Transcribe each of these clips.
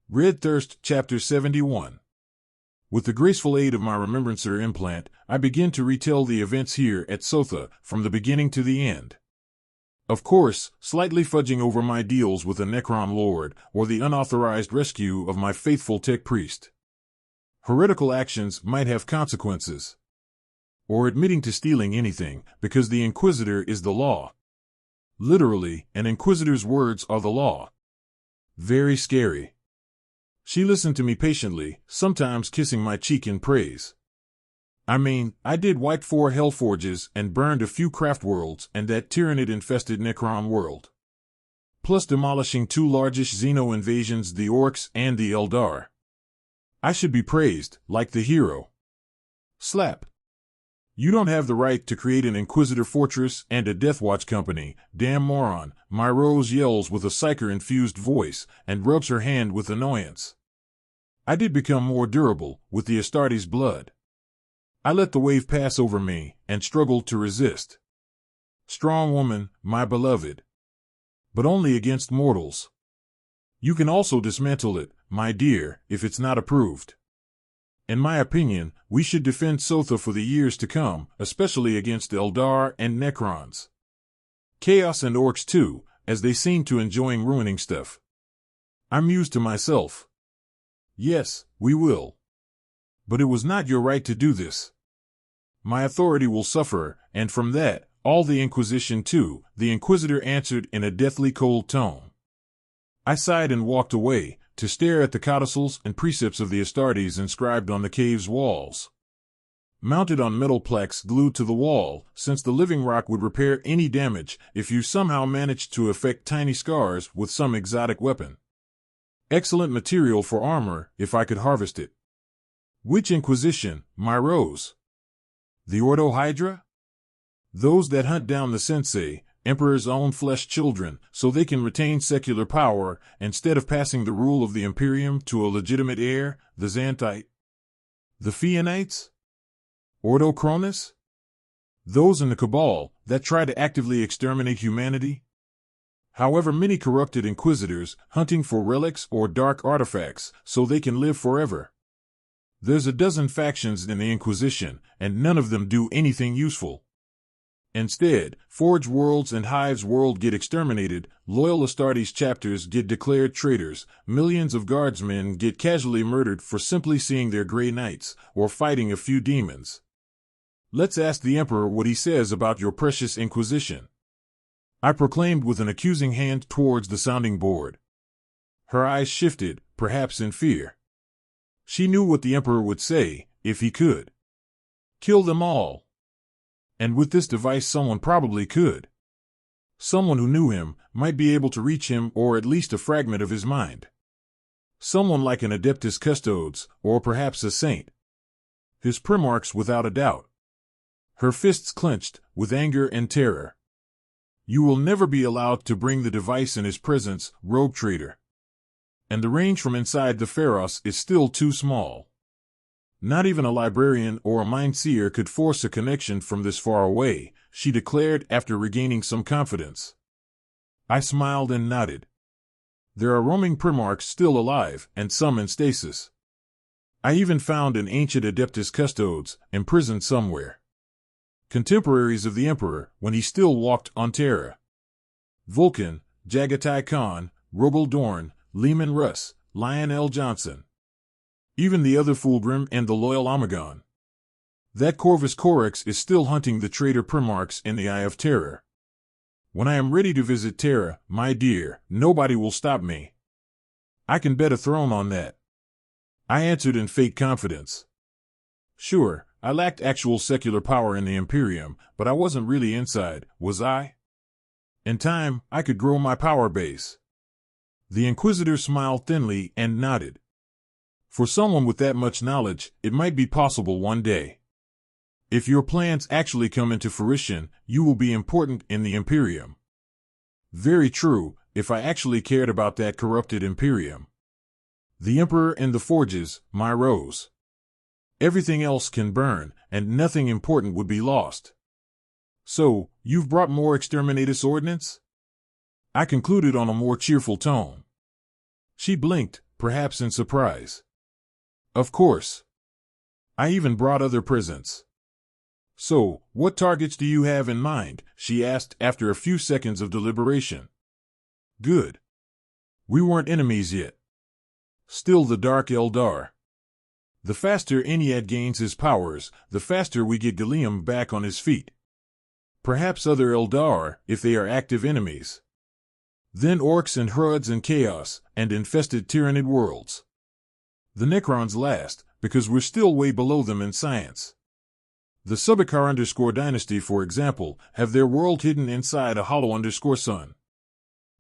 Red Thirst, Chapter 71. With the graceful aid of my remembrancer implant, I begin to retell the events here at Sotha, from the beginning to the end. Of course, slightly fudging over my deals with a Necron lord, or the unauthorized rescue of my faithful tech priest. Heretical actions might have consequences. Or admitting to stealing anything, because the Inquisitor is the law. Literally, an Inquisitor's words are the law. Very scary. She listened to me patiently, sometimes kissing my cheek in praise. I mean, I did wipe 4 Hellforges and burned a few craft worlds and that Tyranid-infested Necron world. Plus demolishing 2 largish Xeno invasions, the Orcs and the Eldar. I should be praised, like the hero. Slap. You don't have the right to create an Inquisitor fortress and a Deathwatch company, damn moron, my Rose yells with a psyker-infused voice and rubs her hand with annoyance. I did become more durable, with the Astartes' blood. I let the wave pass over me, and struggled to resist. Strong woman, my beloved. But only against mortals. You can also dismantle it, my dear, if it's not approved. In my opinion, we should defend Sotha for the years to come, especially against Eldar and Necrons. Chaos and Orcs too, as they seem to enjoying ruining stuff. I mused to myself. Yes, we will. But it was not your right to do this. My authority will suffer, and from that, all the Inquisition too, the Inquisitor answered in a deathly cold tone. I sighed and walked away, to stare at the codicils and precepts of the Astartes inscribed on the cave's walls. Mounted on metal plaques glued to the wall, since the living rock would repair any damage if you somehow managed to effect tiny scars with some exotic weapon. Excellent material for armor, if I could harvest it. Which Inquisition, my Rose? The Ordo Hydra? Those that hunt down the Sensei, Emperor's own flesh children, so they can retain secular power, instead of passing the rule of the Imperium to a legitimate heir, the Xanthite? The Fianites? Ordo Cronus? Those in the Cabal, that try to actively exterminate humanity? However many corrupted Inquisitors, hunting for relics or dark artifacts, so they can live forever. There's a dozen factions in the Inquisition, and none of them do anything useful. Instead, Forge Worlds and Hive's World get exterminated, loyal Astartes chapters get declared traitors, millions of guardsmen get casually murdered for simply seeing their Grey Knights, or fighting a few demons. Let's ask the Emperor what he says about your precious Inquisition. I proclaimed with an accusing hand towards the sounding board. Her eyes shifted, perhaps in fear. She knew what the Emperor would say, if he could. Kill them all. And with this device someone probably could. Someone who knew him, might be able to reach him or at least a fragment of his mind. Someone like an Adeptus Custodes, or perhaps a saint. His Primarchs without a doubt. Her fists clenched, with anger and terror. You will never be allowed to bring the device in his presence, rogue traitor. And the range from inside the Pharos is still too small. Not even a librarian or a mind-seer could force a connection from this far away, she declared after regaining some confidence. I smiled and nodded. There are roaming Primarchs still alive, and some in stasis. I even found an ancient Adeptus Custodes, imprisoned somewhere. Contemporaries of the Emperor, when he still walked on Terra. Vulcan, Jagatai Khan, Robel Dorn, Lehman Russ, Lionel Johnson. Even the other Fulgrim and the loyal Omegon. That Corvus Corax is still hunting the traitor Primarchs in the Eye of Terror. When I am ready to visit Terra, my dear, nobody will stop me. I can bet a throne on that. I answered in fake confidence. Sure, I lacked actual secular power in the Imperium, but I wasn't really inside, was I? In time, I could grow my power base. The Inquisitor smiled thinly and nodded. For someone with that much knowledge, it might be possible one day. If your plans actually come into fruition, you will be important in the Imperium. Very true, if I actually cared about that corrupted Imperium. The Emperor and the Forges, my Rose. Everything else can burn, and nothing important would be lost. So, you've brought more Exterminatus ordnance? I concluded on a more cheerful tone. She blinked, perhaps in surprise. Of course. I even brought other presents. So, what targets do you have in mind? She asked after a few seconds of deliberation. Good. We weren't enemies yet. Still the Dark Eldar. The faster Ennead gains his powers, the faster we get Gallium back on his feet. Perhaps other Eldar, if they are active enemies. Then orcs and Hruds and chaos, and infested Tyrannid worlds. The Necrons last, because we're still way below them in science. The Subakar Dynasty, for example, have their world hidden inside a hollow sun.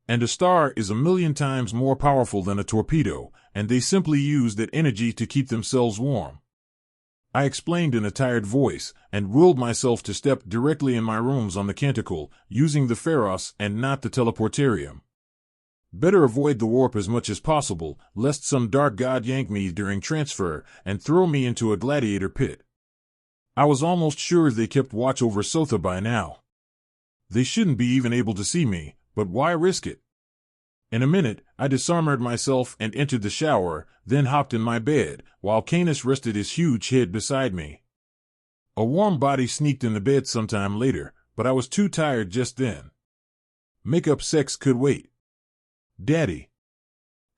And a star is 1,000,000 times more powerful than a torpedo, and they simply use that energy to keep themselves warm. I explained in a tired voice, and willed myself to step directly in my rooms on the Canticle, using the Pharos and not the Teleportarium. Better avoid the warp as much as possible, lest some dark god yank me during transfer and throw me into a gladiator pit. I was almost sure they kept watch over Sotha by now. They shouldn't be even able to see me, but why risk it? In a minute, I disarmored myself and entered the shower, then hopped in my bed, while Canis rested his huge head beside me. A warm body sneaked in the bed sometime later, but I was too tired just then. Make-up sex could wait. Daddy.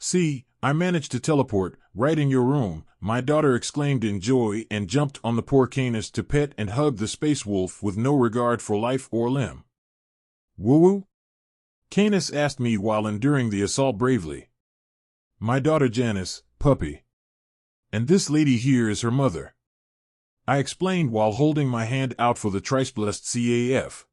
See, I managed to teleport, right in your room, my daughter exclaimed in joy and jumped on the poor Canis to pet and hug the space wolf with no regard for life or limb. Woo-woo? Canis asked me while enduring the assault bravely. My daughter Janice, puppy. And this lady here is her mother. I explained while holding my hand out for the Trice-blessed CAF.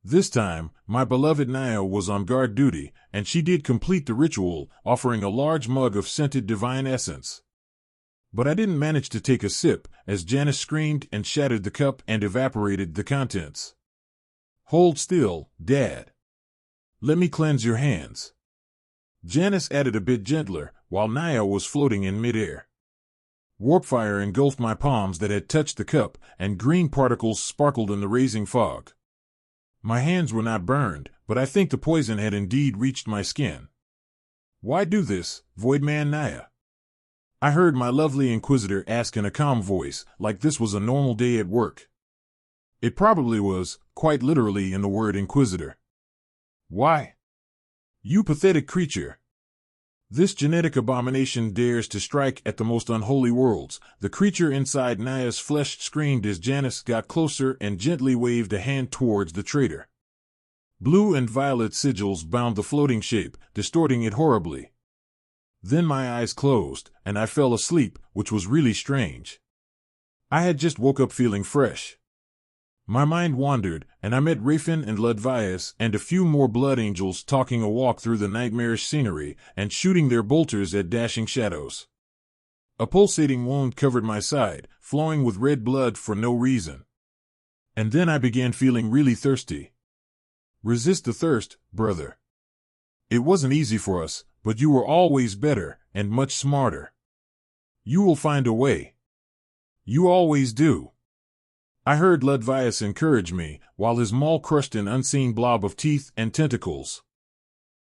This time, my beloved Naya was on guard duty, and she did complete the ritual, offering a large mug of scented divine essence. But I didn't manage to take a sip, as Janice screamed and shattered the cup and evaporated the contents. Hold still, Dad. Let me cleanse your hands. Janice added a bit gentler, while Naya was floating in midair. Warpfire engulfed my palms that had touched the cup, and green particles sparkled in the raising fog. My hands were not burned, but I think the poison had indeed reached my skin. Why do this, Voidman Naya? I heard my lovely Inquisitor ask in a calm voice, like this was a normal day at work. It probably was, quite literally in the word Inquisitor. Why? You pathetic creature. This genetic abomination dares to strike at the most unholy worlds. The creature inside Naya's flesh screamed as Janice got closer and gently waved a hand towards the traitor. Blue and violet sigils bound the floating shape, distorting it horribly. Then my eyes closed, and I fell asleep, which was really strange. I had just woke up feeling fresh. My mind wandered, and I met Rafin and Ludvius and a few more blood angels talking a walk through the nightmarish scenery and shooting their bolters at dashing shadows. A pulsating wound covered my side, flowing with red blood for no reason. And then I began feeling really thirsty. Resist the thirst, brother. It wasn't easy for us, but you were always better and much smarter. You will find a way. You always do. I heard Ludvius encourage me, while his maul crushed an unseen blob of teeth and tentacles.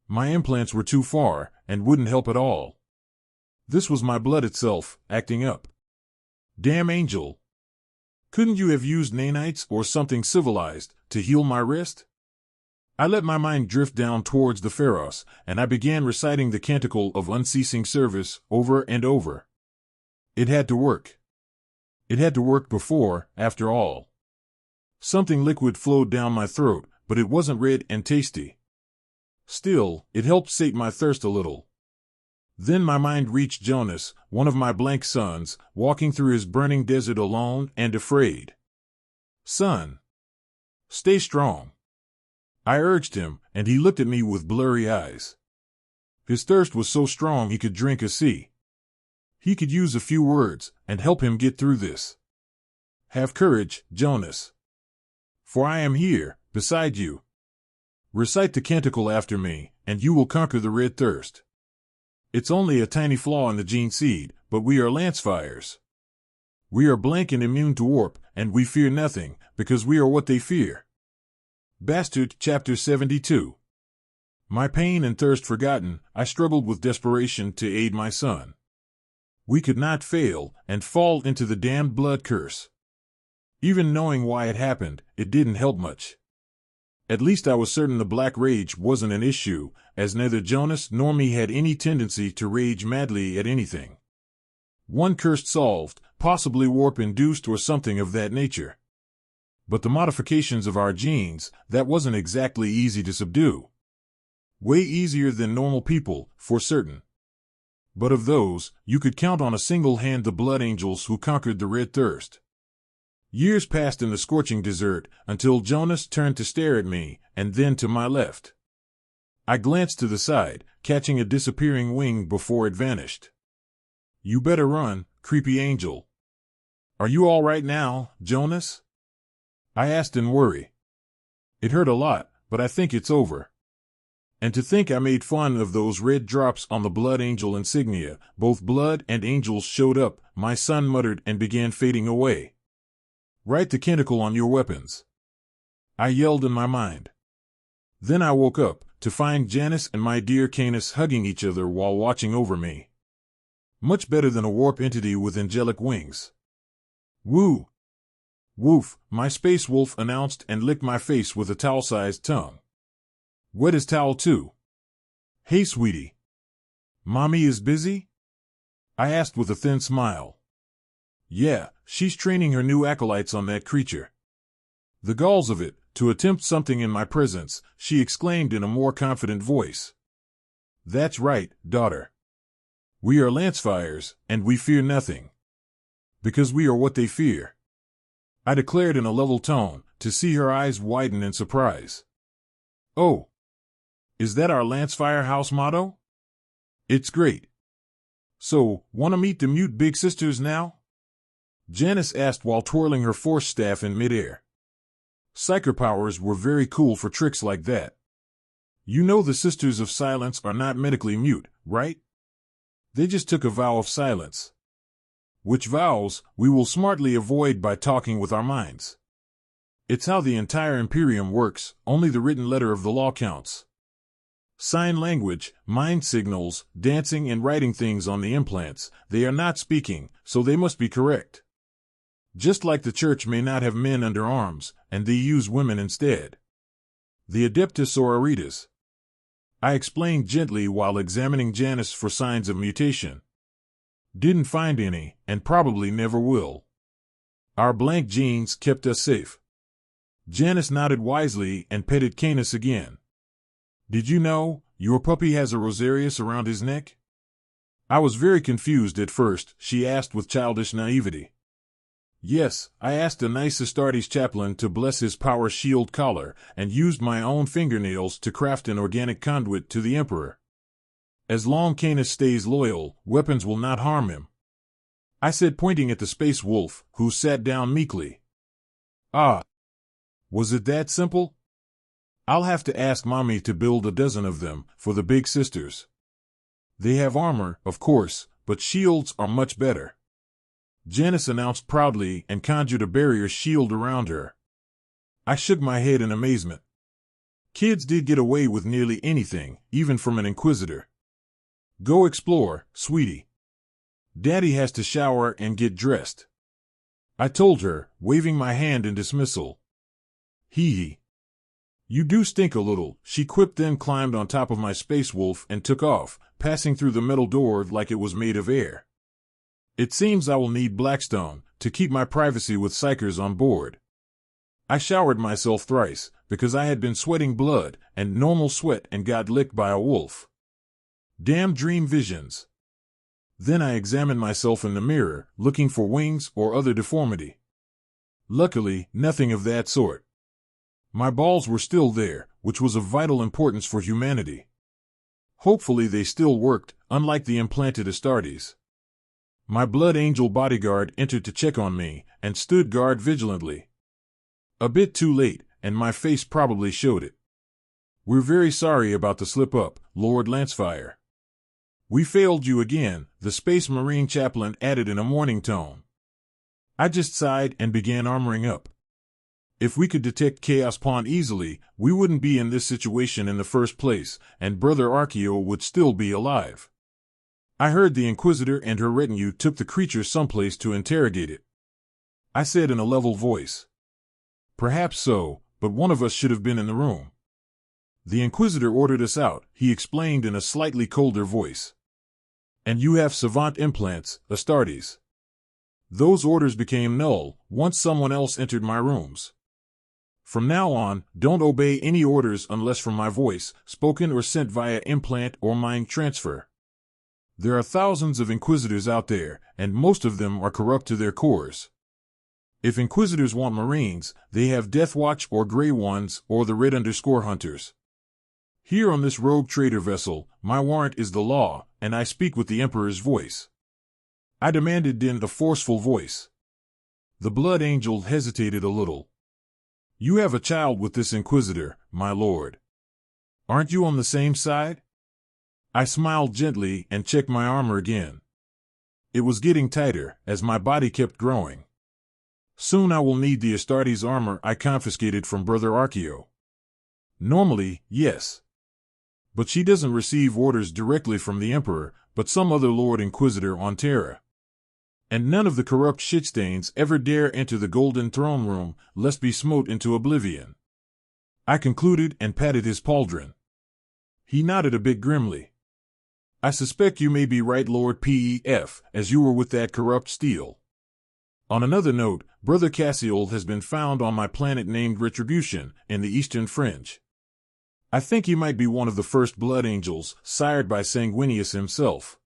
My implants were too far, and wouldn't help at all. This was my blood itself, acting up. Damn angel. Couldn't you have used nanites or something civilized to heal my wrist? I let my mind drift down towards the Pharos, and I began reciting the canticle of unceasing service over and over. It had to work. It had to work before, after all. Something liquid flowed down my throat, but it wasn't red and tasty. Still, it helped sate my thirst a little. Then my mind reached Jonas, one of my blank sons, walking through his burning desert alone and afraid. Son, stay strong. I urged him, and he looked at me with blurry eyes. His thirst was so strong he could drink a sea. He could use a few words, and help him get through this. Have courage, Jonas. For I am here, beside you. Recite the canticle after me, and you will conquer the red thirst. It's only a tiny flaw in the gene seed, but we are Lancefires. We are blank and immune to warp, and we fear nothing, because we are what they fear. Bastard, Chapter 72. My pain and thirst forgotten, I struggled with desperation to aid my son. We could not fail and fall into the damned blood curse. Even knowing why it happened, it didn't help much. At least I was certain the Black Rage wasn't an issue, as neither Jonas nor me had any tendency to rage madly at anything. One curse solved, possibly warp-induced or something of that nature. But the modifications of our genes, that wasn't exactly easy to subdue. Way easier than normal people, for certain. But of those, you could count on a single hand the Blood Angels who conquered the Red Thirst. Years passed in the scorching desert, until Jonas turned to stare at me, and then to my left. I glanced to the side, catching a disappearing wing before it vanished. You better run, creepy angel. Are you all right now, Jonas? I asked in worry. It hurt a lot, but I think it's over. And to think I made fun of those red drops on the Blood Angel insignia, both blood and angels showed up, my son muttered and began fading away. Write the kinticle on your weapons. I yelled in my mind. Then I woke up, to find Janice and my dear Canis hugging each other while watching over me. Much better than a warp entity with angelic wings. Woo! Woof, my space wolf announced and licked my face with a towel-sized tongue. Wet as towel too. Hey sweetie. Mommy is busy? I asked with a thin smile. Yeah, she's training her new acolytes on that creature. The galls of it, to attempt something in my presence, she exclaimed in a more confident voice. That's right, daughter. We are Lancefires, and we fear nothing. Because we are what they fear. I declared in a level tone, to see her eyes widen in surprise. Oh. Is that our Lancefire house motto? It's great. So, wanna meet the mute big sisters now? Janice asked while twirling her force staff in midair. Psyker powers were very cool for tricks like that. You know the Sisters of Silence are not medically mute, right? They just took a vow of silence. Which vows, we will smartly avoid by talking with our minds. It's how the entire Imperium works, only the written letter of the law counts. Sign language, mind signals, dancing and writing things on the implants, they are not speaking, so they must be correct. Just like the Church may not have men under arms, and they use women instead. The Adeptus Sororitas. I explained gently while examining Janice for signs of mutation. Didn't find any, and probably never will. Our blank genes kept us safe. Janice nodded wisely and petted Canis again. Did you know, your puppy has a rosarius around his neck? I was very confused at first, she asked with childish naivety. Yes, I asked a nice Astartes chaplain to bless his power shield collar, and used my own fingernails to craft an organic conduit to the Emperor. As long Canis stays loyal, weapons will not harm him. I said, pointing at the space wolf, who sat down meekly. Ah. Was it that simple? I'll have to ask Mommy to build a dozen of them, for the big sisters. They have armor, of course, but shields are much better. Janice announced proudly and conjured a barrier shield around her. I shook my head in amazement. Kids did get away with nearly anything, even from an Inquisitor. Go explore, sweetie. Daddy has to shower and get dressed. I told her, waving my hand in dismissal. Hee. You do stink a little, she quipped, then climbed on top of my space wolf and took off, passing through the metal door like it was made of air. It seems I will need Blackstone to keep my privacy with psychers on board. I showered myself thrice, because I had been sweating blood and normal sweat and got licked by a wolf. Damn dream visions. Then I examined myself in the mirror, looking for wings or other deformity. Luckily, nothing of that sort. My balls were still there, which was of vital importance for humanity. Hopefully they still worked, unlike the implanted Astartes. My blood angel bodyguard entered to check on me, and stood guard vigilantly. A bit too late, and my face probably showed it. We're very sorry about the slip-up, Lord Lancefire. We failed you again, the Space Marine chaplain added in a mourning tone. I just sighed and began armoring up. If we could detect Chaos Pawn easily, we wouldn't be in this situation in the first place, and Brother Archeo would still be alive. I heard the Inquisitor and her retinue took the creature someplace to interrogate it. I said in a level voice. Perhaps so, but one of us should have been in the room. The Inquisitor ordered us out, he explained in a slightly colder voice. And you have savant implants, Astartes. Those orders became null once someone else entered my rooms. From now on, don't obey any orders unless from my voice, spoken or sent via implant or mind transfer. There are thousands of Inquisitors out there, and most of them are corrupt to their cores. If Inquisitors want Marines, they have Death Watch or Grey Ones or the Red_Hunters. Here on this rogue trader vessel, my warrant is the law, and I speak with the Emperor's voice. I demanded in a forceful voice. The Blood Angel hesitated a little. You have a child with this Inquisitor, my lord. Aren't you on the same side? I smiled gently and checked my armor again. It was getting tighter as my body kept growing. Soon I will need the Astartes armor I confiscated from Brother Archeo. Normally, yes. But she doesn't receive orders directly from the Emperor, but some other Lord Inquisitor on Terra. And none of the corrupt shitstains ever dare enter the Golden Throne Room, lest be smote into oblivion. I concluded and patted his pauldron. He nodded a bit grimly. I suspect you may be right, Lord Pef, as you were with that corrupt steel. On another note, Brother Cassiol has been found on my planet named Retribution, in the Eastern Fringe. I think he might be one of the first Blood Angels, sired by Sanguinius himself.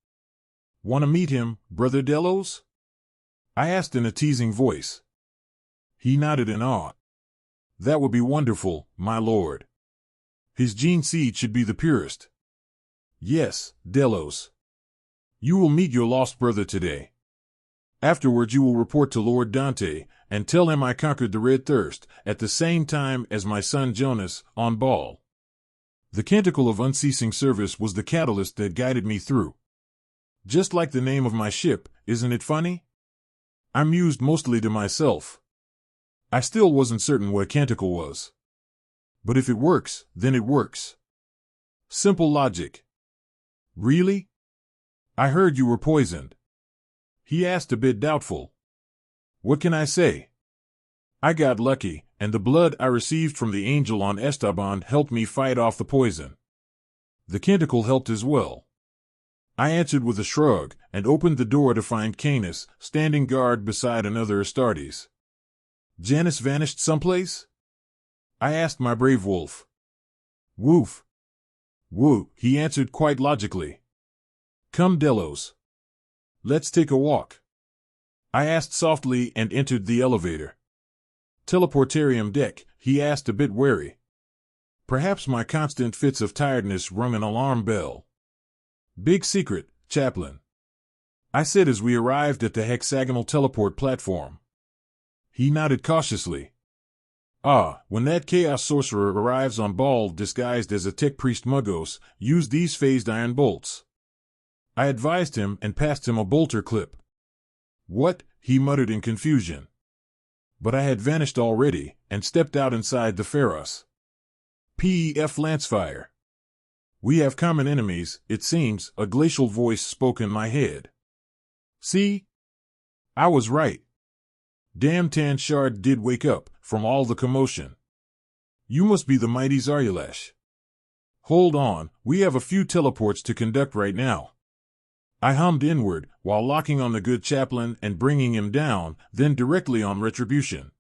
Want to meet him, Brother Delos? I asked in a teasing voice. He nodded in awe. That would be wonderful, my lord. His gene seed should be the purest. Yes, Delos. You will meet your lost brother today. Afterwards you will report to Lord Dante, and tell him I conquered the Red Thirst, at the same time as my son Jonas, on Baal. The canticle of unceasing service was the catalyst that guided me through. Just like the name of my ship, isn't it funny? I mused mostly to myself. I still wasn't certain what a canticle was. But if it works, then it works. Simple logic. Really? I heard you were poisoned. He asked a bit doubtful. What can I say? I got lucky, and the blood I received from the angel on Esteban helped me fight off the poison. The canticle helped as well. I answered with a shrug, and opened the door to find Canis, standing guard beside another Astartes. Janus vanished someplace? I asked my brave wolf. Woof. Woo, he answered quite logically. Come, Delos. Let's take a walk. I asked softly and entered the elevator. Teleportarium deck, he asked a bit wary. Perhaps my constant fits of tiredness rung an alarm bell. Big secret, Chaplain. I said as we arrived at the hexagonal teleport platform. He nodded cautiously. When that Chaos Sorcerer arrives on Baal disguised as a tech priest Muggos, use these phased iron bolts. I advised him and passed him a bolter clip. What? He muttered in confusion. But I had vanished already, and stepped out inside the Pharos. Pef Lancefire. We have common enemies, it seems, a glacial voice spoke in my head. See? I was right. Damn Tan Shard did wake up, from all the commotion. You must be the mighty Zaryalash. Hold on, we have a few teleports to conduct right now. I hummed inward, while locking on the good chaplain and bringing him down, then directly on Retribution.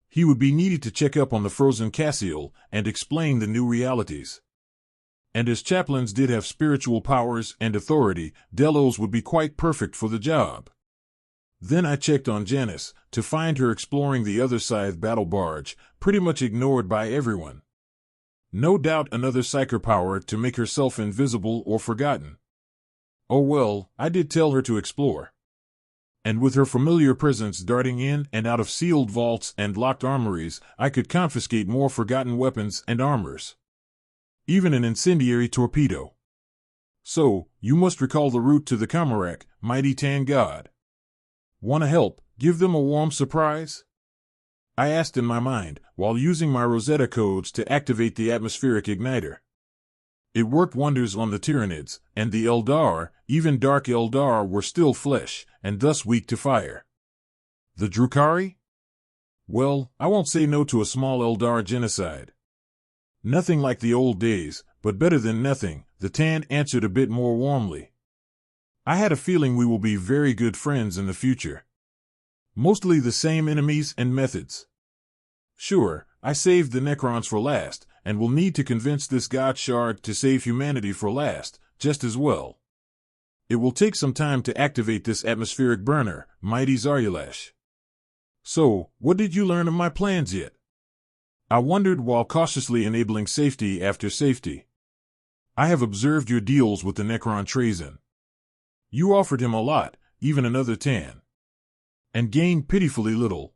He would be needed to check up on the frozen Cassiol, and explain the new realities. And as chaplains did have spiritual powers and authority, Delos would be quite perfect for the job. Then I checked on Janus, to find her exploring the other side battle barge, pretty much ignored by everyone. No doubt another psyker power to make herself invisible or forgotten. Oh well, I did tell her to explore. And with her familiar presence darting in and out of sealed vaults and locked armories, I could confiscate more forgotten weapons and armors. Even an incendiary torpedo. So, you must recall the route to the Kamarak, mighty Tan God. Wanna help, give them a warm surprise? I asked in my mind, while using my Rosetta codes to activate the atmospheric igniter. It worked wonders on the Tyranids, and the Eldar, even Dark Eldar, were still flesh, and thus weak to fire. The Drukhari? Well, I won't say no to a small Eldar genocide. Nothing like the old days, but better than nothing, the Tan answered a bit more warmly. I had a feeling we will be very good friends in the future. Mostly the same enemies and methods. Sure, I saved the Necrons for last, and will need to convince this God Shard to save humanity for last, just as well. It will take some time to activate this atmospheric burner, mighty Zaryalash. So, what did you learn of my plans yet? I wondered while cautiously enabling safety after safety. I have observed your deals with the Necron Trazyn. You offered him a lot, even another Tan. And gained pitifully little.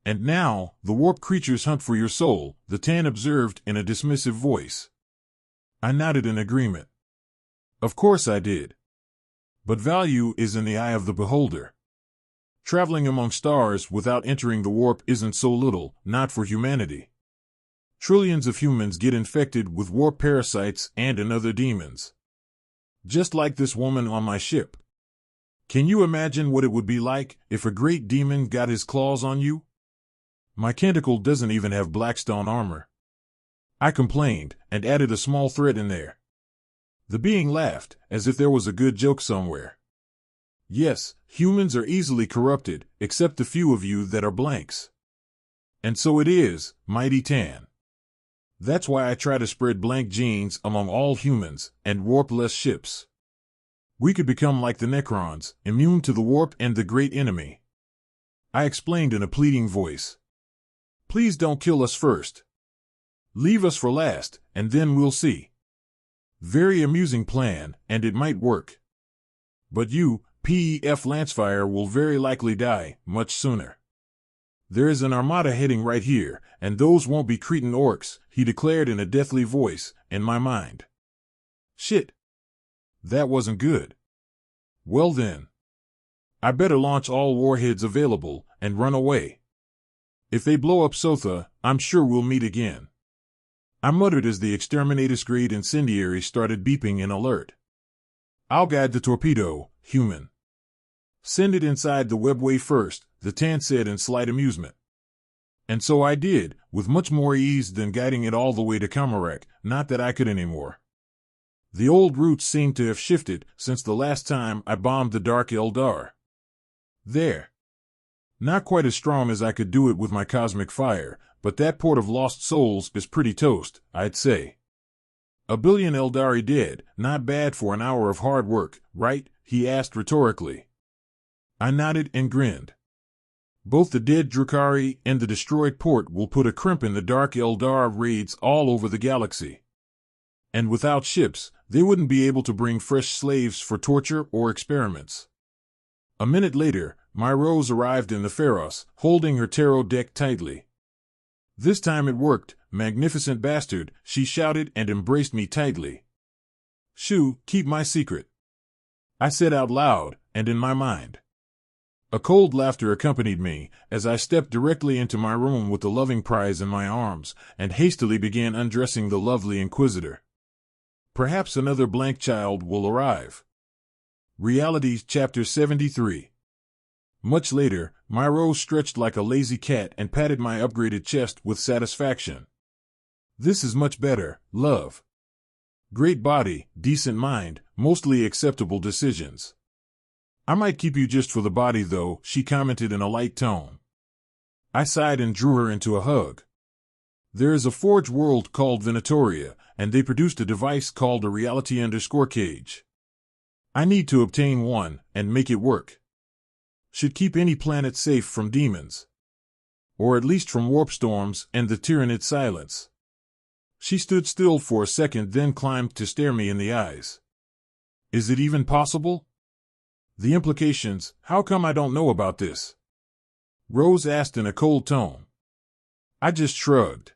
And now, the warp creatures hunt for your soul, the Tan observed in a dismissive voice. I nodded in agreement. Of course I did. But value is in the eye of the beholder. Traveling among stars without entering the warp isn't so little, not for humanity. Trillions of humans get infected with warp parasites and other demons. Just like this woman on my ship. Can you imagine what it would be like if a great demon got his claws on you? My canticle doesn't even have blackstone armor. I complained, and added a small threat in there. The being laughed, as if there was a good joke somewhere. Yes, humans are easily corrupted, except the few of you that are blanks. And so it is, mighty Tan. That's why I try to spread blank genes among all humans, and warp-less ships. We could become like the Necrons, immune to the warp and the great enemy. I explained in a pleading voice. Please don't kill us first. Leave us for last, and then we'll see. Very amusing plan, and it might work. But you, Pef Lancefire, will very likely die, much sooner. There is an armada heading right here, and those won't be Cretan orcs, he declared in a deathly voice, in my mind. Shit. That wasn't good. Well then. I better launch all warheads available, and run away. If they blow up Sotha, I'm sure we'll meet again. I muttered as the Exterminatus-grade incendiary started beeping in alert. I'll guide the torpedo, human. Send it inside the webway first, the Tan said in slight amusement. And so I did, with much more ease than guiding it all the way to Kamarek, not that I could anymore. The old routes seemed to have shifted since the last time I bombed the Dark Eldar. There. Not quite as strong as I could do it with my cosmic fire, but that port of lost souls is pretty toast, I'd say. 1 billion Eldari dead, not bad for an hour of hard work, right? He asked rhetorically. I nodded and grinned. Both the dead Drukhari and the destroyed port will put a crimp in the Dark Eldar raids all over the galaxy. And without ships, they wouldn't be able to bring fresh slaves for torture or experiments. A minute later, my Rose arrived in the Pharos, holding her tarot deck tightly. This time it worked, magnificent bastard, she shouted and embraced me tightly. Shoo, keep my secret. I said out loud, and in my mind. A cold laughter accompanied me, as I stepped directly into my room with the loving prize in my arms, and hastily began undressing the lovely Inquisitor. Perhaps another blank child will arrive. Reality, Chapter 73. Much later, my Rose stretched like a lazy cat and patted my upgraded chest with satisfaction. This is much better, love. Great body, decent mind, mostly acceptable decisions. I might keep you just for the body though, she commented in a light tone. I sighed and drew her into a hug. There is a forge world called Venatoria, and they produced a device called a reality_cage. I need to obtain one, and make it work. Should keep any planet safe from demons. Or at least from warp storms and the Tyranid silence. She stood still for a second, then climbed to stare me in the eyes. Is it even possible? The implications, how come I don't know about this? Rose asked in a cold tone. I just shrugged.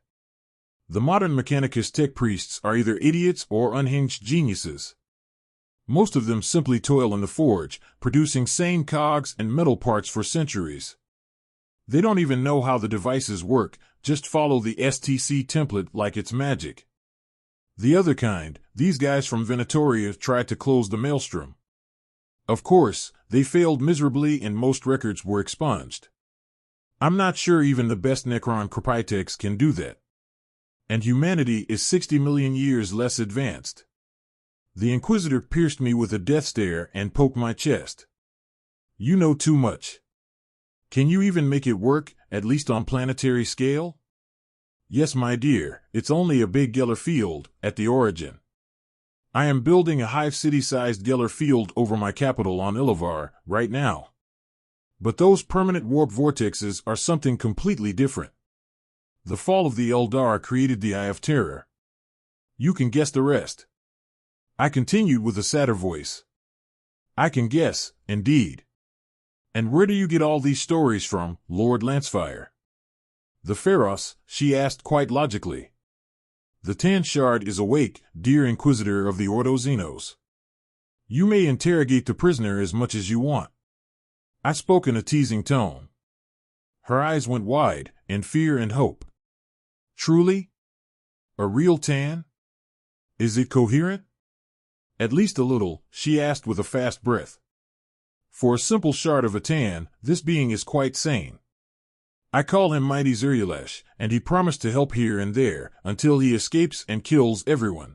The modern Mechanicus tech priests are either idiots or unhinged geniuses. Most of them simply toil in the forge, producing sane cogs and metal parts for centuries. They don't even know how the devices work, just follow the STC template like it's magic. The other kind, these guys from Venatoria tried to close the maelstrom. Of course, they failed miserably and most records were expunged. I'm not sure even the best Necron Cryptex can do that. And humanity is 60 million years less advanced. The Inquisitor pierced me with a death stare and poked my chest. You know too much. Can you even make it work, at least on planetary scale? Yes, my dear, it's only a big Geller field, at the origin. I am building a hive city-sized Geller field over my capital on Illavar, right now. But those permanent warp vortexes are something completely different. The fall of the Eldar created the Eye of Terror. You can guess the rest. I continued with a sadder voice. I can guess, indeed. And where do you get all these stories from, Lord Lancefire? The Pharos, she asked quite logically. The Tan Shard is awake, dear Inquisitor of the Ordo Xenos. You may interrogate the prisoner as much as you want. I spoke in a teasing tone. Her eyes went wide, in fear and hope. Truly? A real Tan? Is it coherent? At least a little, she asked with a fast breath. For a simple shard of a Tan, this being is quite sane. I call him Mighty Zerulash, and he promised to help here and there, until he escapes and kills everyone.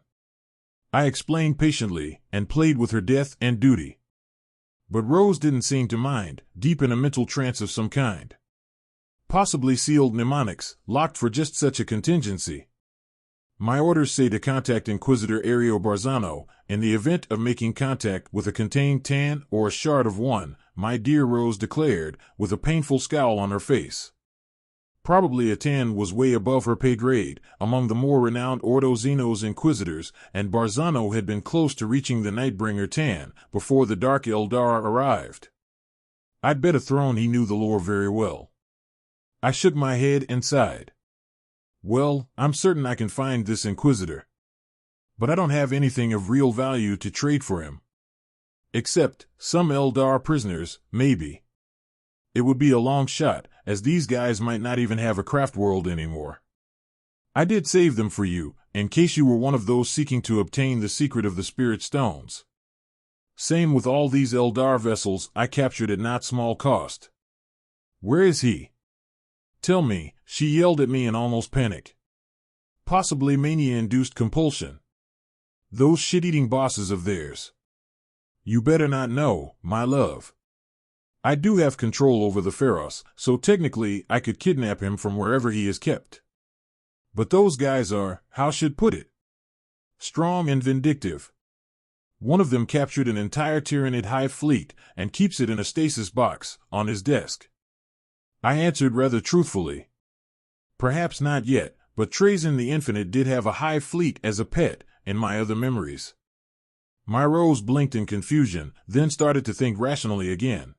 I explained patiently, and played with her death and duty. But Rose didn't seem to mind, deep in a mental trance of some kind. Possibly sealed mnemonics, locked for just such a contingency. My orders say to contact Inquisitor Ario Barzano, in the event of making contact with a contained Tan or a shard of one, my dear Rose declared, with a painful scowl on her face. Probably a Tan was way above her pay grade, among the more renowned Ordo Xenos Inquisitors, and Barzano had been close to reaching the Nightbringer Tan, before the Dark Eldar arrived. I'd bet a throne he knew the lore very well. I shook my head and sighed. Well, I'm certain I can find this Inquisitor. But I don't have anything of real value to trade for him. Except, some Eldar prisoners, maybe. It would be a long shot, as these guys might not even have a craft world anymore. I did save them for you, in case you were one of those seeking to obtain the secret of the Spirit Stones. Same with all these Eldar vessels I captured at not small cost. Where is he? Tell me, she yelled at me in almost panic. Possibly mania-induced compulsion. Those shit-eating bosses of theirs. You better not know, my love. I do have control over the Pharos, so technically I could kidnap him from wherever he is kept. But those guys are, how should put it? Strong and vindictive. One of them captured an entire Tyranid hive fleet and keeps it in a stasis box, on his desk. I answered rather truthfully. Perhaps not yet, but Trazyn the Infinite did have a hive fleet as a pet, in my other memories. My Rose blinked in confusion, then started to think rationally again.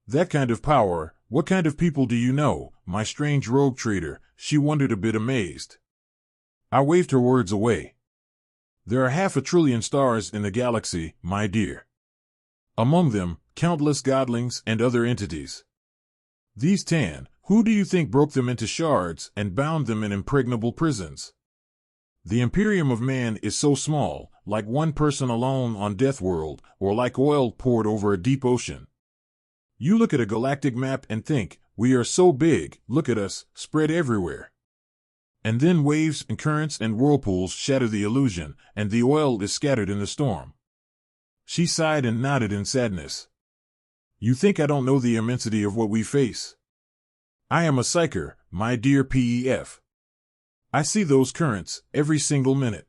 That kind of power, what kind of people do you know, my strange rogue trader? She wondered a bit amazed. I waved her words away. There are 500 billion stars in the galaxy, my dear. Among them, countless godlings and other entities. These Tan, who do you think broke them into shards and bound them in impregnable prisons? The Imperium of Man is so small, like one person alone on Death World, or like oil poured over a deep ocean. You look at a galactic map and think, we are so big, look at us, spread everywhere. And then waves and currents and whirlpools shatter the illusion, and the oil is scattered in the storm. She sighed and nodded in sadness. You think I don't know the immensity of what we face? I am a psyker, my dear PEF. I see those currents every single minute.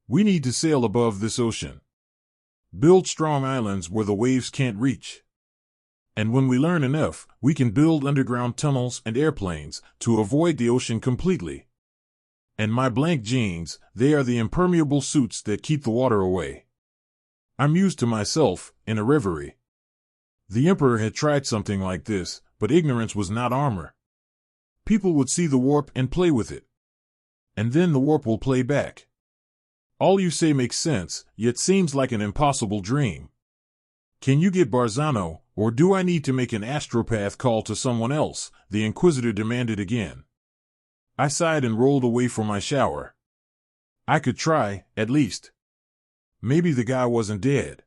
We need to sail above this ocean. Build strong islands where the waves can't reach. And when we learn enough, we can build underground tunnels and airplanes to avoid the ocean completely. And my blank jeans, they are the impermeable suits that keep the water away. I mused to myself, in a reverie. The Emperor had tried something like this, but ignorance was not armor. People would see the warp and play with it. And then the warp will play back. All you say makes sense, yet seems like an impossible dream. Can you get Barzano, Or do I need to make an astropath call to someone else? The Inquisitor demanded again. I sighed and rolled away for my shower. I could try, at least. Maybe the guy wasn't dead.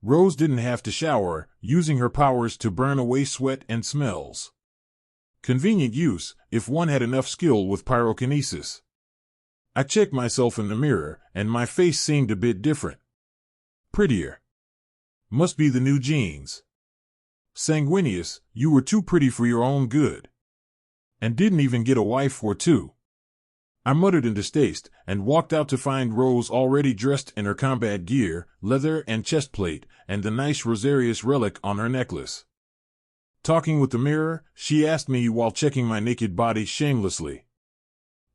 Rose didn't have to shower, using her powers to burn away sweat and smells. Convenient use, if one had enough skill with pyrokinesis. I checked myself in the mirror, and my face seemed a bit different. Prettier. Must be the new genes. Sanguinius, you were too pretty for your own good. And didn't even get a wife or two. I muttered in distaste, and walked out to find Rose already dressed in her combat gear, leather and chestplate, and the nice Rosarius relic on her necklace. Talking with the mirror, she asked me while checking my naked body shamelessly.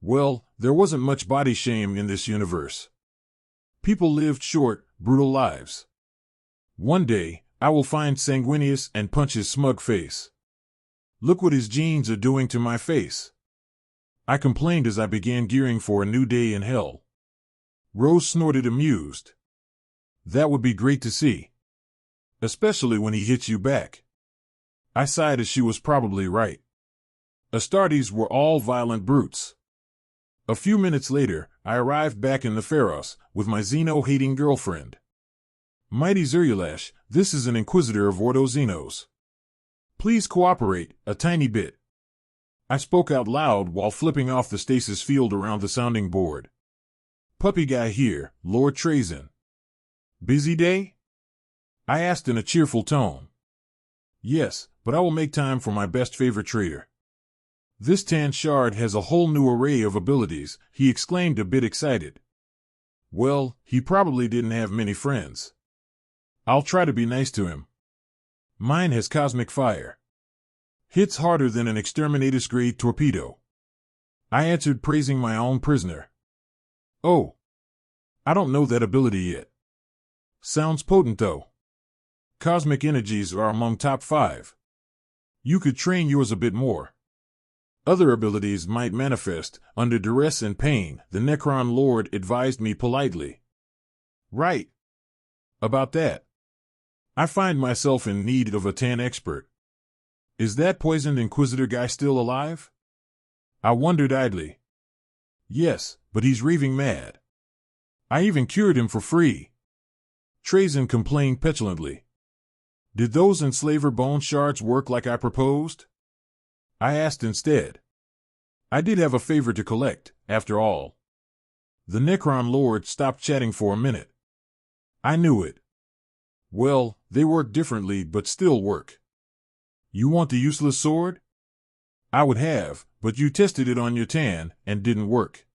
Well, there wasn't much body shame in this universe. People lived short, brutal lives. One day, I will find Sanguinius and punch his smug face. Look what his genes are doing to my face. I complained as I began gearing for a new day in hell. Rose snorted amused. That would be great to see. Especially when he hits you back. I sighed as she was probably right. Astartes were all violent brutes. A few minutes later, I arrived back in the Pharos, with my Xeno-hating girlfriend. Mighty Zerulash, this is an Inquisitor of Ordo Xenos. Please cooperate, a tiny bit. I spoke out loud while flipping off the stasis field around the sounding board. Puppy guy here, Lord Trazyn. Busy day? I asked in a cheerful tone. Yes, but I will make time for my best favorite trader. This tan shard has a whole new array of abilities, he exclaimed a bit excited. Well, he probably didn't have many friends. I'll try to be nice to him. Mine has cosmic fire. Hits harder than an exterminatus-grade torpedo. I answered, praising my own prisoner. Oh. I don't know that ability yet. Sounds potent, though. Cosmic energies are among top 5. You could train yours a bit more. Other abilities might manifest under duress and pain, the Necron Lord advised me politely. Right. About that. I find myself in need of a tan expert. Is that poisoned Inquisitor guy still alive? I wondered idly. Yes, but he's raving mad. I even cured him for free. Trazyn complained petulantly. Did those enslaver bone shards work like I proposed? I asked instead. I did have a favor to collect, after all. The Necron Lord stopped chatting for a minute. I knew it. Well, they work differently but still work. You want the useless sword? I would have, but you tested it on your tan and didn't work.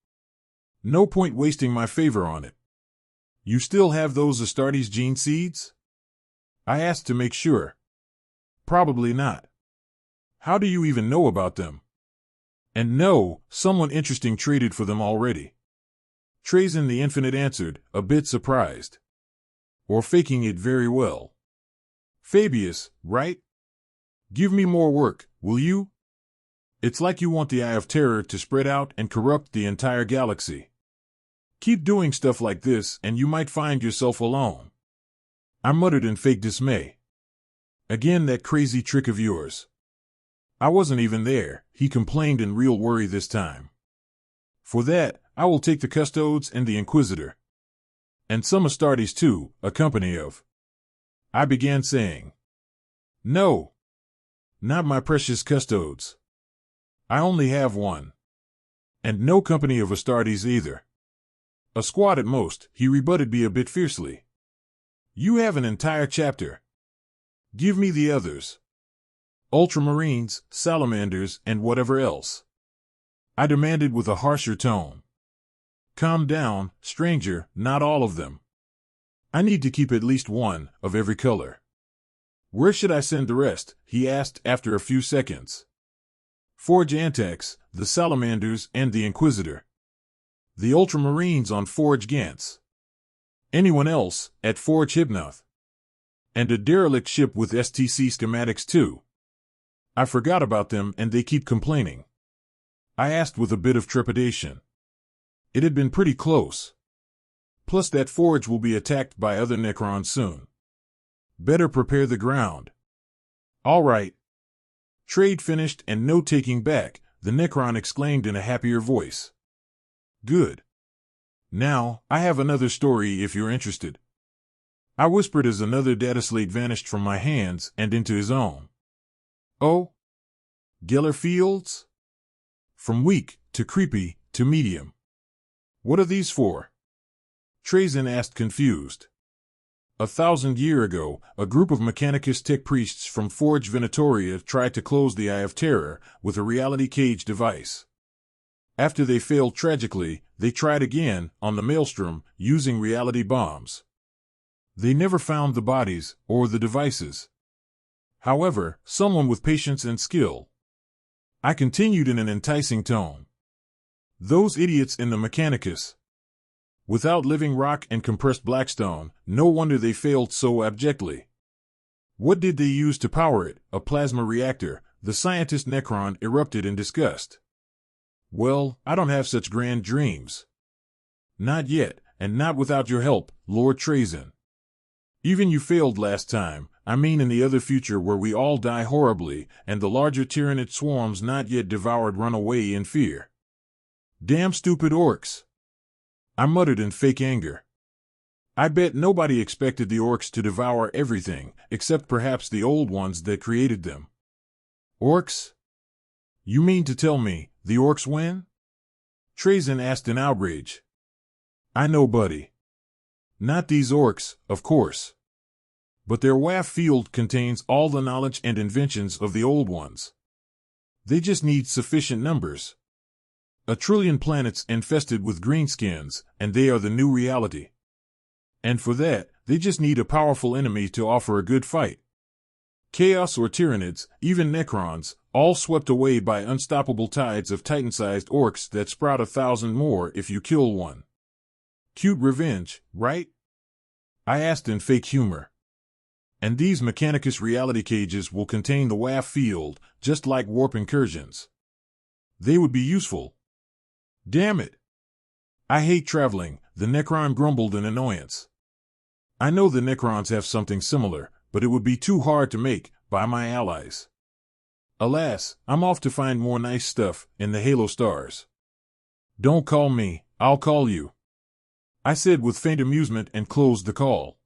No point wasting my favor on it. You still have those Astartes gene seeds? I asked to make sure. Probably not. How do you even know about them? And no, someone interesting traded for them already. Trazyn the Infinite answered, a bit surprised. Or faking it very well. Fabius, right? Give me more work, will you? It's like you want the Eye of Terror to spread out and corrupt the entire galaxy. Keep doing stuff like this and you might find yourself alone. I muttered in fake dismay. Again that crazy trick of yours. I wasn't even there, he complained in real worry this time. For that, I will take the Custodes and the Inquisitor. And some Astartes too, a company of. I began saying. No. Not my precious Custodes. I only have one. And no company of Astartes either. A squad at most, he rebutted me a bit fiercely. You have an entire chapter. Give me the others. Ultramarines, salamanders, and whatever else. I demanded with a harsher tone. Calm down, stranger, not all of them. I need to keep at least one, of every color. Where should I send the rest? He asked after a few seconds. Forge Antax, the Salamanders, and the Inquisitor. The Ultramarines on Forge Gantz. Anyone else, at Forge Hypnoth. And a derelict ship with STC schematics too. I forgot about them and they keep complaining. I asked with a bit of trepidation. It had been pretty close. Plus that forge will be attacked by other Necrons soon. Better prepare the ground. All right. Trade finished and no taking back, the Necron exclaimed in a happier voice. Good. Now, I have another story if you're interested. I whispered as another data slate vanished from my hands and into his own. Oh? Geller Fields? From weak, to creepy, to medium. What are these for? Trazen asked confused. 1,000 years ago, a group of Mechanicus tech priests from Forge Venatoria tried to close the Eye of Terror with a reality cage device. After they failed tragically, they tried again, on the Maelstrom, using reality bombs. They never found the bodies, or the devices. However, someone with patience and skill. I continued in an enticing tone. Those idiots in the Mechanicus. Without living rock and compressed blackstone, no wonder they failed so abjectly. What did they use to power it? A plasma reactor, the scientist Necron erupted in disgust. Well, I don't have such grand dreams. Not yet, and not without your help, Lord Trazen. Even you failed last time, I mean in the other future where we all die horribly, and the larger tyrannid swarms not yet devoured run away in fear. Damn stupid orcs. I muttered in fake anger. I bet nobody expected the orcs to devour everything, except perhaps the old ones that created them. Orcs? You mean to tell me, the orcs win? Trazen asked in outrage. I know, buddy. Not these orcs, of course. But their WAF field contains all the knowledge and inventions of the old ones. They just need sufficient numbers. 1 trillion planets infested with greenskins, and they are the new reality. And for that, they just need a powerful enemy to offer a good fight. Chaos or Tyranids, even Necrons, all swept away by unstoppable tides of Titan-sized orcs that sprout 1,000 more if you kill one. Cute revenge, right? I asked in fake humor. And these Mechanicus reality cages will contain the WAF field, just like warp incursions. They would be useful. Damn it! I hate traveling, the Necron grumbled in annoyance. I know the Necrons have something similar, but it would be too hard to make, by my allies. Alas, I'm off to find more nice stuff, in the Halo stars. Don't call me, I'll call you. I said with faint amusement and closed the call.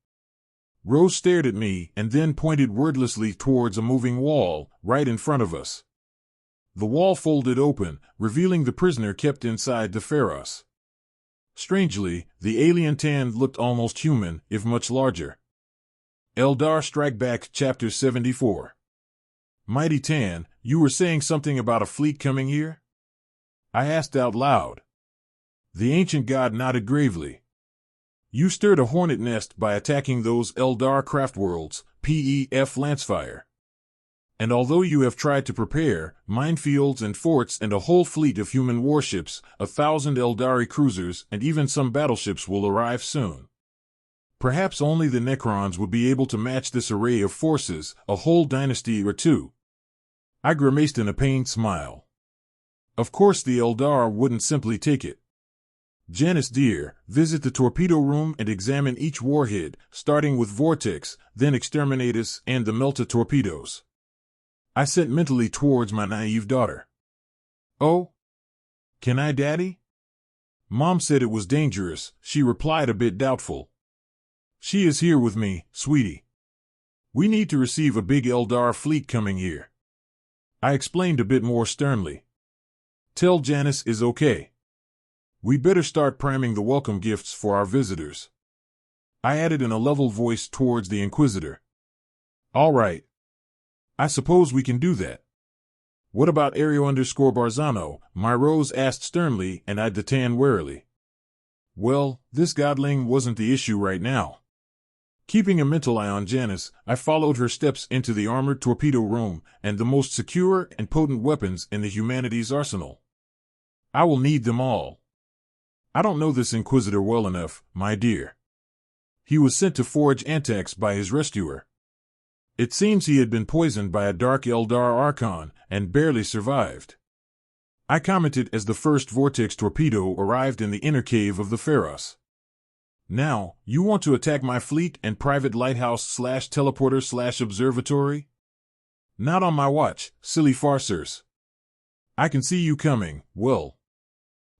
Rose stared at me and then pointed wordlessly towards a moving wall, right in front of us. The wall folded open, revealing the prisoner kept inside the Pharos. Strangely, the alien Tan looked almost human, if much larger. Eldar Strike Back, Chapter 74. Mighty Tan, you were saying something about a fleet coming here? I asked out loud. The ancient god nodded gravely. You stirred a hornet nest by attacking those Eldar craft worlds, Pef Lancefire. And although you have tried to prepare minefields and forts and a whole fleet of human warships, 1,000 Eldari cruisers and even some battleships will arrive soon. Perhaps only the Necrons would be able to match this array of forces, a whole dynasty or two. I grimaced in a pained smile. Of course the Eldar wouldn't simply take it. Janice dear, visit the torpedo room and examine each warhead, starting with Vortex, then Exterminatus and the Melta torpedoes. I sent mentally towards my naive daughter. Oh? Can I, Daddy? Mom said it was dangerous, she replied a bit doubtful. She is here with me, sweetie. We need to receive a big Eldar fleet coming here. I explained a bit more sternly. Tell Janice is okay. We better start priming the welcome gifts for our visitors. I added in a level voice towards the Inquisitor. All right. I suppose we can do that. What about Ario_Barzano? My Rose asked sternly and eyed the Tan warily. Well, this godling wasn't the issue right now. Keeping a mental eye on Janice, I followed her steps into the armored torpedo room and the most secure and potent weapons in the humanities' arsenal. I will need them all. I don't know this Inquisitor well enough, my dear. He was sent to forge Antax by his rescuer. It seems he had been poisoned by a dark Eldar Archon and barely survived. I commented as the first Vortex torpedo arrived in the inner cave of the Pharos. Now, you want to attack my fleet and private lighthouse/teleporter/observatory? Not on my watch, silly farcers. I can see you coming, well.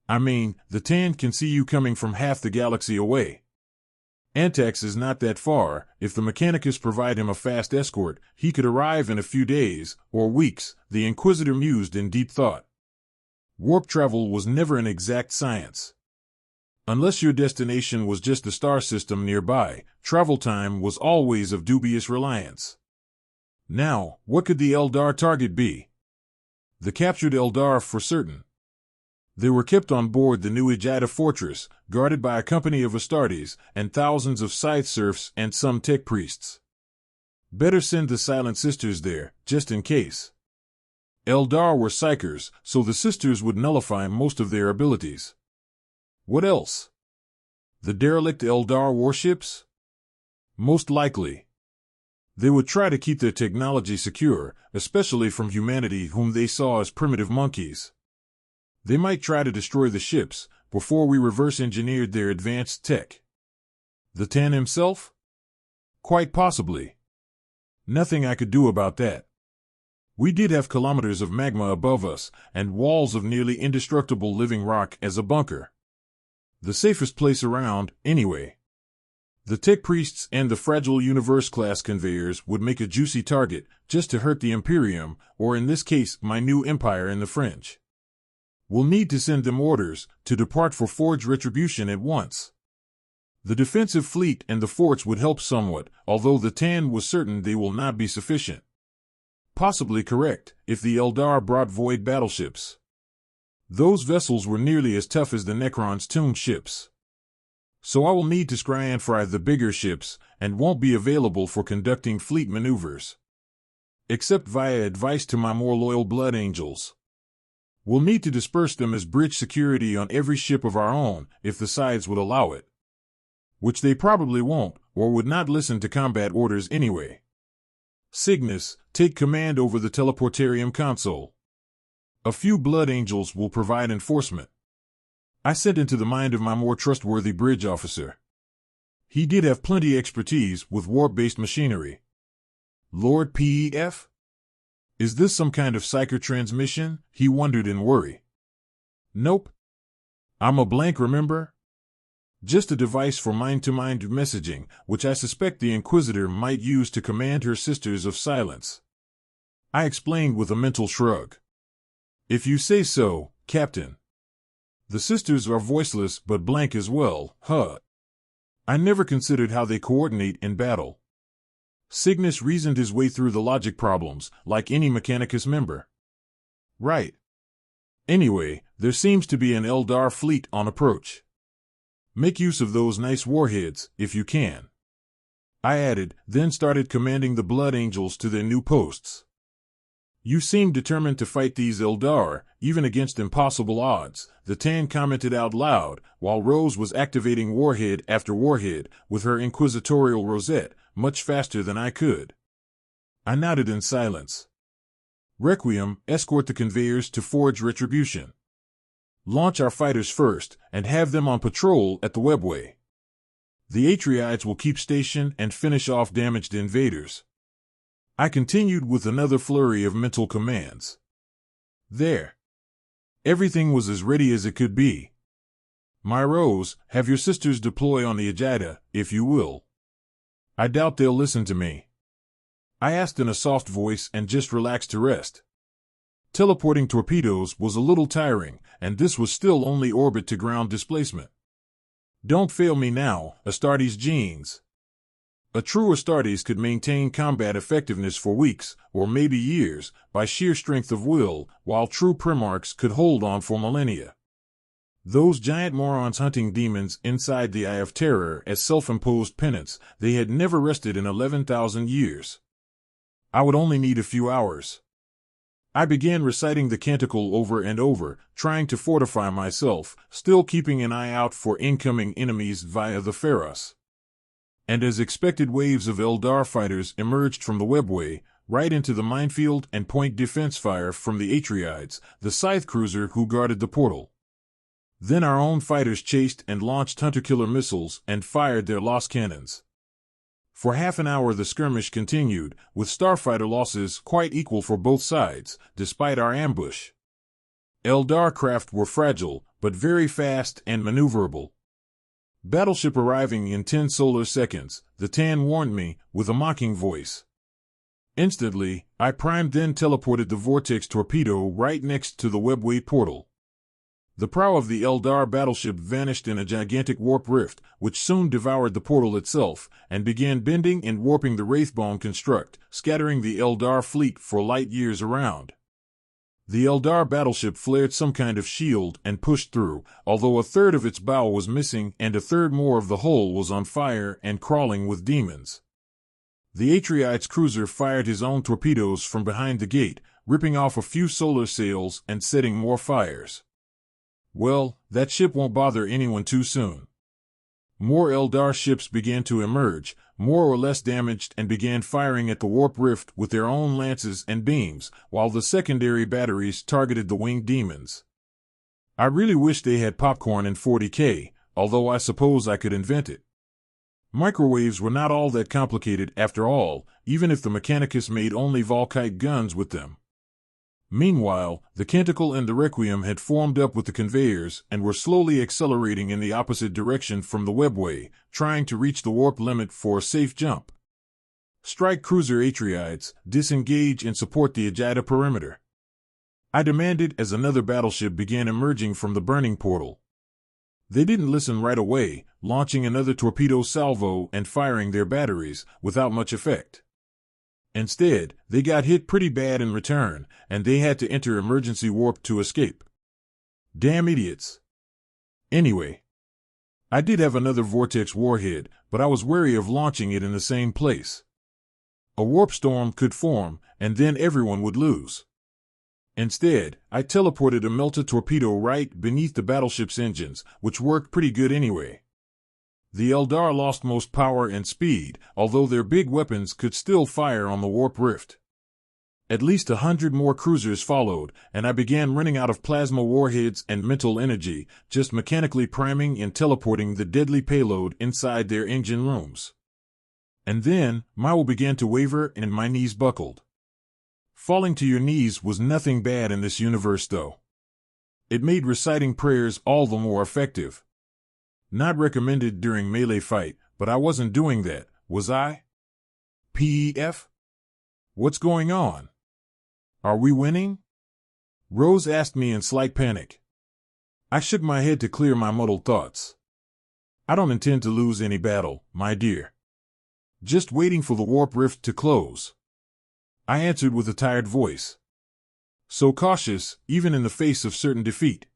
I mean, the Tan can see you coming from half the galaxy away. Antax is not that far. If the Mechanicus provide him a fast escort, he could arrive in a few days, or weeks, the Inquisitor mused in deep thought. Warp travel was never an exact science. Unless your destination was just a star system nearby, travel time was always of dubious reliance. Now, what could the Eldar target be? The captured Eldar for certain. They were kept on board the new Ejida fortress, guarded by a company of Astartes, and thousands of scythe serfs and some tech priests. Better send the Silent Sisters there, just in case. Eldar were psychers, so the Sisters would nullify most of their abilities. What else? The derelict Eldar warships? Most likely. They would try to keep their technology secure, especially from humanity whom they saw as primitive monkeys. They might try to destroy the ships before we reverse-engineered their advanced tech. The Tan himself? Quite possibly. Nothing I could do about that. We did have kilometers of magma above us and walls of nearly indestructible living rock as a bunker. The safest place around, anyway. The tech priests and the fragile universe-class conveyors would make a juicy target just to hurt the Imperium, or in this case, my new empire in the fringe. We'll need to send them orders to depart for Forge Retribution at once. The defensive fleet and the forts would help somewhat, although the Tan was certain they will not be sufficient. Possibly correct, if the Eldar brought void battleships. Those vessels were nearly as tough as the Necron's tuned ships. So I will need to scry and fry the bigger ships, and won't be available for conducting fleet maneuvers. Except via advice to my more loyal Blood Angels. We'll need to disperse them as bridge security on every ship of our own, if the sides would allow it. Which they probably won't, or would not listen to combat orders anyway. Cygnus, take command over the Teleportarium console. A few Blood Angels will provide enforcement. I sent into the mind of my more trustworthy bridge officer. He did have plenty expertise with warp-based machinery. Lord Pef? Is this some kind of psyker transmission? He wondered in worry. Nope. I'm a blank, remember? Just a device for mind-to-mind messaging, which I suspect the Inquisitor might use to command her Sisters of Silence. I explained with a mental shrug. If you say so, Captain. The Sisters are voiceless but blank as well, huh? I never considered how they coordinate in battle. Cygnus reasoned his way through the logic problems, like any Mechanicus member. Right. Anyway, there seems to be an Eldar fleet on approach. Make use of those nice warheads, if you can. I added, then started commanding the Blood Angels to their new posts. You seem determined to fight these Eldar, even against impossible odds, the Tan commented out loud, while Rose was activating warhead after warhead with her Inquisitorial rosette, much faster than I could. I nodded in silence. Requiem, escort the conveyors to Forge Retribution. Launch our fighters first, and have them on patrol at the webway. The Atriides will keep station and finish off damaged invaders. I continued with another flurry of mental commands. There. Everything was as ready as it could be. My Rose, have your sisters deploy on the Ejida, if you will. I doubt they'll listen to me. I asked in a soft voice and just relaxed to rest. Teleporting torpedoes was a little tiring, and this was still only orbit-to-ground displacement. Don't fail me now, Astartes genes. A true Astartes could maintain combat effectiveness for weeks, or maybe years, by sheer strength of will, while true Primarchs could hold on for millennia. Those giant morons hunting demons inside the Eye of Terror as self-imposed penance, they had never rested in 11,000 years. I would only need a few hours. I began reciting the canticle over and over, trying to fortify myself, still keeping an eye out for incoming enemies via the Pharos. And as expected, waves of Eldar fighters emerged from the webway, right into the minefield and point defense fire from the Atriides, the scythe cruiser who guarded the portal. Then our own fighters chased and launched hunter-killer missiles and fired their lost cannons. For half an hour the skirmish continued, with starfighter losses quite equal for both sides, despite our ambush. Eldar craft were fragile, but very fast and maneuverable. Battleship arriving in 10 solar seconds, the Tan warned me, with a mocking voice. Instantly, I primed then teleported the vortex torpedo right next to the webway portal. The prow of the Eldar battleship vanished in a gigantic warp rift, which soon devoured the portal itself, and began bending and warping the Wraithbone construct, scattering the Eldar fleet for light years around. The Eldar battleship flared some kind of shield and pushed through, although a third of its bow was missing and a third more of the hull was on fire and crawling with demons. The Atreides cruiser fired his own torpedoes from behind the gate, ripping off a few solar sails and setting more fires. Well, that ship won't bother anyone too soon. More Eldar ships began to emerge, more or less damaged, and began firing at the warp rift with their own lances and beams, while the secondary batteries targeted the winged demons. I really wish they had popcorn in 40K, although I suppose I could invent it. Microwaves were not all that complicated after all, even if the Mechanicus made only Volkite guns with them. Meanwhile, the Canticle and the Requiem had formed up with the conveyors and were slowly accelerating in the opposite direction from the webway, trying to reach the warp limit for a safe jump. Strike cruiser Atreides, disengage and support the Agita perimeter. I demanded as another battleship began emerging from the burning portal. They didn't listen right away, launching another torpedo salvo and firing their batteries, without much effect. Instead, they got hit pretty bad in return, and they had to enter emergency warp to escape. Damn idiots. Anyway, I did have another Vortex warhead, but I was wary of launching it in the same place. A warp storm could form, and then everyone would lose. Instead, I teleported a Melta torpedo right beneath the battleship's engines, which worked pretty good anyway. The Eldar lost most power and speed, although their big weapons could still fire on the warp rift. At least 100 more cruisers followed, and I began running out of plasma warheads and mental energy, just mechanically priming and teleporting the deadly payload inside their engine rooms. And then, my will began to waver and my knees buckled. Falling to your knees was nothing bad in this universe though. It made reciting prayers all the more effective. Not recommended during melee fight, but I wasn't doing that, was I? PEF? What's going on? Are we winning? Rose asked me in slight panic. I shook my head to clear my muddled thoughts. I don't intend to lose any battle, my dear. Just waiting for the warp rift to close. I answered with a tired voice. So cautious, even in the face of certain defeat.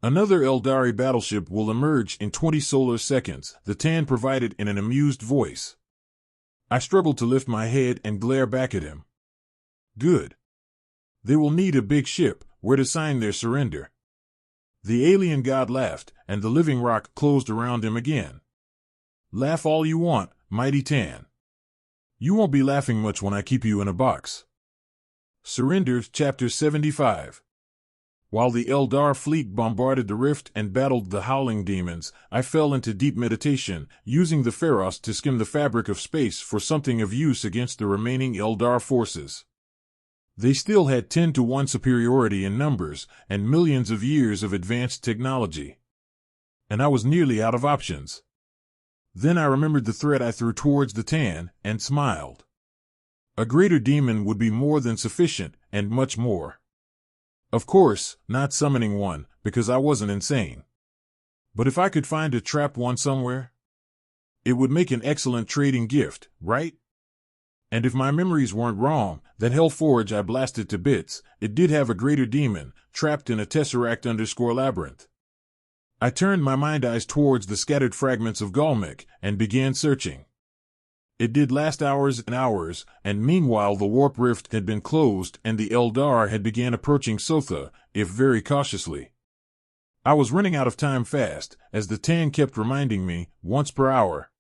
Another Eldari battleship will emerge in 20 solar seconds, the Tan provided in an amused voice. I struggled to lift my head and glare back at him. Good. They will need a big ship, where to sign their surrender. The alien god laughed, and the living rock closed around him again. Laugh all you want, mighty Tan. You won't be laughing much when I keep you in a box. Surrender, Chapter 75. While the Eldar fleet bombarded the rift and battled the howling demons, I fell into deep meditation, using the Pharos to skim the fabric of space for something of use against the remaining Eldar forces. They still had 10-to-1 superiority in numbers and millions of years of advanced technology. And I was nearly out of options. Then I remembered the threat I threw towards the Tan, and smiled. A greater demon would be more than sufficient, and much more. Of course, not summoning one, because I wasn't insane. But if I could find a trapped one somewhere, it would make an excellent trading gift, right? And if my memories weren't wrong, that Hellforge I blasted to bits, it did have a greater demon, trapped in a Tesseract_labyrinth. I turned my mind-eyes towards the scattered fragments of Galmec, and began searching. It did last hours and hours, and meanwhile the warp rift had been closed and the Eldar had began approaching Sotha, if very cautiously. I was running out of time fast, as the Tan kept reminding me, once per hour.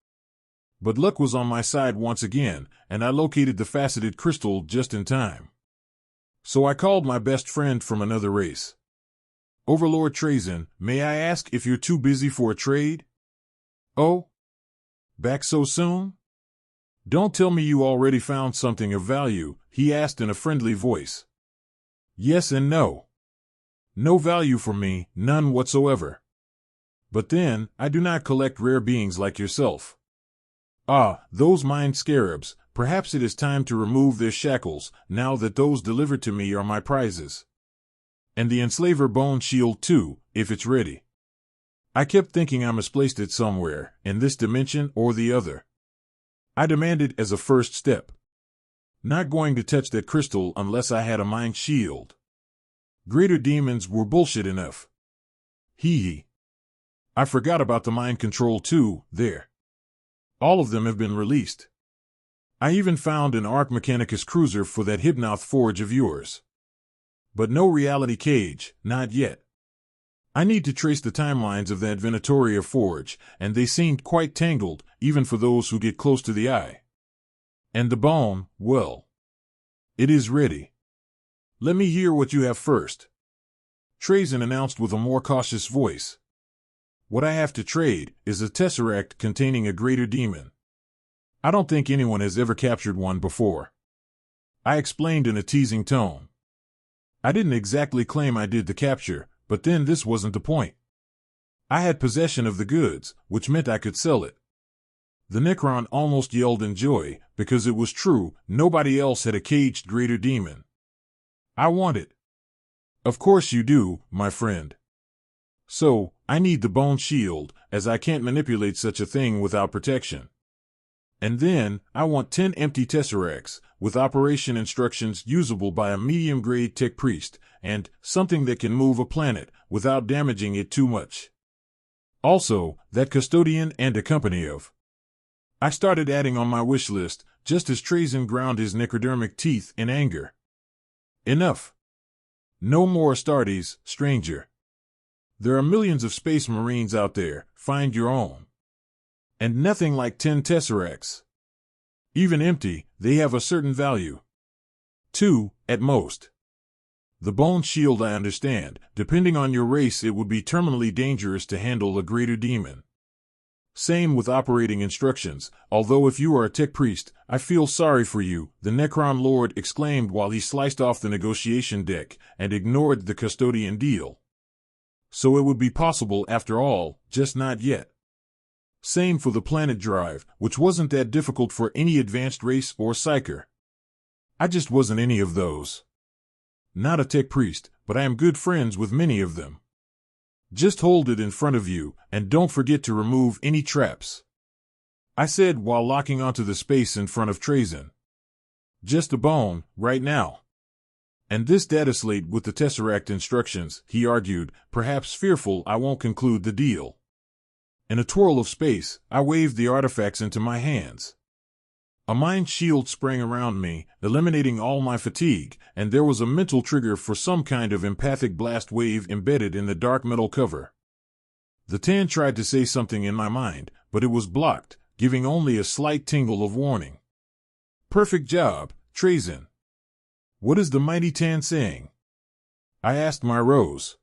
But luck was on my side once again, and I located the faceted crystal just in time. So I called my best friend from another race. Overlord Trazyn, may I ask if you're too busy for a trade? Oh? Back so soon? Don't tell me you already found something of value, he asked in a friendly voice. Yes and no. No value for me, none whatsoever. But then, I do not collect rare beings like yourself. Ah, those mind scarabs, perhaps it is time to remove their shackles, now that those delivered to me are my prizes. And the enslaver bone shield too, if it's ready. I kept thinking I misplaced it somewhere, in this dimension or the other. I demanded as a first step. Not going to touch that crystal unless I had a mind shield. Greater demons were bullshit enough. Hee. I forgot about the mind control too, there. All of them have been released. I even found an Arc Mechanicus cruiser for that Hypnoth forge of yours. But no reality cage, not yet. I need to trace the timelines of that Venatoria forge, and they seemed quite tangled, even for those who get close to the eye. And the bone, well. It is ready. Let me hear what you have first. Trazen announced with a more cautious voice. What I have to trade is a tesseract containing a greater demon. I don't think anyone has ever captured one before. I explained in a teasing tone. I didn't exactly claim I did the capture, but then this wasn't the point. I had possession of the goods, which meant I could sell it. The Necron almost yelled in joy, because it was true, nobody else had a caged greater demon. I want it. Of course you do, my friend. So, I need the bone shield, as I can't manipulate such a thing without protection. And then, I want 10 empty tesseracts, with operation instructions usable by a medium-grade tech priest, and something that can move a planet, without damaging it too much. Also, that custodian and a company of. I started adding on my wish list, just as Trazen ground his necrodermic teeth in anger. Enough. No more Astartes, stranger. There are millions of space marines out there, find your own. And nothing like 10 tesseracts. Even empty, they have a certain value. 2, at most. The bone shield I understand, depending on your race it would be terminally dangerous to handle a greater demon. Same with operating instructions, although if you are a tech priest, I feel sorry for you, the Necron Lord exclaimed while he sliced off the negotiation deck and ignored the custodian deal. So it would be possible after all, just not yet. Same for the planet drive, which wasn't that difficult for any advanced race or psyker. I just wasn't any of those. Not a tech priest, but I am good friends with many of them. Just hold it in front of you, and don't forget to remove any traps. I said while locking onto the space in front of Trazen. Just a bone, right now. And this data slate with the Tesseract instructions, he argued, perhaps fearful I won't conclude the deal. In a twirl of space, I waved the artifacts into my hands. A mind shield sprang around me, eliminating all my fatigue, and there was a mental trigger for some kind of empathic blast wave embedded in the dark metal cover. The Tan tried to say something in my mind, but it was blocked, giving only a slight tingle of warning. Perfect job, Trazen. What is the mighty Tan saying? I asked my Rose.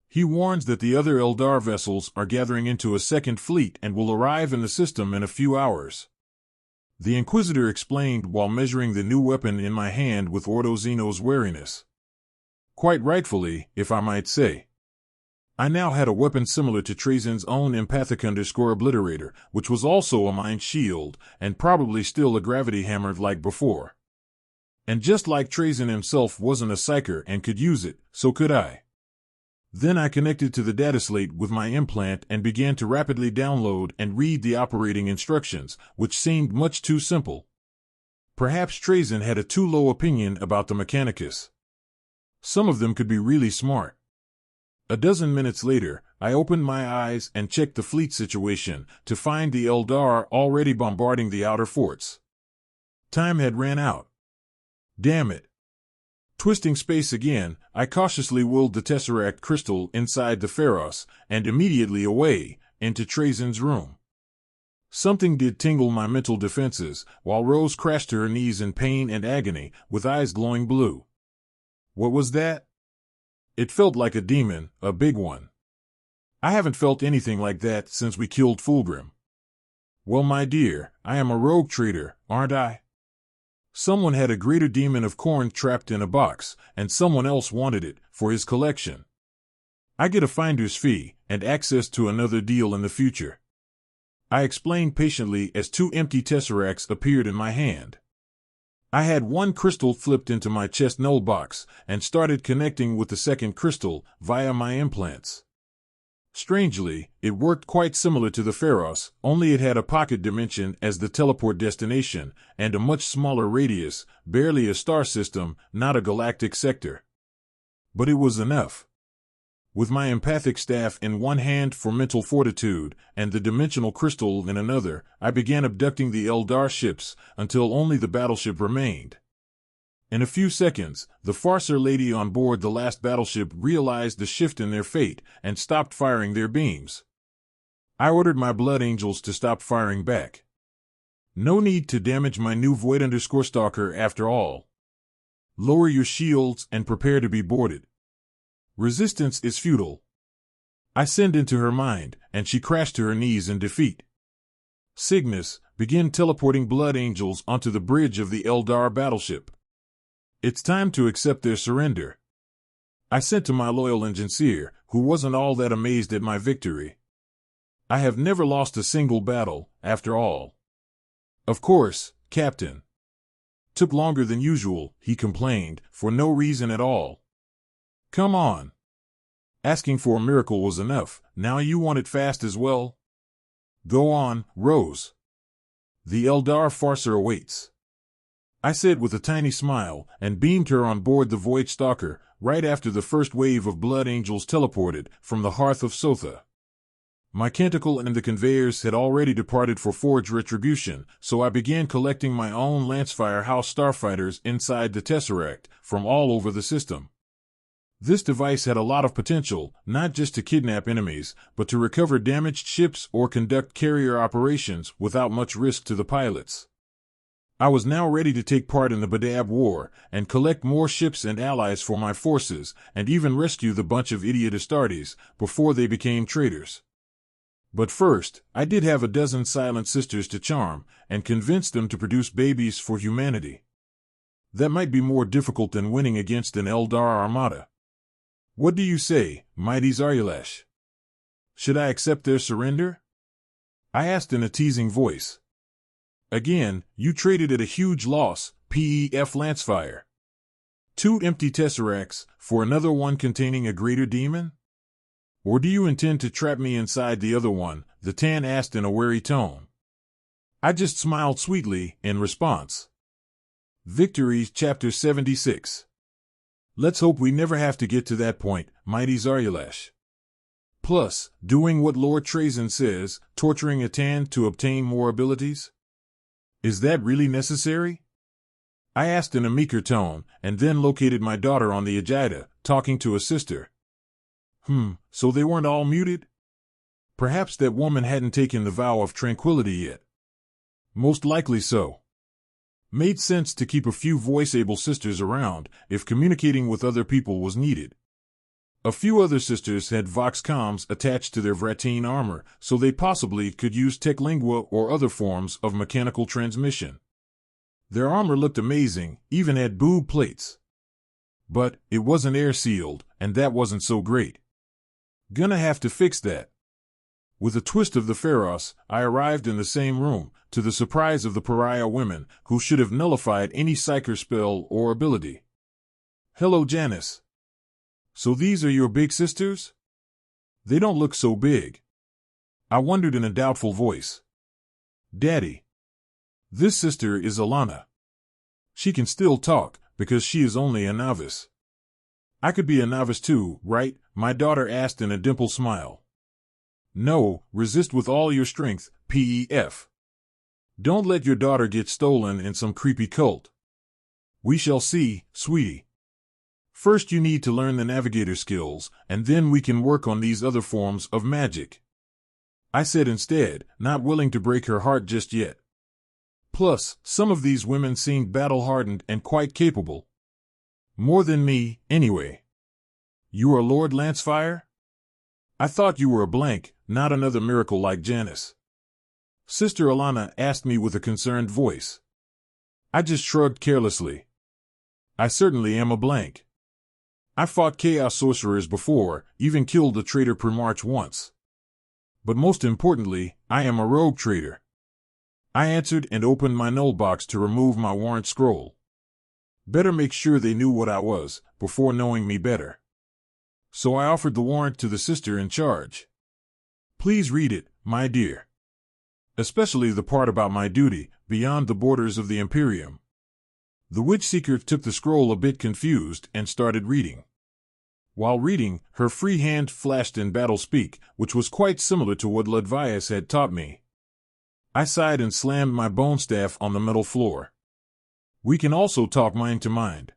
He warns that the other Eldar vessels are gathering into a second fleet and will arrive in the system in a few hours. The Inquisitor explained while measuring the new weapon in my hand with Ordo Zeno's wariness. Quite rightfully, if I might say. I now had a weapon similar to Trazen's own empathic_obliterator, which was also a mind shield, and probably still a gravity hammer like before. And just like Trazen himself wasn't a psyker and could use it, so could I. Then I connected to the data slate with my implant and began to rapidly download and read the operating instructions, which seemed much too simple. Perhaps Trazen had a too low opinion about the Mechanicus. Some of them could be really smart. A dozen minutes later, I opened my eyes and checked the fleet situation to find the Eldar already bombarding the outer forts. Time had ran out. Damn it. Twisting space again, I cautiously willed the Tesseract crystal inside the Pharos, and immediately away, into Trazen's room. Something did tingle my mental defenses, while Rose crashed to her knees in pain and agony, with eyes glowing blue. What was that? It felt like a demon, a big one. I haven't felt anything like that since we killed Fulgrim. Well, my dear, I am a rogue trader, aren't I? Someone had a greater demon of corn trapped in a box, and someone else wanted it for his collection. I get a finder's fee and access to another deal in the future. I explained patiently as 2 empty tesseracts appeared in my hand. I had one crystal flipped into my chest null box and started connecting with the second crystal via my implants. Strangely, it worked quite similar to the Pharos, only it had a pocket dimension as the teleport destination, and a much smaller radius, barely a star system, not a galactic sector. But it was enough. With my empathic staff in one hand for mental fortitude, and the dimensional crystal in another, I began abducting the Eldar ships, until only the battleship remained. In a few seconds, the Farser lady on board the last battleship realized the shift in their fate and stopped firing their beams. I ordered my blood angels to stop firing back. No need to damage my new Void_Stalker after all. Lower your shields and prepare to be boarded. Resistance is futile. I send into her mind, and she crashed to her knees in defeat. Cygnus, begin teleporting blood angels onto the bridge of the Eldar battleship. It's time to accept their surrender. I sent to my loyal engineer, who wasn't all that amazed at my victory. I have never lost a single battle, after all. Of course, Captain. Took longer than usual, he complained, for no reason at all. Come on. Asking for a miracle was enough, now you want it fast as well? Go on, Rose. The Eldar Farser awaits. I said with a tiny smile, and beamed her on board the Void Stalker, right after the first wave of blood angels teleported from the hearth of Sotha. My Canticle and the conveyors had already departed for Forge Retribution, so I began collecting my own Lancefire House starfighters inside the Tesseract, from all over the system. This device had a lot of potential, not just to kidnap enemies, but to recover damaged ships or conduct carrier operations without much risk to the pilots. I was now ready to take part in the Badab war, and collect more ships and allies for my forces, and even rescue the bunch of idiot Astartes before they became traitors. But first, I did have a dozen silent sisters to charm, and convince them to produce babies for humanity. That might be more difficult than winning against an Eldar armada. What do you say, mighty Zaryalash? Should I accept their surrender? I asked in a teasing voice. Again, you traded at a huge loss, Pef Lancefire. 2 empty tesseracts for another one containing a greater demon? Or do you intend to trap me inside the other one? The Tan asked in a wary tone. I just smiled sweetly in response. Victory, Chapter 76. Let's hope we never have to get to that point, mighty Zaryalash. Plus, doing what Lord Trazyn says, torturing a Tan to obtain more abilities? Is that really necessary? I asked in a meeker tone, and then located my daughter on the Agita, talking to a sister. So they weren't all muted? Perhaps that woman hadn't taken the vow of tranquility yet. Most likely so. Made sense to keep a few voice-able sisters around if communicating with other people was needed. A few other sisters had Vox comms attached to their Vratine armor, so they possibly could use Tech Lingua or other forms of mechanical transmission. Their armor looked amazing, even had boob plates. But it wasn't air-sealed, and that wasn't so great. Gonna have to fix that. With a twist of the Pharos, I arrived in the same room, to the surprise of the pariah women, who should have nullified any psyker spell or ability. Hello, Janice. So these are your big sisters? They don't look so big. I wondered in a doubtful voice. Daddy. This sister is Alana. She can still talk, because she is only a novice. I could be a novice too, right? My daughter asked in a dimple smile. No, resist with all your strength, Pef. Don't let your daughter get stolen in some creepy cult. We shall see, sweetie. First you need to learn the navigator skills, and then we can work on these other forms of magic. I said instead, not willing to break her heart just yet. Plus, some of these women seemed battle-hardened and quite capable. More than me, anyway. You are Lord Lancefire? I thought you were a blank, not another miracle like Janice. Sister Alana asked me with a concerned voice. I just shrugged carelessly. I certainly am a blank. I fought chaos sorcerers before, even killed the traitor Primarch once. But most importantly, I am a rogue trader. I answered and opened my null box to remove my warrant scroll. Better make sure they knew what I was, before knowing me better. So I offered the warrant to the sister in charge. Please read it, my dear. Especially the part about my duty, beyond the borders of the Imperium. The Witch-Seeker took the scroll a bit confused and started reading. While reading, her free hand flashed in battle speak, which was quite similar to what Ludvius had taught me. I sighed and slammed my bone staff on the metal floor. We can also talk mind to mind.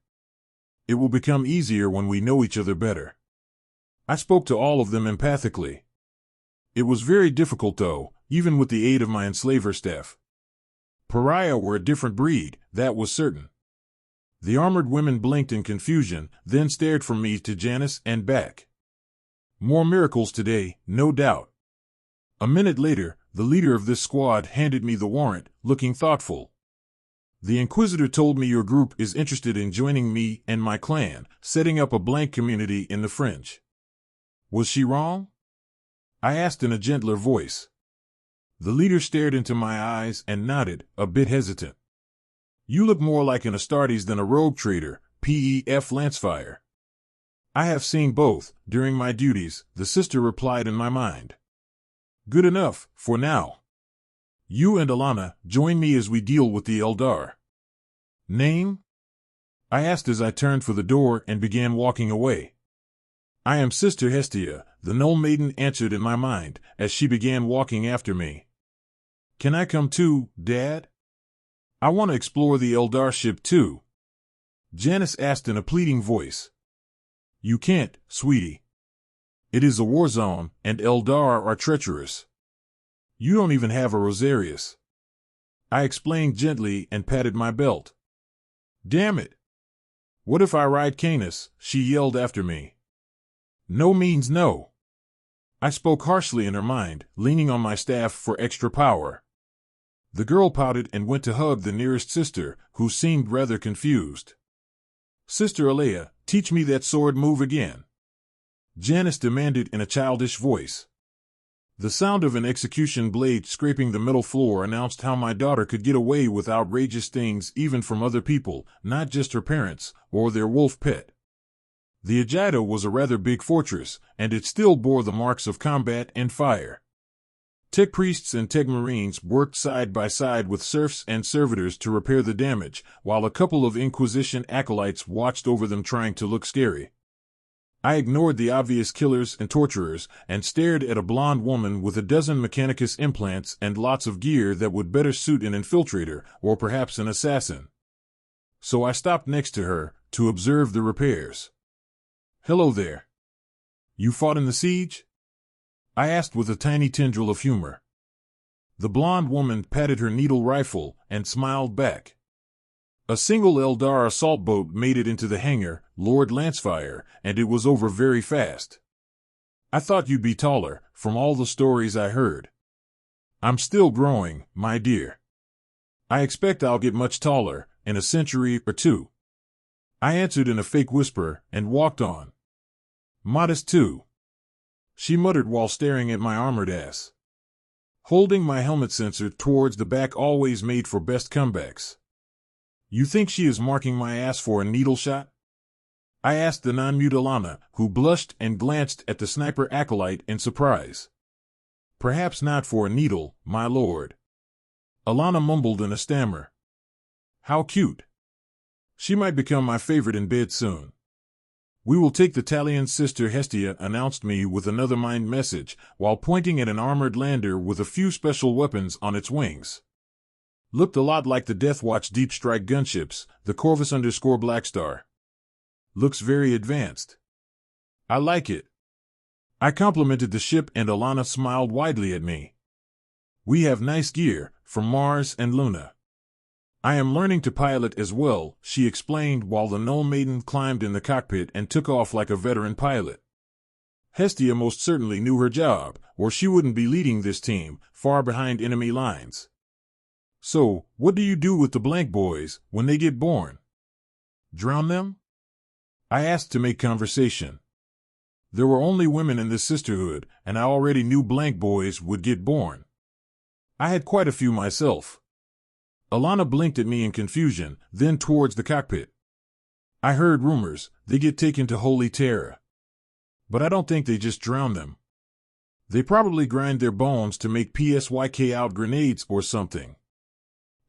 It will become easier when we know each other better. I spoke to all of them empathically. It was very difficult though, even with the aid of my enslaver staff. Pariah were a different breed, that was certain. The armored women blinked in confusion, then stared from me to Janice and back. More miracles today, no doubt. A minute later, the leader of this squad handed me the warrant, looking thoughtful. The Inquisitor told me your group is interested in joining me and my clan, setting up a blank community in the fringe. Was she wrong? I asked in a gentler voice. The leader stared into my eyes and nodded, a bit hesitant. You look more like an Astartes than a rogue trader, Pef Lancefire. I have seen both, during my duties, the sister replied in my mind. Good enough, for now. You and Alana, join me as we deal with the Eldar. Name? I asked as I turned for the door and began walking away. I am Sister Hestia, the Null Maiden answered in my mind, as she began walking after me. Can I come too, Dad? I want to explore the Eldar ship too. Janice asked in a pleading voice. You can't, sweetie. It is a war zone, and Eldar are treacherous. You don't even have a Rosarius. I explained gently and patted my belt. Damn it. What if I ride Canis? She yelled after me. No means no. I spoke harshly in her mind, leaning on my staff for extra power. The girl pouted and went to hug the nearest sister, who seemed rather confused. Sister Alea, teach me that sword move again. Janice demanded in a childish voice. The sound of an execution blade scraping the metal floor announced how my daughter could get away with outrageous things even from other people, not just her parents, or their wolf pet. The Ajita was a rather big fortress, and it still bore the marks of combat and fire. Tech priests and tech marines worked side by side with serfs and servitors to repair the damage, while a couple of Inquisition acolytes watched over them trying to look scary. I ignored the obvious killers and torturers, and stared at a blonde woman with a dozen Mechanicus implants and lots of gear that would better suit an infiltrator, or perhaps an assassin. So I stopped next to her, to observe the repairs. Hello there. You fought in the siege? I asked with a tiny tendril of humor. The blonde woman patted her needle rifle and smiled back. A single Eldar assault boat made it into the hangar, Lord Lancefire, and it was over very fast. I thought you'd be taller, from all the stories I heard. I'm still growing, my dear. I expect I'll get much taller, in a century or two. I answered in a fake whisper and walked on. Modest too. She muttered while staring at my armored ass. Holding my helmet sensor towards the back always made for best comebacks. You think she is marking my ass for a needle shot? I asked the non-mute Alana, who blushed and glanced at the sniper acolyte in surprise. Perhaps not for a needle, my lord. Alana mumbled in a stammer. How cute. She might become my favorite in bed soon. We will take the Talion, Sister Hestia announced me with another mind message, while pointing at an armored lander with a few special weapons on its wings. Looked a lot like the Deathwatch Deep Strike gunships, the Corvus _Blackstar. Looks very advanced. I like it. I complimented the ship and Alana smiled widely at me. We have nice gear, from Mars and Luna. I am learning to pilot as well, she explained while the Null Maiden climbed in the cockpit and took off like a veteran pilot. Hestia most certainly knew her job, or she wouldn't be leading this team, far behind enemy lines. So, what do you do with the blank boys when they get born? Drown them? I asked to make conversation. There were only women in the Sisterhood, and I already knew blank boys would get born. I had quite a few myself. Alana blinked at me in confusion, then towards the cockpit. I heard rumors, they get taken to Holy Terra. But I don't think they just drown them. They probably grind their bones to make PSYK out grenades or something.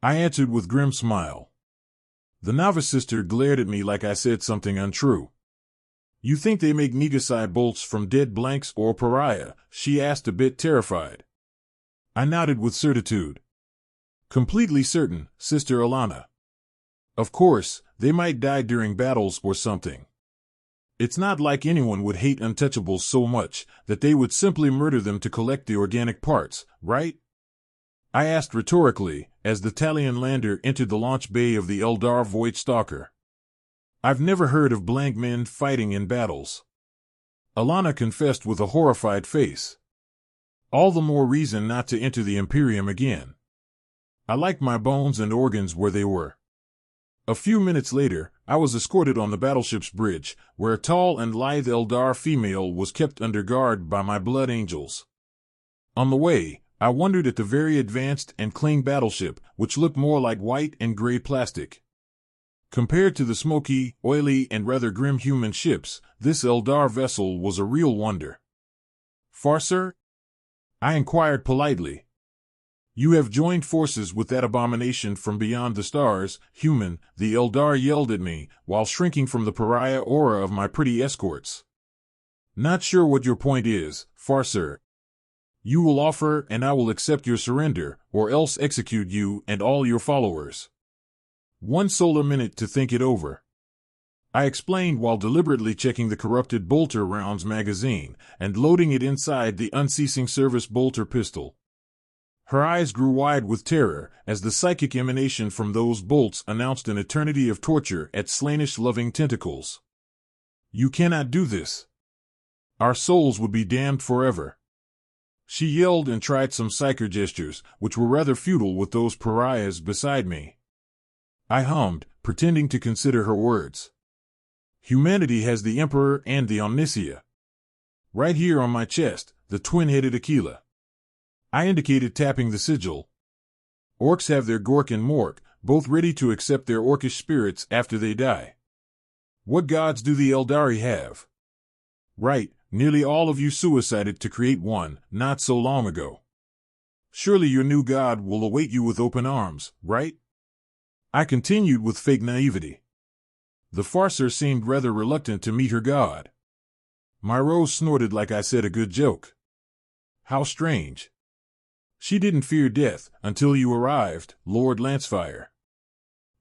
I answered with grim smile. The novice sister glared at me like I said something untrue. You think they make Negasai bolts from dead blanks or pariah? She asked, a bit terrified. I nodded with certitude. Completely certain, Sister Alana. Of course, they might die during battles or something. It's not like anyone would hate untouchables so much that they would simply murder them to collect the organic parts, right? I asked rhetorically, as the Talion lander entered the launch bay of the Eldar Void Stalker. I've never heard of blank men fighting in battles. Alana confessed with a horrified face. All the more reason not to enter the Imperium again. I liked my bones and organs where they were. A few minutes later, I was escorted on the battleship's bridge, where a tall and lithe Eldar female was kept under guard by my blood angels. On the way, I wondered at the very advanced and clean battleship, which looked more like white and gray plastic. Compared to the smoky, oily, and rather grim human ships, this Eldar vessel was a real wonder. Far, sir? I inquired politely. You have joined forces with that abomination from beyond the stars, human, the Eldar yelled at me, while shrinking from the pariah aura of my pretty escorts. Not sure what your point is, Far, sir. You will offer and I will accept your surrender, or else execute you and all your followers. 1 solar minute to think it over. I explained while deliberately checking the corrupted bolter rounds magazine and loading it inside the unceasing service bolter pistol. Her eyes grew wide with terror as the psychic emanation from those bolts announced an eternity of torture at Slaanesh-loving tentacles. You cannot do this. Our souls would be damned forever. She yelled and tried some psyker gestures, which were rather futile with those pariahs beside me. I hummed, pretending to consider her words. Humanity has the Emperor and the Omnicia. Right here on my chest, the twin-headed Aquila. I indicated tapping the sigil. Orcs have their Gork and Mork, both ready to accept their orcish spirits after they die. What gods do the Eldari have? Right, nearly all of you suicided to create one, not so long ago. Surely your new god will await you with open arms, right? I continued with fake naivety. The farcer seemed rather reluctant to meet her god. My rose snorted like I said a good joke. How strange. She didn't fear death until you arrived, Lord Lancefire.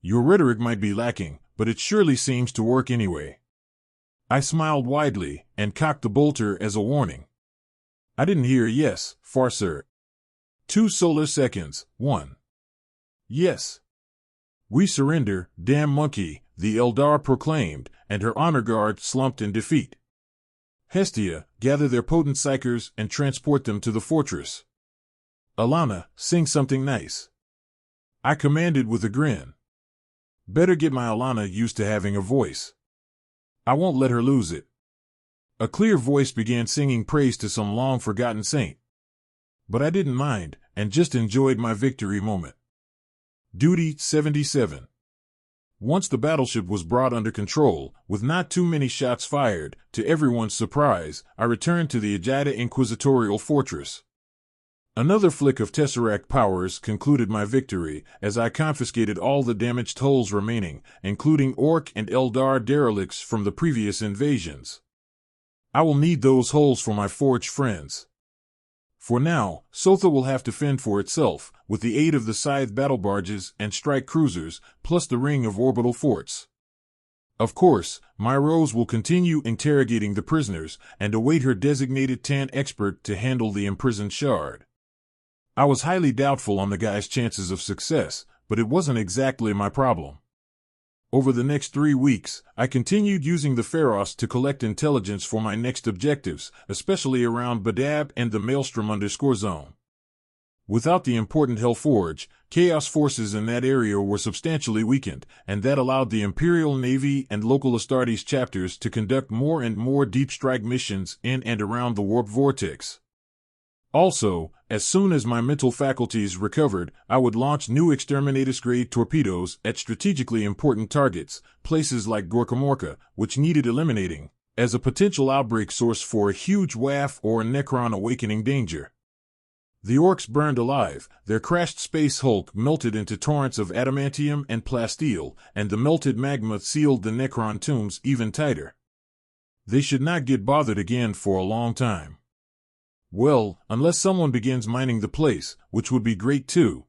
Your rhetoric might be lacking, but it surely seems to work anyway. I smiled widely and cocked the bolter as a warning. I didn't hear a yes, Farser. 2 solar seconds, 1. Yes. We surrender, damn monkey, the Eldar proclaimed, and her honor guard slumped in defeat. Hestia, gather their potent psychers and transport them to the fortress. Alana, sing something nice. I commanded with a grin. Better get my Alana used to having a voice. I won't let her lose it. A clear voice began singing praise to some long-forgotten saint. But I didn't mind, and just enjoyed my victory moment. Duty 77. Once the battleship was brought under control, with not too many shots fired, to everyone's surprise, I returned to the Agita Inquisitorial fortress. Another flick of Tesseract powers concluded my victory, as I confiscated all the damaged hulls remaining, including Orc and Eldar derelicts from the previous invasions. I will need those hulls for my forge friends. For now, Sotha will have to fend for itself, with the aid of the scythe battle barges and strike cruisers, plus the ring of orbital forts. Of course, my Rose will continue interrogating the prisoners and await her designated Tan expert to handle the imprisoned shard. I was highly doubtful on the guy's chances of success, but it wasn't exactly my problem. Over the next 3 weeks, I continued using the Pharos to collect intelligence for my next objectives, especially around Badab and the Maelstrom_zone. Without the important Hellforge, Chaos forces in that area were substantially weakened, and that allowed the Imperial Navy and local Astartes chapters to conduct more and more deep strike missions in and around the Warp Vortex. Also, as soon as my mental faculties recovered, I would launch new Exterminatus-grade torpedoes at strategically important targets, places like Gorkamorka, which needed eliminating, as a potential outbreak source for a huge WAF or Necron awakening danger. The orcs burned alive, their crashed space hulk melted into torrents of adamantium and plasteel, and the melted magma sealed the Necron tombs even tighter. They should not get bothered again for a long time. Well, unless someone begins mining the place, which would be great too.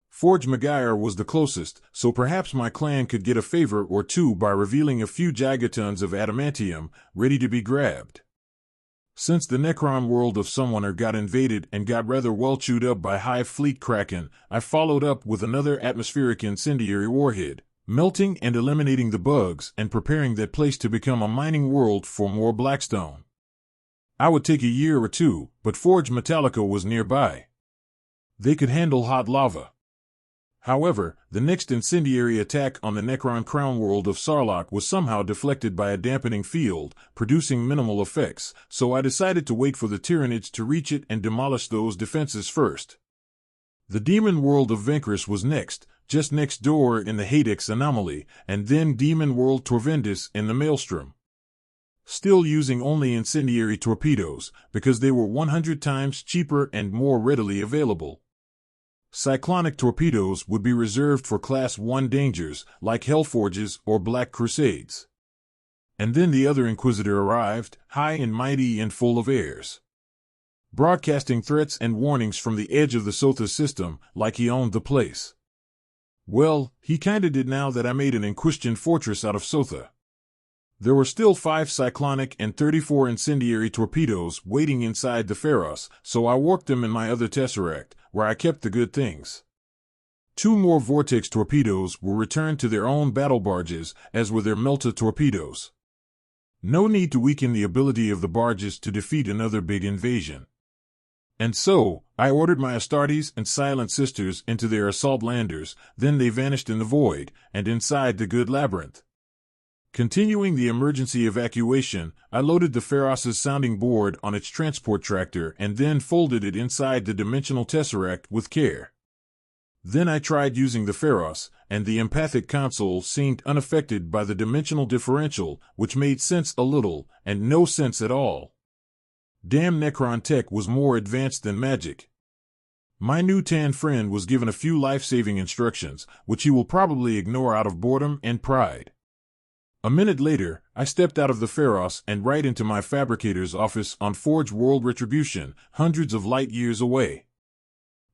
Forge Maguire was the closest, so perhaps my clan could get a favor or two by revealing a few gigatons of adamantium, ready to be grabbed. Since the Necron world of Summoner got invaded and got rather well chewed up by Hive Fleet Kraken, I followed up with another atmospheric incendiary warhead, melting and eliminating the bugs and preparing that place to become a mining world for more Blackstone. I would take a year or two, but Forge Metallica was nearby. They could handle hot lava. However, the next incendiary attack on the Necron crown world of Sarlacc was somehow deflected by a dampening field, producing minimal effects, so I decided to wait for the Tyranids to reach it and demolish those defenses first. The demon world of Venkrus was next, just next door in the Hadex anomaly, and then demon world Torvendis in the Maelstrom. Still using only incendiary torpedoes, because they were 100 times cheaper and more readily available. Cyclonic torpedoes would be reserved for Class 1 dangers, like Hellforges or Black Crusades. And then the other Inquisitor arrived, high and mighty and full of airs, broadcasting threats and warnings from the edge of the Sotha system, like he owned the place. Well, he kinda did now that I made an Inquisition fortress out of Sotha. There were still 5 cyclonic and 34 incendiary torpedoes waiting inside the Pharos, so I warped them in my other tesseract, where I kept the good things. 2 more vortex torpedoes were returned to their own battle barges, as were their Melta torpedoes. No need to weaken the ability of the barges to defeat another big invasion. And so, I ordered my Astartes and Silent Sisters into their assault landers, then they vanished in the void, and inside the good labyrinth. Continuing the emergency evacuation, I loaded the Pharos' sounding board on its transport tractor and then folded it inside the dimensional tesseract with care. Then I tried using the Pharos, and the empathic console seemed unaffected by the dimensional differential, which made sense a little, and no sense at all. Damn Necron tech was more advanced than magic. My new tan friend was given a few life-saving instructions, which he will probably ignore out of boredom and pride. A minute later, I stepped out of the Pharos and right into my fabricator's office on Forge World Retribution, hundreds of light years away.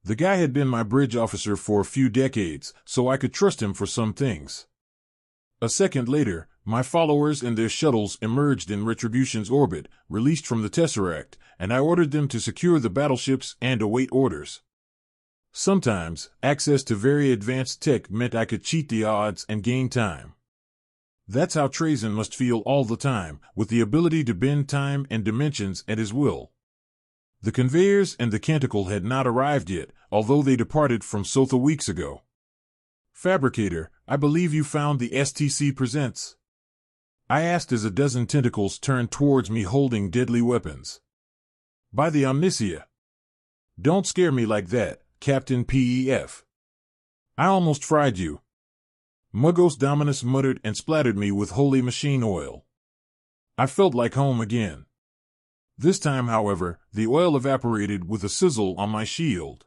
The guy had been my bridge officer for a few decades, so I could trust him for some things. A second later, my followers and their shuttles emerged in Retribution's orbit, released from the Tesseract, and I ordered them to secure the battleships and await orders. Sometimes, access to very advanced tech meant I could cheat the odds and gain time. That's how Trazyn must feel all the time, with the ability to bend time and dimensions at his will. The conveyors and the canticle had not arrived yet, although they departed from Sotha weeks ago. Fabricator, I believe you found the STC Presents. I asked as a dozen tentacles turned towards me holding deadly weapons. By the Omnisia. Don't scare me like that, Captain PEF. I almost fried you. Muggos Dominus muttered and splattered me with holy machine oil. I felt like home again. This time, however, the oil evaporated with a sizzle on my shield.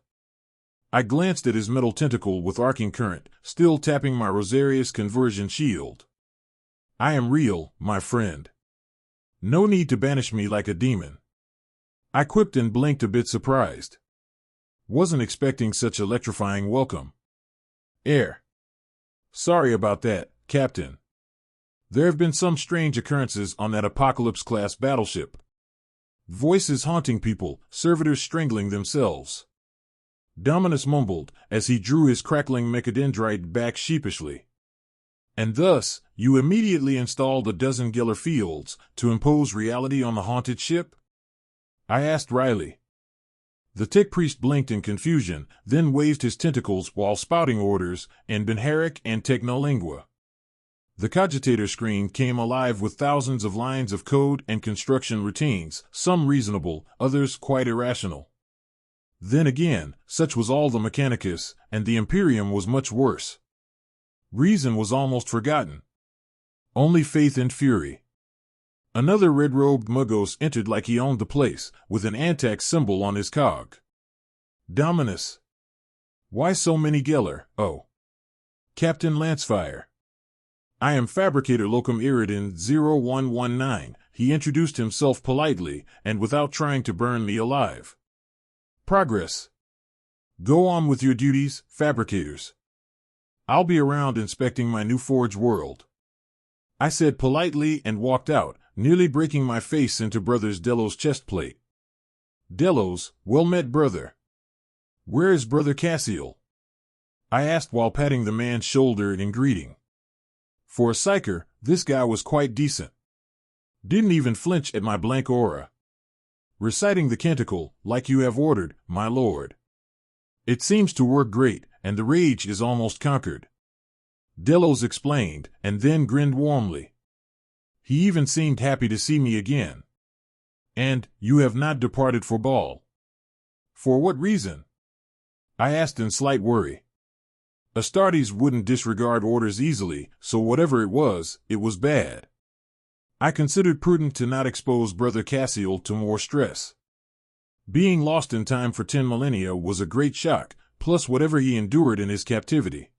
I glanced at his metal tentacle with arcing current, still tapping my Rosarius conversion shield. I am real, my friend. No need to banish me like a demon. I quipped and blinked a bit surprised. Wasn't expecting such electrifying welcome. Air. Sorry about that, Captain. There have been some strange occurrences on that Apocalypse-class battleship. Voices haunting people, servitors strangling themselves. Dominus mumbled, as he drew his crackling mechadendrite back sheepishly. And thus, you immediately installed a dozen Geller fields to impose reality on the haunted ship? I asked wryly. The tech priest blinked in confusion, then waved his tentacles while spouting orders in Benharic and Technolingua. The cogitator screen came alive with thousands of lines of code and construction routines, some reasonable, others quite irrational. Then again, such was all the Mechanicus, and the Imperium was much worse. Reason was almost forgotten. Only faith and fury. Another red-robed Muggos entered like he owned the place, with an Antax symbol on his cog. Dominus. Why so many Geller? Oh. Captain Lancefire. I am Fabricator Locum Iridin 0119. He introduced himself politely, and without trying to burn me alive. Progress. Go on with your duties, fabricators. I'll be around inspecting my new forge world. I said politely and walked out, nearly breaking my face into Brother's Delos' chest plate. Delos, well met, brother. Where is Brother Cassiel? I asked while patting the man's shoulder in greeting. For a psyker, this guy was quite decent. Didn't even flinch at my blank aura. Reciting the canticle, like you have ordered, my lord. It seems to work great, and the rage is almost conquered. Delos explained, and then grinned warmly. He even seemed happy to see me again. And, you have not departed for ball. For what reason? I asked in slight worry. Astartes wouldn't disregard orders easily, so whatever it was bad. I considered prudent to not expose Brother Cassiel to more stress. Being lost in time for 10 millennia was a great shock, plus whatever he endured in his captivity.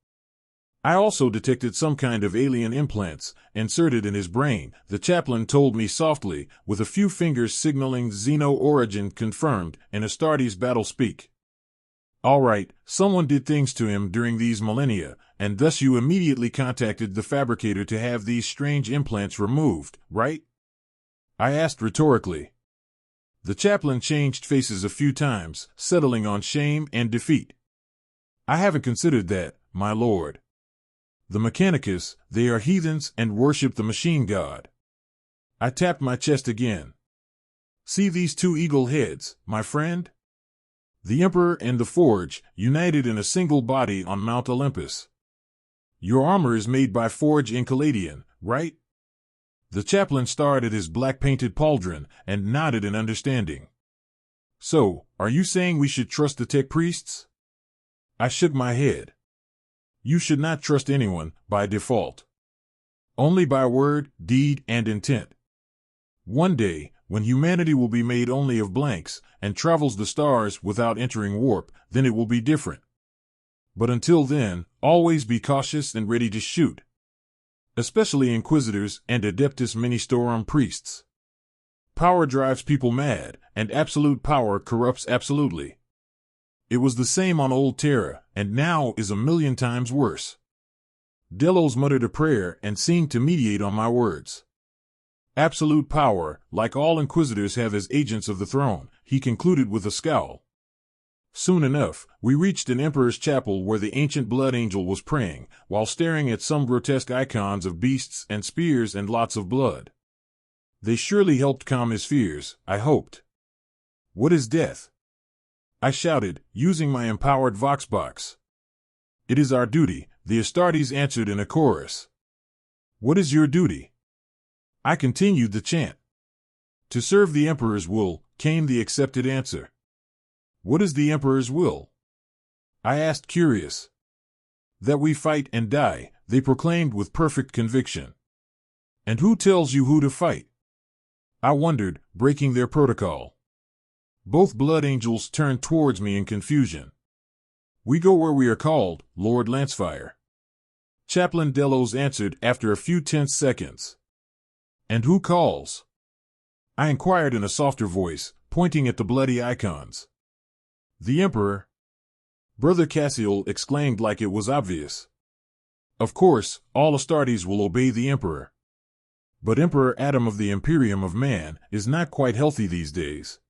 I also detected some kind of alien implants inserted in his brain, the chaplain told me softly, with a few fingers signaling Xeno origin confirmed in Astartes battle speak. All right, someone did things to him during these millennia, and thus you immediately contacted the fabricator to have these strange implants removed, right? I asked rhetorically. The chaplain changed faces a few times, settling on shame and defeat. I haven't considered that, my lord. The Mechanicus, they are heathens and worship the machine god. I tapped my chest again. See these two eagle heads, my friend? The Emperor and the Forge, united in a single body on Mount Olympus. Your armor is made by Forge in Caladian, right? The chaplain stared at his black-painted pauldron and nodded in understanding. So, are you saying we should trust the tech priests? I shook my head. You should not trust anyone, by default. Only by word, deed, and intent. One day, when humanity will be made only of blanks, and travels the stars without entering warp, then it will be different. But until then, always be cautious and ready to shoot. Especially Inquisitors and Adeptus Ministorum priests. Power drives people mad, and absolute power corrupts absolutely. It was the same on Old Terra, and now is 1,000,000 times worse. Delos muttered a prayer and seemed to meditate on my words. Absolute power, like all Inquisitors have as agents of the throne, he concluded with a scowl. Soon enough, we reached an Emperor's chapel where the ancient blood angel was praying, while staring at some grotesque icons of beasts and spears and lots of blood. They surely helped calm his fears, I hoped. What is death? I shouted, using my empowered voxbox. It is our duty, the Astartes answered in a chorus. What is your duty? I continued the chant. To serve the Emperor's will, came the accepted answer. What is the Emperor's will? I asked curious. That we fight and die, they proclaimed with perfect conviction. And who tells you who to fight? I wondered, breaking their protocol. Both blood angels turned towards me in confusion. We go where we are called, Lord Lancefire. Chaplain Delos answered after a few tense seconds. And who calls? I inquired in a softer voice, pointing at the bloody icons. The Emperor. Brother Cassiel exclaimed like it was obvious. Of course, all Astartes will obey the Emperor. But Emperor Adam of the Imperium of Man is not quite healthy these days.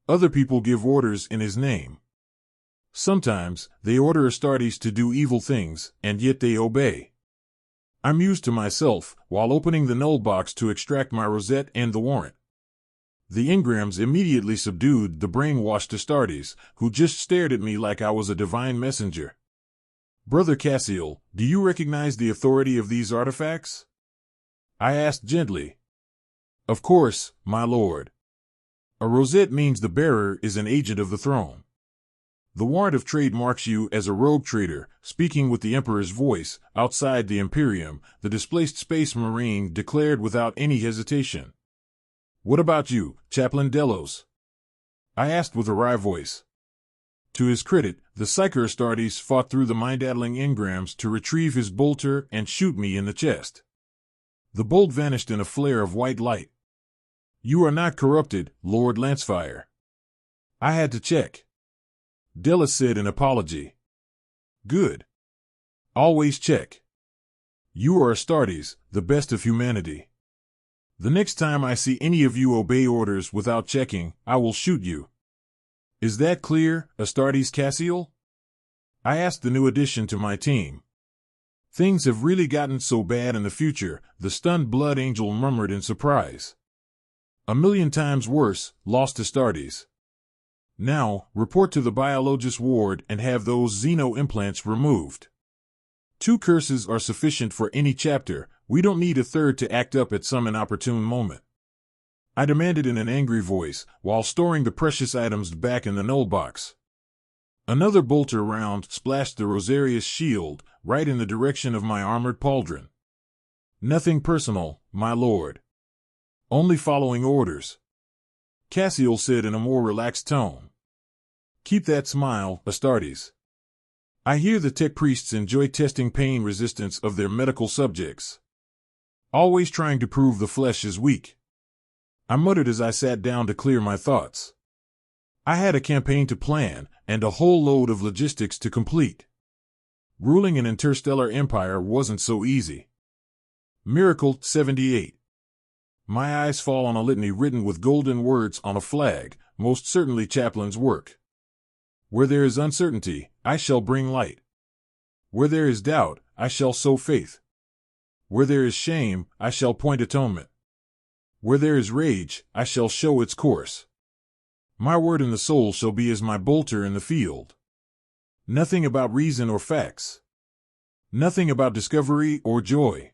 Other people give orders in his name. Sometimes, they order Astartes to do evil things, and yet they obey. I mused to myself while opening the null box to extract my rosette and the warrant. The engrams immediately subdued the brainwashed Astartes, who just stared at me like I was a divine messenger. "Brother Cassiel, do you recognize the authority of these artifacts?" I asked gently. "Of course, my lord. A rosette means the bearer is an agent of the throne. The warrant of trade marks you as a rogue trader, speaking with the Emperor's voice. Outside the Imperium, the displaced space marine declared without any hesitation. What about you, Chaplain Delos?" I asked with a wry voice. To his credit, the Psyker Astartes fought through the mind-addling engrams to retrieve his bolter and shoot me in the chest. The bolt vanished in a flare of white light. "You are not corrupted, Lord Lancefire." I had to check. Delos said in apology. "Good. Always check. You are Astartes, the best of humanity. The next time I see any of you obey orders without checking, I will shoot you. Is that clear, Astartes Cassiel?" I asked the new addition to my team. "Things have really gotten so bad in the future," the stunned Blood Angel murmured in surprise. "A million times worse, lost Astartes. Now, report to the biologist ward and have those xeno implants removed. 2 curses are sufficient for any chapter. We don't need a third to act up at some inopportune moment," I demanded in an angry voice, while storing the precious items back in the null box. Another bolter round splashed the Rosarius shield right in the direction of my armored pauldron. "Nothing personal, my lord. Only following orders," Cassiel said in a more relaxed tone. "Keep that smile, Astartes. I hear the tech priests enjoy testing pain resistance of their medical subjects. Always trying to prove the flesh is weak." I muttered as I sat down to clear my thoughts. I had a campaign to plan, and a whole load of logistics to complete. Ruling an interstellar empire wasn't so easy. Miracle 78. My eyes fall on a litany written with golden words on a flag, most certainly Chaplain's work. "Where there is uncertainty, I shall bring light. Where there is doubt, I shall sow faith. Where there is shame, I shall point atonement. Where there is rage, I shall show its course. My word in the soul shall be as my bolter in the field. Nothing about reason or facts. Nothing about discovery or joy.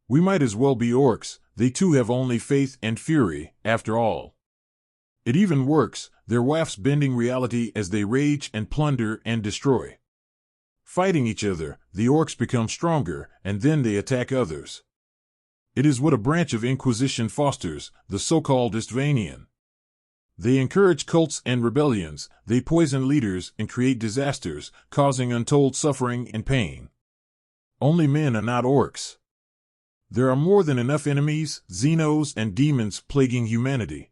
We might as well be orcs, they too have only faith and fury, after all. It even works, their wafts bending reality as they rage and plunder and destroy. Fighting each other, the orcs become stronger, and then they attack others. It is what a branch of Inquisition fosters, the so-called Istvanian. They encourage cults and rebellions, they poison leaders and create disasters, causing untold suffering and pain. Only men are not orcs. There are more than enough enemies, xenos, and demons plaguing humanity.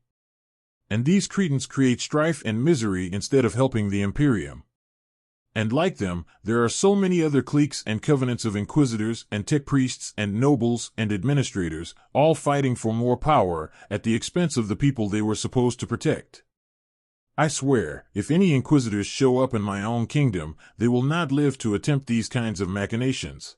And these cretins create strife and misery instead of helping the Imperium. And like them, there are so many other cliques and covenants of inquisitors and tech priests and nobles and administrators, all fighting for more power at the expense of the people they were supposed to protect. I swear, if any inquisitors show up in my own kingdom, they will not live to attempt these kinds of machinations.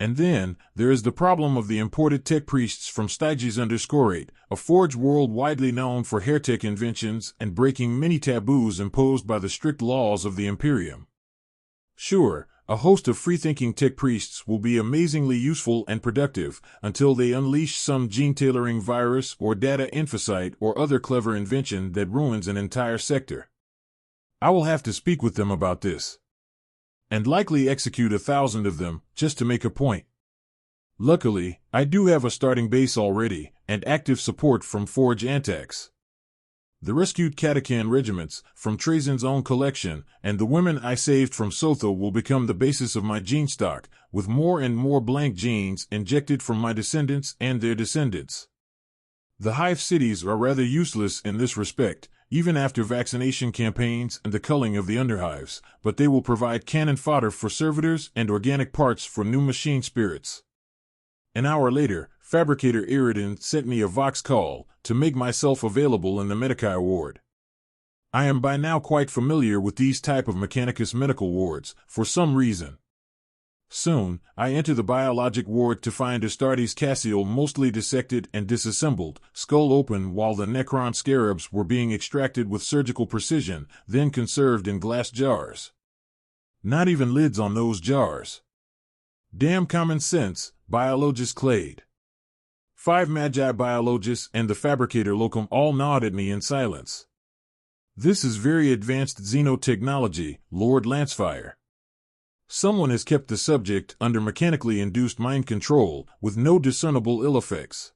And then, there is the problem of the imported tech priests from Styges_8, a forge world widely known for hair-tech inventions and breaking many taboos imposed by the strict laws of the Imperium. Sure, a host of free-thinking tech priests will be amazingly useful and productive until they unleash some gene-tailoring virus or data infocyte or other clever invention that ruins an entire sector. I will have to speak with them about this. And likely execute 1,000 of them, just to make a point. Luckily, I do have a starting base already, and active support from Forge Antax. The rescued Katakan regiments, from Trajan's own collection, and the women I saved from Sotho will become the basis of my gene stock, with more and more blank genes injected from my descendants and their descendants. The hive cities are rather useless in this respect, even after vaccination campaigns and the culling of the underhives, but they will provide cannon fodder for servitors and organic parts for new machine spirits. An hour later, Fabricator Iridan sent me a Vox call to make myself available in the Medicae ward. I am by now quite familiar with these type of Mechanicus medical wards, for some reason. Soon, I enter the biologic ward to find Astartes Cassiel mostly dissected and disassembled, skull open, while the Necron scarabs were being extracted with surgical precision, then conserved in glass jars. Not even lids on those jars. Damn common sense, Biologist Clade. 5 Magi Biologists and the Fabricator Locum all nod at me in silence. This is very advanced xenotechnology, Lord Lancefire. Someone has kept the subject under mechanically induced mind control, with no discernible ill effects.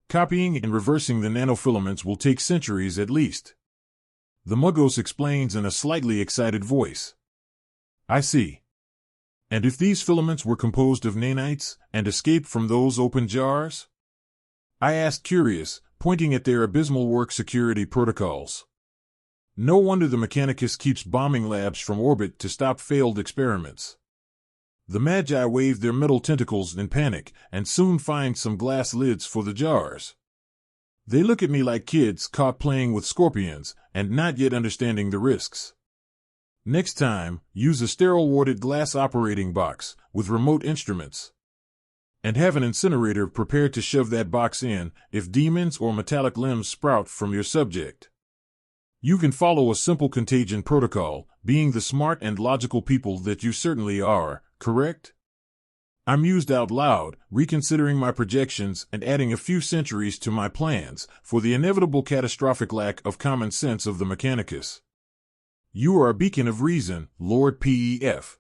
Copying and reversing the nanofilaments will take centuries at least. The Muggos explains in a slightly excited voice. I see. And if these filaments were composed of nanites, and escaped from those open jars? I asked, curious, pointing at their abysmal work security protocols. No wonder the Mechanicus keeps bombing labs from orbit to stop failed experiments. The Magi wave their metal tentacles in panic, and soon find some glass lids for the jars. They look at me like kids caught playing with scorpions, and not yet understanding the risks. Next time, use a sterile-warded glass operating box, with remote instruments. And have an incinerator prepared to shove that box in, if demons or metallic limbs sprout from your subject. You can follow a simple contagion protocol, being the smart and logical people that you certainly are, correct? I mused out loud, reconsidering my projections and adding a few centuries to my plans, for the inevitable catastrophic lack of common sense of the Mechanicus. You are a beacon of reason, Lord Pef.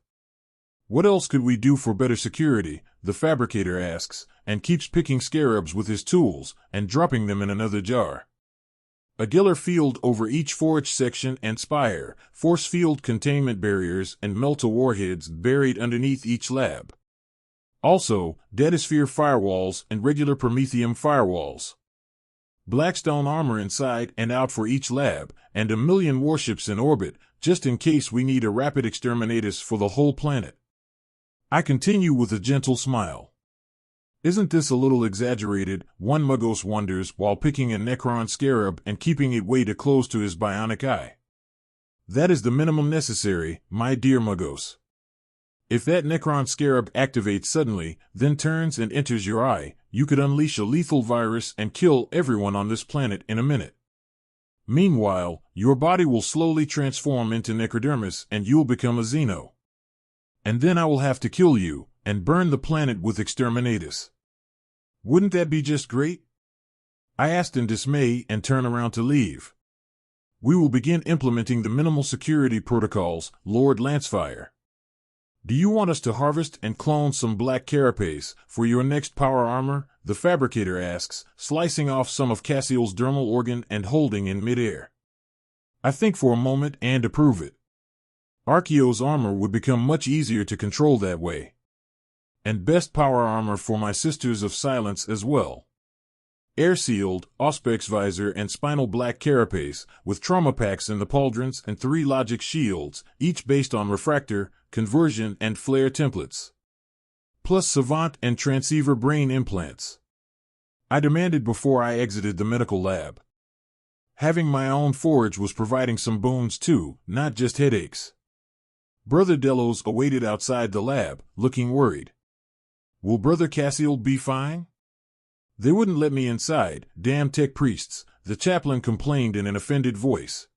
What else could we do for better security? The Fabricator asks, and keeps picking scarabs with his tools, and dropping them in another jar. A Geller field over each forage section and spire, force field containment barriers and melta warheads buried underneath each lab. Also, Datasphere firewalls and regular Promethium firewalls. Blackstone armor inside and out for each lab, and 1 million warships in orbit, just in case we need a rapid exterminatus for the whole planet. I continue with a gentle smile. Isn't this a little exaggerated, one Muggos wonders while picking a Necron scarab and keeping it way too close to his bionic eye. That is the minimum necessary, my dear Muggos. If that Necron scarab activates suddenly, then turns and enters your eye, you could unleash a lethal virus and kill everyone on this planet in a minute. Meanwhile, your body will slowly transform into necrodermis and you'll become a xeno. And then I will have to kill you, and burn the planet with exterminatus. Wouldn't that be just great? I asked in dismay and turn around to leave. We will begin implementing the minimal security protocols, Lord Lancefire. Do you want us to harvest and clone some black carapace for your next power armor? The Fabricator asks, slicing off some of Cassiel's dermal organ and holding in midair. I think for a moment and approve it. Archeo's armor would become much easier to control that way. And best power armor for my Sisters of Silence as well. Air-sealed, Auspex visor and spinal black carapace, with trauma packs in the pauldrons and 3 logic shields, each based on refractor, conversion and flare templates. Plus savant and transceiver brain implants. I demanded before I exited the medical lab. Having my own forge was providing some boons too, not just headaches. Brother Delos awaited outside the lab, looking worried. Will Brother Cassiel be fine? They wouldn't let me inside, damn tech priests, the chaplain complained in an offended voice.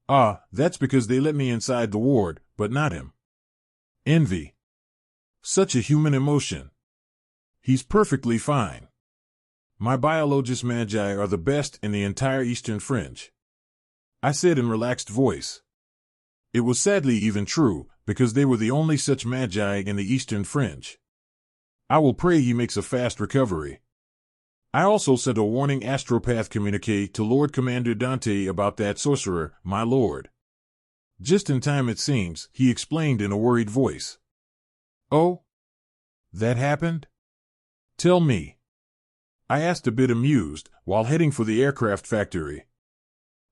Ah, that's because they let me inside the ward, but not him. Envy. Such a human emotion. He's perfectly fine. My biologist magi are the best in the entire Eastern Fringe. I said in relaxed voice. It was sadly even true, because they were the only such magi in the Eastern Fringe. I will pray he makes a fast recovery. I also sent a warning astropath communique to Lord Commander Dante about that sorcerer, my lord. Just in time it seems, he explained in a worried voice. Oh? That happened? Tell me. I asked a bit amused, while heading for the aircraft factory.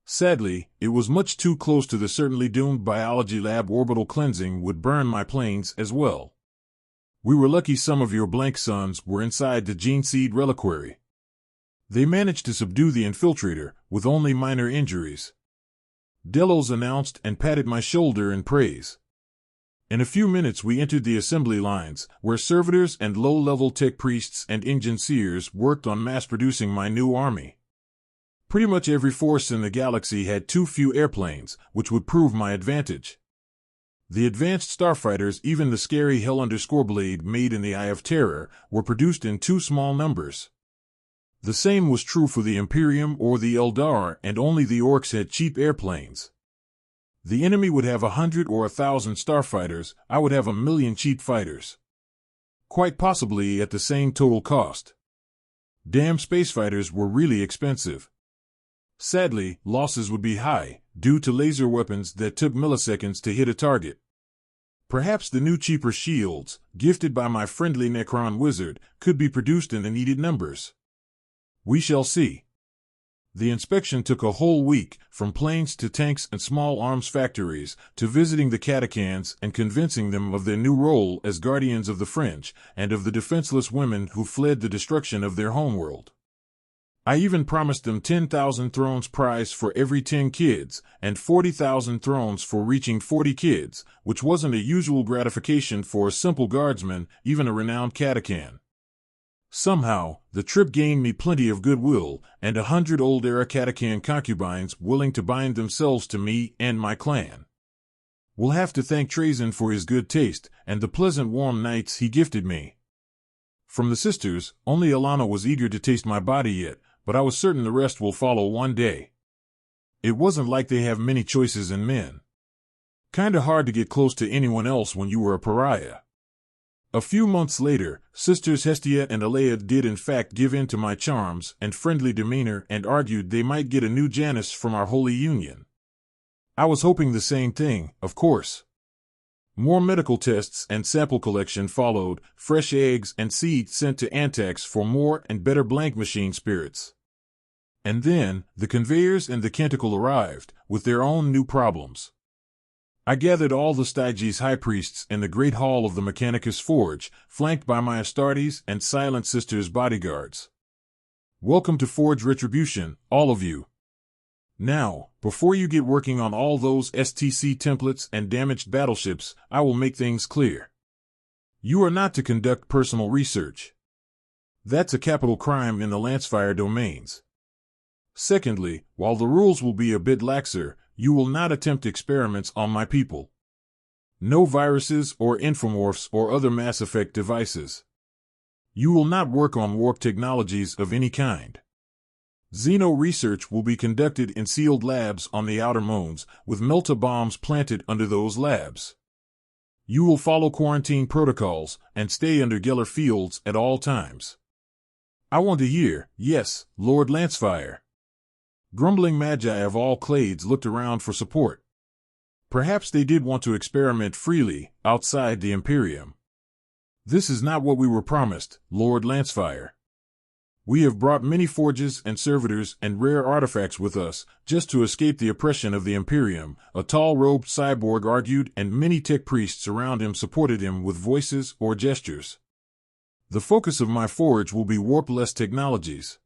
Sadly, it was much too close to the certainly doomed biology lab. Orbital cleansing would burn my planes as well. We were lucky some of your blank sons were inside the gene seed reliquary. They managed to subdue the infiltrator, with only minor injuries. Delos announced and patted my shoulder in praise. In a few minutes we entered the assembly lines, where servitors and low-level tech priests and engineers worked on mass-producing my new army. Pretty much every force in the galaxy had too few airplanes, which would prove my advantage. The advanced starfighters, even the scary Hell_Blade made in the Eye of Terror, were produced in too small numbers. The same was true for the Imperium or the Eldar, and only the Orcs had cheap airplanes. The enemy would have 100 or 1,000 starfighters, I would have 1,000,000 cheap fighters. Quite possibly at the same total cost. Damn spacefighters were really expensive. Sadly, losses would be high, due to laser weapons that took milliseconds to hit a target. Perhaps the new cheaper shields, gifted by my friendly Necron wizard, could be produced in the needed numbers. We shall see. The inspection took a whole week, from planes to tanks and small arms factories, to visiting the catechans and convincing them of their new role as guardians of the fringe, and of the defenseless women who fled the destruction of their homeworld. I even promised them 10,000 thrones prize for every 10 kids, and 40,000 thrones for reaching 40 kids, which wasn't a usual gratification for a simple guardsman, even a renowned catechan. Somehow, the trip gained me plenty of goodwill, and 100 old-era catechan concubines willing to bind themselves to me and my clan. We'll have to thank Trazyn for his good taste, and the pleasant warm nights he gifted me. From the sisters, only Alana was eager to taste my body yet, but I was certain the rest will follow one day. It wasn't like they have many choices in men. Kinda hard to get close to anyone else when you were a pariah. A few months later, Sisters Hestia and Alea did in fact give in to my charms and friendly demeanor and argued they might get a new Janus from our holy union. I was hoping the same thing, of course. More medical tests and sample collection followed, fresh eggs and seeds sent to Antax for more and better blank machine spirits. And then, the conveyors and the Canticle arrived, with their own new problems. I gathered all the Styges high priests in the great hall of the Mechanicus Forge, flanked by my Astartes and Silent Sisters bodyguards. Welcome to Forge Retribution, all of you. Now, before you get working on all those STC templates and damaged battleships, I will make things clear. You are not to conduct personal research. That's a capital crime in the Lancefire domains. Secondly, while the rules will be a bit laxer, you will not attempt experiments on my people. No viruses or infomorphs or other Mass Effect devices. You will not work on warp technologies of any kind. Xeno research will be conducted in sealed labs on the outer moons, with melta bombs planted under those labs. You will follow quarantine protocols and stay under Geller fields at all times. I want to hear, yes, Lord Lancefire. Grumbling magi of all clades looked around for support. Perhaps they did want to experiment freely, outside the Imperium. This is not what we were promised, Lord Lancefire. We have brought many forges and servitors and rare artifacts with us, just to escape the oppression of the Imperium, a tall-robed cyborg argued, and many tech priests around him supported him with voices or gestures. The focus of my forge will be warp-less technologies.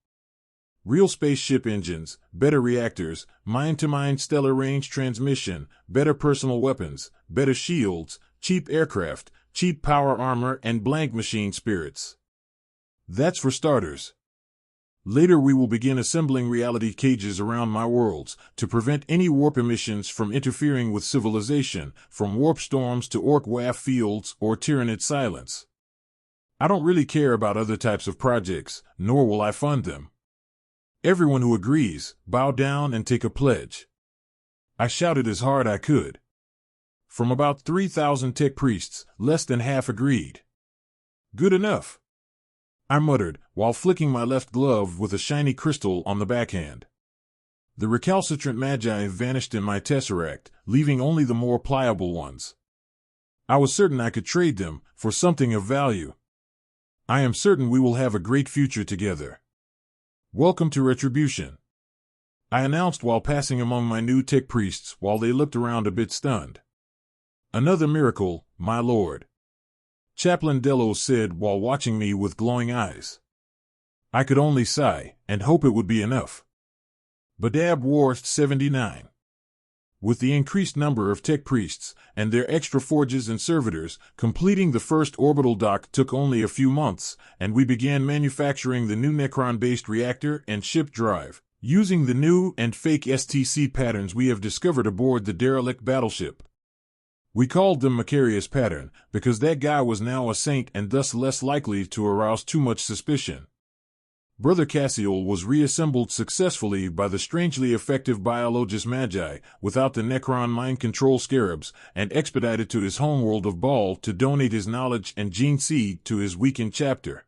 Real spaceship engines, better reactors, mind-to-mind stellar range transmission, better personal weapons, better shields, cheap aircraft, cheap power armor, and blank machine spirits. That's for starters. Later we will begin assembling reality cages around my worlds, to prevent any warp emissions from interfering with civilization, from warp storms to orc waff fields or tyrannid silence. I don't really care about other types of projects, nor will I fund them. Everyone who agrees, bow down and take a pledge. I shouted as hard I could. From about 3,000 tech priests, less than half agreed. Good enough, I muttered, while flicking my left glove with a shiny crystal on the backhand. The recalcitrant magi vanished in my tesseract, leaving only the more pliable ones. I was certain I could trade them for something of value. I am certain we will have a great future together. Welcome to Retribution, I announced while passing among my new tech priests while they looked around a bit stunned. Another miracle, my lord, Chaplain Delos said while watching me with glowing eyes. I could only sigh and hope it would be enough. Badab War 79. With the increased number of tech priests and their extra forges and servitors, completing the first orbital dock took only a few months, and we began manufacturing the new Necron-based reactor and ship drive, using the new and fake STC patterns we have discovered aboard the derelict battleship. We called them Macarius pattern, because that guy was now a saint and thus less likely to arouse too much suspicion. Brother Cassiel was reassembled successfully by the strangely effective Biologus Magi without the Necron mind control scarabs and expedited to his homeworld of Baal to donate his knowledge and gene seed to his weakened chapter.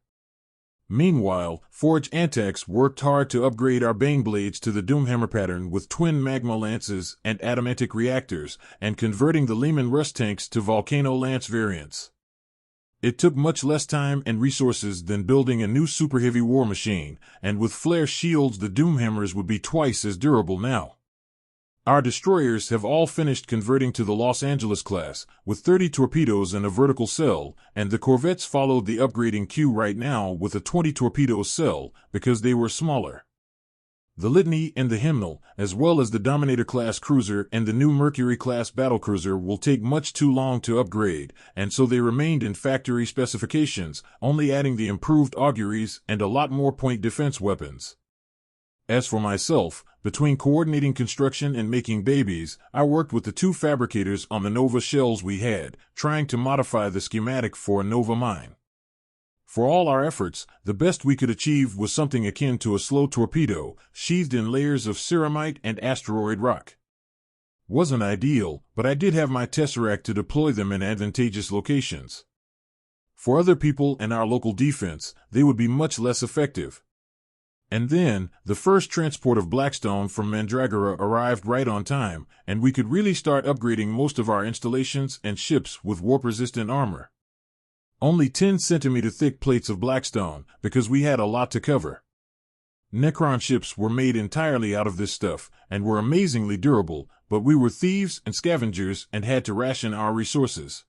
Meanwhile, Forge Antax worked hard to upgrade our Bane Blades to the Doomhammer pattern with twin magma lances and adamantic reactors, and converting the Lehman Rust tanks to Volcano Lance variants. It took much less time and resources than building a new super heavy war machine, and with flare shields the Doomhammers would be twice as durable now. Our destroyers have all finished converting to the Los Angeles class, with 30 torpedoes and a vertical cell, and the corvettes followed the upgrading queue right now with a 20 torpedo cell, because they were smaller. The Litany and the Hymnal, as well as the Dominator-class cruiser and the new Mercury-class battlecruiser will take much too long to upgrade, and so they remained in factory specifications, only adding the improved auguries and a lot more point defense weapons. As for myself, between coordinating construction and making babies, I worked with the two fabricators on the Nova shells we had, trying to modify the schematic for a Nova mine. For all our efforts, the best we could achieve was something akin to a slow torpedo, sheathed in layers of ceramite and asteroid rock. Wasn't ideal, but I did have my Tesseract to deploy them in advantageous locations. For other people and our local defense, they would be much less effective. And then, the first transport of Blackstone from Mandragora arrived right on time, and we could really start upgrading most of our installations and ships with warp-resistant armor. Only 10 centimeter thick plates of Blackstone, because we had a lot to cover. Necron ships were made entirely out of this stuff, and were amazingly durable, but we were thieves and scavengers and had to ration our resources.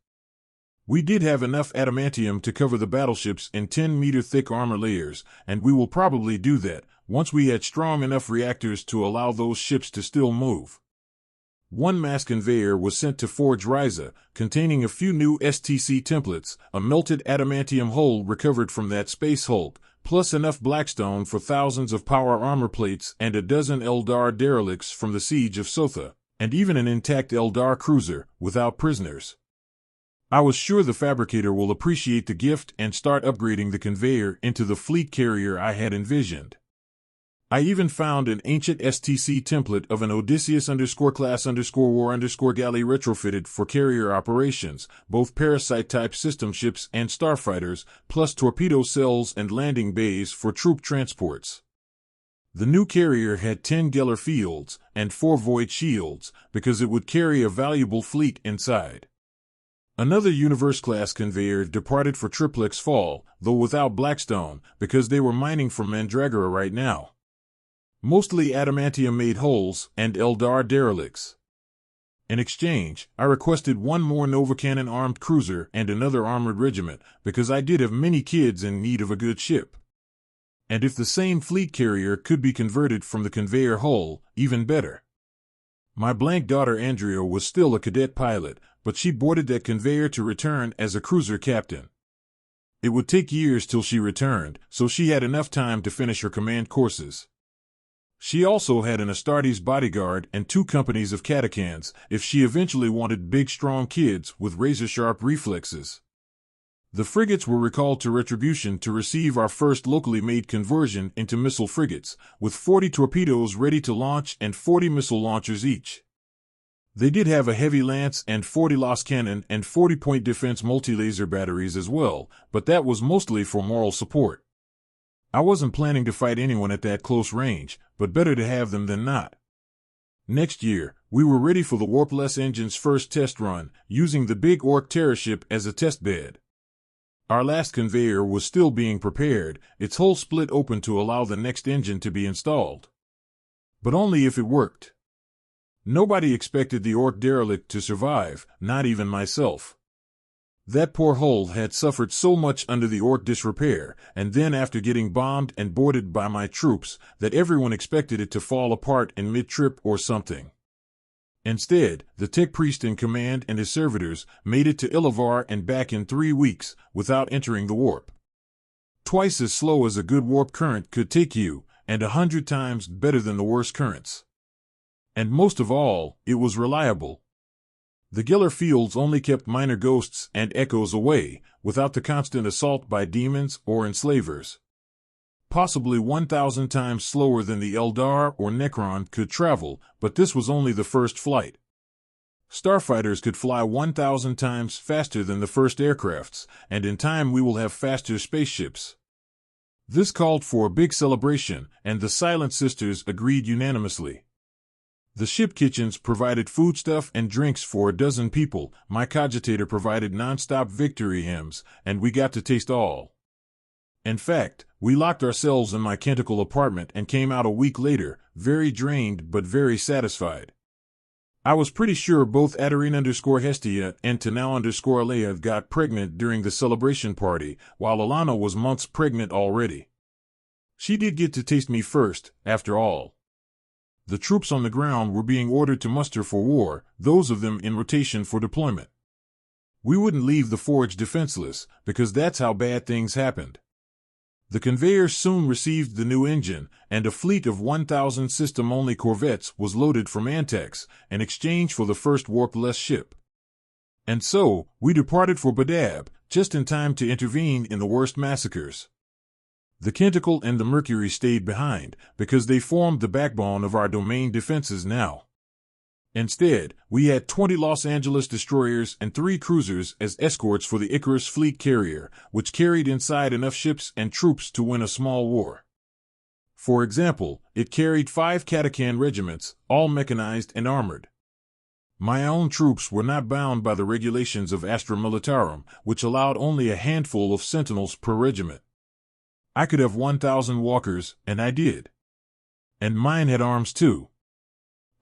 We did have enough adamantium to cover the battleships in 10-meter thick armor layers, and we will probably do that, once we had strong enough reactors to allow those ships to still move. One mass conveyor was sent to Forge Ryza, containing a few new STC templates, a melted adamantium hull recovered from that Space Hulk, plus enough Blackstone for thousands of power armor plates and a dozen Eldar derelicts from the siege of Sotha, and even an intact Eldar cruiser, without prisoners. I was sure the fabricator will appreciate the gift and start upgrading the conveyor into the fleet carrier I had envisioned. I even found an ancient STC template of an Odysseus_class_war_galley retrofitted for carrier operations, both parasite-type system ships and starfighters, plus torpedo cells and landing bays for troop transports. The new carrier had 10 Geller fields and 4 void shields, because it would carry a valuable fleet inside. Another Universe-class conveyor departed for Triplex Fall, though without Blackstone, because they were mining from Mandragora right now. Mostly adamantium-made hulls and Eldar derelicts. In exchange, I requested one more Nova Cannon armed cruiser and another armored regiment, because I did have many kids in need of a good ship. And if the same fleet carrier could be converted from the conveyor hull, even better. My blank daughter Andrea was still a cadet pilot, but she boarded that conveyor to return as a cruiser captain. It would take years till she returned, so she had enough time to finish her command courses. She also had an Astartes bodyguard and 2 companies of catechans if she eventually wanted big strong kids with razor-sharp reflexes. The frigates were recalled to Retribution to receive our first locally made conversion into missile frigates, with 40 torpedoes ready to launch and 40 missile launchers each. They did have a heavy lance and 40 LOS cannon and 40-point defense multi-laser batteries as well, but that was mostly for moral support. I wasn't planning to fight anyone at that close range, but better to have them than not. Next year, we were ready for the Warpless engine's first test run, using the big Orc Terror ship as a test bed. Our last conveyor was still being prepared, its hull split open to allow the next engine to be installed. But only if it worked. Nobody expected the Orc derelict to survive, not even myself. That poor hull had suffered so much under the Orc disrepair, and then after getting bombed and boarded by my troops, that everyone expected it to fall apart in mid-trip or something. Instead, the tech priest in command and his servitors made it to Illavar and back in 3 weeks without entering the warp. Twice as slow as a good warp current could take you, and 100 times better than the worst currents. And most of all, it was reliable. The Geller fields only kept minor ghosts and echoes away, without the constant assault by demons or enslavers. Possibly 1,000 times slower than the Eldar or Necron could travel, but this was only the first flight. Starfighters could fly 1,000 times faster than the first aircrafts, and in time we will have faster spaceships. This called for a big celebration, and the Silent Sisters agreed unanimously. The ship kitchens provided foodstuff and drinks for a dozen people, my cogitator provided non-stop victory hymns, and we got to taste all. In fact, we locked ourselves in my Kenticle apartment and came out a week later, very drained but very satisfied. I was pretty sure both Adarine_Hestia and Tanau_Alea got pregnant during the celebration party, while Alana was months pregnant already. She did get to taste me first, after all. The troops on the ground were being ordered to muster for war, those of them in rotation for deployment. We wouldn't leave the forge defenseless, because that's how bad things happened. The conveyors soon received the new engine, and a fleet of 1,000 system-only corvettes was loaded from Antex, in exchange for the first warp-less ship. And so, we departed for Badab, just in time to intervene in the worst massacres. The Kenticle and the Mercury stayed behind, because they formed the backbone of our domain defenses now. Instead, we had 20 Los Angeles destroyers and 3 cruisers as escorts for the Icarus fleet carrier, which carried inside enough ships and troops to win a small war. For example, it carried 5 Catacan regiments, all mechanized and armored. My own troops were not bound by the regulations of Astra Militarum, which allowed only a handful of sentinels per regiment. I could have 1,000 walkers, and I did. And mine had arms too.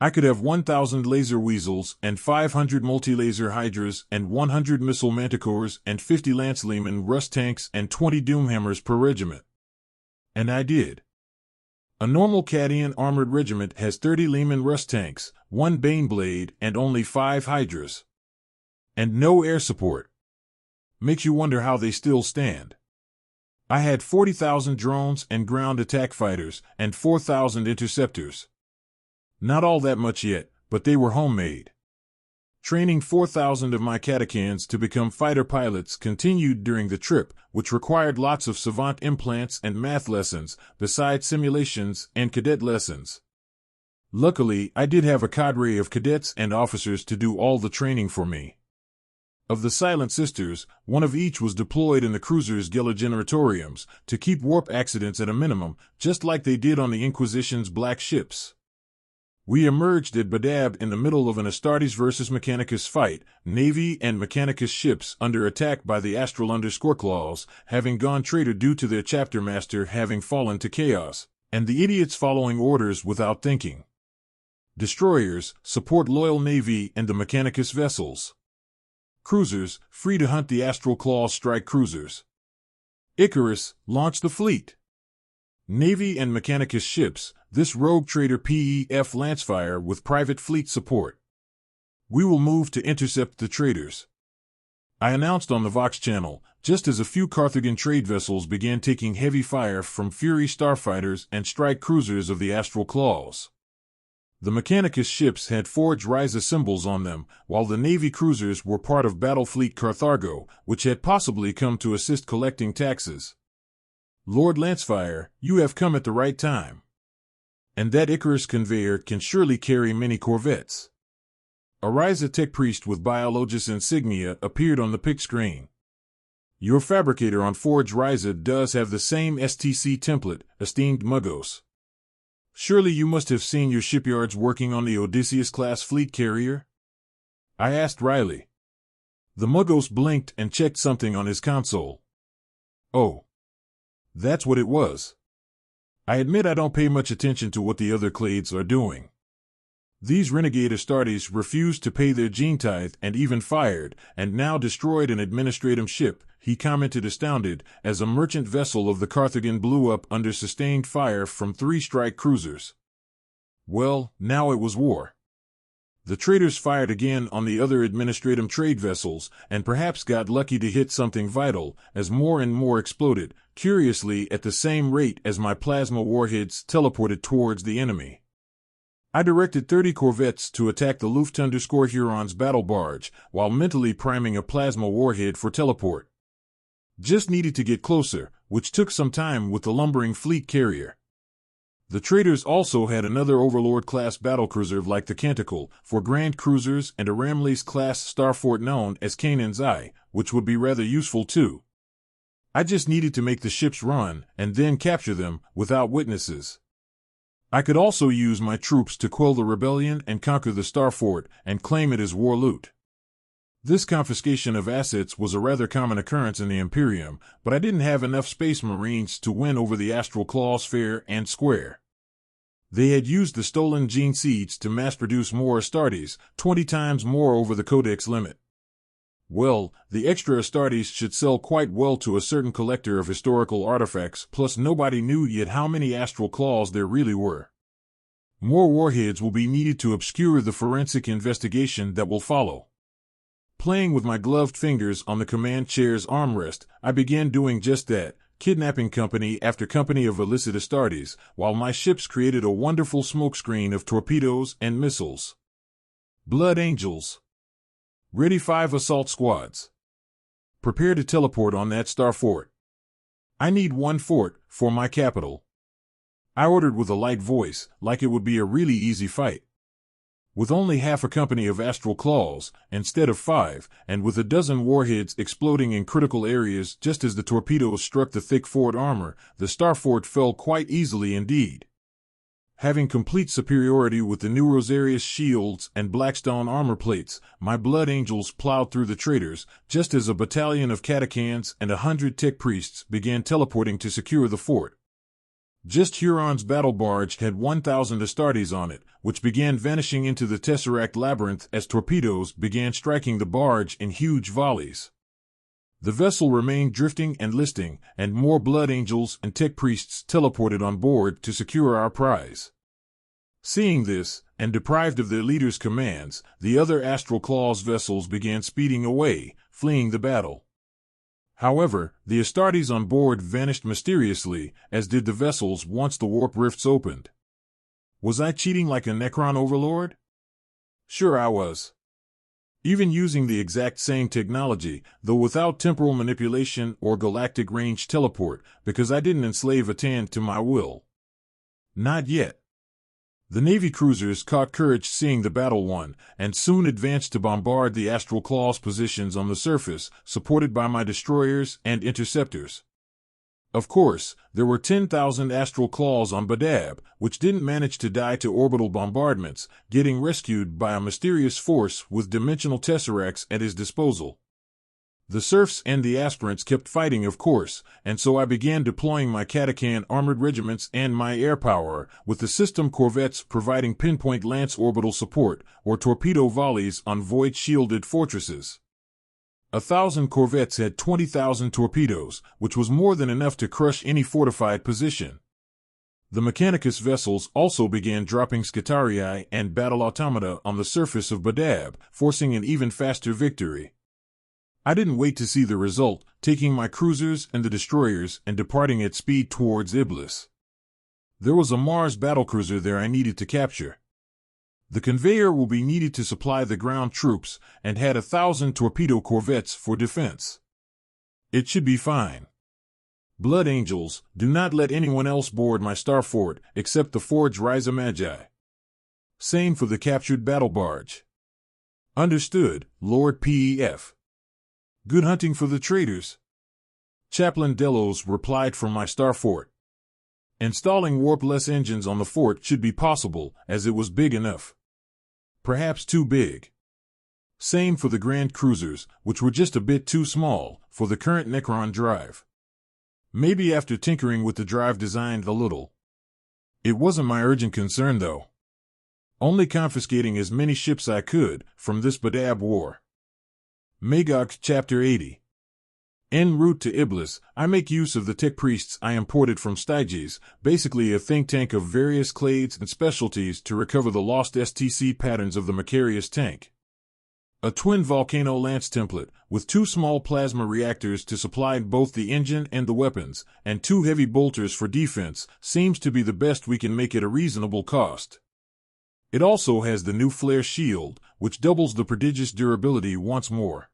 I could have 1,000 laser weasels and 500 multi-laser hydras and 100 missile manticores and 50 Lance-Leman rust tanks and 20 doomhammers per regiment. And I did. A normal Cadian armored regiment has 30 Leman rust tanks, 1 Baneblade, and only 5 hydras. And no air support. Makes you wonder how they still stand. I had 40,000 drones and ground attack fighters and 4,000 interceptors. Not all that much yet, but they were homemade. Training 4,000 of my Catacans to become fighter pilots continued during the trip, which required lots of savant implants and math lessons, besides simulations and cadet lessons. Luckily, I did have a cadre of cadets and officers to do all the training for me. Of the Silent Sisters, one of each was deployed in the cruisers' Generatoriums to keep warp accidents at a minimum, just like they did on the Inquisition's black ships. We emerged at Badab in the middle of an Astartes versus Mechanicus fight, Navy and Mechanicus ships under attack by the Astral_Claws, having gone traitor due to their chapter master having fallen to chaos, and the idiots following orders without thinking. Destroyers, support loyal Navy and the Mechanicus vessels. Cruisers, free to hunt the Astral Claw strike cruisers. Icarus, launch the fleet. Navy and Mechanicus ships, this rogue trader Pef Lancefire with private fleet support. We will move to intercept the traitors. I announced on the Vox channel, just as a few Carthagin trade vessels began taking heavy fire from Fury starfighters and strike cruisers of the Astral Claws. The Mechanicus ships had Forge Ryza symbols on them, while the Navy cruisers were part of Battlefleet Carthago, which had possibly come to assist collecting taxes. Lord Lancefire, you have come at the right time. And that Icarus conveyor can surely carry many corvettes. A Ryza tech priest with Biologist insignia appeared on the pic screen. Your fabricator on Forge Ryza does have the same STC template, esteemed Muggos. Surely you must have seen your shipyards working on the Odysseus-class fleet carrier? I asked Riley. The Muggos blinked and checked something on his console. Oh. That's what it was. I admit I don't pay much attention to what the other clades are doing. These renegade Astartes refused to pay their gene tithe and even fired, and now destroyed an administratum ship, he commented astounded, as a merchant vessel of the Carthagin blew up under sustained fire from 3 strike cruisers. Well, now it was war. The traders fired again on the other administratum trade vessels, and perhaps got lucky to hit something vital, as more and more exploded, curiously at the same rate as my plasma warheads teleported towards the enemy. I directed 30 corvettes to attack the Lufthansa-Huron's battle barge, while mentally priming a plasma warhead for teleport. Just needed to get closer, which took some time with the lumbering fleet carrier. The traders also had another Overlord-class battlecruiser like the Canticle, for Grand Cruisers, and a Ramles-class starfort known as Canaan's Eye, which would be rather useful too. I just needed to make the ships run, and then capture them, without witnesses. I could also use my troops to quell the rebellion and conquer the starfort, and claim it as war loot. This confiscation of assets was a rather common occurrence in the Imperium, but I didn't have enough Space Marines to win over the Astral Claws fair and square. They had used the stolen gene seeds to mass-produce more Astartes, 20 times more over the Codex limit. Well, the extra Astartes should sell quite well to a certain collector of historical artifacts, plus nobody knew yet how many Astral Claws there really were. More warheads will be needed to obscure the forensic investigation that will follow. Playing with my gloved fingers on the command chair's armrest, I began doing just that, kidnapping company after company of illicit Astartes, while my ships created a wonderful smokescreen of torpedoes and missiles. Blood Angels. Ready 5 assault squads. Prepare to teleport on that star fort. I need 1 fort, for my capital. I ordered with a light voice, like it would be a really easy fight. With only half a company of Astral Claws, instead of 5, and with a dozen warheads exploding in critical areas just as the torpedoes struck the thick fort armor, the star fort fell quite easily indeed. Having complete superiority with the new Rosarius shields and Blackstone armor plates, my Blood Angels plowed through the traders, just as a battalion of catechans and 100 tech priests began teleporting to secure the fort. Just Huron's battle barge had 1,000 Astartes on it, which began vanishing into the Tesseract labyrinth as torpedoes began striking the barge in huge volleys. The vessel remained drifting and listing, and more Blood Angels and tech priests teleported on board to secure our prize. Seeing this, and deprived of their leader's commands, the other Astral Claws vessels began speeding away, fleeing the battle. However, the Astartes on board vanished mysteriously, as did the vessels once the warp rifts opened. Was I cheating like a Necron overlord? Sure I was. Even using the exact same technology, though without temporal manipulation or galactic range teleport, because I didn't enslave Atan to my will. Not yet. The Navy cruisers caught courage seeing the battle won, and soon advanced to bombard the Astral Claws positions on the surface, supported by my destroyers and interceptors. Of course, there were 10,000 Astral Claws on Badab, which didn't manage to die to orbital bombardments, getting rescued by a mysterious force with dimensional tesseracts at his disposal. The serfs and the aspirants kept fighting, of course, and so I began deploying my Catachan armored regiments and my air power, with the system corvettes providing pinpoint lance orbital support, or torpedo volleys on void-shielded fortresses. 1,000 corvettes had 20,000 torpedoes, which was more than enough to crush any fortified position. The Mechanicus vessels also began dropping Scutarii and battle automata on the surface of Badab, forcing an even faster victory. I didn't wait to see the result, taking my cruisers and the destroyers and departing at speed towards Iblis. There was a Mars battlecruiser there I needed to capture. The conveyor will be needed to supply the ground troops, and had 1,000 torpedo corvettes for defense. It should be fine. Blood Angels, do not let anyone else board my star fort except the Forge Risa Magi. Same for the captured battle barge. Understood, Lord Pef. Good hunting for the traitors. Chaplain Delos replied from my star fort. Installing warp-less engines on the fort should be possible, as it was big enough. Perhaps too big. Same for the Grand Cruisers, which were just a bit too small for the current Necron drive. Maybe after tinkering with the drive designed a little. It wasn't my urgent concern though. Only confiscating as many ships I could from this Badab war. Magog Chapter 80. En route to Iblis, I make use of the tech priests I imported from Styges, basically a think tank of various clades and specialties to recover the lost STC patterns of the Macarius tank. A twin volcano lance template, with 2 small plasma reactors to supply both the engine and the weapons, and 2 heavy bolters for defense, seems to be the best we can make at a reasonable cost. It also has the new flare shield, which doubles the prodigious durability once more.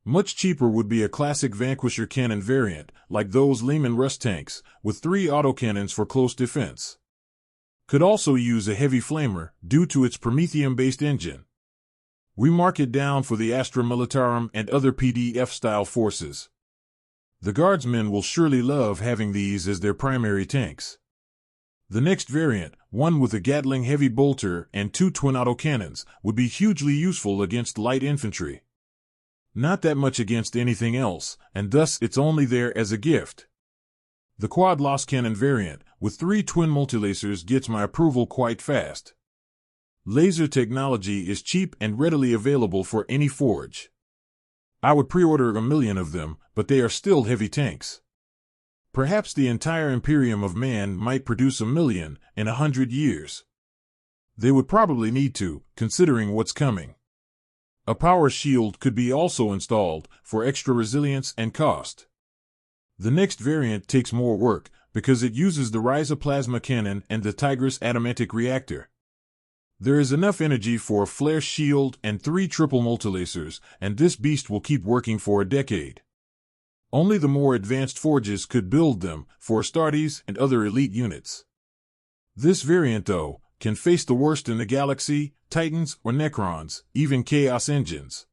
Much cheaper would be a classic Vanquisher cannon variant, like those Lehman Russ tanks, with 3 autocannons for close defense. Could also use a heavy flamer, due to its Promethium-based engine. We mark it down for the Astra Militarum and other PDF-style forces. The Guardsmen will surely love having these as their primary tanks. The next variant, one with a Gatling heavy bolter and 2 twin autocannons, would be hugely useful against light infantry. Not that much against anything else, and thus it's only there as a gift. The quad Las Cannon variant, with 3 twin multilasers, gets my approval quite fast. Laser technology is cheap and readily available for any forge. I would pre-order 1 million of them, but they are still heavy tanks. Perhaps the entire Imperium of Man might produce 1 million in 100 years. They would probably need to, considering what's coming. A power shield could be also installed, for extra resilience and cost. The next variant takes more work, because it uses the Ryza plasma cannon and the Tigris adamantic reactor. There is enough energy for a flare shield and 3 triple multilasers, and this beast will keep working for a decade. Only the more advanced forges could build them, for Astartes and other elite units. This variant, though, can face the worst in the galaxy, Titans or Necrons, even Chaos engines.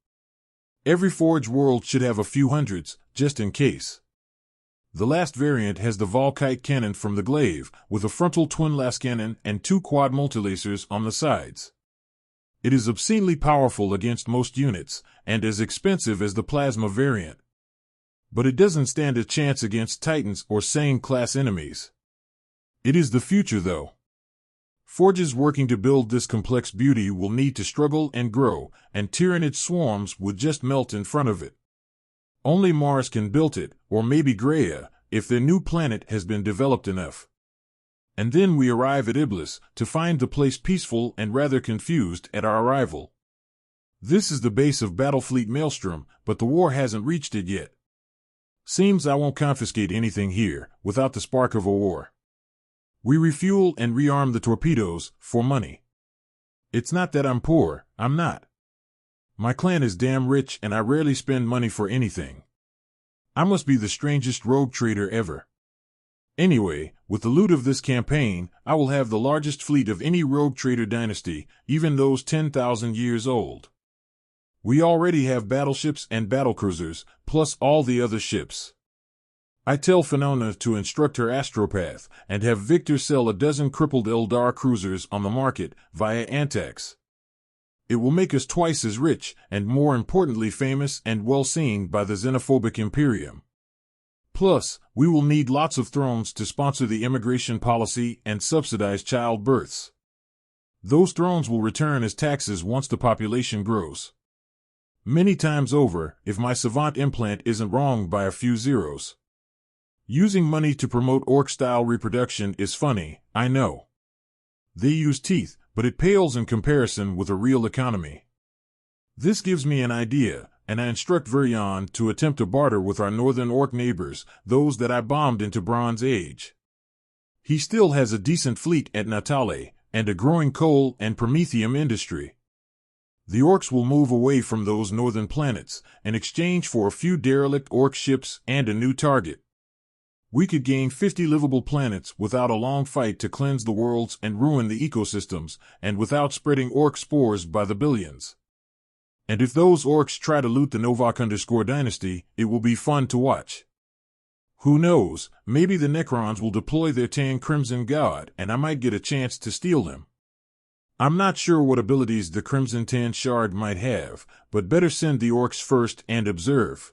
Every forge world should have a few hundreds, just in case. The last variant has the Volkite cannon from the Glaive, with a frontal twin las cannon and 2 quad multilasers on the sides. It is obscenely powerful against most units, and as expensive as the plasma variant. But it doesn't stand a chance against Titans or Sane-class enemies. It is the future, though. Forges working to build this complex beauty will need to struggle and grow, and Tyranid swarms would just melt in front of it. Only Mars can build it, or maybe Graia, if their new planet has been developed enough. And then we arrive at Iblis, to find the place peaceful and rather confused at our arrival. This is the base of Battlefleet Maelstrom, but the war hasn't reached it yet. Seems I won't confiscate anything here, without the spark of a war. We refuel and rearm the torpedoes, for money. It's not that I'm poor, I'm not. My clan is damn rich and I rarely spend money for anything. I must be the strangest rogue trader ever. Anyway, with the loot of this campaign, I will have the largest fleet of any rogue trader dynasty, even those 10,000 years old. We already have battleships and battlecruisers, plus all the other ships. I tell Finona to instruct her astropath, and have Victor sell 12 crippled Eldar cruisers on the market, via Antax. It will make us twice as rich, and more importantly famous and well seen by the xenophobic Imperium. Plus, we will need lots of thrones to sponsor the immigration policy and subsidize childbirths. Those thrones will return as taxes once the population grows. Many times over, if my savant implant isn't wrong by a few zeros. Using money to promote orc-style reproduction is funny, I know. They use teeth, but it pales in comparison with a real economy. This gives me an idea, and I instruct Virion to attempt to barter with our northern orc neighbors, those that I bombed into Bronze Age. He still has a decent fleet at Natale, and a growing coal and promethium industry. The orcs will move away from those northern planets, in exchange for a few derelict orc ships and a new target. We could gain 50 livable planets without a long fight to cleanse the worlds and ruin the ecosystems, and without spreading orc spores by the billions. And if those orcs try to loot the Novak_dynasty, it will be fun to watch. Who knows, maybe the Necrons will deploy their Tan Crimson God, and I might get a chance to steal them. I'm not sure what abilities the Crimson Tan Shard might have, but better send the orcs first and observe.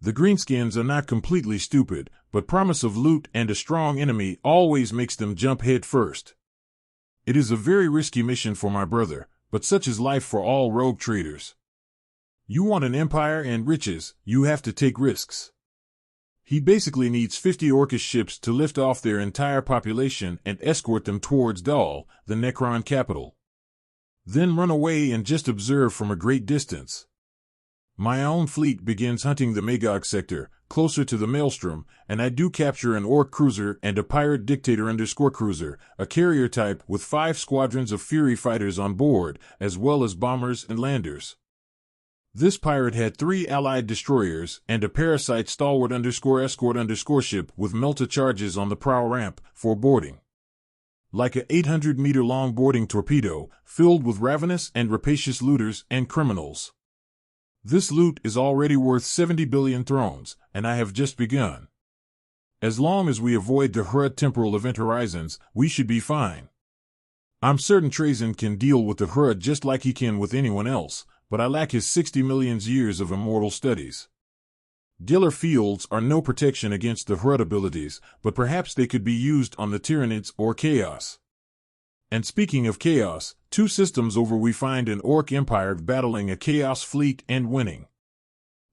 The greenskins are not completely stupid, but promise of loot and a strong enemy always makes them jump head first. It is a very risky mission for my brother, but such is life for all rogue traders. You want an empire and riches, you have to take risks. He basically needs 50 Orcish ships to lift off their entire population and escort them towards Dal, the Necron capital. Then run away and just observe from a great distance. My own fleet begins hunting the Magog sector, closer to the Maelstrom, and I do capture an Orc cruiser and a Pirate Dictator cruiser, a carrier type with 5 squadrons of Fury fighters on board, as well as bombers and landers. This pirate had 3 allied destroyers and a parasite stalwart escort ship with melta charges on the prow ramp for boarding. Like a 800-meter-long boarding torpedo, filled with ravenous and rapacious looters and criminals. This loot is already worth 70 billion thrones, and I have just begun. As long as we avoid the Hrud temporal event horizons, we should be fine. I'm certain Trazyn can deal with the Hrud just like he can with anyone else, but I lack his 60 million years of immortal studies. Giller fields are no protection against the Hrud abilities, but perhaps they could be used on the Tyranids or Chaos. And speaking of Chaos, 2 systems over we find an Orc empire battling a Chaos fleet and winning.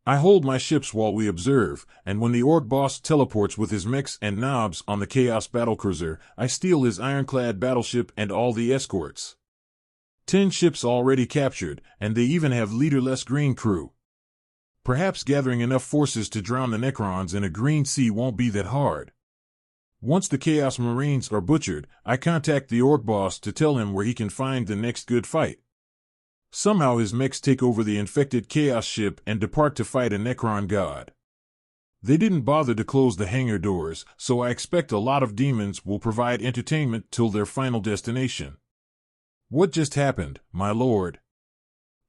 I hold my ships while we observe, and when the Orc boss teleports with his mechs and knobs on the Chaos battlecruiser, I steal his ironclad battleship and all the escorts. 10 ships already captured, and they even have leaderless green crew. Perhaps gathering enough forces to drown the Necrons in a green sea won't be that hard. Once the Chaos Marines are butchered, I contact the Orc boss to tell him where he can find the next good fight. Somehow his mechs take over the infected Chaos ship and depart to fight a Necron god. They didn't bother to close the hangar doors, so I expect a lot of demons will provide entertainment till their final destination. What just happened, my lord?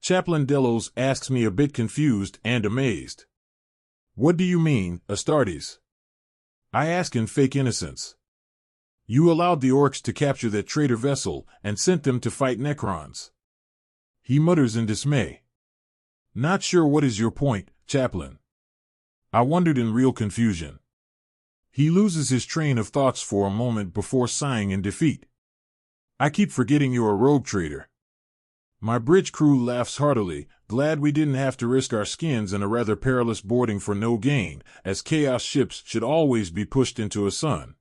Chaplain Delos asks me a bit confused and amazed. What do you mean, Astartes? I ask in fake innocence. You allowed the Orcs to capture that traitor vessel and sent them to fight Necrons. He mutters in dismay. Not sure what is your point, Chaplain. I wondered in real confusion. He loses his train of thoughts for a moment before sighing in defeat. I keep forgetting you're a rogue trader. My bridge crew laughs heartily, glad we didn't have to risk our skins in a rather perilous boarding for no gain, as Chaos ships should always be pushed into a sun.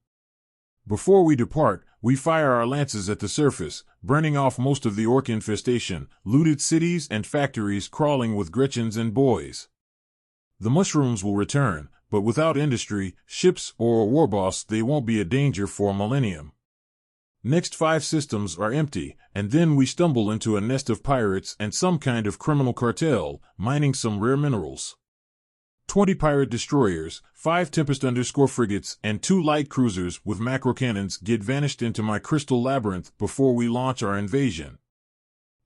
Before we depart, we fire our lances at the surface, burning off most of the Orc infestation, looted cities and factories crawling with Gretchens and boys. The mushrooms will return, but without industry, ships, or a warboss they won't be a danger for a Millennium. Next 5 systems are empty, and then we stumble into a nest of pirates and some kind of criminal cartel, mining some rare minerals. 20 pirate destroyers, 5 Tempest frigates, and 2 light cruisers with macro cannons get vanished into my crystal labyrinth before we launch our invasion.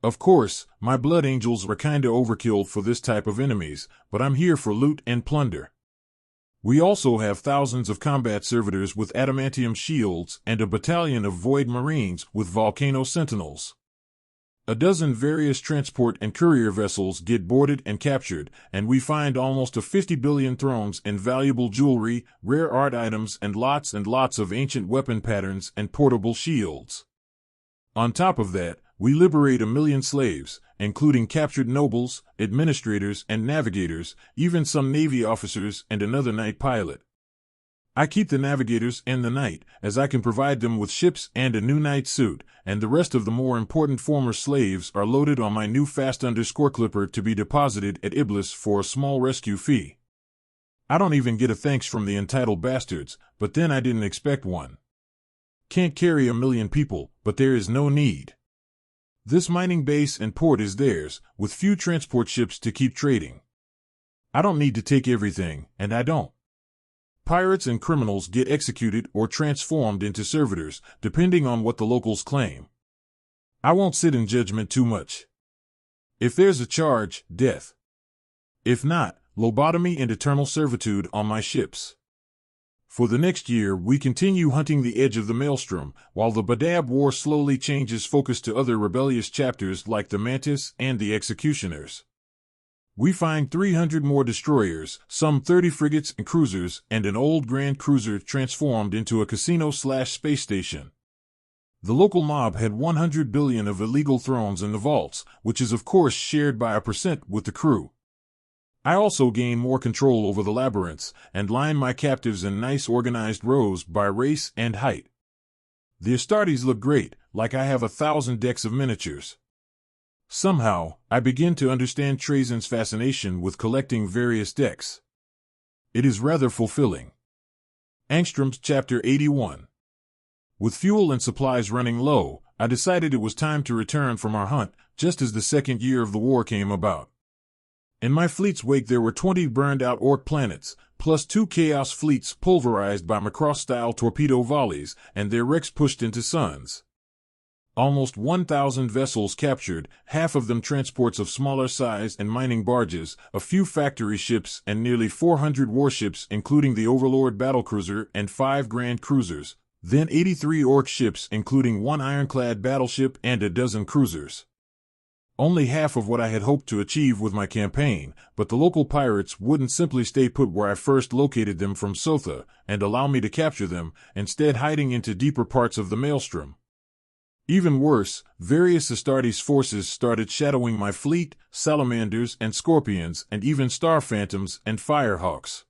Of course, my blood angels are kinda overkill for this type of enemies, but I'm here for loot and plunder. We also have thousands of combat servitors with adamantium shields and a battalion of void marines with volcano sentinels. A dozen various transport and courier vessels get boarded and captured, and we find almost 50 billion thrones and valuable jewelry, rare art items, and lots of ancient weapon patterns and portable shields. On top of that, we liberate 1 million slaves, including captured nobles, administrators, and navigators, even some navy officers and another night pilot. I keep the navigators and the knight, as I can provide them with ships and a new knight suit, and the rest of the more important former slaves are loaded on my new fast clipper to be deposited at Iblis for a small rescue fee. I don't even get a thanks from the entitled bastards, but then I didn't expect one. Can't carry 1 million people, but there is no need. This mining base and port is theirs, with few transport ships to keep trading. I don't need to take everything, and I don't. Pirates and criminals get executed or transformed into servitors, depending on what the locals claim. I won't sit in judgment too much. If there's a charge, death. If not, lobotomy and eternal servitude on my ships. For the next year, we continue hunting the edge of the maelstrom, while the Badab War slowly changes focus to other rebellious chapters like the Mantis and the Executioners. We find 300 more destroyers, some 30 frigates and cruisers, and an old Grand Cruiser transformed into a casino/space station. The local mob had 100 billion of illegal thrones in the vaults, which is of course shared by 1% with the crew. I also gained more control over the labyrinths, and lined my captives in nice organized rows by race and height. The Astartes look great, like I have 1,000 decks of miniatures. Somehow, I begin to understand Trajan's fascination with collecting various decks. It is rather fulfilling. Angstrom's Chapter 81. With fuel and supplies running low, I decided it was time to return from our hunt, just as the second year of the war came about. In my fleet's wake there were 20 burned-out orc planets, plus 2 chaos fleets pulverized by Macross-style torpedo volleys, and their wrecks pushed into suns. Almost 1,000 vessels captured, half of them transports of smaller size and mining barges, a few factory ships, and nearly 400 warships including the Overlord battlecruiser and 5 Grand Cruisers, then 83 orc ships including 1 ironclad battleship and a dozen cruisers. Only half of what I had hoped to achieve with my campaign, but the local pirates wouldn't simply stay put where I first located them from Sotha, and allow me to capture them, instead hiding into deeper parts of the Maelstrom. Even worse, various Astartes forces started shadowing my fleet, salamanders and scorpions, and even star phantoms and firehawks.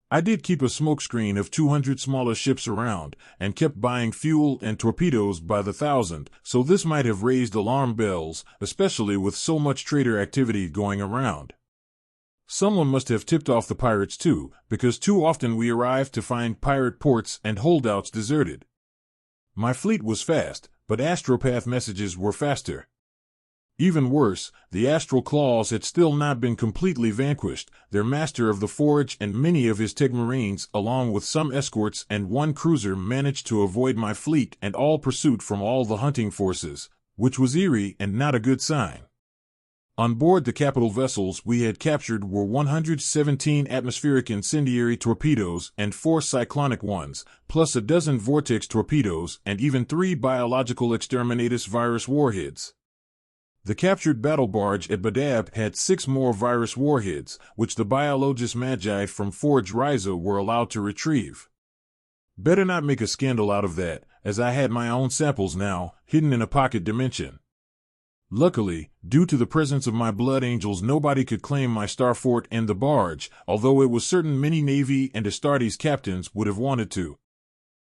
I did keep a smokescreen of 200 smaller ships around, and kept buying fuel and torpedoes by the thousand, so this might have raised alarm bells, especially with so much traitor activity going around. Someone must have tipped off the pirates too, because too often we arrived to find pirate ports and holdouts deserted. My fleet was fast, but astropath messages were faster. Even worse, the astral claws had still not been completely vanquished. Their master of the forge and many of his Tegmarines, along with some escorts and 1 cruiser, managed to avoid my fleet and all pursuit from all the hunting forces, which was eerie and not a good sign. On board the capital vessels we had captured were 117 atmospheric incendiary torpedoes and 4 cyclonic ones, plus a dozen vortex torpedoes and even 3 biological exterminatus virus warheads. The captured battle barge at Badab had 6 more virus warheads, which the Biologus Magi from Forge Riza were allowed to retrieve. Better not make a scandal out of that, as I had my own samples now, hidden in a pocket dimension. Luckily, due to the presence of my blood angels, nobody could claim my star fort and the barge, although it was certain many Navy and Astartes captains would have wanted to.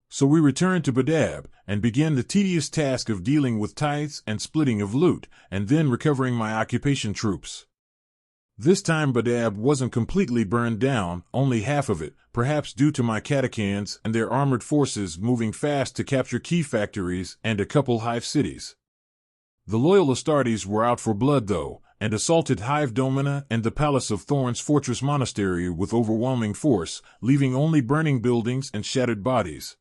So we returned to Badab, and began the tedious task of dealing with tithes and splitting of loot, and then recovering my occupation troops. This time Badab wasn't completely burned down, only half of it, perhaps due to my catechans and their armored forces moving fast to capture key factories and a couple hive cities. The loyal Astartes were out for blood though, and assaulted Hive Domina and the Palace of Thorns Fortress Monastery with overwhelming force, leaving only burning buildings and shattered bodies.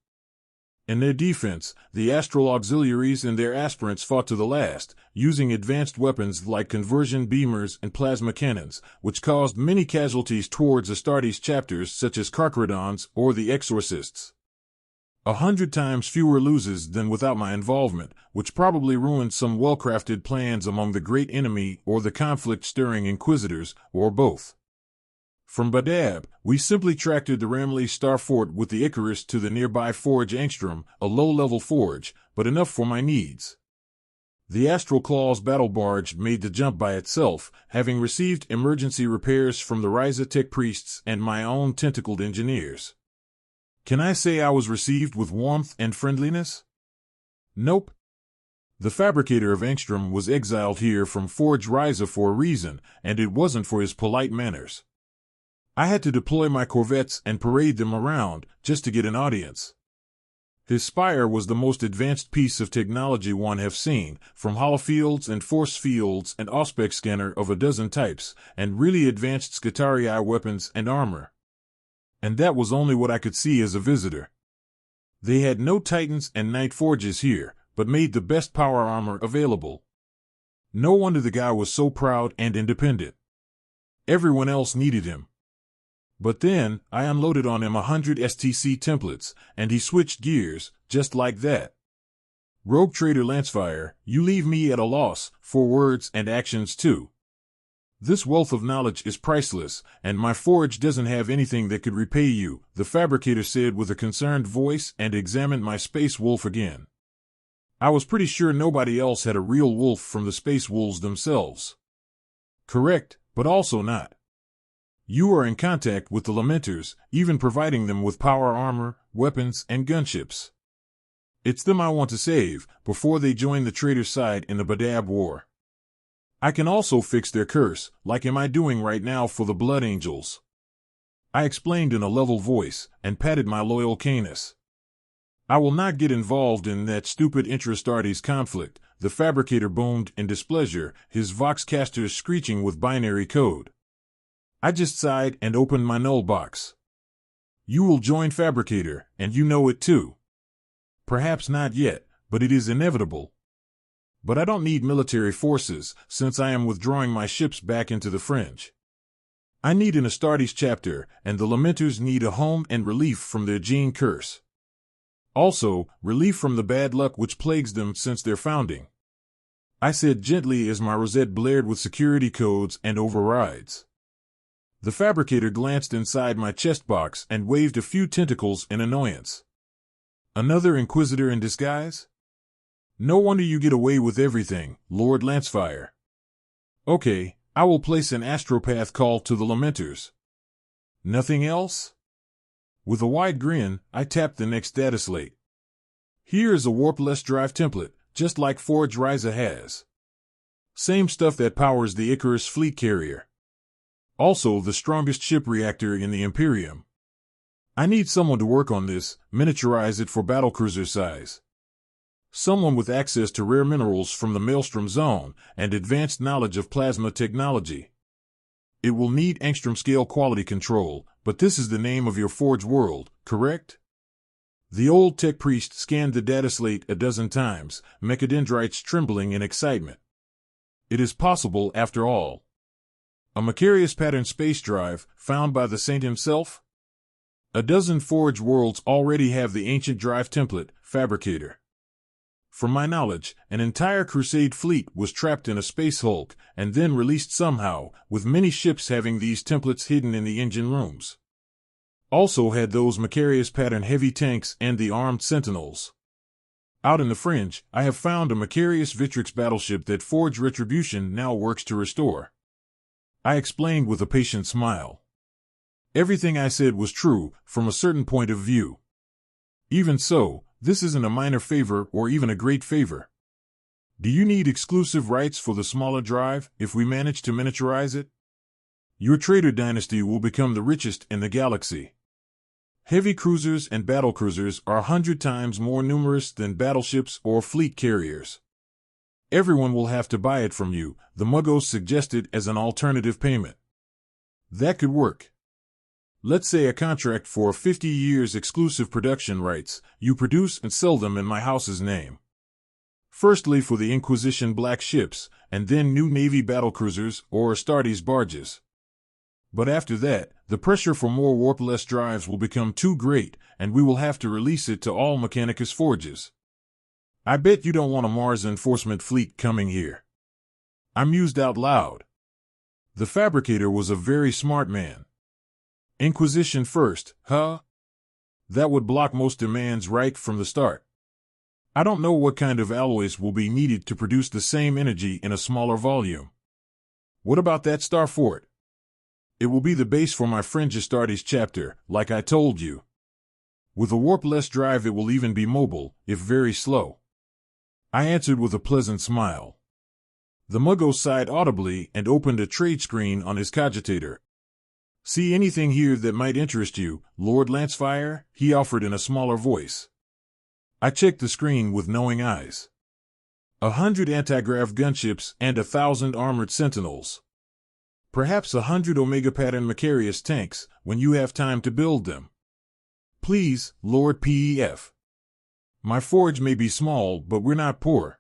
In their defense, the astral auxiliaries and their aspirants fought to the last, using advanced weapons like conversion beamers and plasma cannons, which caused many casualties towards Astartes chapters such as Carcharodons or the Exorcists. 100 times fewer losses than without my involvement, which probably ruined some well-crafted plans among the great enemy or the conflict-stirring Inquisitors, or both. From Badab, we simply tractored the Ramley Star Fort with the Icarus to the nearby Forge Angstrom, a low-level forge, but enough for my needs. The Astral Claws battle barge made the jump by itself, having received emergency repairs from the Ryza Tech priests and my own tentacled engineers. Can I say I was received with warmth and friendliness? Nope. The fabricator of Angstrom was exiled here from Forge Ryza for a reason, and it wasn't for his polite manners. I had to deploy my corvettes and parade them around, just to get an audience. His spire was the most advanced piece of technology one have seen, from holofields and force fields and auspex scanner of a dozen types, and really advanced Scutarii weapons and armor. And that was only what I could see as a visitor. They had no Titans and Night Forges here, but made the best power armor available. No wonder the guy was so proud and independent. Everyone else needed him. But then, I unloaded on him 100 STC templates, and he switched gears, just like that. Rogue Trader Lancefire, you leave me at a loss, for words and actions too. This wealth of knowledge is priceless, and my forge doesn't have anything that could repay you, the fabricator said with a concerned voice and examined my space wolf again. I was pretty sure nobody else had a real wolf from the space wolves themselves. Correct, but also not. You are in contact with the Lamenters, even providing them with power armor, weapons, and gunships. It's them I want to save, before they join the traitor side in the Badab war. I can also fix their curse, like am I doing right now for the Blood Angels. I explained in a level voice, and patted my loyal Canis. I will not get involved in that stupid intra-Astartes conflict, the Fabricator boomed in displeasure, his voxcasters screeching with binary code. I just sighed and opened my null box. You will join Fabricator, and you know it too. Perhaps not yet, but it is inevitable. But I don't need military forces, since I am withdrawing my ships back into the fringe. I need an Astartes chapter, and the Lamenters need a home and relief from their gene curse. Also, relief from the bad luck which plagues them since their founding. I said gently as my rosette blared with security codes and overrides. The Fabricator glanced inside my chest box and waved a few tentacles in annoyance. Another Inquisitor in disguise? No wonder you get away with everything, Lord Lancefire. Okay, I will place an astropath call to the Lamenters. Nothing else? With a wide grin, I tapped the next data slate. Here is a warpless drive template, just like Forge Ryza has. Same stuff that powers the Icarus fleet carrier. Also the strongest ship reactor in the Imperium. I need someone to work on this, miniaturize it for battlecruiser size. Someone with access to rare minerals from the Maelstrom Zone and advanced knowledge of plasma technology. It will need angstrom-scale quality control, but this is the name of your Forge world, correct? The old tech priest scanned the data slate a dozen times, mechadendrites trembling in excitement. It is possible, after all. A Macarius pattern space drive, found by the saint himself? A dozen Forge worlds already have the ancient drive template, Fabricator. From my knowledge, an entire Crusade fleet was trapped in a space hulk, and then released somehow, with many ships having these templates hidden in the engine rooms. Also had those Macarius pattern heavy tanks and the armed sentinels. Out in the fringe, I have found a Macarius Vitrix battleship that Forge Retribution now works to restore. I explained with a patient smile. Everything I said was true, from a certain point of view. Even so, this isn't a minor favor or even a great favor. Do you need exclusive rights for the smaller drive, if we manage to miniaturize it? Your trader dynasty will become the richest in the galaxy. Heavy cruisers and battlecruisers are 100 times more numerous than battleships or fleet carriers. Everyone will have to buy it from you, the Muggos suggested as an alternative payment. That could work. Let's say a contract for 50 years exclusive production rights, you produce and sell them in my house's name. Firstly for the Inquisition black ships, and then new Navy battlecruisers or Astartes barges. But after that, the pressure for more warpless drives will become too great, and we will have to release it to all Mechanicus forges. I bet you don't want a Mars enforcement fleet coming here. I mused out loud. The Fabricator was a very smart man. Inquisition first, huh? That would block most demands right from the start. I don't know what kind of alloys will be needed to produce the same energy in a smaller volume. What about that star fort? It will be the base for my Fringe Astartes chapter, like I told you. With a warpless drive it will even be mobile, if very slow. I answered with a pleasant smile. The Muggo sighed audibly and opened a trade screen on his cogitator. See anything here that might interest you, Lord Lancefire? He offered in a smaller voice. I checked the screen with knowing eyes. 100 anti-grav gunships and 1,000 armored sentinels. Perhaps 100 Omega pattern Macarius tanks, when you have time to build them. Please, Lord Pef. My forge may be small, but we're not poor.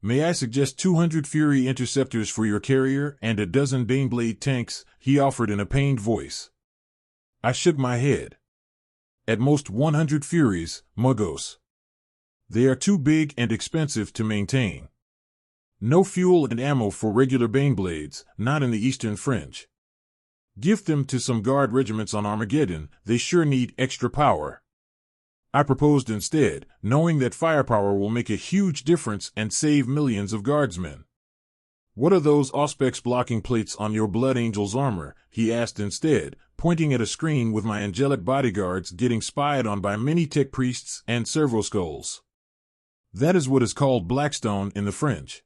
May I suggest 200 Fury interceptors for your carrier and a dozen Baneblade tanks? He offered in a pained voice. I shook my head. At most 100 Furies, Muggos. They are too big and expensive to maintain. No fuel and ammo for regular Baneblades, not in the Eastern Fringe. Gift them to some guard regiments on Armageddon, they sure need extra power. I proposed instead, knowing that firepower will make a huge difference and save millions of guardsmen. "What are those auspex blocking plates on your Blood Angel's armor?" he asked instead, pointing at a screen with my angelic bodyguards getting spied on by many tech priests and servo-skulls. "That is what is called Blackstone in the Fringe.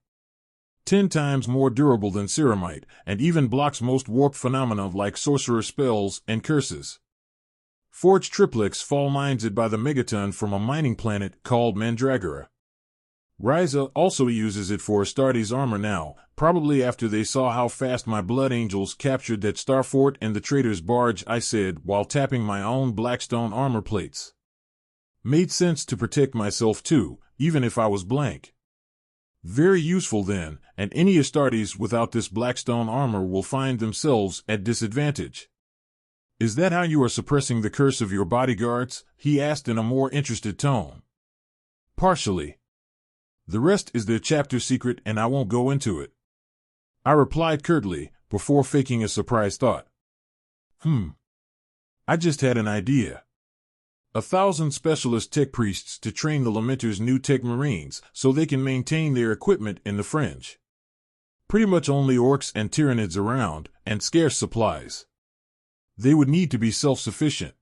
10 times more durable than ceramite, and even blocks most warp phenomena like sorcerer spells and curses. Forged triplex fall mines it by the megaton from a mining planet called Mandragora. Ryza also uses it for Astartes armor now, probably after they saw how fast my Blood Angels captured that starfort and the traitor's barge," I said while tapping my own Blackstone armor plates. "Made sense to protect myself too, even if I was blank. Very useful then, and any Astartes without this Blackstone armor will find themselves at disadvantage." "Is that how you are suppressing the curse of your bodyguards?" he asked in a more interested tone. "Partially. The rest is their chapter secret and I won't go into it," I replied curtly, before faking a surprised thought. I just had an idea. 1,000 specialist tech priests to train the Lamenters' new tech marines so they can maintain their equipment in the Fringe. Pretty much only orcs and Tyranids around, and scarce supplies. They would need to be self-sufficient.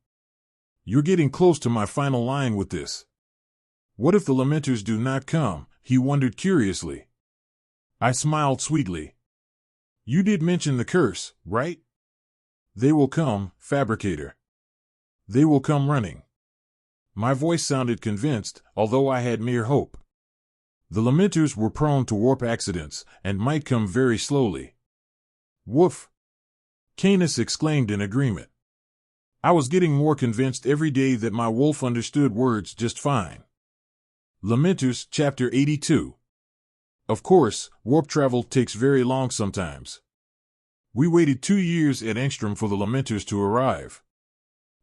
"You're getting close to my final line with this. What if the Lamenters do not come?" he wondered curiously. I smiled sweetly. "You did mention the curse, right? They will come, Fabricator. They will come running." My voice sounded convinced, although I had mere hope. The Lamenters were prone to warp accidents, and might come very slowly. "Woof!" Canis exclaimed in agreement. I was getting more convinced every day that my wolf understood words just fine. Lamenters, Chapter 82. Of course, warp travel takes very long sometimes. We waited 2 years at Engstrom for the Lamenters to arrive.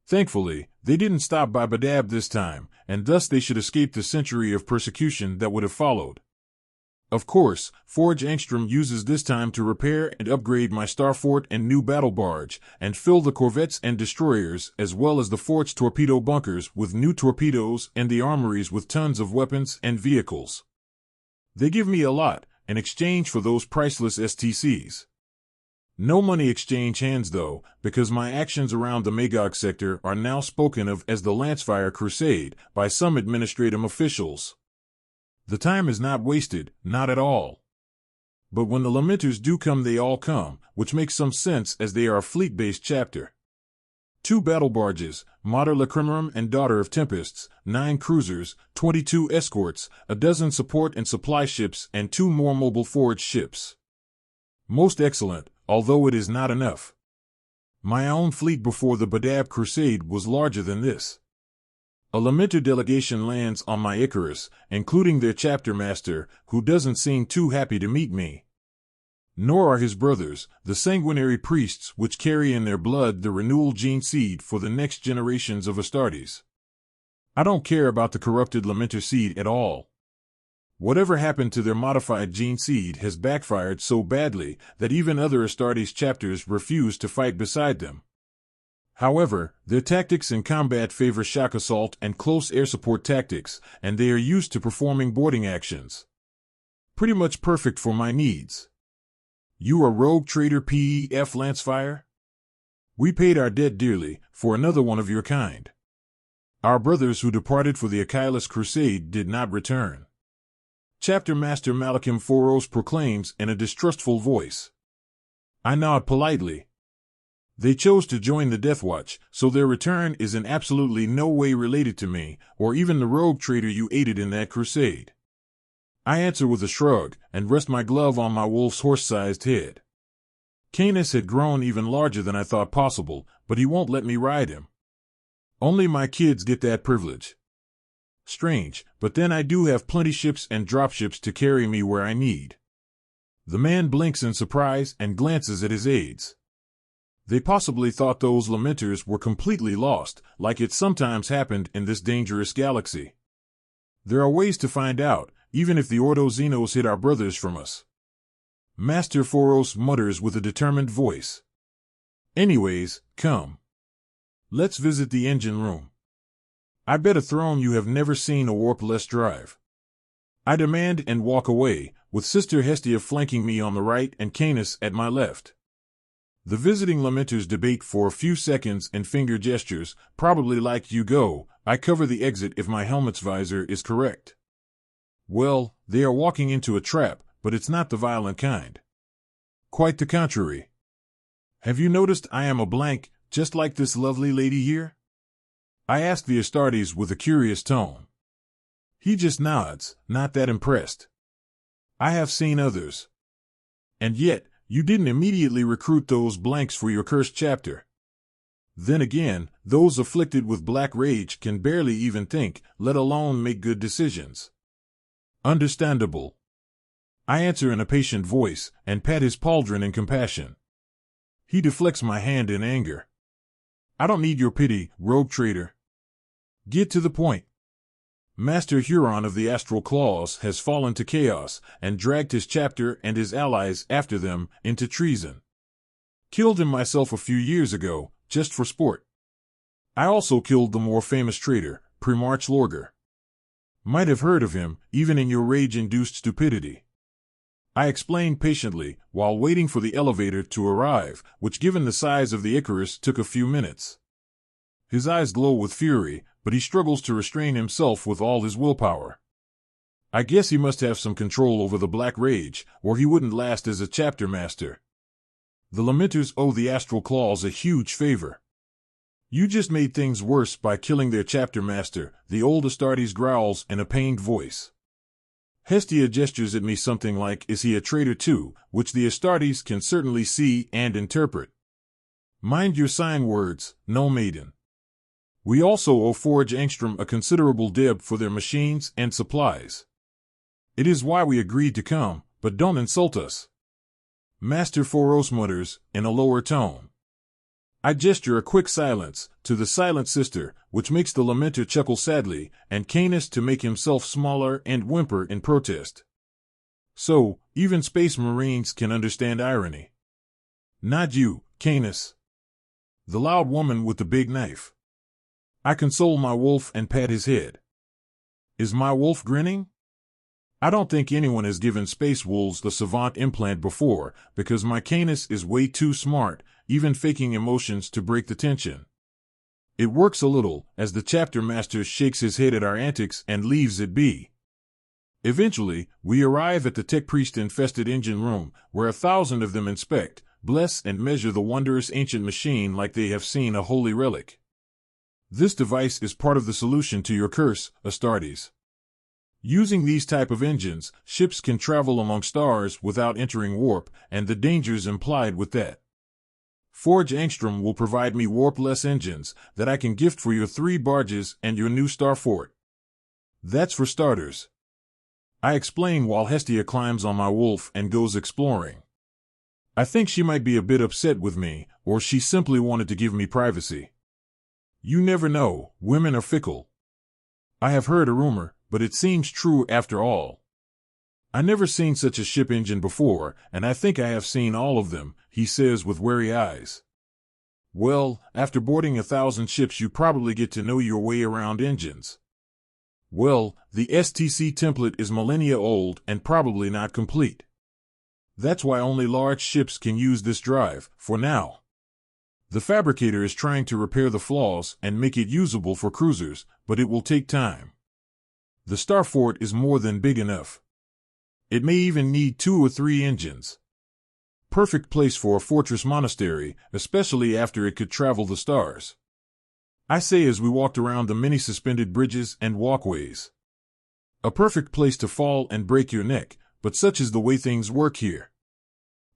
Thankfully, they didn't stop by Badab this time, and thus they should escape the century of persecution that would have followed. Of course, Forge Engstrom uses this time to repair and upgrade my starfort and new battle barge, and fill the corvettes and destroyers as well as the fort's torpedo bunkers with new torpedoes and the armories with tons of weapons and vehicles. They give me a lot, in exchange for those priceless STCs. No money exchange hands though, because my actions around the Magog sector are now spoken of as the Lancefire Crusade by some administrative officials. The time is not wasted, not at all. But when the Lamenters do come, they all come, which makes some sense as they are a fleet-based chapter. 2 battle barges, Mater Lacrimarum and Daughter of Tempests, 9 cruisers, 22 escorts, a dozen support and supply ships, and 2 more mobile forage ships. Most excellent, although it is not enough. My own fleet before the Badab Crusade was larger than this. A Lamenter delegation lands on my Icarus, including their chapter master, who doesn't seem too happy to meet me. Nor are his brothers, the sanguinary priests which carry in their blood the renewal gene seed for the next generations of Astartes. I don't care about the corrupted Lamenter seed at all. Whatever happened to their modified gene seed has backfired so badly that even other Astartes chapters refuse to fight beside them. However, their tactics in combat favor shock assault and close air support tactics, and they are used to performing boarding actions. Pretty much perfect for my needs. You a rogue trader, Pef Lancefire? We paid our debt dearly, for another one of your kind. Our brothers who departed for the HIATUS Crusade did not return. Chapter Master Malachim Foros proclaims in a distrustful voice. I nod politely. They chose to join the Death Watch, so their return is in absolutely no way related to me, or even the rogue trader you aided in that crusade. I answer with a shrug, and rest my glove on my wolf's horse-sized head. Canis had grown even larger than I thought possible, but he won't let me ride him. Only my kids get that privilege. Strange, but then I do have plenty ships and dropships to carry me where I need. The man blinks in surprise and glances at his aides. They possibly thought those Lamenters were completely lost, like it sometimes happened in this dangerous galaxy. There are ways to find out, even if the Ordo Xenos hid our brothers from us. Master Foros mutters with a determined voice. Anyways, come. Let's visit the engine room. I bet a throne you have never seen a warp less drive. I demand and walk away, with Sister Hestia flanking me on the right and Canis at my left. The visiting Lamenters debate for a few seconds and finger gestures, probably like "you go, I cover the exit if my helmet's visor is correct." Well, they are walking into a trap, but it's not the violent kind. Quite the contrary. "Have you noticed I am a blank, just like this lovely lady here?" I ask the Astartes with a curious tone. He just nods, not that impressed. "I have seen others." "And yet, you didn't immediately recruit those blanks for your cursed chapter." Then again, those afflicted with black rage can barely even think, let alone make good decisions. Understandable. I answer in a patient voice, and pat his pauldron in compassion. He deflects my hand in anger. "I don't need your pity, rogue traitor. Get to the point." Master Huron of the Astral Claws has fallen to chaos, and dragged his chapter and his allies after them into treason. Killed him myself a few years ago, just for sport. I also killed the more famous traitor, Primarch Lorgar. Might have heard of him, even in your rage-induced stupidity. I explained patiently, while waiting for the elevator to arrive, which given the size of the Icarus took a few minutes. His eyes glow with fury, but he struggles to restrain himself with all his willpower. I guess he must have some control over the black rage, or he wouldn't last as a chapter master. The Lamenters owe the Astral Claws a huge favor. "You just made things worse by killing their chapter master," the old Astartes growls in a pained voice. Hestia gestures at me something like, "Is he a traitor too?" which the Astartes can certainly see and interpret. "Mind your sign words, no maiden. We also owe Forge Angstrom a considerable debt for their machines and supplies. It is why we agreed to come, but don't insult us." Master Foros mutters, in a lower tone. I gesture a quick silence, to the silent sister, which makes the Lamenter chuckle sadly, and Canis to make himself smaller and whimper in protest. So, even Space Marines can understand irony. "Not you, Canis. The loud woman with the big knife." I console my wolf and pat his head. Is my wolf grinning? I don't think anyone has given space wolves the savant implant before, because my Canis is way too smart, even faking emotions to break the tension. It works a little, as the chapter master shakes his head at our antics and leaves it be. Eventually, we arrive at the tech priest-infested engine room, where 1,000 of them inspect, bless and measure the wondrous ancient machine like they have seen a holy relic. This device is part of the solution to your curse, Astartes. Using these type of engines, ships can travel among stars without entering warp, and the dangers implied with that. Forge Angstrom will provide me warp-less engines that I can gift for your 3 barges and your new star fort. That's for starters. I explain while Hestia climbs on my wolf and goes exploring. I think she might be a bit upset with me, or she simply wanted to give me privacy. You never know, women are fickle. I have heard a rumor, but it seems true after all. I never seen such a ship engine before, and I think I have seen all of them, he says with wary eyes. Well, after boarding 1,000 ships you probably get to know your way around engines. Well, the STC template is millennia old and probably not complete. That's why only large ships can use this drive, for now. The fabricator is trying to repair the flaws and make it usable for cruisers, but it will take time. The star fort is more than big enough. It may even need 2 or 3 engines. Perfect place for a fortress monastery, especially after it could travel the stars. I say as we walked around the many suspended bridges and walkways. A perfect place to fall and break your neck, but such is the way things work here.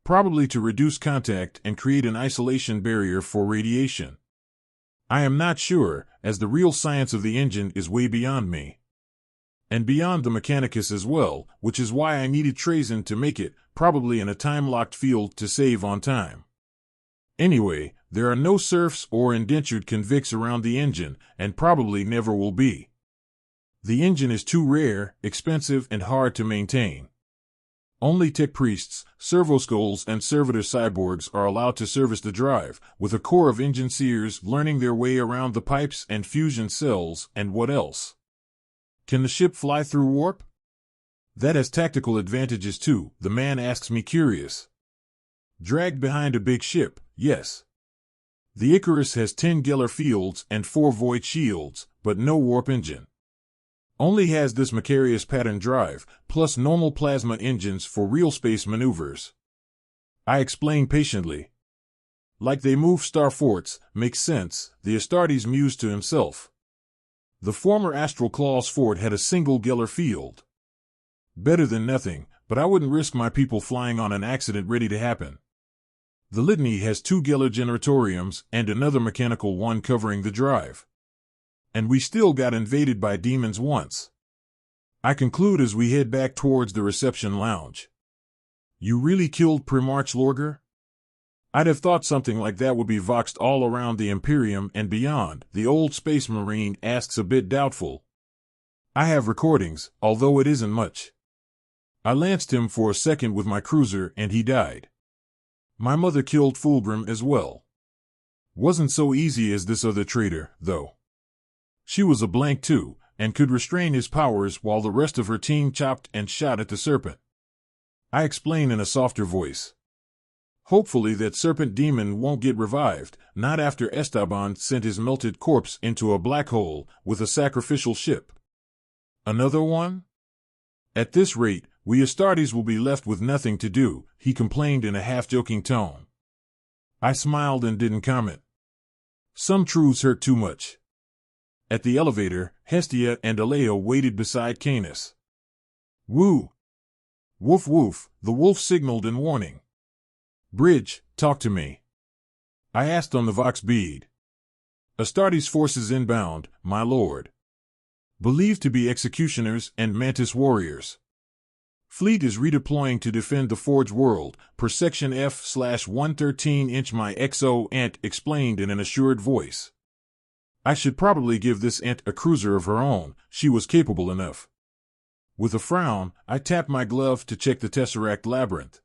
Probably to reduce contact and create an isolation barrier for radiation. I am not sure, as the real science of the engine is way beyond me. And beyond the Mechanicus as well, which is why I needed Trazen to make it, probably in a time-locked field to save on time. Anyway, there are no serfs or indentured convicts around the engine, and probably never will be. The engine is too rare, expensive, and hard to maintain. Only tech priests, servoskulls, and servitor cyborgs are allowed to service the drive, with a core of engine seers learning their way around the pipes and fusion cells, and what else? Can the ship fly through warp? That has tactical advantages too, the man asks me curious. Dragged behind a big ship, yes. The Icarus has 10 Geller fields and 4 void shields, but no warp engine. Only has this Macarius pattern drive, plus normal plasma engines for real space maneuvers. I explain patiently. Like they move star forts, makes sense, the Astartes mused to himself. The former Astral Claws fort had a single Geller field. Better than nothing, but I wouldn't risk my people flying on an accident ready to happen. The Litany has 2 Geller generatoriums and another mechanical one covering the drive. And we still got invaded by demons once. I conclude as we head back towards the reception lounge. You really killed Primarch Lorger? I'd have thought something like that would be voxed all around the Imperium and beyond, the old space marine asks, a bit doubtful. I have recordings, although it isn't much. I lanced him for a second with my cruiser and he died. My mother killed Fulgrim as well. Wasn't so easy as this other traitor, though. She was a blank too, and could restrain his powers while the rest of her team chopped and shot at the serpent. I explain in a softer voice. Hopefully that serpent demon won't get revived, not after Esteban sent his melted corpse into a black hole with a sacrificial ship. Another one? At this rate, we Astartes will be left with nothing to do, he complained in a half-joking tone. I smiled and didn't comment. Some truths hurt too much. At the elevator, Hestia and Alea waited beside Canis. Woo! Woof woof, the wolf signaled in warning. Bridge, talk to me. I asked on the Vox bead. Astartes forces inbound, my lord. Believed to be executioners and mantis warriors. Fleet is redeploying to defend the Forge world, per section F/113 my XO Ant explained in an assured voice. I should probably give this Ant a cruiser of her own, she was capable enough. With a frown, I tapped my glove to check the Tesseract labyrinth.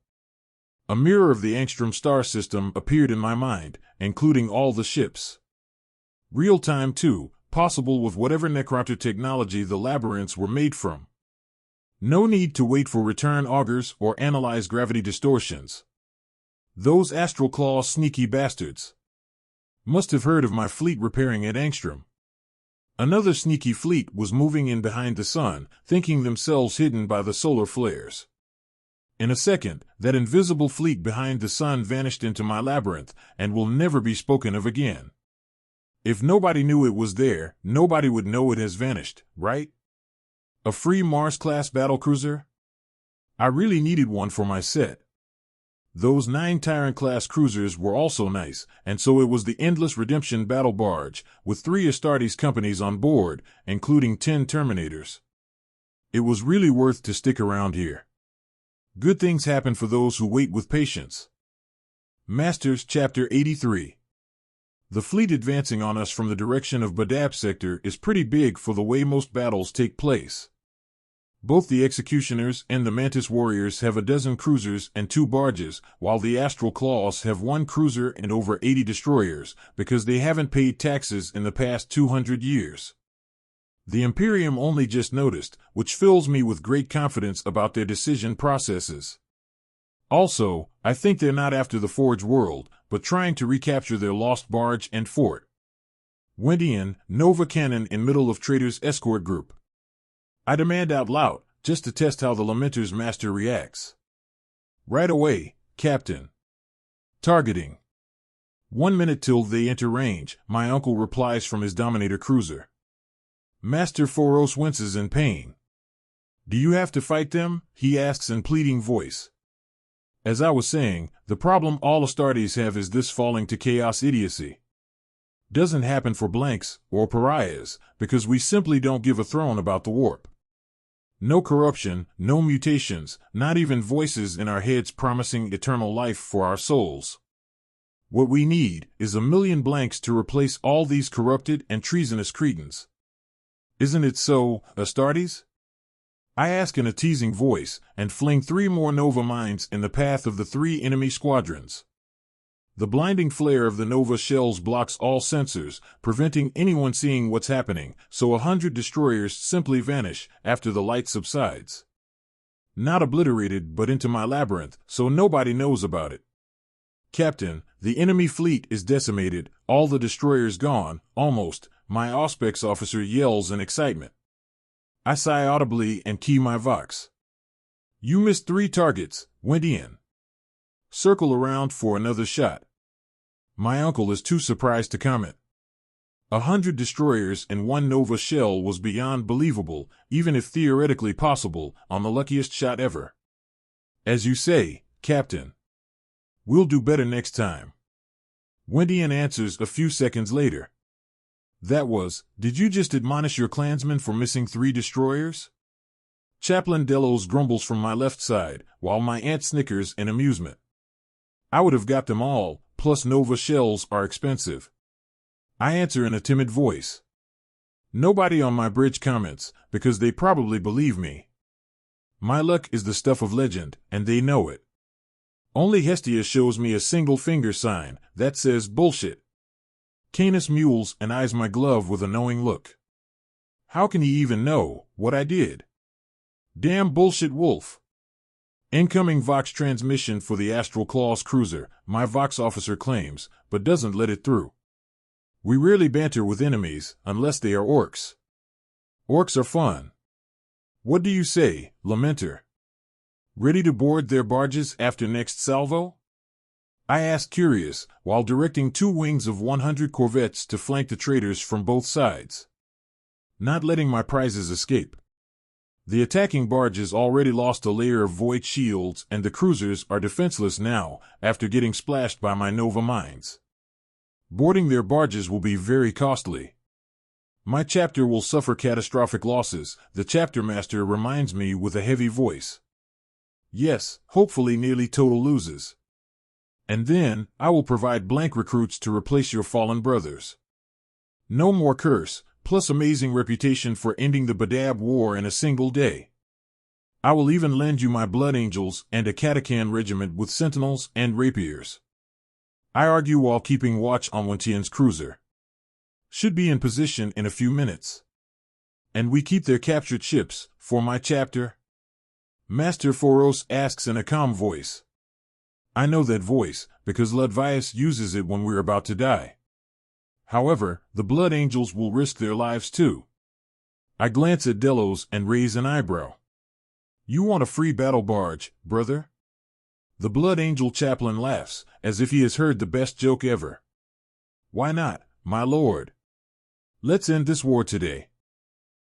A mirror of the Angstrom star system appeared in my mind, including all the ships. Real-time too, possible with whatever Necronter technology the labyrinths were made from. No need to wait for return augers or analyze gravity distortions. Those Astral Claw sneaky bastards. Must have heard of my fleet repairing at Angstrom. Another sneaky fleet was moving in behind the sun, thinking themselves hidden by the solar flares. In a second, that invisible fleet behind the sun vanished into my labyrinth, and will never be spoken of again. If nobody knew it was there, nobody would know it has vanished, right? A free Mars-class battlecruiser? I really needed one for my set. Those 9 Tyrant-class cruisers were also nice, and so it was the Endless Redemption battle barge, with 3 Astartes companies on board, including 10 Terminators. It was really worth to stick around here. Good things happen for those who wait with patience. Masters, Chapter 83. The fleet advancing on us from the direction of Badab sector is pretty big for the way most battles take place. Both the Executioners and the Mantis Warriors have a dozen cruisers and 2 barges, while the Astral Claws have 1 cruiser and over 80 destroyers, because they haven't paid taxes in the past 200 years. The Imperium only just noticed, which fills me with great confidence about their decision processes. Also, I think they're not after the Forge world, but trying to recapture their lost barge and fort. Wendian, Nova Cannon in middle of Trader's escort group. I demand out loud, just to test how the Lamenters master reacts. Right away, Captain. Targeting. 1 minute till they enter range, my uncle replies from his Dominator cruiser. Master Foros winces in pain. Do you have to fight them? He asks in pleading voice. As I was saying, the problem all Astartes have is this falling to chaos idiocy. Doesn't happen for blanks, or pariahs, because we simply don't give a throne about the warp. No corruption, no mutations, not even voices in our heads promising eternal life for our souls. What we need is 1,000,000 blanks to replace all these corrupted and treasonous cretins. Isn't it so, Astartes? I ask in a teasing voice, and fling 3 more Nova mines in the path of the 3 enemy squadrons. The blinding flare of the Nova shells blocks all sensors, preventing anyone seeing what's happening, so 100 destroyers simply vanish after the light subsides. Not obliterated, but into my labyrinth, so nobody knows about it. Captain, the enemy fleet is decimated, all the destroyers gone, almost, my Auspex officer yells in excitement. I sigh audibly and key my Vox. You missed 3 targets, went in. Circle around for another shot. My uncle is too surprised to comment. 100 destroyers and 1 Nova shell was beyond believable, even if theoretically possible, on the luckiest shot ever. As you say, Captain. We'll do better next time. Wendian answers a few seconds later. That was, did you just admonish your clansmen for missing 3 destroyers? Chaplain Delos grumbles from my left side, while my aunt snickers in amusement. I would have got them all, plus Nova shells are expensive. I answer in a timid voice. Nobody on my bridge comments, because they probably believe me. My luck is the stuff of legend, and they know it. Only Hestia shows me a single finger sign that says bullshit. Canis mules and eyes my glove with a knowing look. How can he even know what I did? Damn bullshit wolf. Incoming Vox transmission for the Astral Claws cruiser, my Vox officer claims, but doesn't let it through. We rarely banter with enemies, unless they are orcs. Orcs are fun. What do you say, Lamenter? Ready to board their barges after next salvo? I ask curious, while directing 2 wings of 100 corvettes to flank the traitors from both sides. Not letting my prizes escape. The attacking barges already lost a layer of void shields, and the cruisers are defenseless now, after getting splashed by my Nova mines. Boarding their barges will be very costly. My chapter will suffer catastrophic losses, the chapter master reminds me with a heavy voice. Yes, hopefully nearly total loses. And then, I will provide blank recruits to replace your fallen brothers. No more curse, plus amazing reputation for ending the Badab war in a single day. I will even lend you my blood angels and a Katakan regiment with sentinels and rapiers. I argue while keeping watch on Wentian's cruiser. Should be in position in a few minutes. And we keep their captured ships, for my chapter? Master Foros asks in a calm voice. I know that voice, because Ludvius uses it when we're about to die. However, the Blood Angels will risk their lives too. I glance at Delos and raise an eyebrow. You want a free battle barge, brother? The Blood Angel chaplain laughs, as if he has heard the best joke ever. Why not, my lord? Let's end this war today.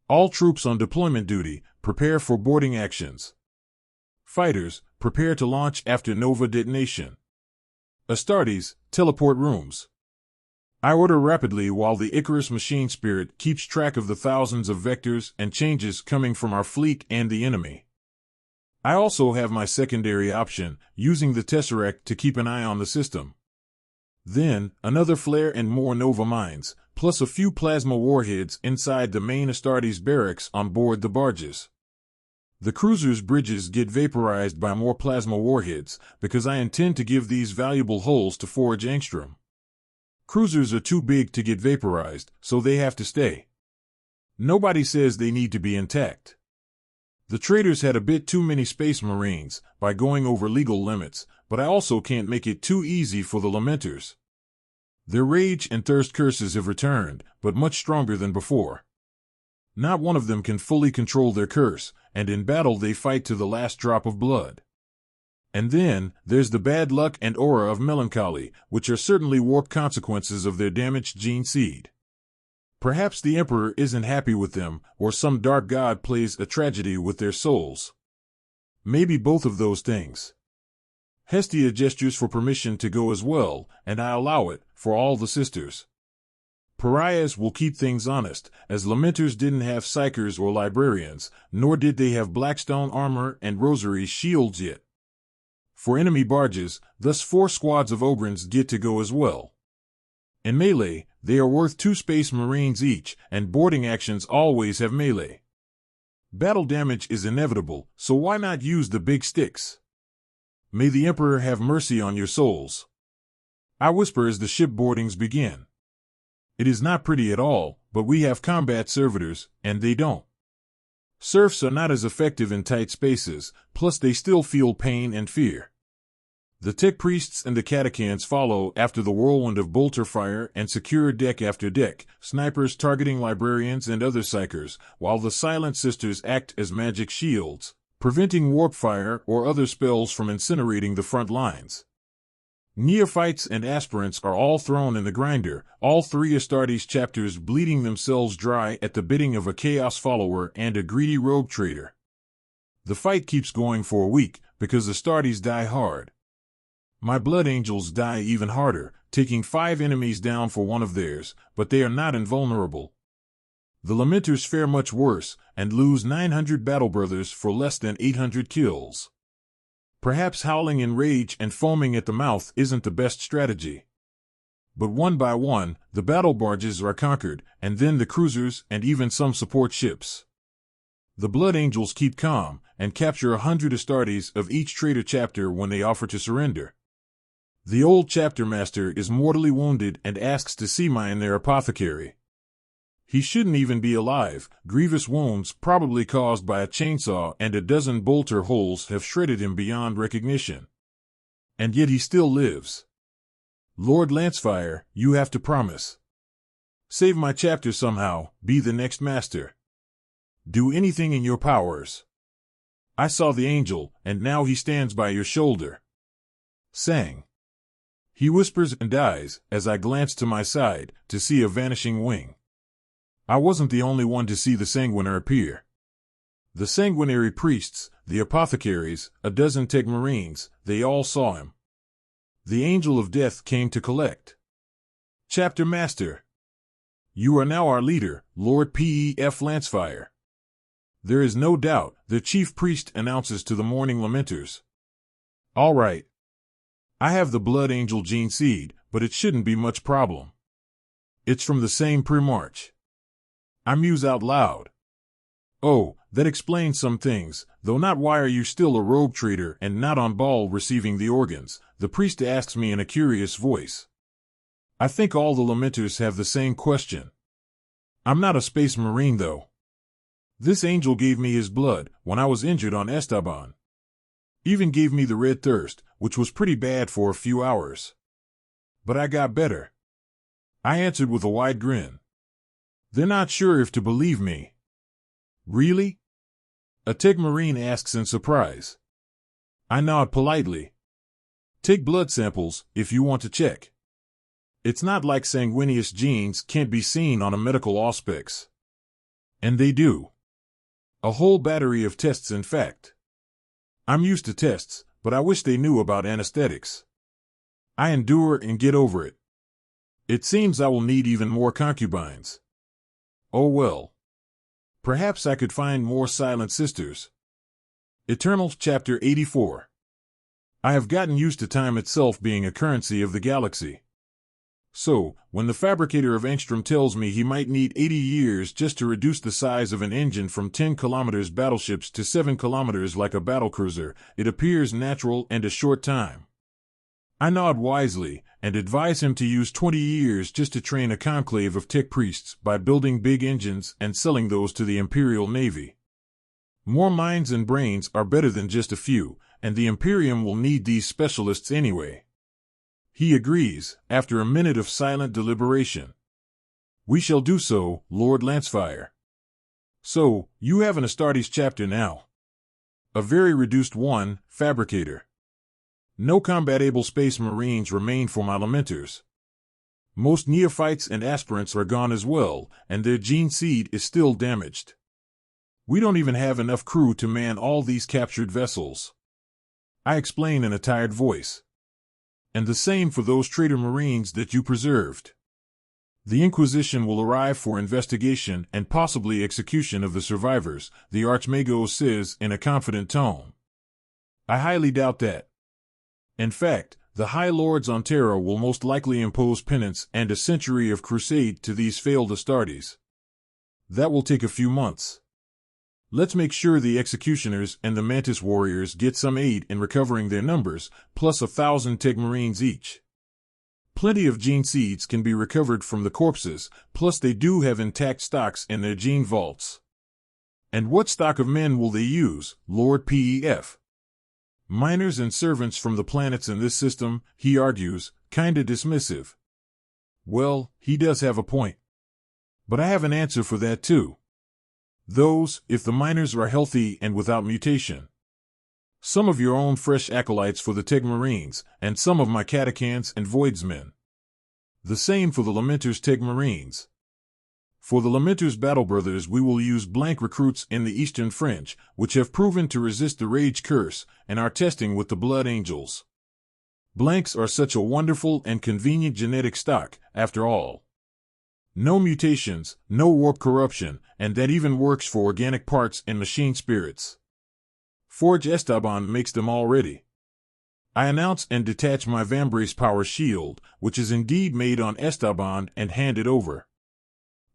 All troops on deployment duty, prepare for boarding actions. Fighters, prepare to launch after Nova detonation. Astartes, teleport rooms. I order rapidly while the Icarus machine spirit keeps track of the thousands of vectors and changes coming from our fleet and the enemy. I also have my secondary option, using the Tesseract to keep an eye on the system. Then, another flare and more Nova mines, plus a few plasma warheads inside the main Astartes barracks on board the barges. The cruiser's bridges get vaporized by more plasma warheads, because I intend to give these valuable hulls to Forge Angstrom. Cruisers are too big to get vaporized, so they have to stay. Nobody says they need to be intact. The traitors had a bit too many space marines, by going over legal limits, but I also can't make it too easy for the Lamenters. Their rage and thirst curses have returned, but much stronger than before. Not one of them can fully control their curse, and in battle they fight to the last drop of blood. And then, there's the bad luck and aura of melancholy, which are certainly warped consequences of their damaged gene seed. Perhaps the Emperor isn't happy with them, or some dark god plays a tragedy with their souls. Maybe both of those things. Hestia gestures for permission to go as well, and I allow it, for all the sisters. Pariahs will keep things honest, as Lamenters didn't have Psychers or Librarians, nor did they have Blackstone armor and Rosary shields yet. For enemy barges, thus 4 squads of Ogrins get to go as well. In melee, they are worth 2 Space Marines each, and boarding actions always have melee. Battle damage is inevitable, so why not use the big sticks? May the Emperor have mercy on your souls. I whisper as the ship boardings begin. It is not pretty at all, but we have combat servitors, and they don't. Serfs are not as effective in tight spaces, plus they still feel pain and fear. The Tech Priests and the Catechans follow after the whirlwind of bolter fire and secure deck after deck, snipers targeting librarians and other psychers, while the Silent Sisters act as magic shields, preventing warp fire or other spells from incinerating the front lines. Neophytes and aspirants are all thrown in the grinder, all 3 Astartes chapters bleeding themselves dry at the bidding of a Chaos follower and a greedy rogue trader. The fight keeps going for a week, because Astartes die hard. My Blood Angels die even harder, taking 5 enemies down for one of theirs, but they are not invulnerable. The Lamenters fare much worse, and lose 900 battle brothers for less than 800 kills. Perhaps howling in rage and foaming at the mouth isn't the best strategy. But one by one, the battle barges are conquered, and then the cruisers and even some support ships. The Blood Angels keep calm, and capture 100 Astartes of each traitor chapter when they offer to surrender. The old chapter master is mortally wounded and asks to see me in their apothecary. He shouldn't even be alive. Grievous wounds, probably caused by a chainsaw and a dozen bolter holes, have shredded him beyond recognition. And yet he still lives. Lord Lancefire, you have to promise. Save my chapter somehow, be the next master. Do anything in your powers. I saw the angel, and now he stands by your shoulder. Sang. He whispers and dies, as I glance to my side, to see a vanishing wing. I wasn't the only one to see the sanguiner appear. The sanguinary priests, the apothecaries, a dozen Tech Marines, they all saw him. The angel of death came to collect. Chapter Master. You are now our leader, Lord Pef Lancefire. There is no doubt, the chief priest announces to the mourning Lamenters. All right. I have the Blood Angel gene seed, but it shouldn't be much problem. It's from the same Primarch. I muse out loud. Oh, that explains some things, though not why are you still a rogue trader and not on ball receiving the organs, the priest asks me in a curious voice. I think all the Lamenters have the same question. I'm not a space marine though. This angel gave me his blood when I was injured on Esteban. Even gave me the red thirst, which was pretty bad for a few hours. But I got better. I answered with a wide grin. They're not sure if to believe me. Really? A Tech Marine asks in surprise. I nod politely. Take blood samples, if you want to check. It's not like sanguineous genes can't be seen on a medical auspex. And they do. A whole battery of tests, in fact. I'm used to tests, but I wish they knew about anesthetics. I endure and get over it. It seems I will need even more concubines. Oh well. Perhaps I could find more Silent Sisters. Eternal Chapter 84. I have gotten used to time itself being a currency of the galaxy. So, when the fabricator of Angstrom tells me he might need 80 years just to reduce the size of an engine from 10 kilometers battleships to 7 kilometers like a battlecruiser, it appears natural and a short time. I nod wisely, and advise him to use 20 years just to train a conclave of tech priests by building big engines and selling those to the Imperial Navy. More minds and brains are better than just a few, and the Imperium will need these specialists anyway. He agrees, after a minute of silent deliberation. We shall do so, Lord Lancefire. So, you have an Astartes chapter now. A very reduced one, Fabricator. No combat-able space marines remain for my Lamenters. Most neophytes and aspirants are gone as well, and their gene seed is still damaged. We don't even have enough crew to man all these captured vessels. I explain in a tired voice. And the same for those traitor marines that you preserved. The Inquisition will arrive for investigation and possibly execution of the survivors, the Archmago says in a confident tone. I highly doubt that. In fact, the High Lords on Terra will most likely impose penance and a century of crusade to these failed Astartes. That will take a few months. Let's make sure the executioners and the Mantis warriors get some aid in recovering their numbers, plus 1,000 Tech Marines each. Plenty of gene seeds can be recovered from the corpses, plus they do have intact stocks in their gene vaults. And what stock of men will they use, Lord Pef? Miners and servants from the planets in this system, he argues, kinda dismissive. Well, he does have a point. But I have an answer for that too. Those, if the miners are healthy and without mutation. Some of your own fresh acolytes for the Teg Marines, and some of my catechans and voidsmen. The same for the Lamenters Teg Marines. For the Lamenters Battle Brothers we will use blank recruits in the Eastern Fringe, which have proven to resist the Rage Curse, and are testing with the Blood Angels. Blanks are such a wonderful and convenient genetic stock, after all. No mutations, no warp corruption, and that even works for organic parts and machine spirits. Forge Esteban makes them already. I announce and detach my Vambrace Power Shield, which is indeed made on Esteban, and hand it over.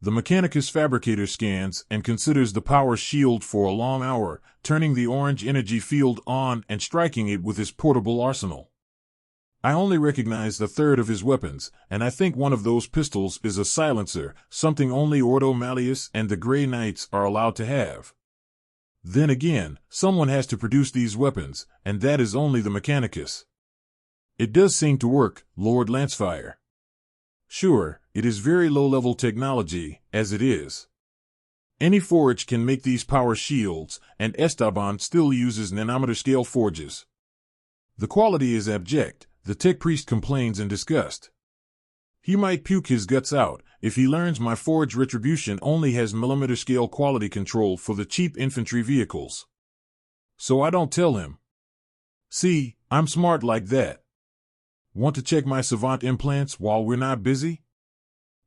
The Mechanicus Fabricator scans and considers the power shield for a long hour, turning the orange energy field on and striking it with his portable arsenal. I only recognize a third of his weapons, and I think one of those pistols is a silencer, something only Ordo Malleus and the Grey Knights are allowed to have. Then again, someone has to produce these weapons, and that is only the Mechanicus. It does seem to work, Lord Lancefire. Sure, it is very low-level technology, as it is. Any forge can make these power shields, and Esteban still uses nanometer-scale forges. The quality is abject, the tech priest complains in disgust. He might puke his guts out if he learns my forge retribution only has millimeter-scale quality control for the cheap infantry vehicles. So I don't tell him. See, I'm smart like that. Want to check my Savant implants while we're not busy?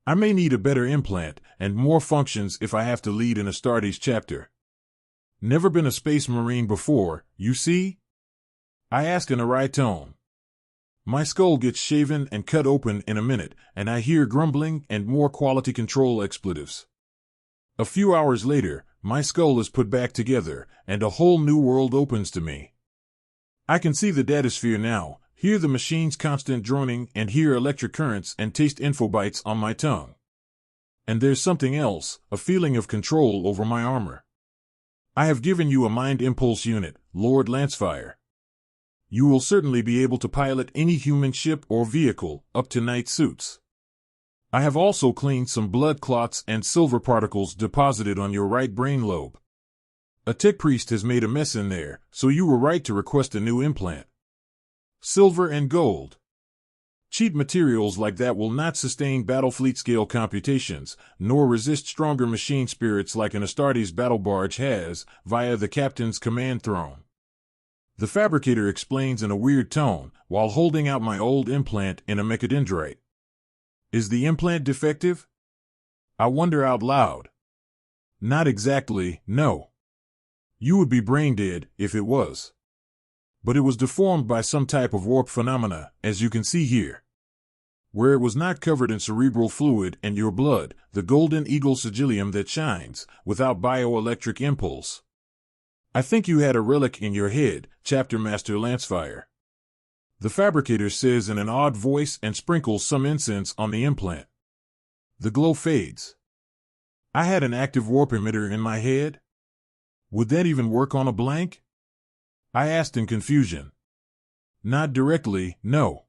I may need a better implant and more functions if I have to lead an Astartes chapter. Never been a space marine before, you see? I ask in a wry tone. My skull gets shaven and cut open in a minute, and I hear grumbling and more quality control expletives. A few hours later, my skull is put back together, and a whole new world opens to me. I can see the datasphere now, hear the machine's constant droning, and hear electric currents and taste infobytes on my tongue. And there's something else, a feeling of control over my armor. I have given you a mind impulse unit, Lord Lancefire. You will certainly be able to pilot any human ship or vehicle, up to night suits. I have also cleaned some blood clots and silver particles deposited on your right brain lobe. A tech priest has made a mess in there, so you were right to request a new implant. Silver and gold. Cheap materials like that will not sustain battlefleet-scale computations, nor resist stronger machine spirits like an Astartes battle barge has, via the captain's command throne. The fabricator explains in a weird tone, while holding out my old implant in a mechadendrite. Is the implant defective? I wonder out loud. Not exactly, no. You would be brain dead if it was. But it was deformed by some type of warp phenomena, as you can see here. Where it was not covered in cerebral fluid and your blood, the golden eagle sigillium that shines, without bioelectric impulse. I think you had a relic in your head, Chapter Master Lancefire. The fabricator says in an odd voice and sprinkles some incense on the implant. The glow fades. I had an active warp emitter in my head? Would that even work on a blank? I asked in confusion. Not directly, no.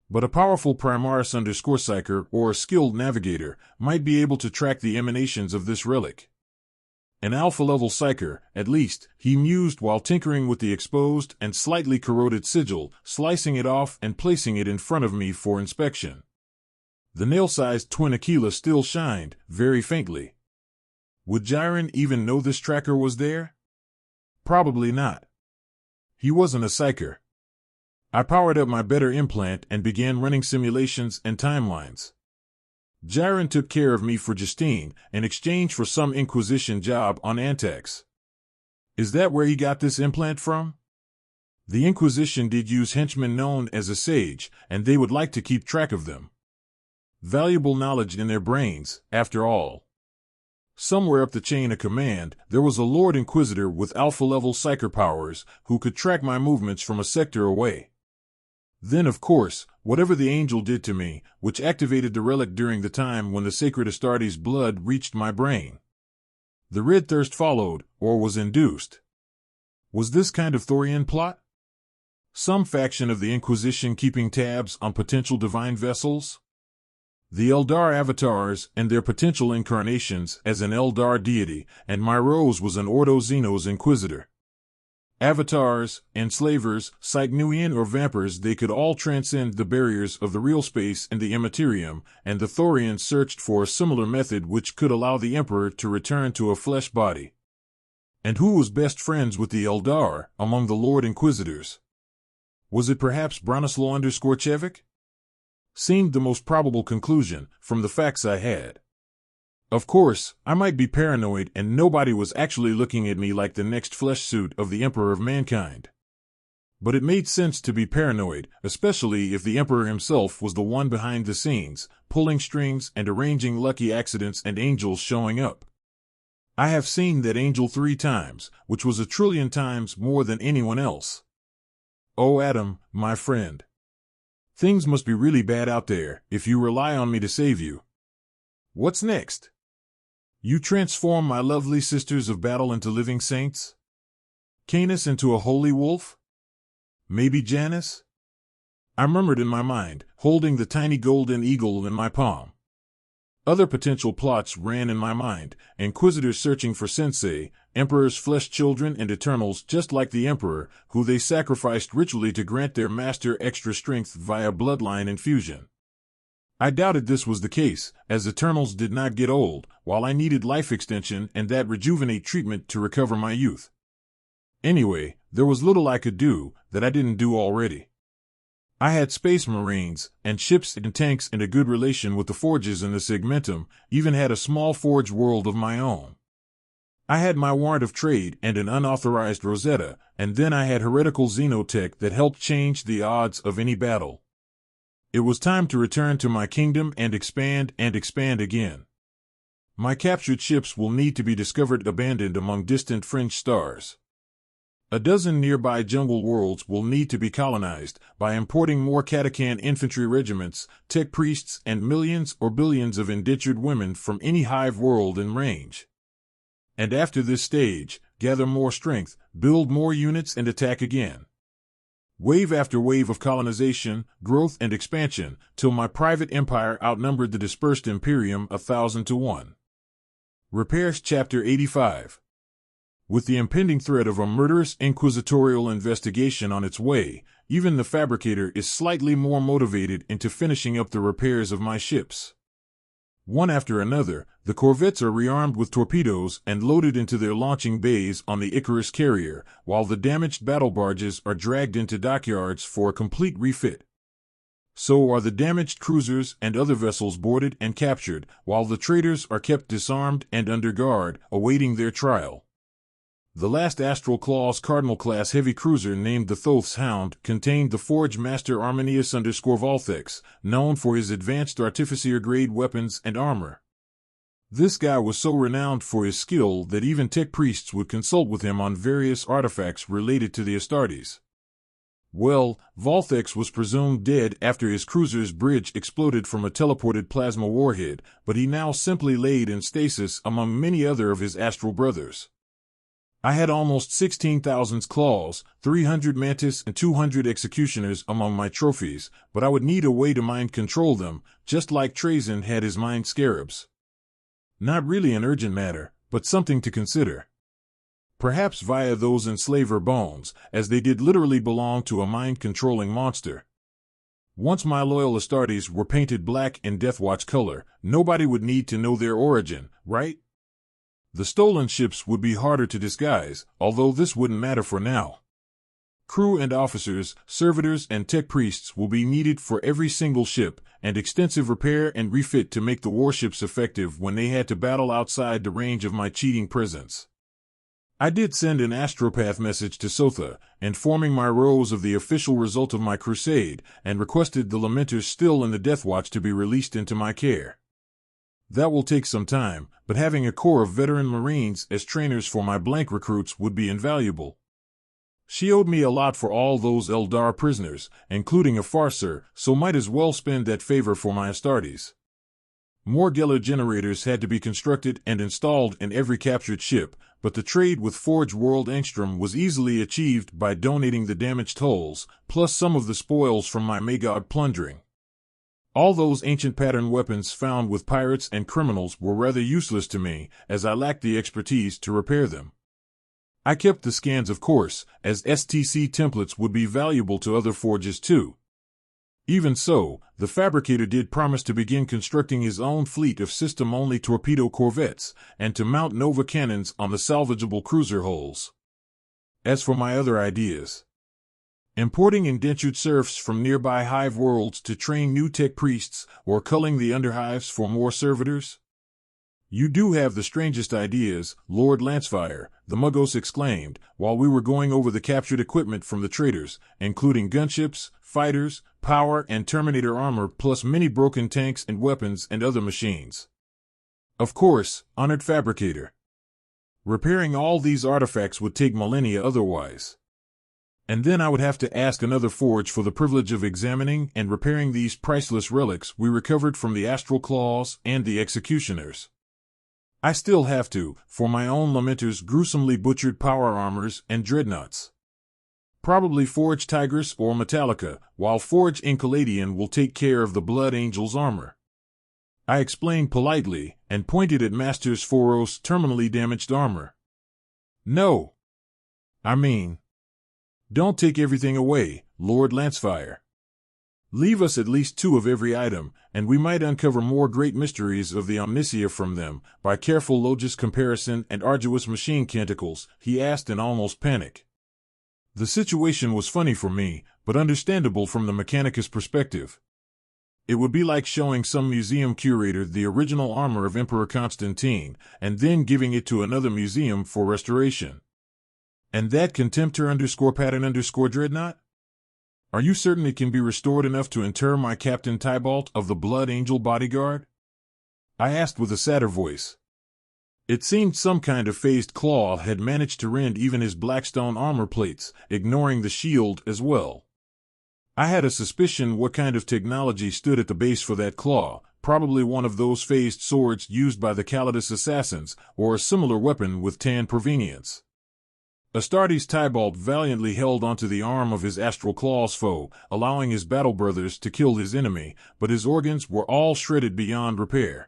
But a powerful Primarch _psyker or a skilled navigator might be able to track the emanations of this relic. An alpha-level psyker, at least, he mused while tinkering with the exposed and slightly corroded sigil, slicing it off and placing it in front of me for inspection. The nail-sized twin Aquila still shined, very faintly. Would Jiren even know this tracker was there? Probably not. He wasn't a psyker. I powered up my better implant and began running simulations and timelines. Jiren took care of me for Justine in exchange for some Inquisition job on Antax. Is that where he got this implant from? The Inquisition did use henchmen known as a sage, and they would like to keep track of them. Valuable knowledge in their brains, after all. Somewhere up the chain of command, there was a Lord Inquisitor with alpha-level psyker powers who could track my movements from a sector away. Then, of course, whatever the angel did to me, which activated the relic during the time when the sacred Astartes blood reached my brain. The Red Thirst followed, or was induced. Was this kind of Thorian plot? Some faction of the Inquisition keeping tabs on potential divine vessels? The Eldar avatars and their potential incarnations as an Eldar deity, and my rose was an Ordo Xenos Inquisitor. Avatars, enslavers, Psychnuian or vampires, they could all transcend the barriers of the real space and the Immaterium, and the Thorians searched for a similar method which could allow the Emperor to return to a flesh body. And who was best friends with the Eldar among the Lord Inquisitors? Was it perhaps Bronislaw under Scorchevik? Seemed the most probable conclusion from the facts I had. Of course, I might be paranoid and nobody was actually looking at me like the next flesh suit of the Emperor of Mankind. But it made sense to be paranoid, especially if the Emperor himself was the one behind the scenes, pulling strings and arranging lucky accidents and angels showing up. I have seen that angel 3 times, which was 1 trillion times more than anyone else. Oh Adam, my friend. Things must be really bad out there if you rely on me to save you. What's next? You transform my lovely sisters of battle into living saints? Canis into a holy wolf? Maybe Janus? I murmured in my mind, holding the tiny golden eagle in my palm. Other potential plots ran in my mind, Inquisitors searching for Sensei, Emperor's flesh children and Eternals just like the Emperor, who they sacrificed ritually to grant their master extra strength via bloodline infusion. I doubted this was the case, as Eternals did not get old, while I needed life extension and that rejuvenate treatment to recover my youth. Anyway, there was little I could do that I didn't do already. I had space marines, and ships and tanks and a good relation with the forges in the Segmentum, even had a small forge world of my own. I had my warrant of trade and an unauthorized Rosetta, and then I had heretical xenotech that helped change the odds of any battle. It was time to return to my kingdom and expand again. My captured ships will need to be discovered abandoned among distant fringe stars. A dozen nearby jungle worlds will need to be colonized by importing more Katakan infantry regiments, tech priests, and millions or billions of indentured women from any hive world in range. And after this stage, gather more strength, build more units, and attack again. Wave after wave of colonization, growth, and expansion, till my private empire outnumbered the dispersed Imperium 1,000 to 1. Repairs Chapter 85. With the impending threat of a murderous inquisitorial investigation on its way, even the fabricator is slightly more motivated into finishing up the repairs of my ships. One after another, the corvettes are rearmed with torpedoes and loaded into their launching bays on the Icarus carrier, while the damaged battle barges are dragged into dockyards for a complete refit. So are the damaged cruisers and other vessels boarded and captured, while the traitors are kept disarmed and under guard, awaiting their trial. The last Astral Claw's Cardinal-class heavy cruiser named the Thoth's Hound contained the Forge Master Arminius _Volthex, known for his advanced artificer-grade weapons and armor. This guy was so renowned for his skill that even tech priests would consult with him on various artifacts related to the Astartes. Well, Volthex was presumed dead after his cruiser's bridge exploded from a teleported plasma warhead, but he now simply laid in stasis among many other of his astral brothers. I had almost 16,000 claws, 300 mantis and 200 executioners among my trophies, but I would need a way to mind control them, just like Trazyn had his mind scarabs. Not really an urgent matter, but something to consider. Perhaps via those enslaver bones, as they did literally belong to a mind-controlling monster. Once my loyal Astartes were painted black in Deathwatch color, nobody would need to know their origin, right? The stolen ships would be harder to disguise, although this wouldn't matter for now. Crew and officers, servitors, and tech priests will be needed for every single ship, and extensive repair and refit to make the warships effective when they had to battle outside the range of my cheating presence. I did send an astropath message to Sotha, informing my Rose of the official result of my crusade, and requested the Lamenters still in the Deathwatch to be released into my care. That will take some time, but having a corps of veteran Marines as trainers for my blank recruits would be invaluable. She owed me a lot for all those Eldar prisoners, including a farcer, so might as well spend that favor for my Astartes. More Geller generators had to be constructed and installed in every captured ship, but the trade with Forge World Angstrom was easily achieved by donating the damaged hulls, plus some of the spoils from my Magog plundering. All those ancient pattern weapons found with pirates and criminals were rather useless to me, as I lacked the expertise to repair them. I kept the scans, of course, as STC templates would be valuable to other forges too. Even so, the fabricator did promise to begin constructing his own fleet of system-only torpedo corvettes, and to mount Nova cannons on the salvageable cruiser hulls. As for my other ideas, importing indentured serfs from nearby hive worlds to train new tech priests, or culling the underhives for more servitors? You do have the strangest ideas, Lord Lancefire, the Muggos exclaimed, while we were going over the captured equipment from the traders, including gunships, fighters, power and Terminator armor, plus many broken tanks and weapons and other machines. Of course, honored fabricator. Repairing all these artifacts would take millennia otherwise. And then I would have to ask another forge for the privilege of examining and repairing these priceless relics we recovered from the Astral Claws and the Executioners. I still have to, for my own Lamenters' gruesomely butchered power armors and dreadnoughts. Probably Forge Tigris or Metallica, while Forge Inquisitorial will take care of the Blood Angel's armor. I explained politely, and pointed at Masters Foros' terminally damaged armor. No. I mean, don't take everything away, Lord Lancefire. Leave us at least 2 of every item, and we might uncover more great mysteries of the Omnicia from them, by careful logis comparison and arduous machine canticles, he asked in almost panic. The situation was funny for me, but understandable from the Mechanicus perspective. It would be like showing some museum curator the original armor of Emperor Constantine, and then giving it to another museum for restoration. And that Contemptor_pattern_dreadnought? Are you certain it can be restored enough to inter my Captain Tybalt of the Blood Angel bodyguard? I asked with a sadder voice. It seemed some kind of phased claw had managed to rend even his Blackstone armor plates, ignoring the shield as well. I had a suspicion what kind of technology stood at the base for that claw, probably one of those phased swords used by the Calidus assassins, or a similar weapon with tan provenience. Astartes Tybalt valiantly held onto the arm of his Astral Claws foe, allowing his battle brothers to kill his enemy, but his organs were all shredded beyond repair.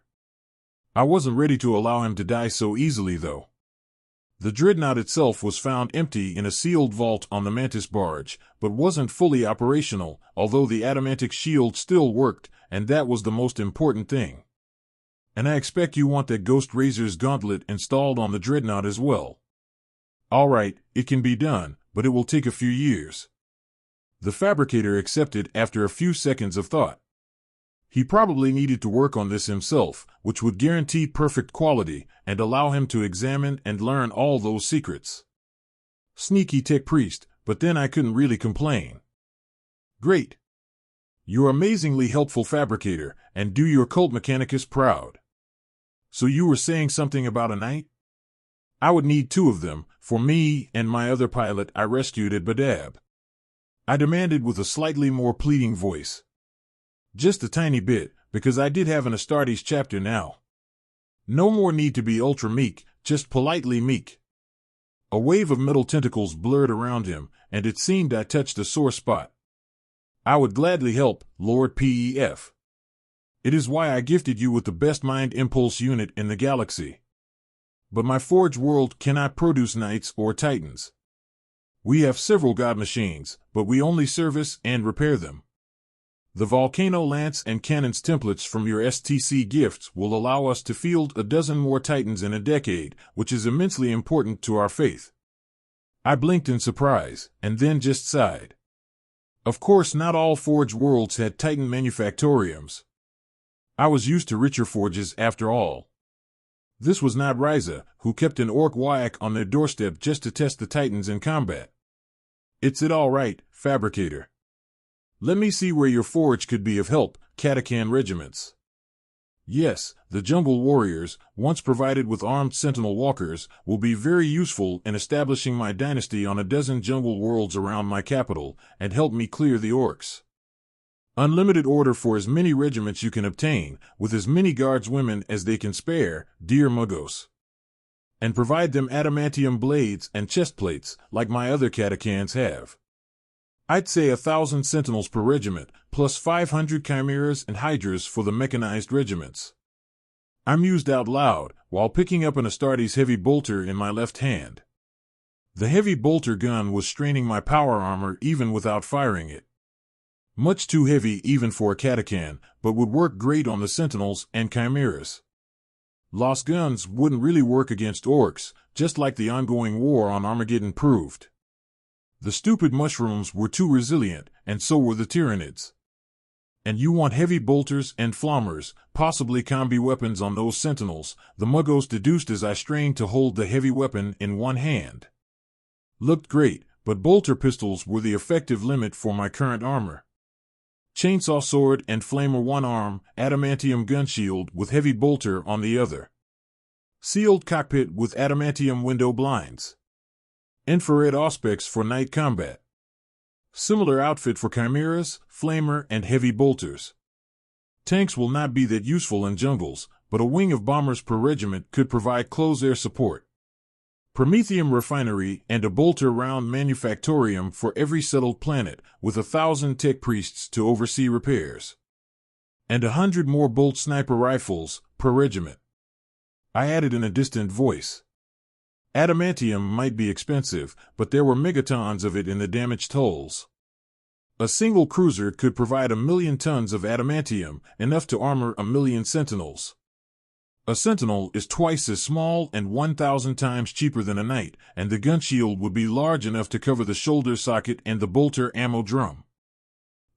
I wasn't ready to allow him to die so easily, though. The dreadnought itself was found empty in a sealed vault on the Mantis barge, but wasn't fully operational, although the adamantic shield still worked, and that was the most important thing. And I expect you want that Ghost Razor's gauntlet installed on the dreadnought as well. All right, it can be done, but it will take a few years. The fabricator accepted after a few seconds of thought. He probably needed to work on this himself, which would guarantee perfect quality and allow him to examine and learn all those secrets. Sneaky tech priest, but then I couldn't really complain. Great. You're amazingly helpful fabricator, and do your cult Mechanicus proud. So you were saying something about a knight? I would need 2 of them, for me and my other pilot I rescued at Badab. I demanded with a slightly more pleading voice. Just a tiny bit, because I did have an Astartes chapter now. No more need to be ultra meek, just politely meek. A wave of metal tentacles blurred around him, and it seemed I touched a sore spot. I would gladly help, Lord Pef. It is why I gifted you with the best mind impulse unit in the galaxy. But my forge world cannot produce knights or titans. We have several god machines, but we only service and repair them. The Volcano Lance and Cannons templates from your STC gifts will allow us to field a dozen more Titans in a decade, which is immensely important to our faith. I blinked in surprise, and then just sighed. Of course, not all Forge worlds had Titan manufactoriums. I was used to richer forges after all. This was not Ryza, who kept an Orc Wyack on their doorstep just to test the Titans in combat. It's it all right, fabricator. Let me see where your forge could be of help, Catacan regiments. Yes, the Jungle Warriors, once provided with armed sentinel walkers, will be very useful in establishing my dynasty on a dozen jungle worlds around my capital, and help me clear the orcs. Unlimited order for as many regiments you can obtain, with as many guardswomen as they can spare, dear Muggos. And provide them adamantium blades and chestplates, like my other catechans have. I'd say 1,000 sentinels per regiment, plus 500 chimeras and hydras for the mechanized regiments. I mused out loud, while picking up an Astartes heavy bolter in my left hand. The heavy bolter gun was straining my power armor even without firing it. Much too heavy even for a catechan, but would work great on the sentinels and chimeras. Lost guns wouldn't really work against orcs, just like the ongoing war on Armageddon proved. The stupid mushrooms were too resilient, and so were the Tyranids. And you want heavy bolters and flammers, possibly combi weapons on those sentinels, the Muggos deduced as I strained to hold the heavy weapon in one hand. Looked great, but bolter pistols were the effective limit for my current armor. Chainsaw sword and flamer one arm, adamantium gun shield with heavy bolter on the other. Sealed cockpit with adamantium window blinds. Infrared auspex for night combat. Similar outfit for chimeras, flamer, and heavy bolters. Tanks will not be that useful in jungles, but a wing of bombers per regiment could provide close air support. Promethium refinery and a bolter round manufactorium for every settled planet, with 1,000 tech priests to oversee repairs. And 100 more bolt sniper rifles per regiment. I added in a distant voice. Adamantium might be expensive, but there were megatons of it in the damaged hulls. A single cruiser could provide 1,000,000 tons of adamantium, enough to armor 1,000,000 sentinels. A sentinel is twice as small and 1,000 times cheaper than a knight, and the gun shield would be large enough to cover the shoulder socket and the bolter ammo drum.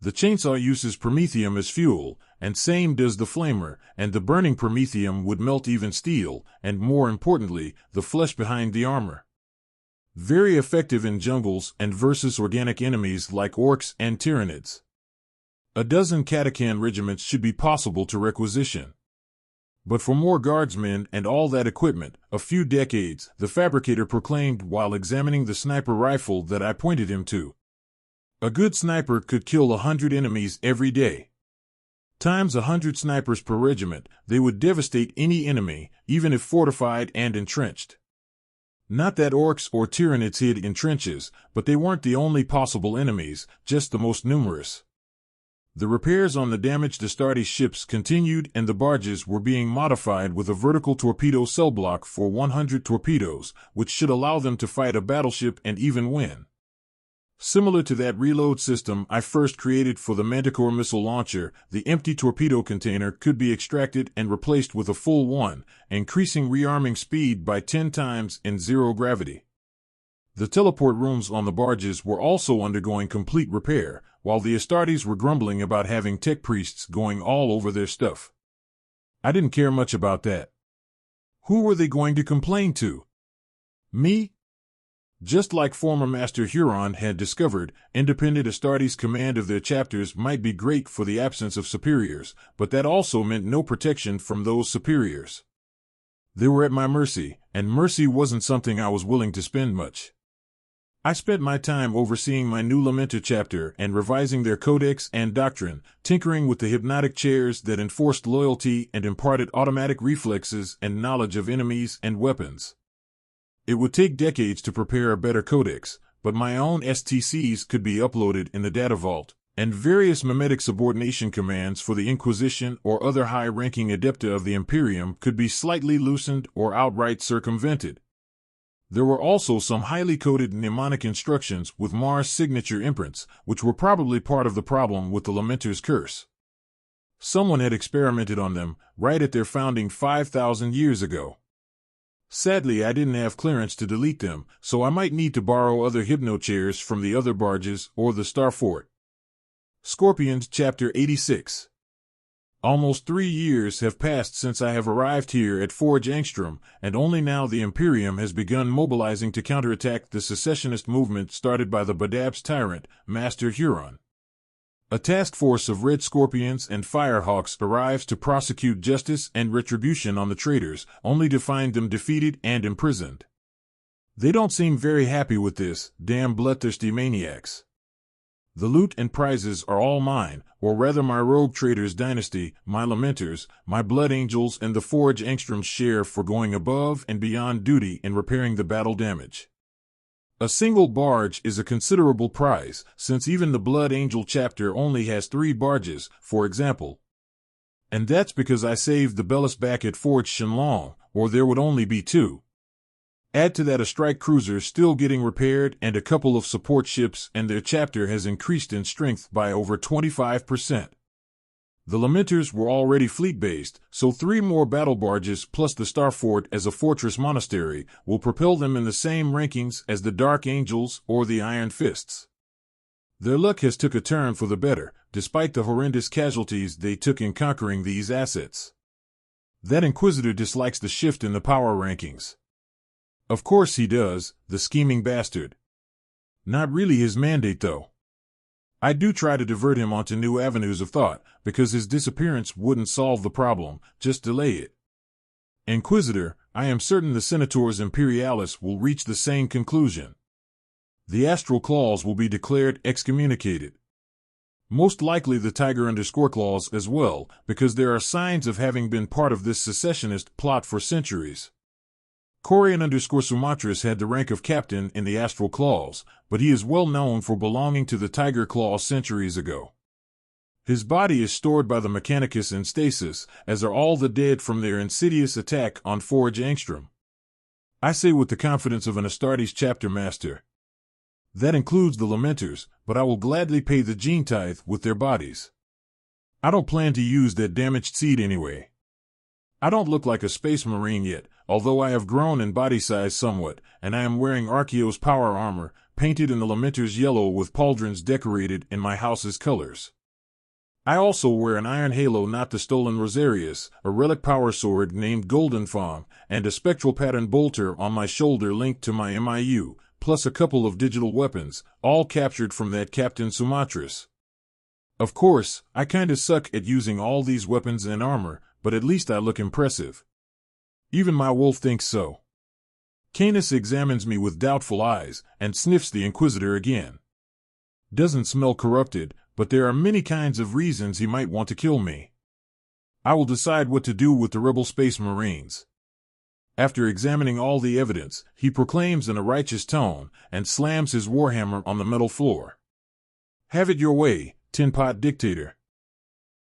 The chainsaw uses promethium as fuel, and same does the flamer, and the burning promethium would melt even steel, and more importantly, the flesh behind the armor. Very effective in jungles and versus organic enemies like orcs and Tyranids. A dozen catechan regiments should be possible to requisition. But for more guardsmen and all that equipment, a few decades, the fabricator proclaimed while examining the sniper rifle that I pointed him to. A good sniper could kill 100 enemies every day. Times 100 snipers per regiment, they would devastate any enemy, even if fortified and entrenched. Not that orcs or Tyranids hid in trenches, but they weren't the only possible enemies, just the most numerous. The repairs on the damaged Astartes ships continued, and the barges were being modified with a vertical torpedo cell block for 100 torpedoes, which should allow them to fight a battleship and even win. Similar to that reload system I first created for the Manticore missile launcher, the empty torpedo container could be extracted and replaced with a full one, increasing rearming speed by 10 times in zero gravity. The teleport rooms on the barges were also undergoing complete repair, while the Astartes were grumbling about having tech priests going all over their stuff. I didn't care much about that. Who were they going to complain to? Me? Just like former Master Huron had discovered, independent Astartes' command of their chapters might be great for the absence of superiors, but that also meant no protection from those superiors. They were at my mercy, and mercy wasn't something I was willing to spend much. I spent my time overseeing my new Lamenter chapter and revising their codex and doctrine, tinkering with the hypnotic chairs that enforced loyalty and imparted automatic reflexes and knowledge of enemies and weapons. It would take decades to prepare a better codex, but my own STCs could be uploaded in the data vault, and various mimetic subordination commands for the Inquisition or other high-ranking adepta of the Imperium could be slightly loosened or outright circumvented. There were also some highly coded mnemonic instructions with Mars signature imprints, which were probably part of the problem with the Lamenter's curse. Someone had experimented on them, right at their founding 5,000 years ago. Sadly, I didn't have clearance to delete them, so I might need to borrow other hypnochairs from the other barges or the Star Fort. Scorpions, Chapter 86. Almost 3 years have passed since I have arrived here at Forge Angstrom, and only now the Imperium has begun mobilizing to counterattack the secessionist movement started by the Badab's tyrant, Master Huron. A task force of Red Scorpions and Firehawks arrives to prosecute justice and retribution on the traitors, only to find them defeated and imprisoned. They don't seem very happy with this, damn bloodthirsty maniacs. The loot and prizes are all mine, or rather my rogue traders' dynasty, my Lamenters, my Blood Angels, and the Forge Angstroms share for going above and beyond duty in repairing the battle damage. A single barge is a considerable prize, since even the Blood Angel chapter only has 3 barges, for example. And that's because I saved the Bellis back at Forge Shenlong, or there would only be 2. Add to that a strike cruiser still getting repaired and a couple of support ships, and their chapter has increased in strength by over 25%. The Lamenters were already fleet-based, so 3 more battle barges plus the Starfort as a fortress monastery will propel them in the same rankings as the Dark Angels or the Iron Fists. Their luck has took a turn for the better, despite the horrendous casualties they took in conquering these assets. That Inquisitor dislikes the shift in the power rankings. Of course he does, the scheming bastard. Not really his mandate, though. I do try to divert him onto new avenues of thought, because his disappearance wouldn't solve the problem, just delay it. Inquisitor, I am certain the Senators Imperialis will reach the same conclusion. The Astral Claws will be declared excommunicated. Most likely the Tiger_Claws as well, because there are signs of having been part of this secessionist plot for centuries. Corian_Sumatris had the rank of captain in the Astral Claws, but he is well known for belonging to the Tiger Claw centuries ago. His body is stored by the Mechanicus in stasis, as are all the dead from their insidious attack on Forge Angstrom. I say with the confidence of an Astartes chapter master. That includes the Lamenters, but I will gladly pay the gene tithe with their bodies. I don't plan to use that damaged seed anyway. I don't look like a space marine yet, although I have grown in body size somewhat, and I am wearing Archeo's power armor, painted in the Lamenters yellow with pauldrons decorated in my house's colors. I also wear an iron halo not the stolen Rosarius, a relic power sword named Golden Fong, and a spectral pattern bolter on my shoulder linked to my MIU, plus a couple of digital weapons, all captured from that Captain Sumatris. Of course, I kinda suck at using all these weapons and armor, but at least I look impressive. Even my wolf thinks so. Canis examines me with doubtful eyes, and sniffs the Inquisitor again. Doesn't smell corrupted, but there are many kinds of reasons he might want to kill me. I will decide what to do with the rebel space marines. After examining all the evidence, he proclaims in a righteous tone, and slams his warhammer on the metal floor. Have it your way, Tin Pot Dictator.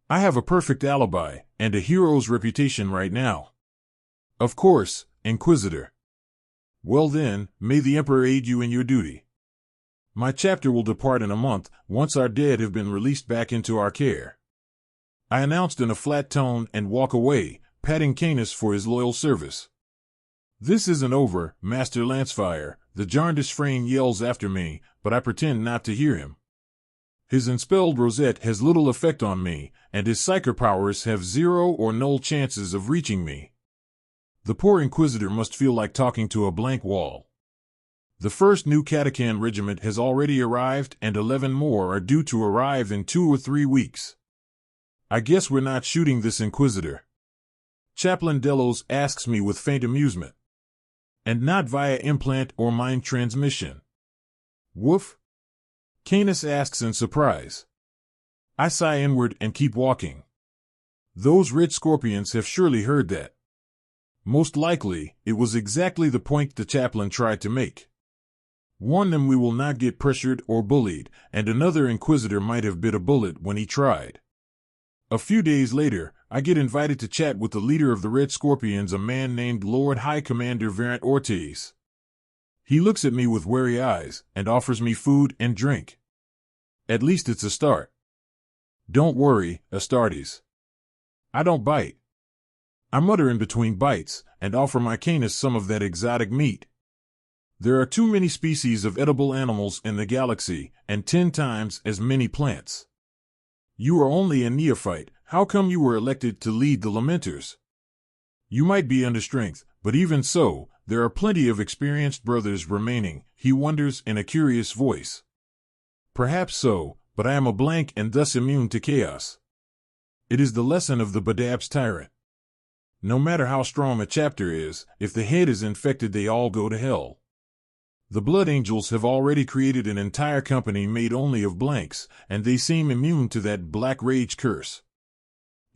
I have a perfect alibi, and a hero's reputation right now. Of course, Inquisitor. Well then, may the Emperor aid you in your duty. My chapter will depart in a month, once our dead have been released back into our care. I announced in a flat tone and walk away, patting Canis for his loyal service. This isn't over, Master Lancefire, the Jarndyce Frayne yells after me, but I pretend not to hear him. His enspelled rosette has little effect on me, and his psyker powers have 0 or null chances of reaching me. The poor Inquisitor must feel like talking to a blank wall. The first new Catachan regiment has already arrived, and 11 more are due to arrive in 2 or 3 weeks. I guess we're not shooting this Inquisitor. Chaplain Delos asks me with faint amusement. And not via implant or mind transmission. Woof? Canis asks in surprise. I sigh inward and keep walking. Those red scorpions have surely heard that. Most likely, it was exactly the point the chaplain tried to make. Warn them we will not get pressured or bullied, and another Inquisitor might have bit a bullet when he tried. A few days later, I get invited to chat with the leader of the Red Scorpions, a man named Lord High Commander Varant Ortiz. He looks at me with wary eyes, and offers me food and drink. At least it's a start. Don't worry, Astartes. I don't bite. I mutter in between bites, and offer my Canis some of that exotic meat. There are too many species of edible animals in the galaxy, and 10 times as many plants. You are only a neophyte, how come you were elected to lead the Lamenters? You might be under strength, but even so, there are plenty of experienced brothers remaining, he wonders in a curious voice. Perhaps so, but I am a blank and thus immune to chaos. It is the lesson of the Badab's tyrant. No matter how strong a chapter is, if the head is infected they all go to hell. The Blood Angels have already created an entire company made only of blanks, and they seem immune to that Black Rage curse.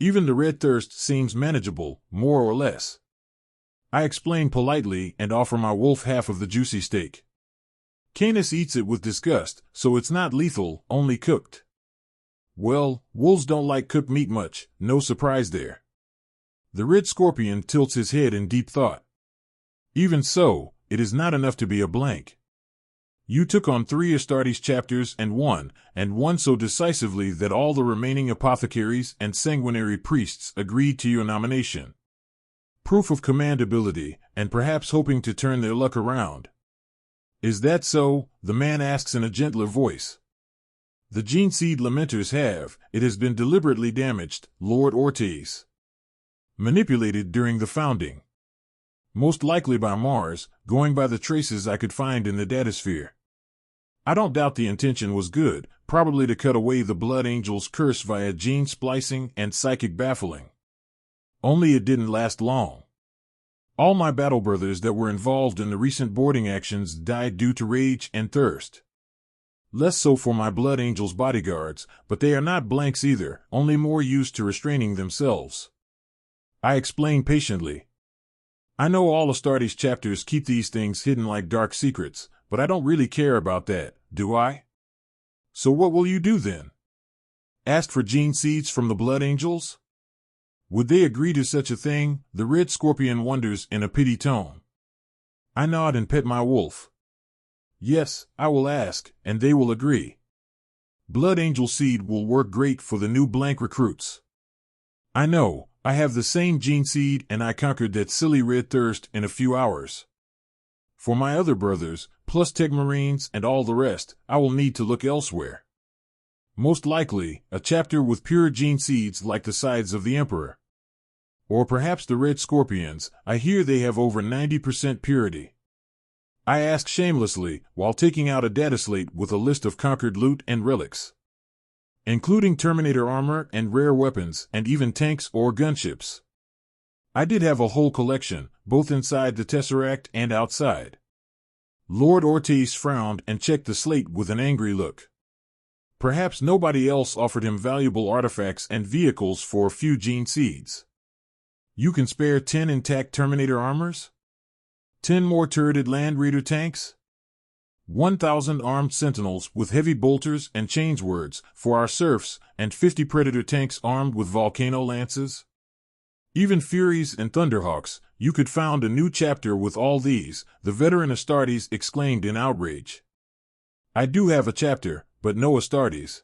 Even the Red Thirst seems manageable, more or less. I explain politely and offer my wolf half of the juicy steak. Canis eats it with disgust, so it's not lethal, only cooked. Well, wolves don't like cooked meat much, no surprise there. The Red Scorpion tilts his head in deep thought. Even so, it is not enough to be a blank. You took on 3 Astartes chapters and won so decisively that all the remaining apothecaries and sanguinary priests agreed to your nomination. Proof of commandability, and perhaps hoping to turn their luck around. Is that so? The man asks in a gentler voice. The gene seed Lamenters have, it has been deliberately damaged, Lord Ortiz. Manipulated during the founding. Most likely by Mars, going by the traces I could find in the datasphere. I don't doubt the intention was good, probably to cut away the Blood Angel's curse via gene splicing and psychic baffling. Only it didn't last long. All my battle brothers that were involved in the recent boarding actions died due to rage and thirst. Less so for my Blood Angel's bodyguards, but they are not blanks either, only more used to restraining themselves. I explain patiently. I know all Astartes chapters keep these things hidden like dark secrets, but I don't really care about that, do I? So what will you do then? Ask for gene seeds from the Blood Angels? Would they agree to such a thing? The Red Scorpion wonders in a pity tone. I nod and pet my wolf. Yes, I will ask, and they will agree. Blood Angel seed will work great for the new blank recruits. I know, I have the same gene seed and I conquered that silly red thirst in a few hours. For my other brothers, plus Tegmarines and all the rest, I will need to look elsewhere. Most likely, a chapter with pure gene seeds like the sides of the Emperor. Or perhaps the Red Scorpions, I hear they have over 90% purity. I ask shamelessly, while taking out a data slate with a list of conquered loot and relics. Including Terminator armor and rare weapons and even tanks or gunships. I did have a whole collection, both inside the Tesseract and outside. Lord Ortiz frowned and checked the slate with an angry look. Perhaps nobody else offered him valuable artifacts and vehicles for a few gene seeds. You can spare 10 intact Terminator armors? 10 more turreted Land Raider tanks? 1,000 armed sentinels with heavy bolters and changewords for our serfs, and 50 Predator tanks armed with volcano lances? Even Furies and Thunderhawks, you could found a new chapter with all these, the veteran Astartes exclaimed in outrage. I do have a chapter, but no Astartes.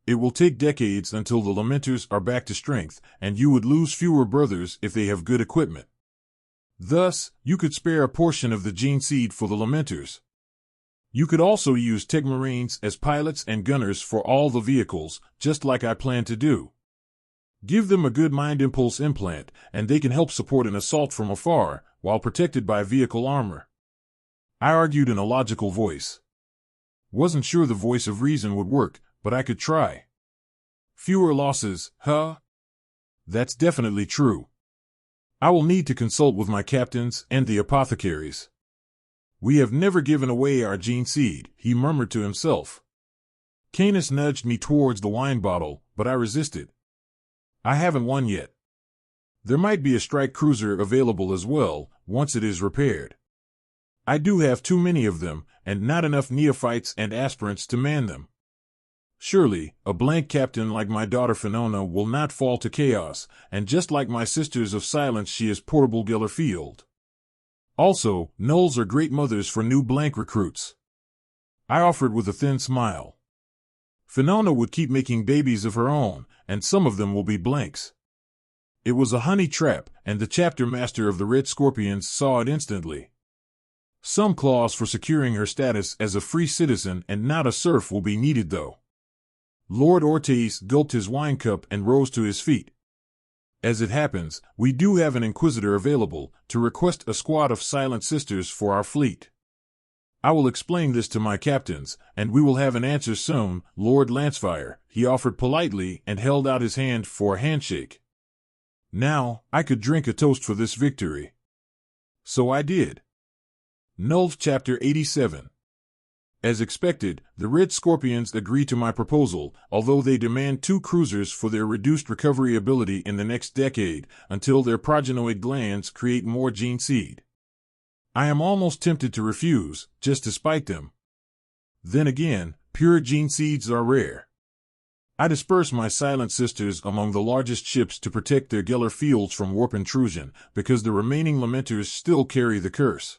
It will take decades until the Lamenters are back to strength, and you would lose fewer brothers if they have good equipment. Thus, you could spare a portion of the gene seed for the Lamenters. You could also use Tegmarines as pilots and gunners for all the vehicles, just like I plan to do. Give them a good mind impulse implant, and they can help support an assault from afar, while protected by vehicle armor. I argued in a logical voice. Wasn't sure the voice of reason would work, but I could try. Fewer losses, huh? That's definitely true. I will need to consult with my captains and the apothecaries. We have never given away our gene seed, he murmured to himself. Canis nudged me towards the wine bottle, but I resisted. I haven't won yet. There might be a strike cruiser available as well, once it is repaired. I do have too many of them, and not enough neophytes and aspirants to man them. Surely, a blank captain like my daughter Finona will not fall to chaos, and just like my sisters of silence she is portable Gellerfield. Also, nulls are great mothers for new blank recruits. I offered with a thin smile. Finona would keep making babies of her own, and some of them will be blanks. It was a honey trap, and the chapter master of the Red Scorpions saw it instantly. Some clause for securing her status as a free citizen and not a serf will be needed though. Lord Ortiz gulped his wine cup and rose to his feet. As it happens, we do have an Inquisitor available to request a squad of Silent Sisters for our fleet. I will explain this to my captains, and we will have an answer soon, Lord Lancefire, he offered politely and held out his hand for a handshake. Now, I could drink a toast for this victory. So I did. Nulv Chapter 87. As expected, the Red Scorpions agree to my proposal, although they demand 2 cruisers for their reduced recovery ability in the next decade, until their progenoid glands create more gene seed. I am almost tempted to refuse, just to spite them. Then again, pure gene seeds are rare. I disperse my silent sisters among the largest ships to protect their Geller fields from warp intrusion, because the remaining Lamenters still carry the curse.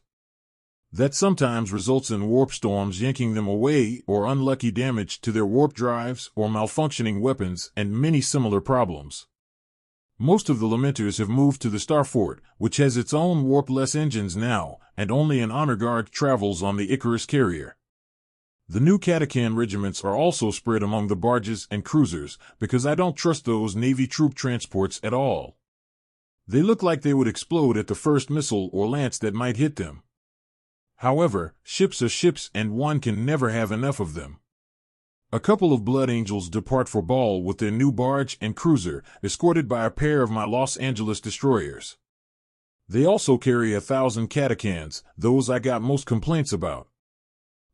That sometimes results in warp storms yanking them away, or unlucky damage to their warp drives, or malfunctioning weapons, and many similar problems. Most of the Lamenters have moved to the Starfort, which has its own warp-less engines now, and only an honor guard travels on the Icarus carrier. The new Catacan regiments are also spread among the barges and cruisers, because I don't trust those Navy troop transports at all. They look like they would explode at the first missile or lance that might hit them. However, ships are ships and one can never have enough of them. A couple of Blood Angels depart for Baal with their new barge and cruiser, escorted by a pair of my Los Angeles destroyers. They also carry 1,000 Catacans, those I got most complaints about.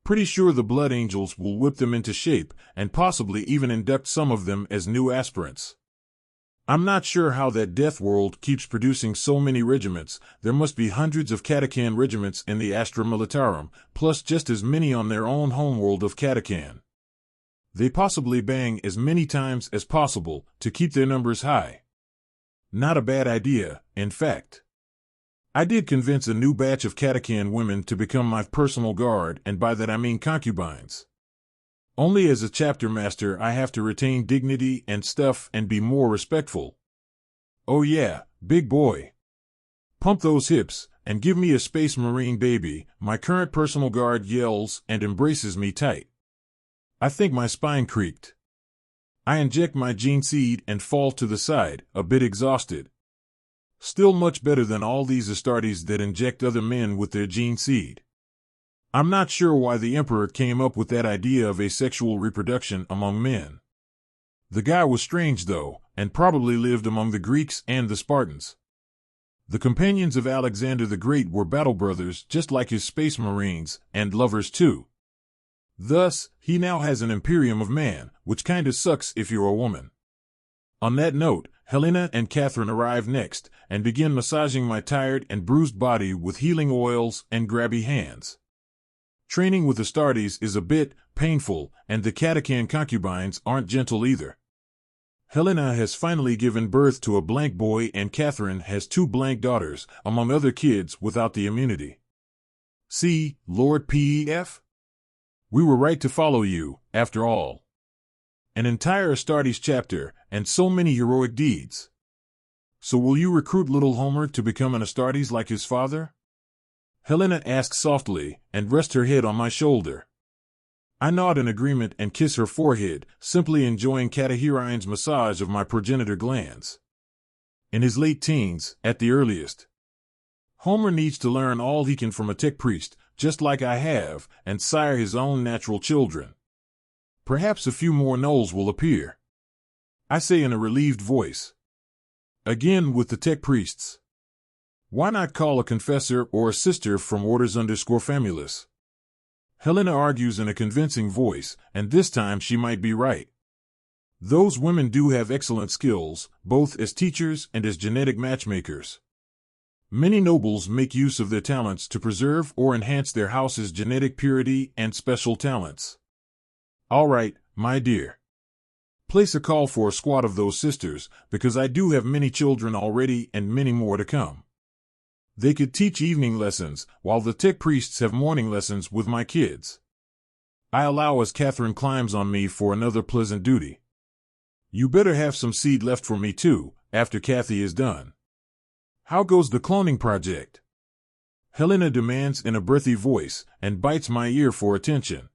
Pretty sure the Blood Angels will whip them into shape, and possibly even induct some of them as new aspirants. I'm not sure how that Death World keeps producing so many regiments. There must be hundreds of Catacan regiments in the Astra Militarum, plus just as many on their own homeworld of Catacan. They possibly bang as many times as possible to keep their numbers high. Not a bad idea, in fact. I did convince a new batch of Catacan women to become my personal guard, and by that I mean concubines. Only as a chapter master I have to retain dignity and stuff and be more respectful. Oh yeah, big boy. Pump those hips, and give me a Space Marine baby, my current personal guard yells and embraces me tight. I think my spine creaked. I inject my gene seed and fall to the side, a bit exhausted. Still much better than all these Astartes that inject other men with their gene seed. I'm not sure why the Emperor came up with that idea of asexual reproduction among men. The guy was strange though, and probably lived among the Greeks and the Spartans. The companions of Alexander the Great were battle brothers just like his Space Marines, and lovers too. Thus, he now has an Imperium of Man, which kinda sucks if you're a woman. On that note, Helena and Catherine arrive next, and begin massaging my tired and bruised body with healing oils and grabby hands. Training with Astartes is a bit painful, and the Catacan concubines aren't gentle either. Helena has finally given birth to a blank boy and Catherine has 2 blank daughters, among other kids without the immunity. See, Lord Pef? We were right to follow you, after all. An entire Astartes chapter, and so many heroic deeds. So will you recruit little Homer to become an Astartes like his father? Helena asks softly, and rests her head on my shoulder. I nod in agreement and kiss her forehead, simply enjoying Catahirine's massage of my progenitor glands. In his late teens, at the earliest. Homer needs to learn all he can from a tech priest, just like I have, and sire his own natural children. Perhaps a few more gnolls will appear. I say in a relieved voice. Again with the tech priests. Why not call a confessor or a sister from orders _Famulus? Helena argues in a convincing voice, and this time she might be right. Those women do have excellent skills, both as teachers and as genetic matchmakers. Many nobles make use of their talents to preserve or enhance their house's genetic purity and special talents. All right, my dear. Place a call for a squad of those sisters, because I do have many children already and many more to come. They could teach evening lessons, while the tech priests have morning lessons with my kids. I allow as Catherine climbs on me for another pleasant duty. You better have some seed left for me too, after Cathy is done. How goes the cloning project? Helena demands in a breathy voice, and bites my ear for attention.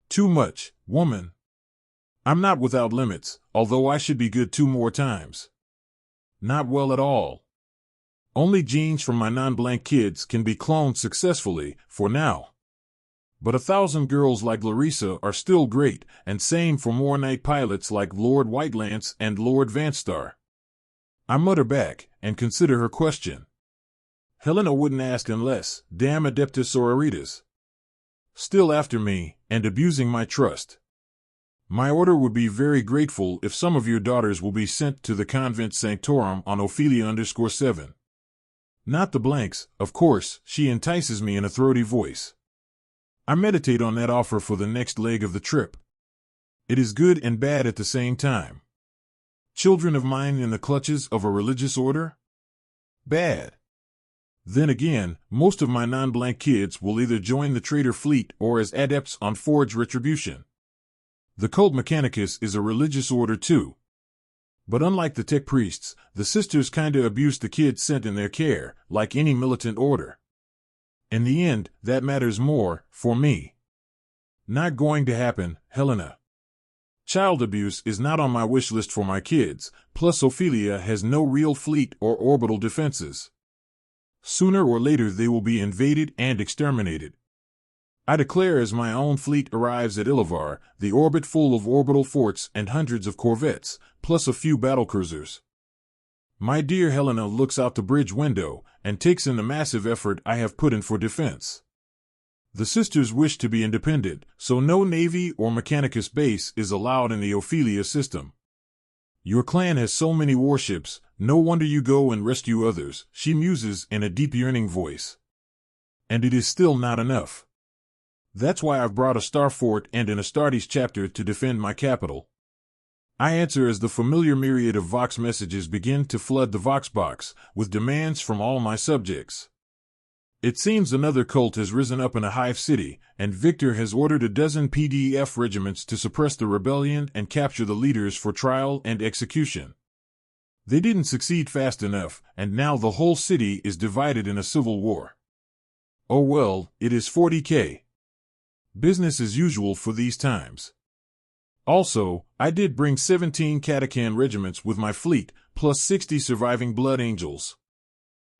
Too much, woman. I'm not without limits, although I should be good 2 more times. Not well at all. Only genes from my non-blank kids can be cloned successfully, for now. But 1,000 girls like Larissa are still great, and same for more knight pilots like Lord Whitelance and Lord Vanstar. I mutter back, and consider her question. Helena wouldn't ask unless, damn Adeptus or Aretas. Still after me, and abusing my trust. My order would be very grateful if some of your daughters will be sent to the convent sanctorum on Ophelia_7. Not the blanks, of course, she entices me in a throaty voice. I meditate on that offer for the next leg of the trip. It is good and bad at the same time. Children of mine in the clutches of a religious order? Bad. Then again, most of my non-blank kids will either join the traitor fleet or as adepts on Forge Retribution. The Cult Mechanicus is a religious order too. But unlike the tech priests, the sisters kinda abuse the kids sent in their care, like any militant order. In the end, that matters more, for me. Not going to happen, Helena. Child abuse is not on my wish list for my kids, plus Ophelia has no real fleet or orbital defenses. Sooner or later they will be invaded and exterminated. I declare as my own fleet arrives at Illavar, the orbit full of orbital forts and hundreds of corvettes, plus a few battlecruisers. My dear Helena looks out the bridge window and takes in the massive effort I have put in for defense. The sisters wish to be independent, so no Navy or Mechanicus base is allowed in the Ophelia system. Your clan has so many warships, no wonder you go and rescue others, she muses in a deep yearning voice. And it is still not enough. That's why I've brought a star fort and an Astartes chapter to defend my capital. I answer as the familiar myriad of Vox messages begin to flood the Vox box, with demands from all my subjects. It seems another cult has risen up in a hive city, and Victor has ordered a dozen PDF regiments to suppress the rebellion and capture the leaders for trial and execution. They didn't succeed fast enough, and now the whole city is divided in a civil war. Oh well, it is 40K. Business as usual for these times. Also, I did bring 17 Catacan regiments with my fleet, plus 60 surviving Blood Angels.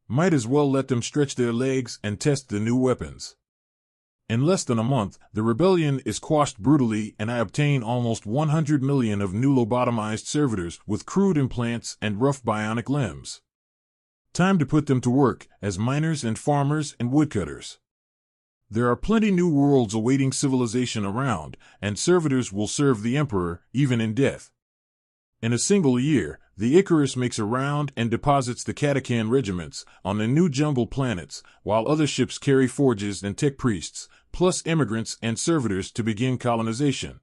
Might as well let them stretch their legs and test the new weapons. In less than a month, the rebellion is quashed brutally and I obtain almost 100 million of new lobotomized servitors with crude implants and rough bionic limbs. Time to put them to work as miners and farmers and woodcutters. There are plenty new worlds awaiting civilization around, and servitors will serve the Emperor, even in death. In a single year, the Icarus makes a round and deposits the Catacan regiments on the new jumble planets, while other ships carry forges and tech priests, plus immigrants and servitors to begin colonization.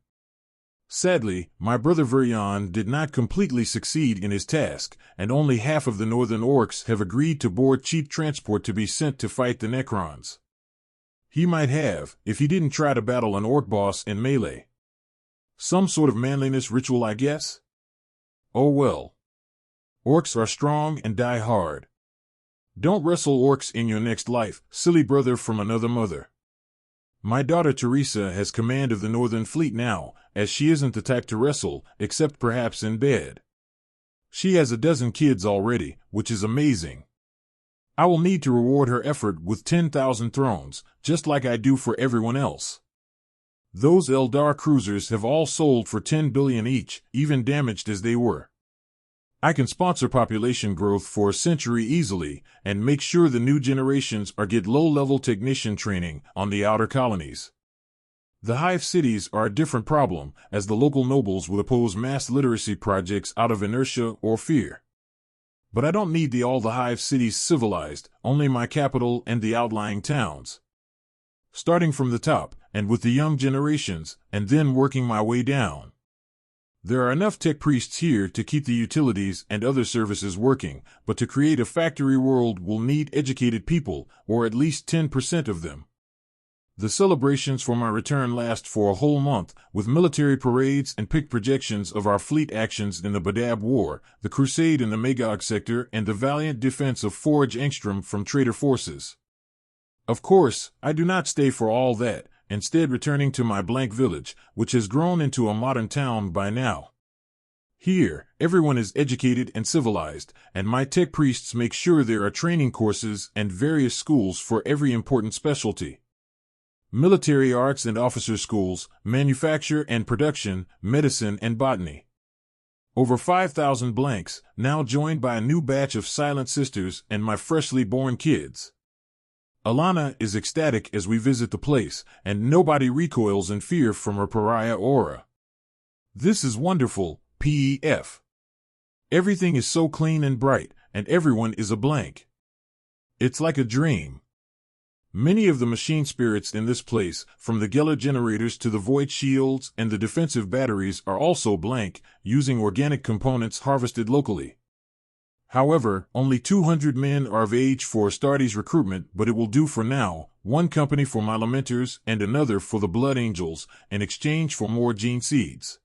Sadly, my brother Virion did not completely succeed in his task, and only half of the northern orcs have agreed to board cheap transport to be sent to fight the Necrons. He might have, if he didn't try to battle an orc boss in melee. Some sort of manliness ritual, I guess? Oh well. Orcs are strong and die hard. Don't wrestle orcs in your next life, silly brother from another mother. My daughter Teresa has command of the Northern Fleet now, as she isn't the type to wrestle, except perhaps in bed. She has a dozen kids already, which is amazing. I will need to reward her effort with 10,000 thrones, just like I do for everyone else. Those Eldar cruisers have all sold for 10 billion each, even damaged as they were. I can sponsor population growth for a century easily, and make sure the new generations get low-level technician training on the outer colonies. The hive cities are a different problem, as the local nobles will oppose mass literacy projects out of inertia or fear. But I don't need all the hive cities civilized, only my capital and the outlying towns. Starting from the top, and with the young generations, and then working my way down. There are enough tech priests here to keep the utilities and other services working, but to create a factory world will need educated people, or at least 10% of them. The celebrations for my return last for a whole month, with military parades and picked projections of our fleet actions in the Badab War, the Crusade in the Magog sector, and the valiant defense of Forge Engstrom from traitor forces. Of course, I do not stay for all that, instead returning to my blank village, which has grown into a modern town by now. Here, everyone is educated and civilized, and my tech priests make sure there are training courses and various schools for every important specialty. Military arts and officer schools, manufacture and production, medicine and botany. Over 5,000 blanks, now joined by a new batch of silent sisters and my freshly born kids. Alana is ecstatic as we visit the place, and nobody recoils in fear from her pariah aura. This is wonderful, PEF. Everything is so clean and bright, and everyone is a blank. It's like a dream. Many of the machine spirits in this place, from the Geller generators to the void shields and the defensive batteries, are also blank, using organic components harvested locally. However, only 200 men are of age for Astartes recruitment, but it will do for now, one company for my Lamenters and another for the Blood Angels, in exchange for more gene seeds.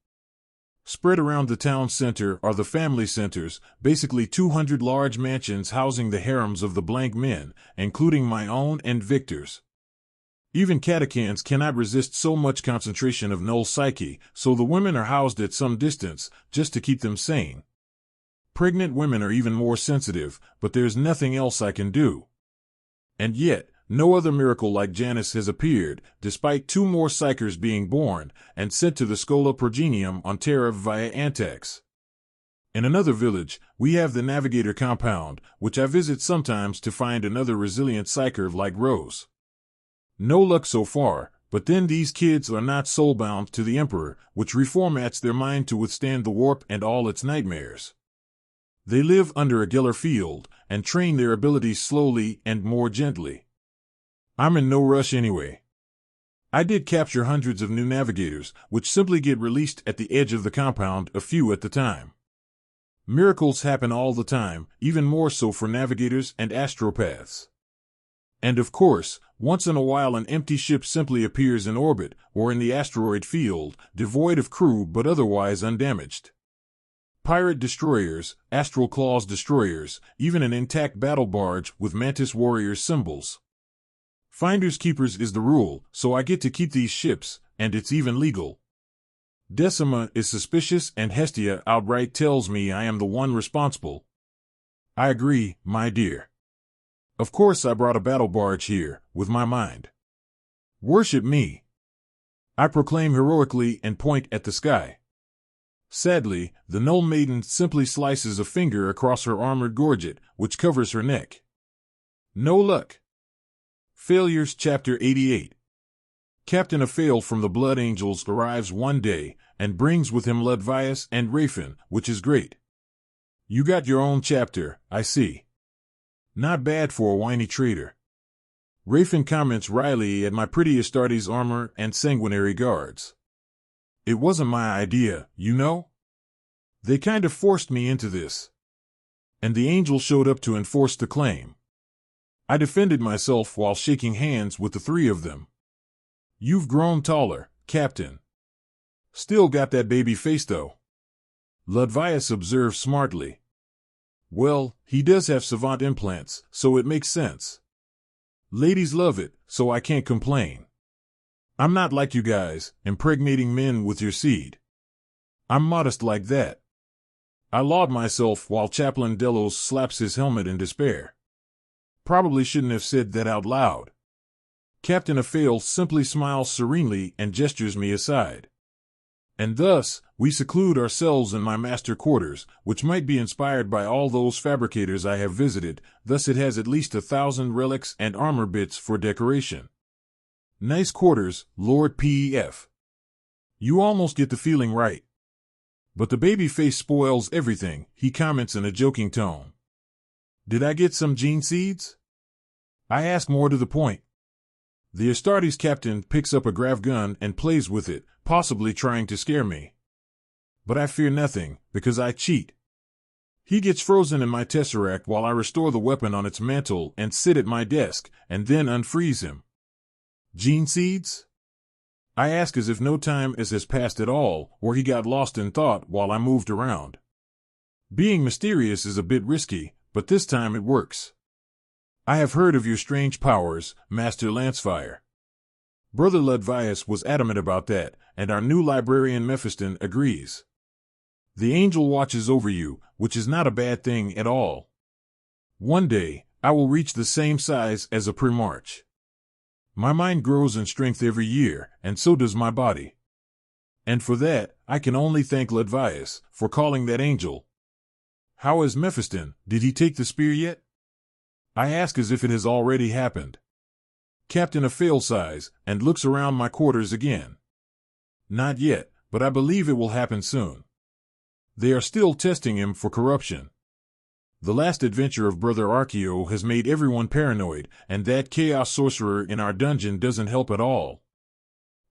Spread around the town center are the family centers, basically 200 large mansions housing the harems of the blank men, including my own and Victor's. Even catechans cannot resist so much concentration of null psyche, so the women are housed at some distance, just to keep them sane. Pregnant women are even more sensitive, but there's nothing else I can do. And yet, no other miracle like Janus has appeared, despite 2 more psychers being born and sent to the Schola Progenium on Terra via Antax. In another village, we have the Navigator compound, which I visit sometimes to find another resilient psyker like Rose. No luck so far, but then these kids are not soulbound to the Emperor, which reformats their mind to withstand the warp and all its nightmares. They live under a Geller field and train their abilities slowly and more gently. I'm in no rush anyway. I did capture hundreds of new navigators, which simply get released at the edge of the compound, a few at the time. Miracles happen all the time, even more so for navigators and astropaths. And of course, once in a while an empty ship simply appears in orbit or in the asteroid field, devoid of crew but otherwise undamaged. Pirate destroyers, Astral Claws destroyers, even an intact battle barge with Mantis Warriors symbols. Finders keepers is the rule, so I get to keep these ships, and it's even legal. Decima is suspicious and Hestia outright tells me I am the one responsible. I agree, my dear. Of course I brought a battle barge here, with my mind. Worship me. I proclaim heroically and point at the sky. Sadly, the Null Maiden simply slices a finger across her armored gorget, which covers her neck. No luck. Failures Chapter 88. Captain Aphael from the Blood Angels arrives one day, and brings with him Ludvius and Raphin, which is great. You got your own chapter, I see. Not bad for a whiny traitor. Raphin comments wryly at my pretty Astartes armor and sanguinary guards. It wasn't my idea, you know? They kind of forced me into this. And the angel showed up to enforce the claim. I defended myself while shaking hands with the 3 of them. You've grown taller, Captain. Still got that baby face though. Ludvius observed smartly. Well, he does have savant implants, so it makes sense. Ladies love it, so I can't complain. I'm not like you guys, impregnating men with your seed. I'm modest like that. I laud myself while Chaplain Delos slaps his helmet in despair. Probably shouldn't have said that out loud. Captain Aphael simply smiles serenely and gestures me aside. And thus, we seclude ourselves in my master quarters, which might be inspired by all those fabricators I have visited, thus it has at least 1,000 relics and armor bits for decoration. Nice quarters, Lord Pef. You almost get the feeling right. But the baby face spoils everything, he comments in a joking tone. Did I get some gene seeds? I ask more to the point. The Astartes captain picks up a grav gun and plays with it, possibly trying to scare me. But I fear nothing, because I cheat. He gets frozen in my tesseract while I restore the weapon on its mantle and sit at my desk, and then unfreeze him. Gene seeds? I ask as if no time has passed at all, or he got lost in thought while I moved around. Being mysterious is a bit risky, but this time it works. I have heard of your strange powers, Master Lancefire. Brother Ludvius was adamant about that, and our new librarian Mephiston agrees. The angel watches over you, which is not a bad thing at all. One day, I will reach the same size as a Primarch. My mind grows in strength every year, and so does my body. And for that, I can only thank Ledvius for calling that angel. How is Mephiston? Did he take the spear yet? I ask as if it has already happened. Captain Afail sighs and looks around my quarters again. Not yet, but I believe it will happen soon. They are still testing him for corruption. The last adventure of Brother Archeo has made everyone paranoid, and that chaos sorcerer in our dungeon doesn't help at all.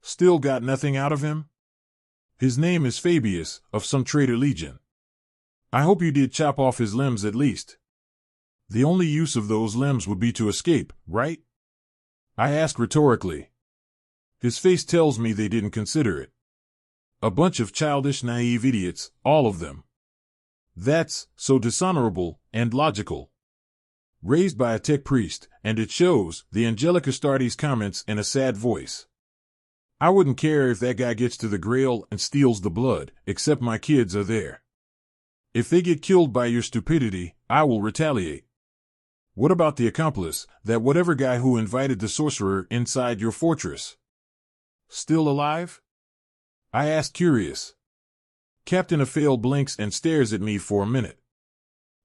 Still got nothing out of him? His name is Fabius, of some traitor legion. I hope you did chop off his limbs at least. The only use of those limbs would be to escape, right? I ask rhetorically. His face tells me they didn't consider it. A bunch of childish, naive idiots, all of them. That's so dishonorable and logical. Raised by a tech priest, and it shows, the Angelica Astartes comments in a sad voice. I wouldn't care if that guy gets to the Grail and steals the blood, except my kids are there. If they get killed by your stupidity, I will retaliate. What about the accomplice, that whatever guy who invited the sorcerer inside your fortress? Still alive? I ask curious. Captain Afail blinks and stares at me for a minute.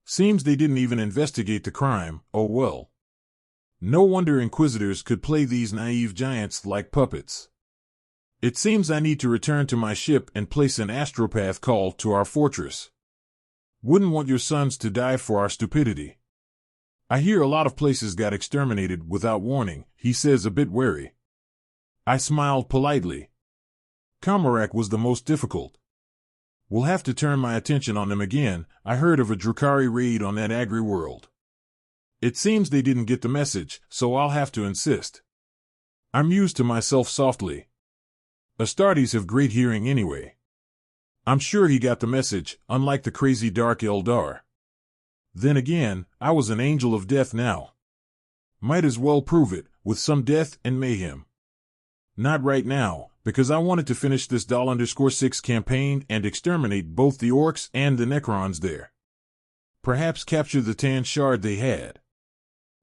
Seems they didn't even investigate the crime, oh well. No wonder Inquisitors could play these naive giants like puppets. It seems I need to return to my ship and place an astropath call to our fortress. Wouldn't want your sons to die for our stupidity. I hear a lot of places got exterminated without warning, he says a bit wary. I smiled politely. Comarak was the most difficult. We'll have to turn my attention on them again. I heard of a Drukhari raid on that agri world. It seems they didn't get the message, so I'll have to insist. I mused to myself softly. Astartes have great hearing anyway. I'm sure he got the message, unlike the crazy Dark Eldar. Then again, I was an angel of death now. Might as well prove it, with some death and mayhem. Not right now, because I wanted to finish this Doll_6 campaign and exterminate both the orcs and the Necrons there. Perhaps capture the tan shard they had.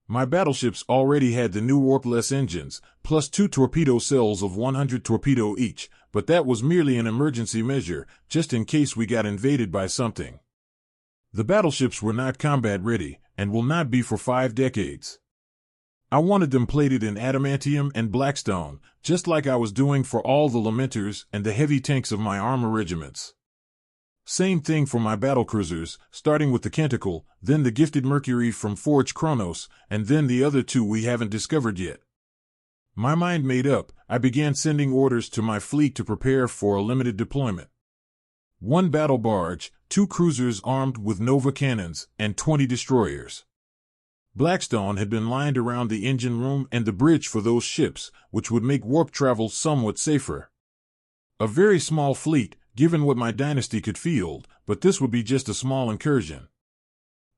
My battleships already had the new warp-less engines, plus 2 torpedo cells of 100 torpedo each, but that was merely an emergency measure, just in case we got invaded by something. The battleships were not combat ready, and will not be for 5 decades. I wanted them plated in adamantium and blackstone, just like I was doing for all the Lamenters and the heavy tanks of my armor regiments. Same thing for my battlecruisers, starting with the Kentacle, then the gifted Mercury from Forge Kronos, and then the other 2 we haven't discovered yet. My mind made up, I began sending orders to my fleet to prepare for a limited deployment. 1 battle barge, 2 cruisers armed with Nova cannons, and 20 destroyers. Blackstone had been lined around the engine room and the bridge for those ships, which would make warp travel somewhat safer. A very small fleet, given what my dynasty could field, but this would be just a small incursion.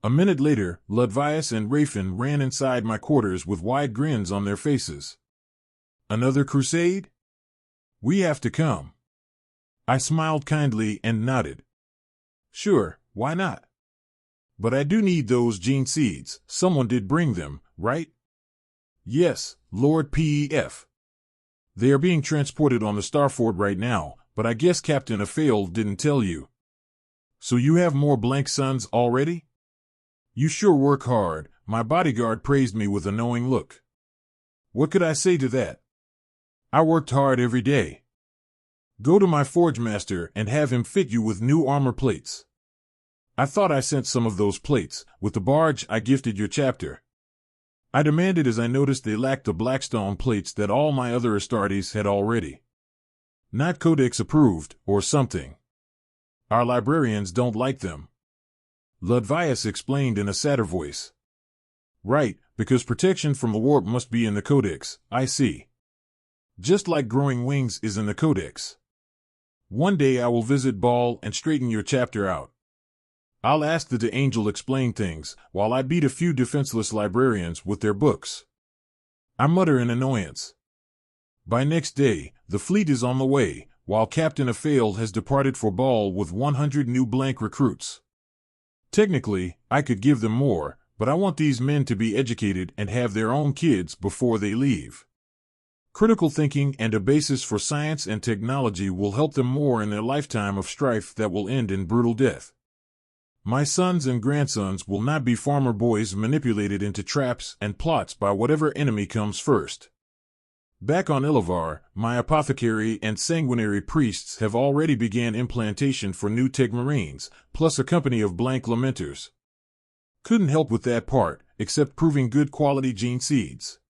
A minute later, Ledvius and Rafin ran inside my quarters with wide grins on their faces. Another crusade? We have to come. I smiled kindly and nodded. Sure, why not? But I do need those gene seeds. Someone did bring them, right? Yes, Lord Pef. They are being transported on the Starfort right now, but I guess Captain Afail didn't tell you. So you have more blank sons already? You sure work hard. My bodyguard praised me with a knowing look. What could I say to that? I worked hard every day. Go to my forge master and have him fit you with new armor plates. I thought I sent some of those plates, with the barge I gifted your chapter. I demanded as I noticed they lacked the blackstone plates that all my other Astartes had already. Not Codex approved, or something. Our librarians don't like them. Ledvius explained in a sadder voice. Right, because protection from the warp must be in the Codex, I see. Just like growing wings is in the Codex. One day I will visit Ball and straighten your chapter out. I'll ask the angel explain things, while I beat a few defenseless librarians with their books. I mutter in annoyance. By next day, the fleet is on the way, while Captain Afail has departed for Ball with 100 new blank recruits. Technically, I could give them more, but I want these men to be educated and have their own kids before they leave. Critical thinking and a basis for science and technology will help them more in their lifetime of strife that will end in brutal death. My sons and grandsons will not be farmer boys manipulated into traps and plots by whatever enemy comes first. Back on Illavar, my apothecary and sanguinary priests have already began implantation for new Tegmarines, plus a company of blank Lamenters. Couldn't help with that part, except proving good quality gene seeds.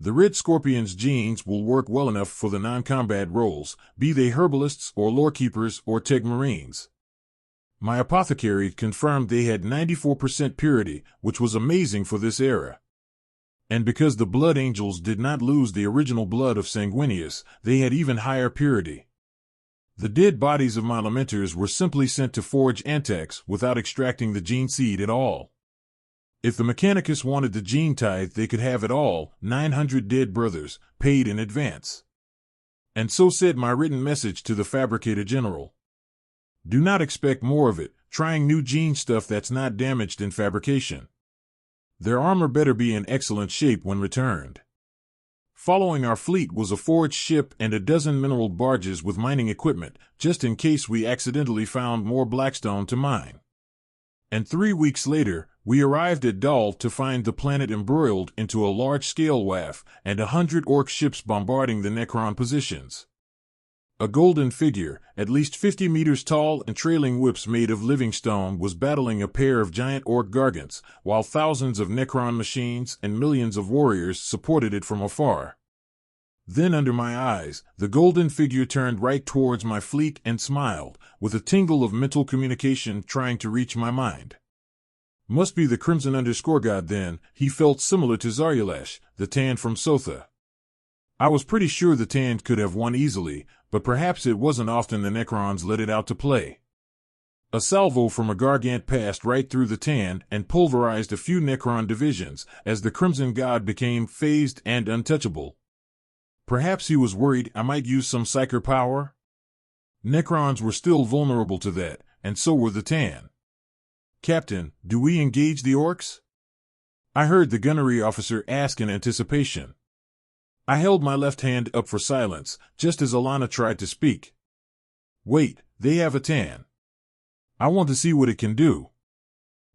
The Red Scorpion's genes will work well enough for the non-combat roles, be they herbalists or lorekeepers or Tegmarines. My apothecary confirmed they had 94% purity, which was amazing for this era. And because the Blood Angels did not lose the original blood of Sanguinius, they had even higher purity. The dead bodies of my Lamenters were simply sent to forge Antax without extracting the gene seed at all. If the Mechanicus wanted the gene tithe, they could have it all, 900 dead brothers, paid in advance. And so said my written message to the Fabricator General. Do not expect more of it, trying new gene stuff that's not damaged in fabrication. Their armor better be in excellent shape when returned. Following our fleet was a forged ship and a dozen mineral barges with mining equipment, just in case we accidentally found more blackstone to mine. And 3 weeks later, we arrived at Dal to find the planet embroiled into a large-scale WAF and 100 orc ships bombarding the Necron positions. A golden figure, at least 50 meters tall and trailing whips made of living stone, was battling a pair of giant orc gargants, while thousands of Necron machines and millions of warriors supported it from afar. Then under my eyes, the golden figure turned right towards my fleet and smiled, with a tingle of mental communication trying to reach my mind. Must be the Crimson God then. He felt similar to Zaryalash, the Tand from Sotha. I was pretty sure the Tand could have won easily, but perhaps it wasn't often the Necrons let it out to play. A salvo from a Gargant passed right through the Tand and pulverized a few Necron divisions, as the Crimson God became phased and untouchable. Perhaps he was worried I might use some psyker power? Necrons were still vulnerable to that, and so were the Tand. Captain, do we engage the orcs? I heard the gunnery officer ask in anticipation. I held my left hand up for silence, just as Alana tried to speak. Wait, they have a Tand. I want to see what it can do.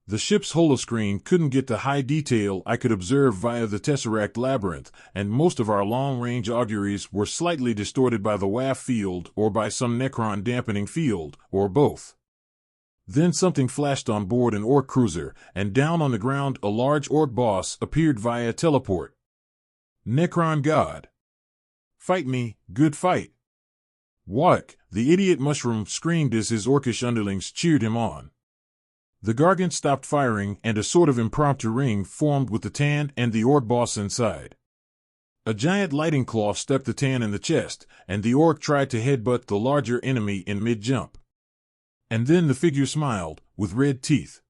The ship's holoscreen couldn't get the high detail I could observe via the Tesseract labyrinth, and most of our long-range auguries were slightly distorted by the WAF field or by some Necron dampening field, or both. Then something flashed on board an orc cruiser, and down on the ground a large orc boss appeared via teleport. Necron God. Fight me, good fight. Whack, the idiot mushroom screamed as his orcish underlings cheered him on. The Gargant stopped firing and a sort of impromptu ring formed with the Tand and the orc boss inside. A giant lighting claw stuck the Tand in the chest, and the orc tried to headbutt the larger enemy in mid-jump. And then the figure smiled, with red teeth.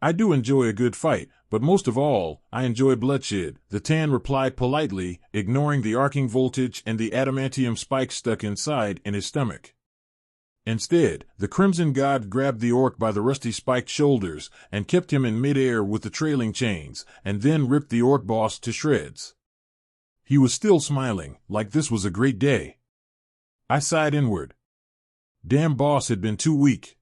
I do enjoy a good fight, but most of all, I enjoy bloodshed, the Tand replied politely, ignoring the arcing voltage and the adamantium spike stuck inside in his stomach. Instead, the Crimson God grabbed the orc by the rusty spiked shoulders and kept him in midair with the trailing chains, and then ripped the orc boss to shreds. He was still smiling, like this was a great day. I sighed inward. Damn boss had been too weak.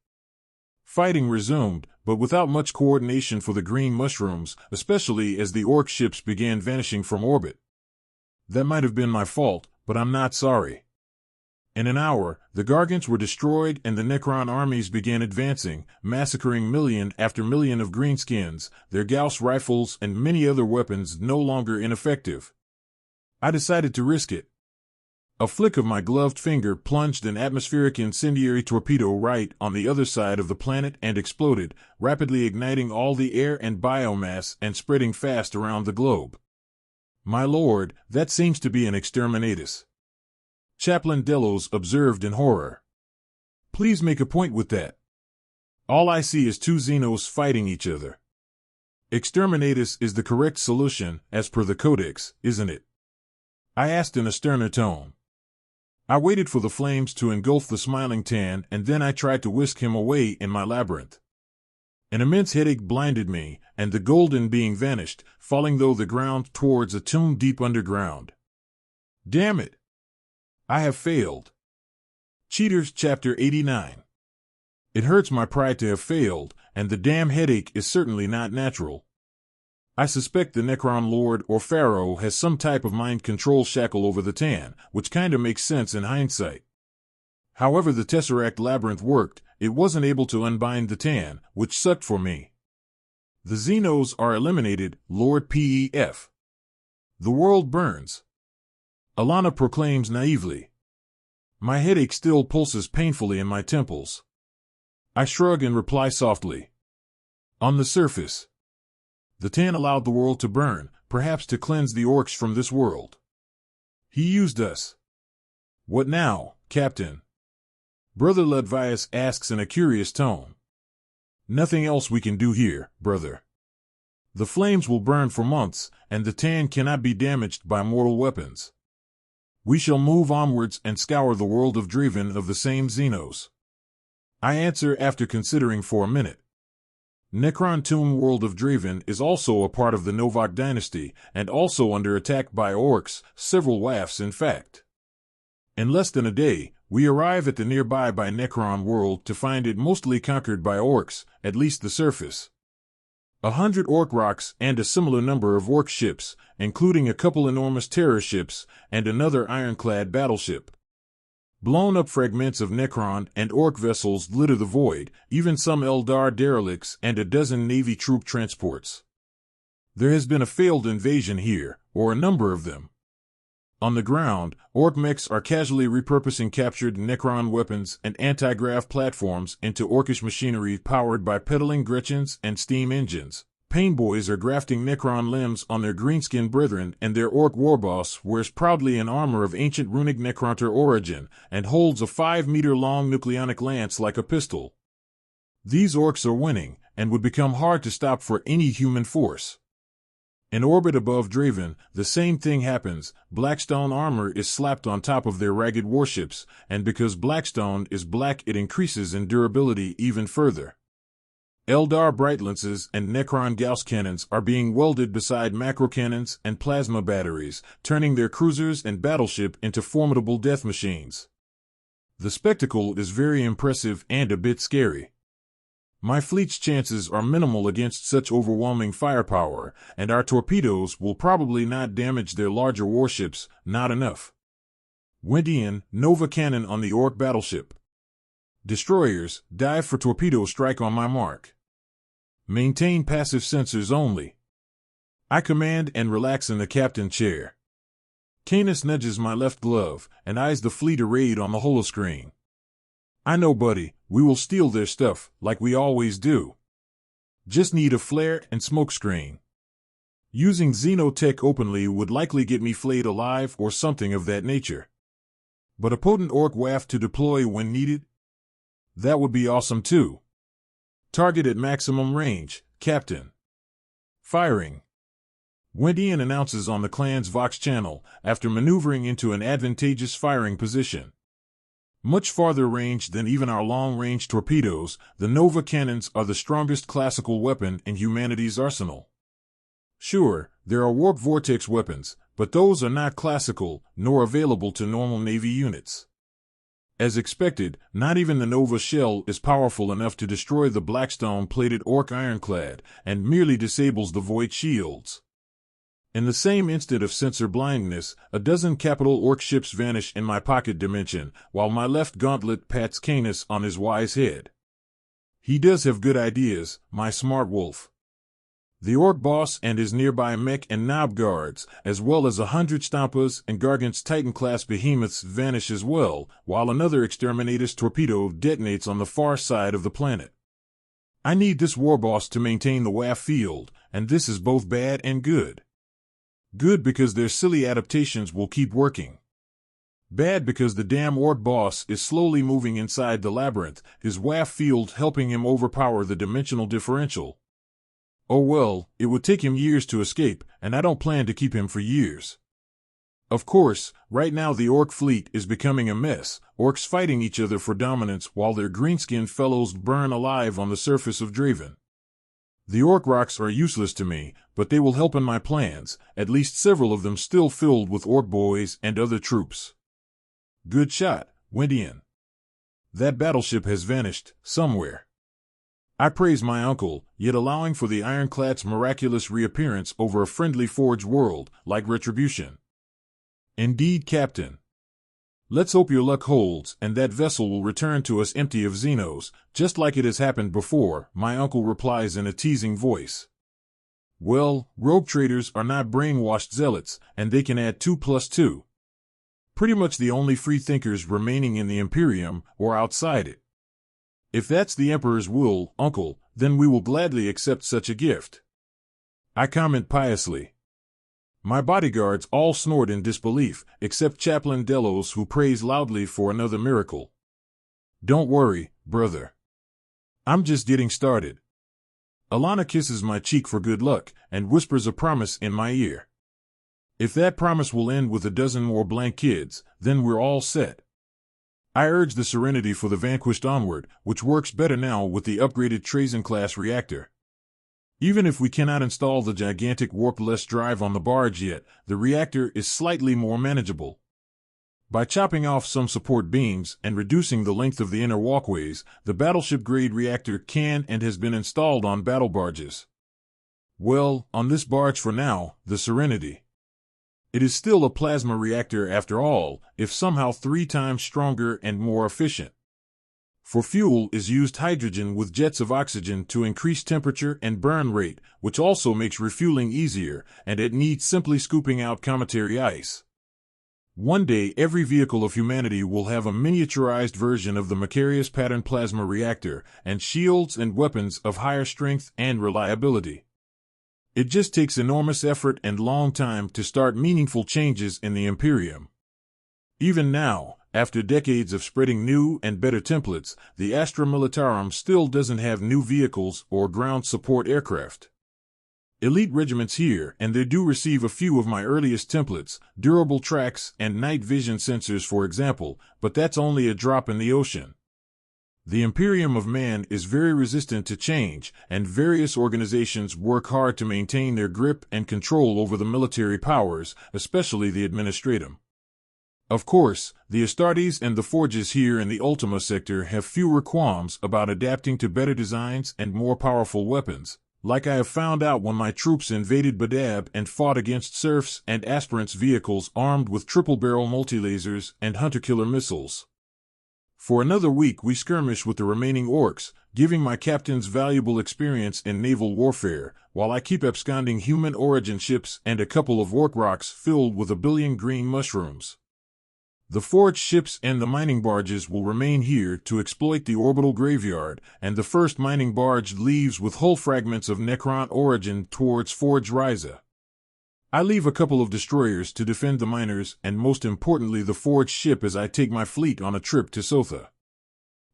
Fighting resumed, but without much coordination for the green mushrooms, especially as the orc ships began vanishing from orbit. That might have been my fault, but I'm not sorry. In an hour, the Gargants were destroyed and the Necron armies began advancing, massacring million after million of greenskins, their Gauss rifles and many other weapons no longer ineffective. I decided to risk it. A flick of my gloved finger plunged an atmospheric incendiary torpedo right on the other side of the planet and exploded, rapidly igniting all the air and biomass and spreading fast around the globe. My lord, that seems to be an exterminatus. Chaplain Delos observed in horror. Please make a point with that. All I see is two Xenos fighting each other. Exterminatus is the correct solution, as per the Codex, isn't it? I asked in a sterner tone. I waited for the flames to engulf the smiling Tand, and then I tried to whisk him away in my labyrinth. An immense headache blinded me, and the golden being vanished, falling through the ground towards a tomb deep underground. Damn it! I have failed. Cheaters, Chapter 89. It hurts my pride to have failed, and the damn headache is certainly not natural. I suspect the Necron Lord or Pharaoh has some type of mind control shackle over the Tan, which kinda makes sense in hindsight. However the Tesseract Labyrinth worked, it wasn't able to unbind the Tan, which sucked for me. The Xenos are eliminated, Lord Pef. The world burns. Alana proclaims naively. My headache still pulses painfully in my temples. I shrug and reply softly. On the surface. The Tan allowed the world to burn, perhaps to cleanse the orcs from this world. He used us. What now, Captain? Brother Ludvius asks in a curious tone. Nothing else we can do here, brother. The flames will burn for months, and the Tan cannot be damaged by mortal weapons. We shall move onwards and scour the world of Draven of the same Xenos. I answer after considering for a minute. Necron Tomb World of Draven is also a part of the Novak dynasty, and also under attack by orcs, several wafts in fact. In less than a day, we arrive at the nearby Necron world to find it mostly conquered by orcs, at least the surface. 100 orc rocks and a similar number of orc ships, including a couple enormous terror ships and another ironclad battleship. Blown-up fragments of Necron and orc vessels litter the void, even some Eldar derelicts and a dozen Navy troop transports. There has been a failed invasion here, or a number of them. On the ground, orc mechs are casually repurposing captured Necron weapons and anti-grav platforms into orcish machinery powered by pedaling Gretchens and steam engines. Painboys are grafting Necron limbs on their greenskin brethren, and their orc warboss wears proudly an armor of ancient runic Necronter origin and holds a 5-meter-long nucleonic lance like a pistol. These orcs are winning, and would become hard to stop for any human force. In orbit above Draven, the same thing happens. Blackstone armor is slapped on top of their ragged warships, and because Blackstone is black it increases in durability even further. Eldar Brightlances and Necron Gauss cannons are being welded beside macro cannons and plasma batteries, turning their cruisers and battleship into formidable death machines. The spectacle is very impressive and a bit scary. My fleet's chances are minimal against such overwhelming firepower, and our torpedoes will probably not damage their larger warships, not enough. Windian, Nova Cannon on the Orc battleship. Destroyers, dive for torpedo strike on my mark. Maintain passive sensors only. I command and relax in the captain chair. Canis nudges my left glove and eyes the fleet arrayed on the holoscreen. I know, buddy, we will steal their stuff, like we always do. Just need a flare and smoke screen. Using Xenotech openly would likely get me flayed alive or something of that nature. But a potent orc waft to deploy when needed? That would be awesome too. Target at maximum range, Captain. Firing. Windian announces on the clan's Vox channel after maneuvering into an advantageous firing position. Much farther range than even our long-range torpedoes, the Nova cannons are the strongest classical weapon in humanity's arsenal. Sure, there are warp vortex weapons, but those are not classical, nor available to normal Navy units. As expected, not even the Nova shell is powerful enough to destroy the Blackstone-plated orc ironclad, and merely disables the void shields. In the same instant of sensor blindness, a dozen capital orc ships vanish in my pocket dimension, while my left gauntlet pats Canis on his wise head. He does have good ideas, my smart wolf. The orc boss and his nearby mech and knob guards, as well as 100 Stampas and Gargant's Titan-class behemoths vanish as well, while another Exterminatus torpedo detonates on the far side of the planet. I need this warboss to maintain the WAF field, and this is both bad and good. Good because their silly adaptations will keep working. Bad because the damn orc boss is slowly moving inside the labyrinth, his WAF field helping him overpower the dimensional differential. Oh well, it would take him years to escape, and I don't plan to keep him for years. Of course, right now the orc fleet is becoming a mess, orcs fighting each other for dominance while their greenskinned fellows burn alive on the surface of Draven. The orc rocks are useless to me, but they will help in my plans, at least several of them still filled with orc boys and other troops. Good shot, went in. That battleship has vanished, somewhere. I praise my uncle, yet allowing for the ironclad's miraculous reappearance over a friendly forge world, like retribution. Indeed, Captain. Let's hope your luck holds, and that vessel will return to us empty of Xenos, just like it has happened before, my uncle replies in a teasing voice. Well, rogue traders are not brainwashed zealots, and they can add 2 plus 2. Pretty much the only free thinkers remaining in the Imperium, or outside it. If that's the Emperor's will, uncle, then we will gladly accept such a gift. I comment piously. My bodyguards all snort in disbelief, except Chaplain Delos, who prays loudly for another miracle. Don't worry, brother. I'm just getting started. Alana kisses my cheek for good luck, and whispers a promise in my ear. If that promise will end with a dozen more blank kids, then we're all set. I urge the Serenity for the Vanquished onward, which works better now with the upgraded Trazen-class reactor. Even if we cannot install the gigantic warp-less drive on the barge yet, the reactor is slightly more manageable. By chopping off some support beams and reducing the length of the inner walkways, the battleship-grade reactor can and has been installed on battle barges. Well, on this barge for now, the Serenity. It is still a plasma reactor after all, if somehow 3 times stronger and more efficient. For fuel is used hydrogen with jets of oxygen to increase temperature and burn rate, which also makes refueling easier, and it needs simply scooping out cometary ice. One day every vehicle of humanity will have a miniaturized version of the Macarius pattern plasma reactor, and shields and weapons of higher strength and reliability. It just takes enormous effort and long time to start meaningful changes in the Imperium. Even now, after decades of spreading new and better templates, the Astra Militarum still doesn't have new vehicles or ground support aircraft. Elite regiments here, and they do receive a few of my earliest templates, durable tracks and night vision sensors for example, but that's only a drop in the ocean. The Imperium of Man is very resistant to change, and various organizations work hard to maintain their grip and control over the military powers, especially the Administratum. Of course, the Astartes and the Forges here in the Ultima sector have fewer qualms about adapting to better designs and more powerful weapons, like I have found out when my troops invaded Badab and fought against serfs and aspirants' vehicles armed with triple-barrel multilasers and hunter-killer missiles. For another week we skirmish with the remaining orcs, giving my captains valuable experience in naval warfare, while I keep absconding human origin ships and a couple of orc rocks filled with 1 billion green mushrooms. The forged ships and the mining barges will remain here to exploit the orbital graveyard, and the first mining barge leaves with hull fragments of Necron origin towards Forge Riza. I leave a couple of destroyers to defend the miners and most importantly the forged ship as I take my fleet on a trip to Sotha.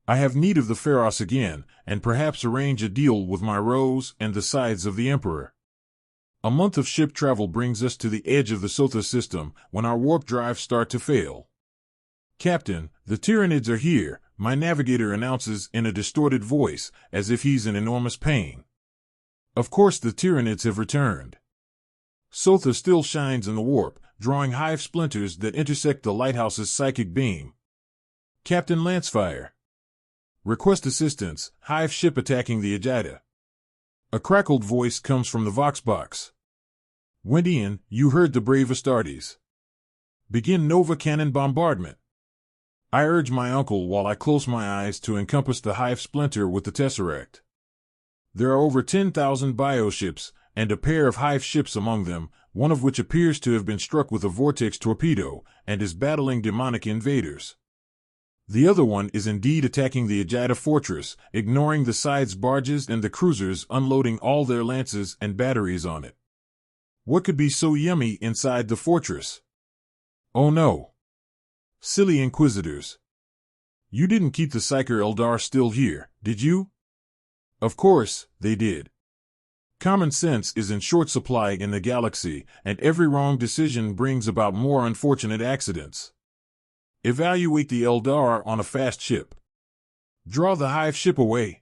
I have need of the Pharos again, and perhaps arrange a deal with my Rose and the Sides of the Emperor. A month of ship travel brings us to the edge of the Sotha system when our warp drives start to fail. Captain, the Tyranids are here, my navigator announces in a distorted voice, as if he's in enormous pain. Of course the Tyranids have returned. Sotha still shines in the warp, drawing hive splinters that intersect the lighthouse's psychic beam. Captain Lancefire. Request assistance, hive ship attacking the Agita. A crackled voice comes from the Vox box. Wendian, you heard the brave Astartes. Begin Nova Cannon bombardment. I urge my uncle while I close my eyes to encompass the hive splinter with the Tesseract. There are over 10,000 bioships, and a pair of hive ships among them, one of which appears to have been struck with a vortex torpedo, and is battling demonic invaders. The other one is indeed attacking the Agita fortress, ignoring the sides barges and the cruisers unloading all their lances and batteries on it. What could be so yummy inside the fortress? Oh no. Silly Inquisitors. You didn't keep the Psyker Eldar still here, did you? Of course, they did. Common sense is in short supply in the galaxy, and every wrong decision brings about more unfortunate accidents. Evaluate the Eldar on a fast ship. Draw the hive ship away.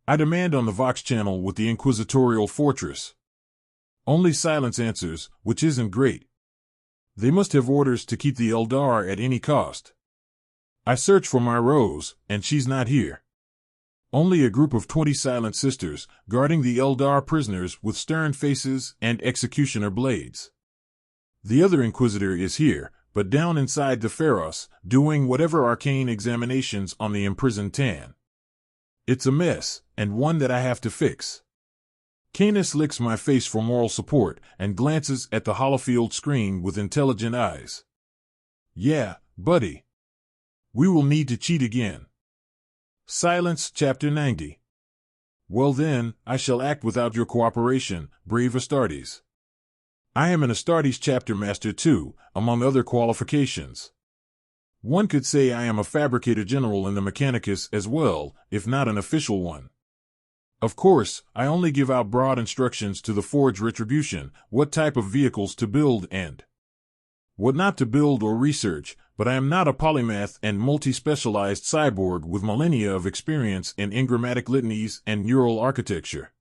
I demand on the Vox channel with the Inquisitorial fortress. Only silence answers, which isn't great. They must have orders to keep the Eldar at any cost. I search for my Rose, and she's not here. Only a group of 20 silent sisters, guarding the Eldar prisoners with stern faces and executioner blades. The other Inquisitor is here, but down inside the Pharos, doing whatever arcane examinations on the imprisoned Tan. It's a mess, and one that I have to fix. Canis licks my face for moral support and glances at the holofield screen with intelligent eyes. Yeah, buddy. We will need to cheat again. Silence, Chapter 90. Well then, I shall act without your cooperation, brave Astartes. I am an Astartes chapter master too, among other qualifications. One could say I am a fabricator general in the Mechanicus as well, if not an official one. Of course, I only give out broad instructions to the Forge Retribution, what type of vehicles to build and what not to build or research, but I am not a polymath and multi-specialized cyborg with millennia of experience in engrammatic litanies and neural architecture.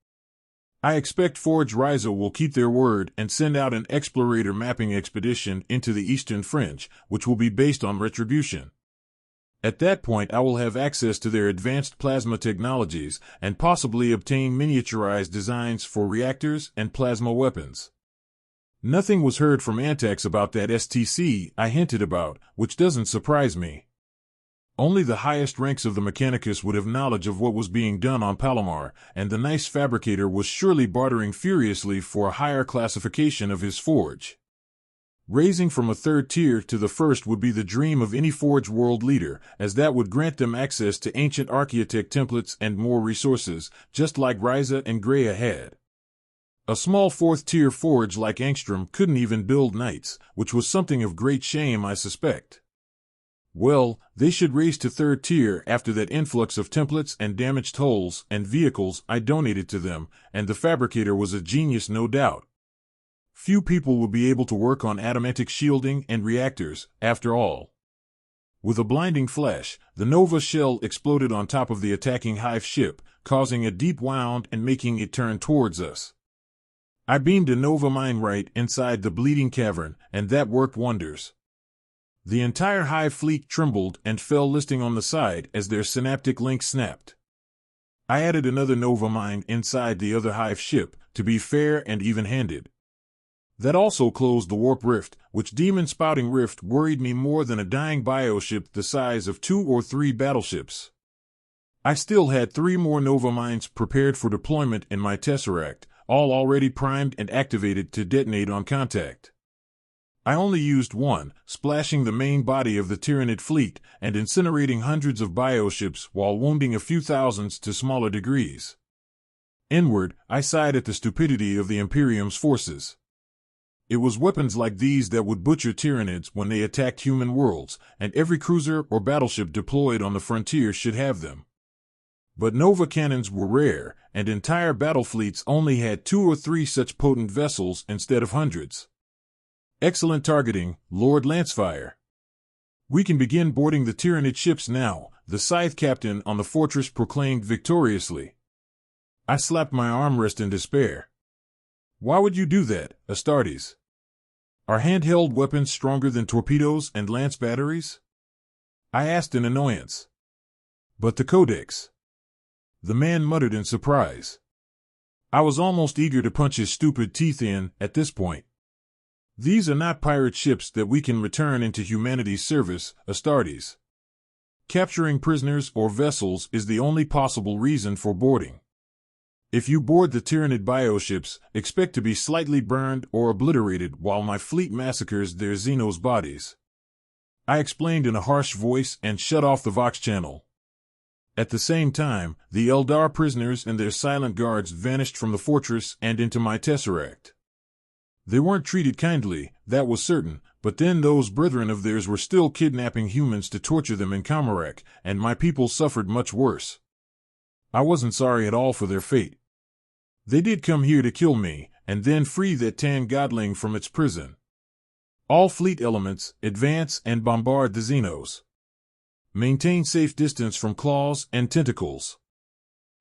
I expect Forge Rhizo will keep their word and send out an explorator mapping expedition into the Eastern Fringe, which will be based on Retribution. At that point I will have access to their advanced plasma technologies and possibly obtain miniaturized designs for reactors and plasma weapons. Nothing was heard from Antax about that STC I hinted about, which doesn't surprise me. Only the highest ranks of the Mechanicus would have knowledge of what was being done on Palomar, and the nice fabricator was surely bartering furiously for a higher classification of his forge. Raising from a third tier to the first would be the dream of any Forge world leader, as that would grant them access to ancient Archaeotech templates and more resources, just like Ryza and Greya had. A small fourth-tier forge like Angstrom couldn't even build knights, which was something of great shame, I suspect. Well, they should raise to third tier after that influx of templates and damaged hulls and vehicles I donated to them, and the fabricator was a genius, no doubt. Few people will be able to work on adamantic shielding and reactors, after all. With a blinding flash, the Nova shell exploded on top of the attacking Hive ship, causing a deep wound and making it turn towards us. I beamed a Nova mine right inside the bleeding cavern, and that worked wonders. The entire Hive fleet trembled and fell listing on the side as their synaptic link snapped. I added another Nova mine inside the other Hive ship, to be fair and even-handed. That also closed the warp rift, which demon-spouting rift worried me more than a dying bioship the size of 2 or 3 battleships. I still had 3 more Nova mines prepared for deployment in my Tesseract, all already primed and activated to detonate on contact. I only used one, splashing the main body of the Tyranid fleet and incinerating hundreds of bioships while wounding a few thousands to smaller degrees. Inward, I sighed at the stupidity of the Imperium's forces. It was weapons like these that would butcher Tyranids when they attacked human worlds, and every cruiser or battleship deployed on the frontier should have them. But Nova cannons were rare, and entire battle fleets only had 2 or 3 such potent vessels instead of hundreds. Excellent targeting, Lord Lancefire. We can begin boarding the Tyranid ships now, the Scythe captain on the fortress proclaimed victoriously. I slapped my armrest in despair. Why would you do that, Astartes? Are handheld weapons stronger than torpedoes and lance batteries? I asked in annoyance. But the Codex. The man muttered in surprise. I was almost eager to punch his stupid teeth in at this point. These are not pirate ships that we can return into humanity's service, Astartes. Capturing prisoners or vessels is the only possible reason for boarding. If you board the Tyranid bioships, expect to be slightly burned or obliterated while my fleet massacres their Xenos bodies. I explained in a harsh voice and shut off the Vox channel. At the same time, the Eldar prisoners and their silent guards vanished from the fortress and into my Tesseract. They weren't treated kindly, that was certain, but then those brethren of theirs were still kidnapping humans to torture them in Kamarak, and my people suffered much worse. I wasn't sorry at all for their fate. They did come here to kill me, and then free that Tan godling from its prison. All fleet elements, advance and bombard the Xenos. Maintain safe distance from claws and tentacles.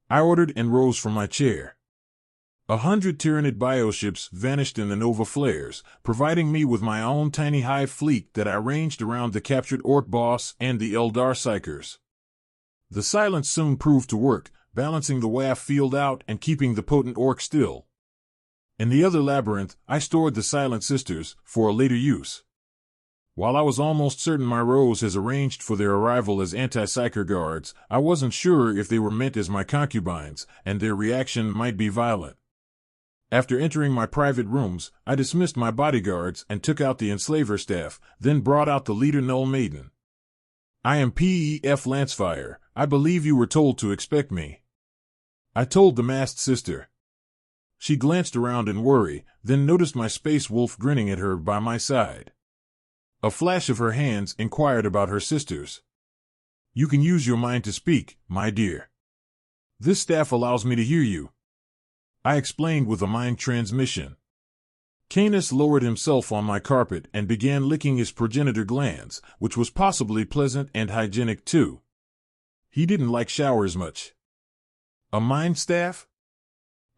I ordered and rose from my chair. 100 Tyranid bioships vanished in the nova flares, providing me with my own tiny hive fleet that I arranged around the captured Orc boss and the Eldar Psychers. The silence soon proved to work, balancing the WAF field out and keeping the potent Orc still. In the other labyrinth, I stored the Silent Sisters for a later use. While I was almost certain my Rose has arranged for their arrival as anti-psyker guards, I wasn't sure if they were meant as my concubines, and their reaction might be violent. After entering my private rooms, I dismissed my bodyguards and took out the enslaver staff, then brought out the leader Null Maiden. I am Pef Lancefire. I believe you were told to expect me. I told the masked sister. She glanced around in worry, then noticed my space wolf grinning at her by my side. A flash of her hands inquired about her sisters. You can use your mind to speak, my dear. This staff allows me to hear you. I explained with a mind transmission. Canis lowered himself on my carpet and began licking his progenitor glands, which was possibly pleasant and hygienic too. He didn't like showers much. A mind staff?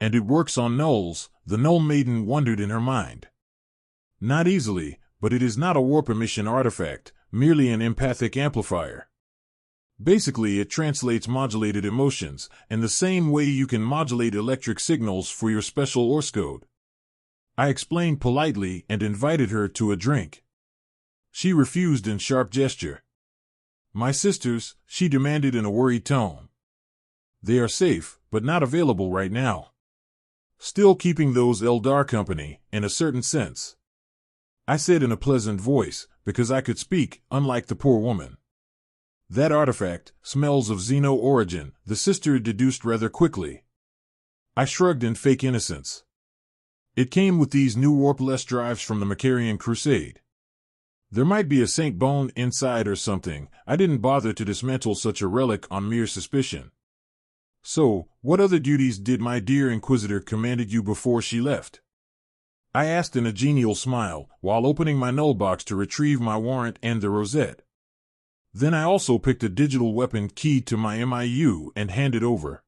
And it works on Nulls, the Null Maiden wondered in her mind. Not easily, but it is not a warp emission artifact, merely an empathic amplifier. Basically, it translates modulated emotions, in the same way you can modulate electric signals for your special Orc code. I explained politely and invited her to a drink. She refused in sharp gesture. My sisters, she demanded in a worried tone. They are safe, but not available right now. Still keeping those Eldar company, in a certain sense. I said in a pleasant voice, because I could speak, unlike the poor woman. That artifact smells of Xeno origin, the sister deduced rather quickly. I shrugged in fake innocence. It came with these new warpless drives from the Macarian Crusade. There might be a Saint Bone inside or something. I didn't bother to dismantle such a relic on mere suspicion. So, what other duties did my dear Inquisitor commanded you before she left? I asked in a genial smile, while opening my null box to retrieve my warrant and the rosette. Then I also picked a digital weapon keyed to my MIU and handed over.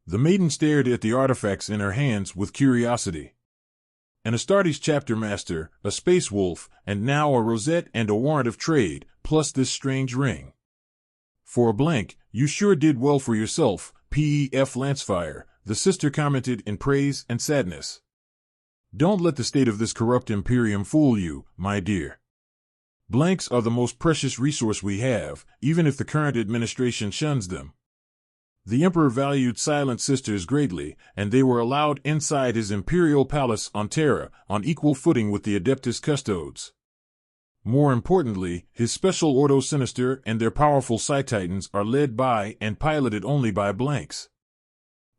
The maiden stared at the artifacts in her hands with curiosity. An Astartes chapter master, a space wolf, and now a rosette and a warrant of trade, plus this strange ring. For a blank, you sure did well for yourself, Pef Lancefire, the sister commented in praise and sadness. Don't let the state of this corrupt Imperium fool you, my dear. Blanks are the most precious resource we have, even if the current administration shuns them. The Emperor valued Silent Sisters greatly, and they were allowed inside his imperial palace on Terra, on equal footing with the Adeptus Custodes. More importantly, his special Ordo Sinister and their powerful Psi-Titans are led by and piloted only by blanks.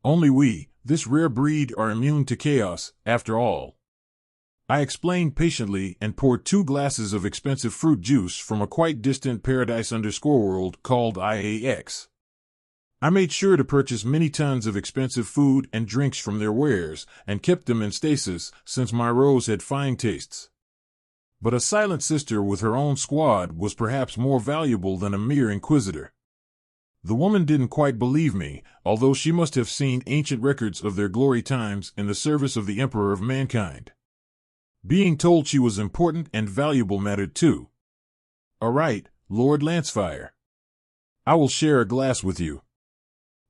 Only we, this rare breed, are immune to chaos, after all. I explained patiently and poured 2 glasses of expensive fruit juice from a quite distant paradise_world called IAX. I made sure to purchase many tons of expensive food and drinks from their wares, and kept them in stasis, since my Rose had fine tastes. But a Silent Sister with her own squad was perhaps more valuable than a mere Inquisitor. The woman didn't quite believe me, although she must have seen ancient records of their glory times in the service of the Emperor of Mankind. Being told she was important and valuable mattered too. All right, Lord Lancefire. I will share a glass with you.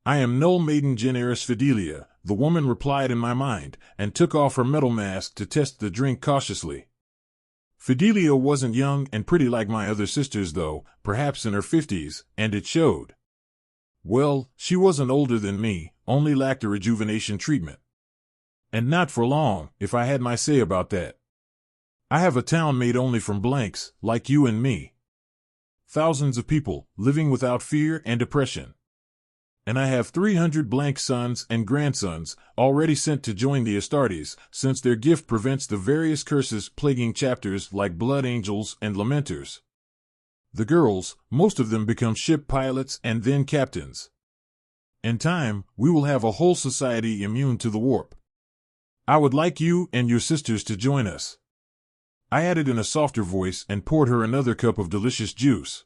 I am Null Maiden Generis Fidelia, the woman replied in my mind, and took off her metal mask to test the drink cautiously. Fidelia wasn't young and pretty like my other sisters though, perhaps in her 50s, and it showed. Well, she wasn't older than me, only lacked a rejuvenation treatment. And not for long, if I had my say about that. I have a town made only from blanks, like you and me. Thousands of people, living without fear and oppression. And I have 300 blank sons and grandsons, already sent to join the Astartes, since their gift prevents the various curses plaguing chapters like Blood Angels and Lamenters. The girls, most of them become ship pilots and then captains. In time, we will have a whole society immune to the warp. I would like you and your sisters to join us. I added in a softer voice and poured her another cup of delicious juice.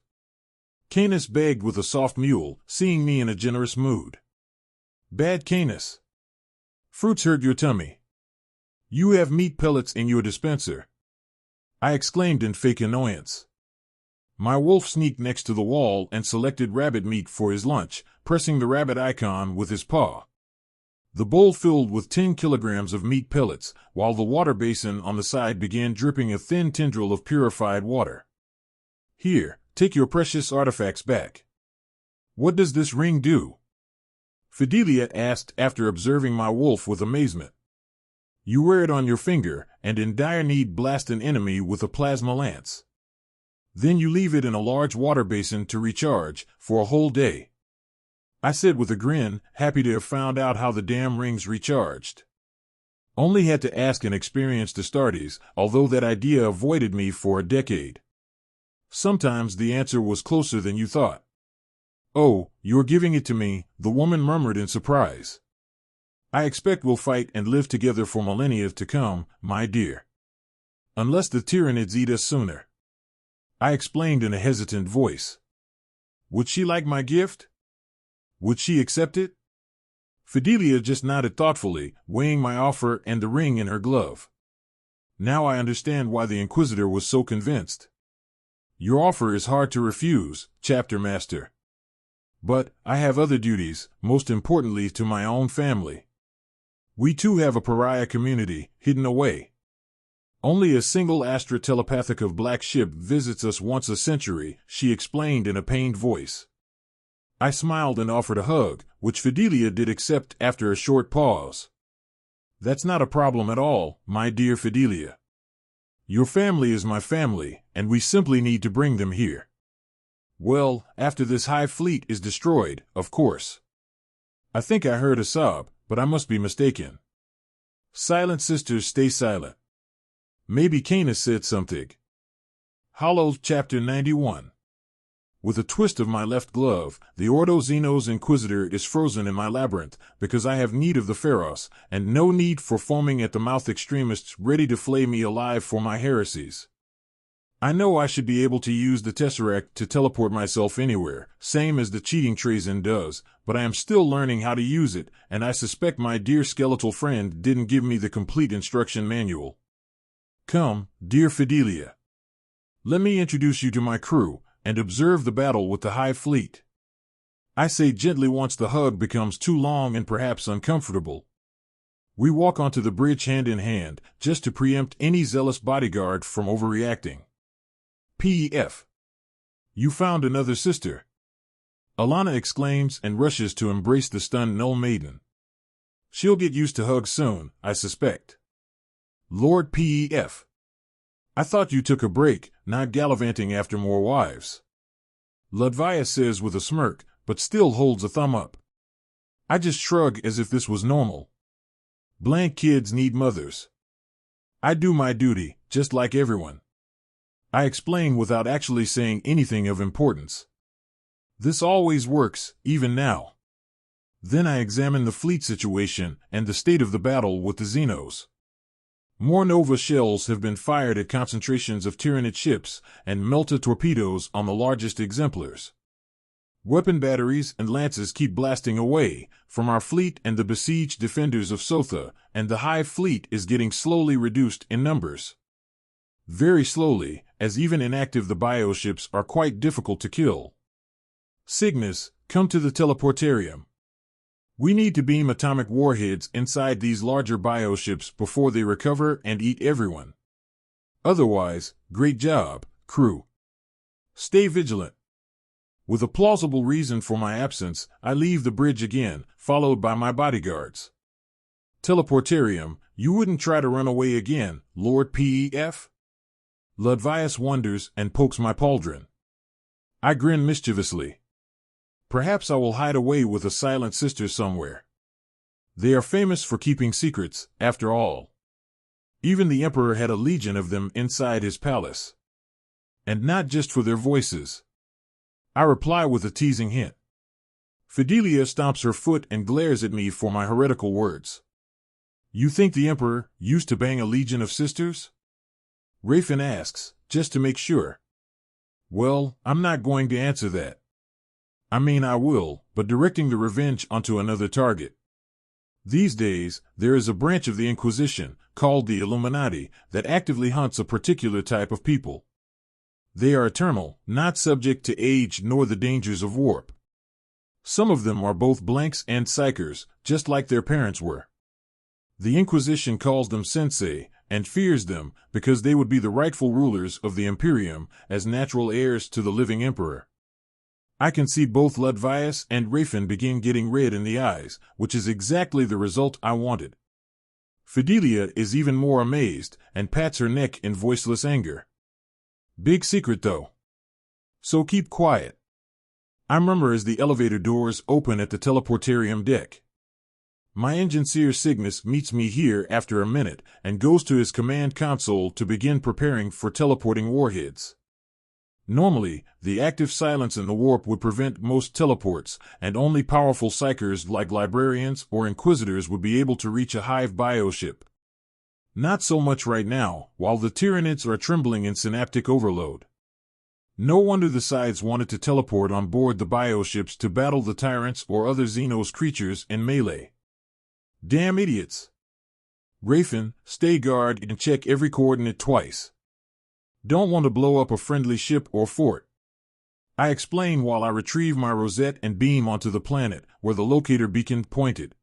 Canis begged with a soft mule, seeing me in a generous mood. Bad Canis. Fruits hurt your tummy. You have meat pellets in your dispenser, I exclaimed in fake annoyance. My wolf sneaked next to the wall and selected rabbit meat for his lunch, pressing the rabbit icon with his paw. The bowl filled with 10 kilograms of meat pellets, while the water basin on the side began dripping a thin tendril of purified water. Here, take your precious artifacts back. What does this ring do? Fidelia asked after observing my wolf with amazement. You wear it on your finger, and in dire need blast an enemy with a plasma lance. Then you leave it in a large water basin to recharge, for a whole day. I said with a grin, happy to have found out how the damn rings recharged. Only had to ask an experienced Astartes, although that idea avoided me for a decade. Sometimes the answer was closer than you thought. Oh, you're giving it to me, the woman murmured in surprise. I expect we'll fight and live together for millennia to come, my dear. Unless the Tyranids eat us sooner. I explained in a hesitant voice. Would she like my gift? Would she accept it? Fidelia just nodded thoughtfully, weighing my offer and the ring in her glove. Now I understand why the Inquisitor was so convinced. Your offer is hard to refuse, Chapter Master. But I have other duties, most importantly to my own family. We too have a pariah community, hidden away. Only a single Astra telepathic of black ship visits us once a century, she explained in a pained voice. I smiled and offered a hug, which Fidelia did accept after a short pause. That's not a problem at all, my dear Fidelia. Your family is my family, and we simply need to bring them here. Well, after this high fleet is destroyed, of course. I think I heard a sob, but I must be mistaken. Silent sisters stay silent. Maybe Canis said something. Hollow Chapter 91. With a twist of my left glove, the Ordo Xenos Inquisitor is frozen in my labyrinth, because I have need of the Pharos, and no need for foaming at the mouth extremists ready to flay me alive for my heresies. I know I should be able to use the Tesseract to teleport myself anywhere, same as the cheating Trazen does, but I am still learning how to use it, and I suspect my dear skeletal friend didn't give me the complete instruction manual. Come, dear Fidelia. Let me introduce you to my crew, and observe the battle with the High Fleet. I say gently once the hug becomes too long and perhaps uncomfortable. We walk onto the bridge hand in hand, just to preempt any zealous bodyguard from overreacting. P.F. You found another sister. Alana exclaims and rushes to embrace the stunned Null Maiden. She'll get used to hugs soon, I suspect. Lord P.F. I thought you took a break, not gallivanting after more wives. Ludvia says with a smirk, but still holds a thumb up. I just shrug as if this was normal. Blank kids need mothers. I do my duty, just like everyone. I explain without actually saying anything of importance. This always works, even now. Then I examine the fleet situation and the state of the battle with the Xenos. More Nova shells have been fired at concentrations of Tyranid ships, and Melta torpedoes on the largest exemplars. Weapon batteries and lances keep blasting away from our fleet and the besieged defenders of Sotha, and the High Fleet is getting slowly reduced in numbers. Very slowly, as even inactive the bioships are quite difficult to kill. Cygnus, come to the teleportarium. We need to beam atomic warheads inside these larger bioships before they recover and eat everyone. Otherwise, great job, crew. Stay vigilant. With a plausible reason for my absence, I leave the bridge again, followed by my bodyguards. Teleportarium, you wouldn't try to run away again, Lord P.F.? Ludvius wonders and pokes my pauldron. I grin mischievously. Perhaps I will hide away with a silent sister somewhere. They are famous for keeping secrets, after all. Even the Emperor had a legion of them inside his palace. And not just for their voices. I reply with a teasing hint. Fidelia stomps her foot and glares at me for my heretical words. You think the Emperor used to bang a legion of sisters? Rafin asks, just to make sure. Well, I'm not going to answer that. I mean, I will, but directing the revenge onto another target. These days, there is a branch of the Inquisition, called the Illuminati, that actively hunts a particular type of people. They are eternal, not subject to age nor the dangers of warp. Some of them are both blanks and psychers, just like their parents were. The Inquisition calls them sensei, and fears them, because they would be the rightful rulers of the Imperium, as natural heirs to the living emperor. I can see both Ludvius and Refitting begin getting red in the eyes, which is exactly the result I wanted. Fidelia is even more amazed, and pats her neck in voiceless anger. Big secret, though. So keep quiet. I murmur as the elevator doors open at the teleportarium deck. My engineer Cygnus meets me here after a minute and goes to his command console to begin preparing for teleporting warheads. Normally, the active silence in the warp would prevent most teleports, and only powerful psychers like librarians or inquisitors would be able to reach a hive bioship. Not so much right now, while the Tyranids are trembling in synaptic overload. No wonder the Sides wanted to teleport on board the bioships to battle the tyrants or other Xenos creatures in melee. Damn idiots. Refitting, stay guard and check every coordinate twice. Don't want to blow up a friendly ship or fort. I explain while I retrieve my rosette and beam onto the planet, where the locator beacon pointed.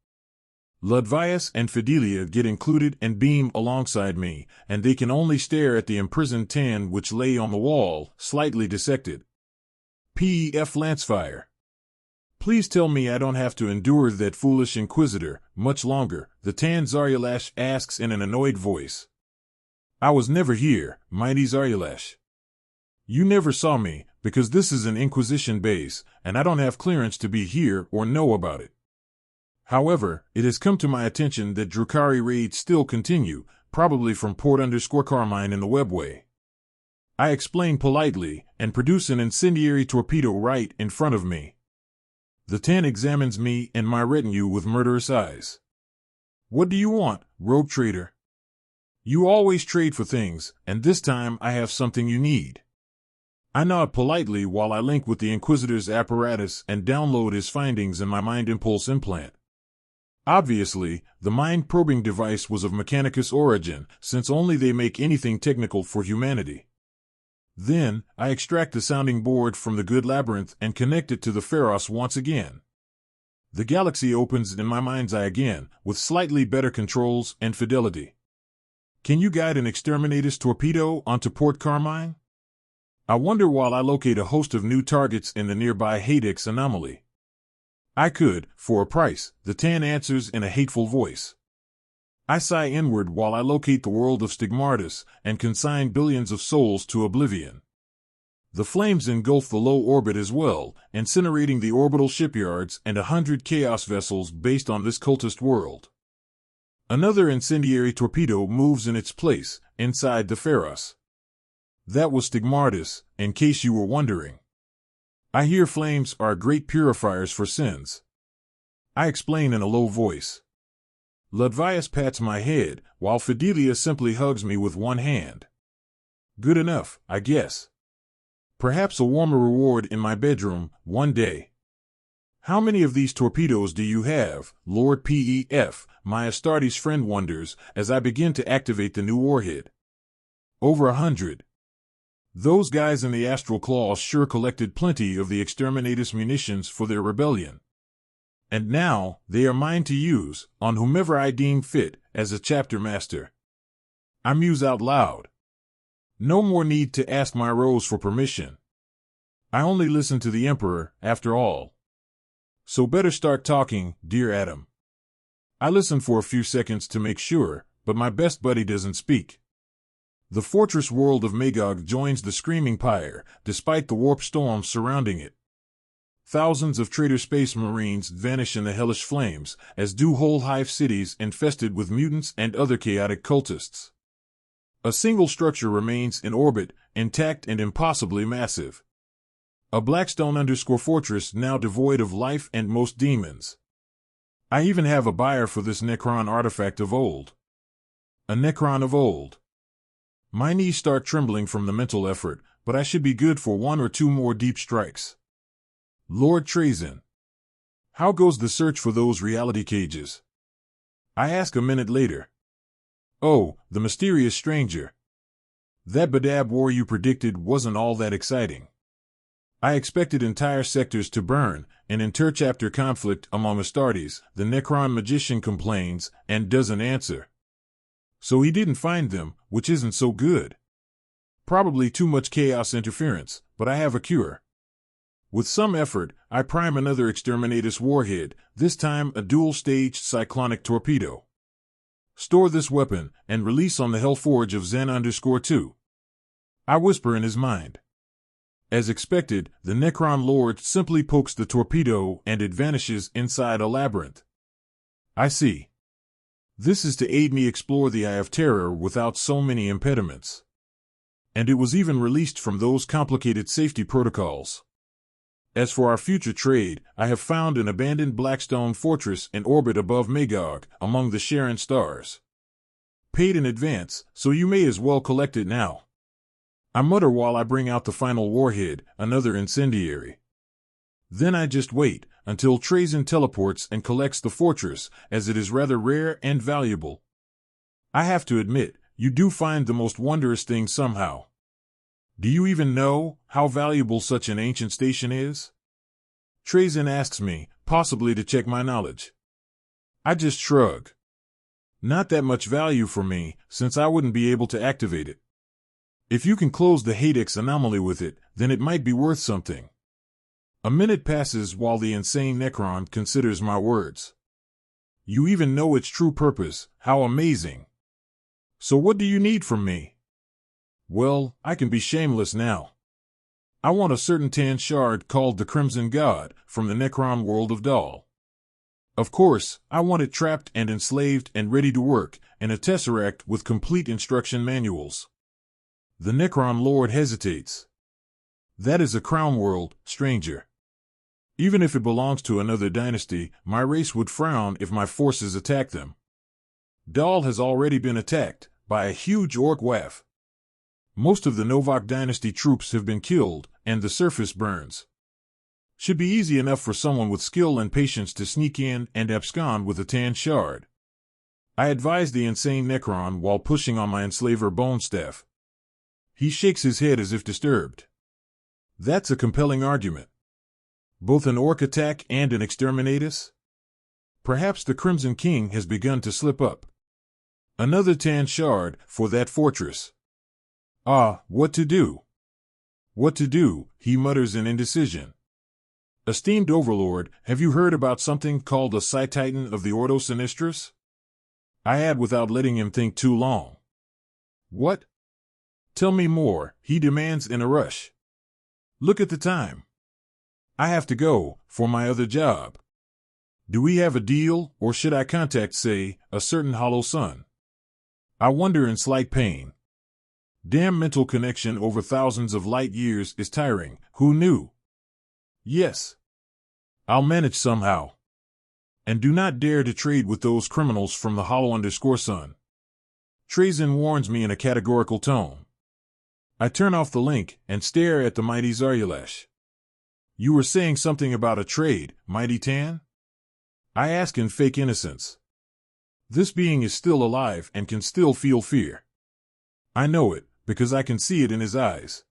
Ludvius and Fidelia get included and beam alongside me, and they can only stare at the imprisoned tan which lay on the wall, slightly dissected. Pef Lancefire. Please tell me I don't have to endure that foolish Inquisitor much longer, the tan Zaryalash asks in an annoyed voice. I was never here, mighty Zaryalash. You never saw me, because this is an Inquisition base, and I don't have clearance to be here or know about it. However, it has come to my attention that Drukhari raids still continue, probably from Port_Carmine in the webway. I explain politely, and produce an incendiary torpedo right in front of me. The tan examines me and my retinue with murderous eyes. What do you want, rogue trader? You always trade for things, and this time I have something you need. I nod politely while I link with the Inquisitor's apparatus and download his findings in my Mind Impulse implant. Obviously, the mind-probing device was of Mechanicus origin, since only they make anything technical for humanity. Then, I extract the sounding board from the good labyrinth and connect it to the Pharos once again. The galaxy opens in my mind's eye again, with slightly better controls and fidelity. Can you guide an exterminatus torpedo onto Port Carmine? I wonder while I locate a host of new targets in the nearby HIATUS anomaly. I could, for a price, the tan answers in a hateful voice. I sigh inward while I locate the world of Stigmartus and consign billions of souls to oblivion. The flames engulf the low orbit as well, incinerating the orbital shipyards and 100 chaos vessels based on this cultist world. Another incendiary torpedo moves in its place, inside the Pharos. That was Stigmartus, in case you were wondering. I hear flames are great purifiers for sins. I explain in a low voice. Ludvius pats my head, while Fidelia simply hugs me with one hand. Good enough, I guess. Perhaps a warmer reward in my bedroom, one day. How many of these torpedoes do you have, Lord Pef? My Astartes friend wonders, as I begin to activate the new warhead. Over 100. Those guys in the Astral Claws sure collected plenty of the exterminatus munitions for their rebellion. And now, they are mine to use, on whomever I deem fit, as a chapter master. I muse out loud. No more need to ask my rose for permission. I only listen to the Emperor, after all. So better start talking, dear Adam. I listen for a few seconds to make sure, but my best buddy doesn't speak. The fortress world of Magog joins the screaming pyre, despite the warp storms surrounding it. Thousands of traitor space marines vanish in the hellish flames, as do whole hive cities infested with mutants and other chaotic cultists. A single structure remains in orbit, intact and impossibly massive. A Blackstone_fortress now devoid of life and most demons. I even have a buyer for this Necron artifact of old. A Necron of old. My knees start trembling from the mental effort, but I should be good for one or two more deep strikes. Lord Trazyn. How goes the search for those reality cages? I ask a minute later. Oh, the mysterious stranger. That Badab war you predicted wasn't all that exciting. I expected entire sectors to burn, an interchapter conflict among Astartes, the Necron magician complains, and doesn't answer. So he didn't find them, which isn't so good. Probably too much chaos interference, but I have a cure. With some effort, I prime another Exterminatus warhead, this time a dual-staged cyclonic torpedo. Store this weapon, and release on the Hellforge of Zen_2. I whisper in his mind. As expected, the Necron Lord simply pokes the torpedo and it vanishes inside a labyrinth. I see. This is to aid me explore the Eye of Terror without so many impediments. And it was even released from those complicated safety protocols. As for our future trade, I have found an abandoned Blackstone fortress in orbit above Magog, among the Sharon stars. Paid in advance, so you may as well collect it now. I mutter while I bring out the final warhead, another incendiary. Then I just wait, until Trazyn teleports and collects the fortress, as it is rather rare and valuable. I have to admit, you do find the most wondrous things somehow. Do you even know how valuable such an ancient station is? Trazyn asks me, possibly to check my knowledge. I just shrug. Not that much value for me, since I wouldn't be able to activate it. If you can close the HIATUS anomaly with it, then it might be worth something. A minute passes while the insane Necron considers my words. You even know its true purpose, how amazing. So what do you need from me? Well, I can be shameless now. I want a certain tan shard called the Crimson God, from the Necron world of Dal. Of course, I want it trapped and enslaved and ready to work, in a tesseract with complete instruction manuals. The Necron Lord hesitates. That is a crown world, stranger. Even if it belongs to another dynasty, my race would frown if my forces attack them. Dal has already been attacked, by a huge orc waff. Most of the Novak dynasty troops have been killed, and the surface burns. Should be easy enough for someone with skill and patience to sneak in and abscond with a tan shard. I advise the insane Necron while pushing on my enslaver bone staff. He shakes his head as if disturbed. That's a compelling argument. Both an orc attack and an exterminatus? Perhaps the Crimson King has begun to slip up. Another tan shard for that fortress. Ah, what to do? What to do, he mutters in indecision. Esteemed Overlord, have you heard about something called a Psi-Titan of the Ordo Sinistris? I add without letting him think too long. What? Tell me more, he demands in a rush. Look at the time. I have to go, for my other job. Do we have a deal, or should I contact, say, a certain Hollow Sun? I wonder in slight pain. Damn mental connection over thousands of light years is tiring, who knew? Yes. I'll manage somehow. And do not dare to trade with those criminals from the Hollow_Sun. Trazyn warns me in a categorical tone. I turn off the link and stare at the mighty Zaryalash. You were saying something about a trade, mighty Tan? I ask in fake innocence. This being is still alive and can still feel fear. I know it, because I can see it in his eyes.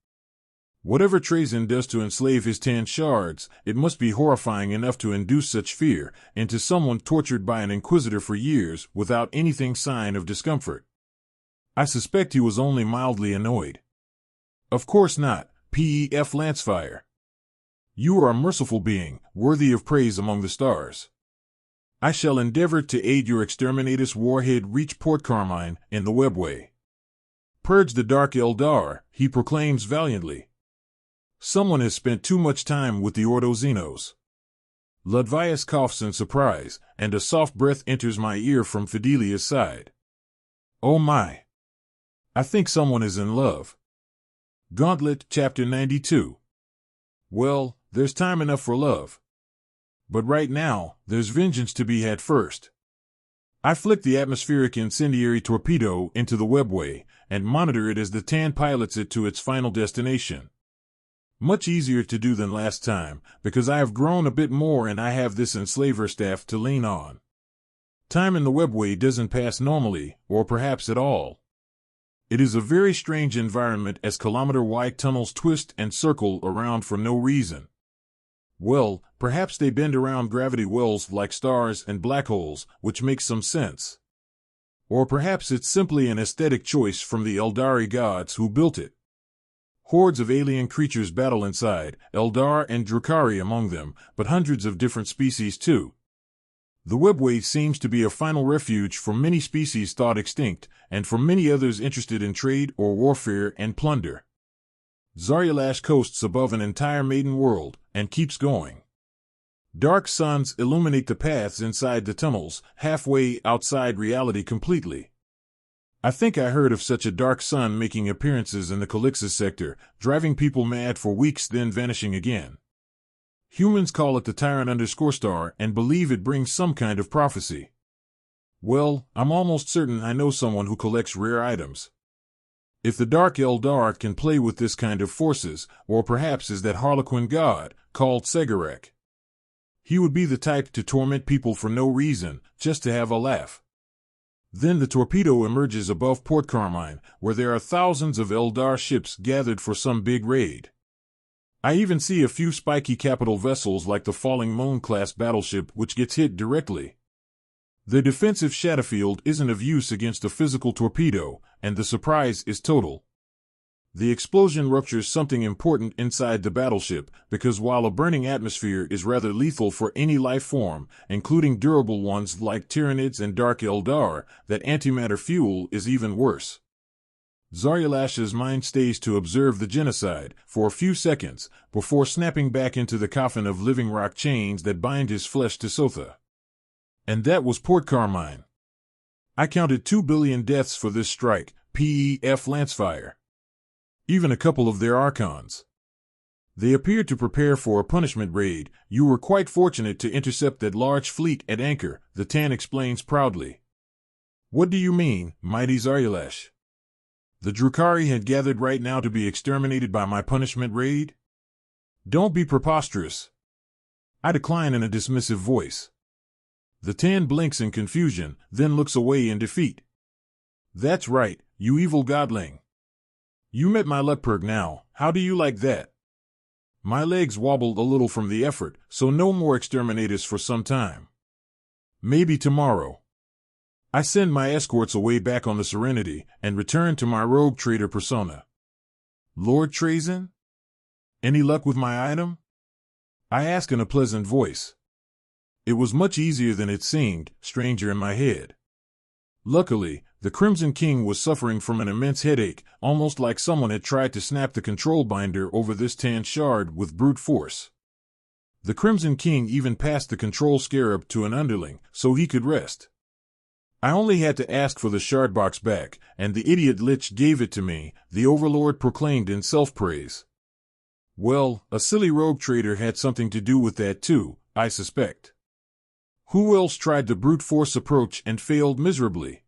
Whatever Trazyn does to enslave his tan shards, it must be horrifying enough to induce such fear into someone tortured by an Inquisitor for years without anything sign of discomfort. I suspect he was only mildly annoyed. Of course not, Pef Lancefire. You are a merciful being, worthy of praise among the stars. I shall endeavor to aid your Exterminatus warhead reach Port Carmine in the webway. Purge the Dark Eldar, he proclaims valiantly. Someone has spent too much time with the Ordo Xenos. Ludvius coughs in surprise, and a soft breath enters my ear from Fidelia's side. Oh my! I think someone is in love. Gauntlet, Chapter 92. Well, there's time enough for love. But right now, there's vengeance to be had first. I flick the atmospheric incendiary torpedo into the webway, and monitor it as the Tan pilots it to its final destination. Much easier to do than last time, because I have grown a bit more and I have this enslaver staff to lean on. Time in the webway doesn't pass normally, or perhaps at all. It is a very strange environment as kilometer-wide tunnels twist and circle around for no reason. Well, perhaps they bend around gravity wells like stars and black holes, which makes some sense. Or perhaps it's simply an aesthetic choice from the Eldari gods who built it. Hordes of alien creatures battle inside, Eldar and Drukhari among them, but hundreds of different species too. The webway seems to be a final refuge for many species thought extinct, and for many others interested in trade or warfare and plunder. Zaryalash coasts above an entire maiden world, and keeps going. Dark suns illuminate the paths inside the tunnels, halfway outside reality completely. I think I heard of such a dark sun making appearances in the Calixis sector, driving people mad for weeks then vanishing again. Humans call it the Tyrant_Star and believe it brings some kind of prophecy. Well, I'm almost certain I know someone who collects rare items. If the Dark Eldar can play with this kind of forces, or perhaps is that Harlequin god, called Segarak. He would be the type to torment people for no reason, just to have a laugh. Then the torpedo emerges above Port Carmine, where there are thousands of Eldar ships gathered for some big raid. I even see a few spiky capital vessels like the Falling Moon-class battleship which gets hit directly. The defensive Shadowfield isn't of use against a physical torpedo, and the surprise is total. The explosion ruptures something important inside the battleship, because while a burning atmosphere is rather lethal for any life form, including durable ones like Tyranids and Dark Eldar, that antimatter fuel is even worse. Zaryalash's mind stays to observe the genocide for a few seconds before snapping back into the coffin of living rock chains that bind his flesh to Sotha. And that was Port Carmine. I counted 2 billion deaths for this strike, Pef Lancefire. Even a couple of their archons. They appeared to prepare for a punishment raid. You were quite fortunate to intercept that large fleet at anchor, the Tan explains proudly. What do you mean, mighty Zaryalash? The Drukhari had gathered right now to be exterminated by my punishment raid? Don't be preposterous. I decline in a dismissive voice. The Tan blinks in confusion, then looks away in defeat. That's right, you evil godling. You met my Luckperg now, how do you like that? My legs wobbled a little from the effort, so no more exterminators for some time. Maybe tomorrow. I send my escorts away back on the Serenity, and return to my rogue trader persona. Lord Trazyn? Any luck with my item? I ask in a pleasant voice. It was much easier than it seemed, stranger in my head. Luckily, the Crimson King was suffering from an immense headache, almost like someone had tried to snap the control binder over this tan shard with brute force. The Crimson King even passed the control scarab to an underling, so he could rest. I only had to ask for the shard box back, and the idiot Lich gave it to me, the Overlord proclaimed in self-praise. Well, a silly rogue trader had something to do with that too, I suspect. Who else tried the brute force approach and failed miserably?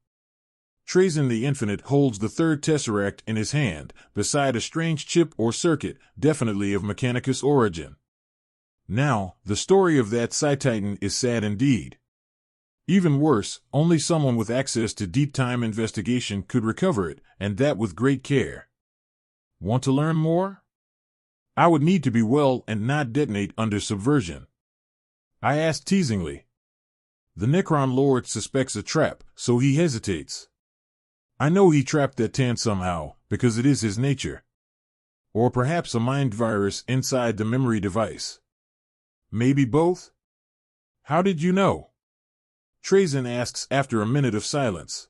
Trazyn the Infinite holds the third tesseract in his hand, beside a strange chip or circuit, definitely of Mechanicus origin. Now, the story of that Psi-Titan is sad indeed. Even worse, only someone with access to deep-time investigation could recover it, and that with great care. Want to learn more? I would need to be well and not detonate under subversion. I asked teasingly. The Necron Lord suspects a trap, so he hesitates. I know he trapped that Tan somehow, because it is his nature. Or perhaps a mind virus inside the memory device. Maybe both? How did you know? Trazyn asks after a minute of silence.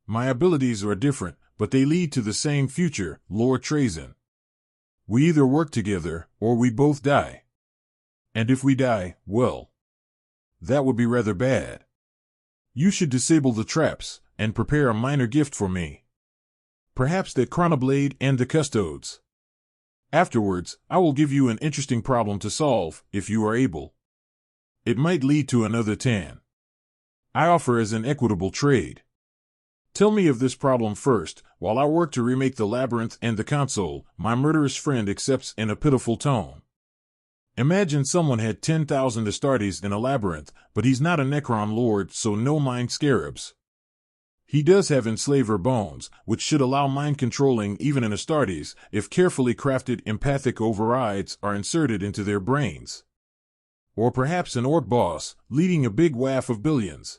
My abilities are different, but they lead to the same future, Lord Trazyn. We either work together, or we both die. And if we die, well, that would be rather bad. You should disable the traps, and prepare a minor gift for me. Perhaps that Chronoblade and the Custodes. Afterwards, I will give you an interesting problem to solve, if you are able. It might lead to another Tan. I offer as an equitable trade. Tell me of this problem first, while I work to remake the labyrinth and the console, my murderous friend accepts in a pitiful tone. Imagine someone had 10,000 Astartes in a labyrinth, but he's not a Necron lord, so no mind scarabs. He does have enslaver bones, which should allow mind controlling even in Astartes, if carefully crafted empathic overrides are inserted into their brains. Or perhaps an orc boss, leading a big waff of billions.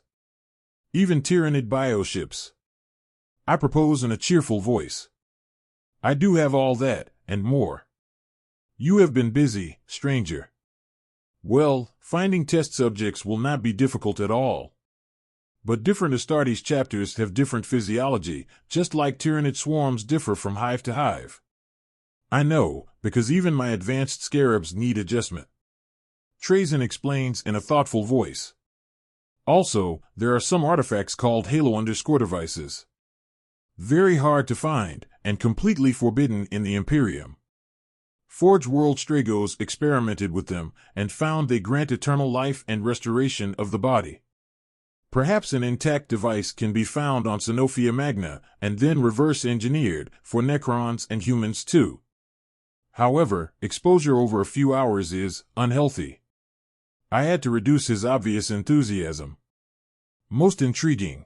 Even Tyrannid bioships. I propose in a cheerful voice. I do have all that, and more. You have been busy, stranger. Well, finding test subjects will not be difficult at all. But different Astartes chapters have different physiology, just like Tyrannid swarms differ from hive to hive. I know, because even my advanced scarabs need adjustment. Trazen explains in a thoughtful voice. Also, there are some artifacts called Halo_devices. Very hard to find, and completely forbidden in the Imperium. Forge World Stragos experimented with them, and found they grant eternal life and restoration of the body. Perhaps an intact device can be found on Sonophia Magna, and then reverse-engineered, for Necrons and humans too. However, exposure over a few hours is unhealthy. I had to reduce his obvious enthusiasm. Most intriguing.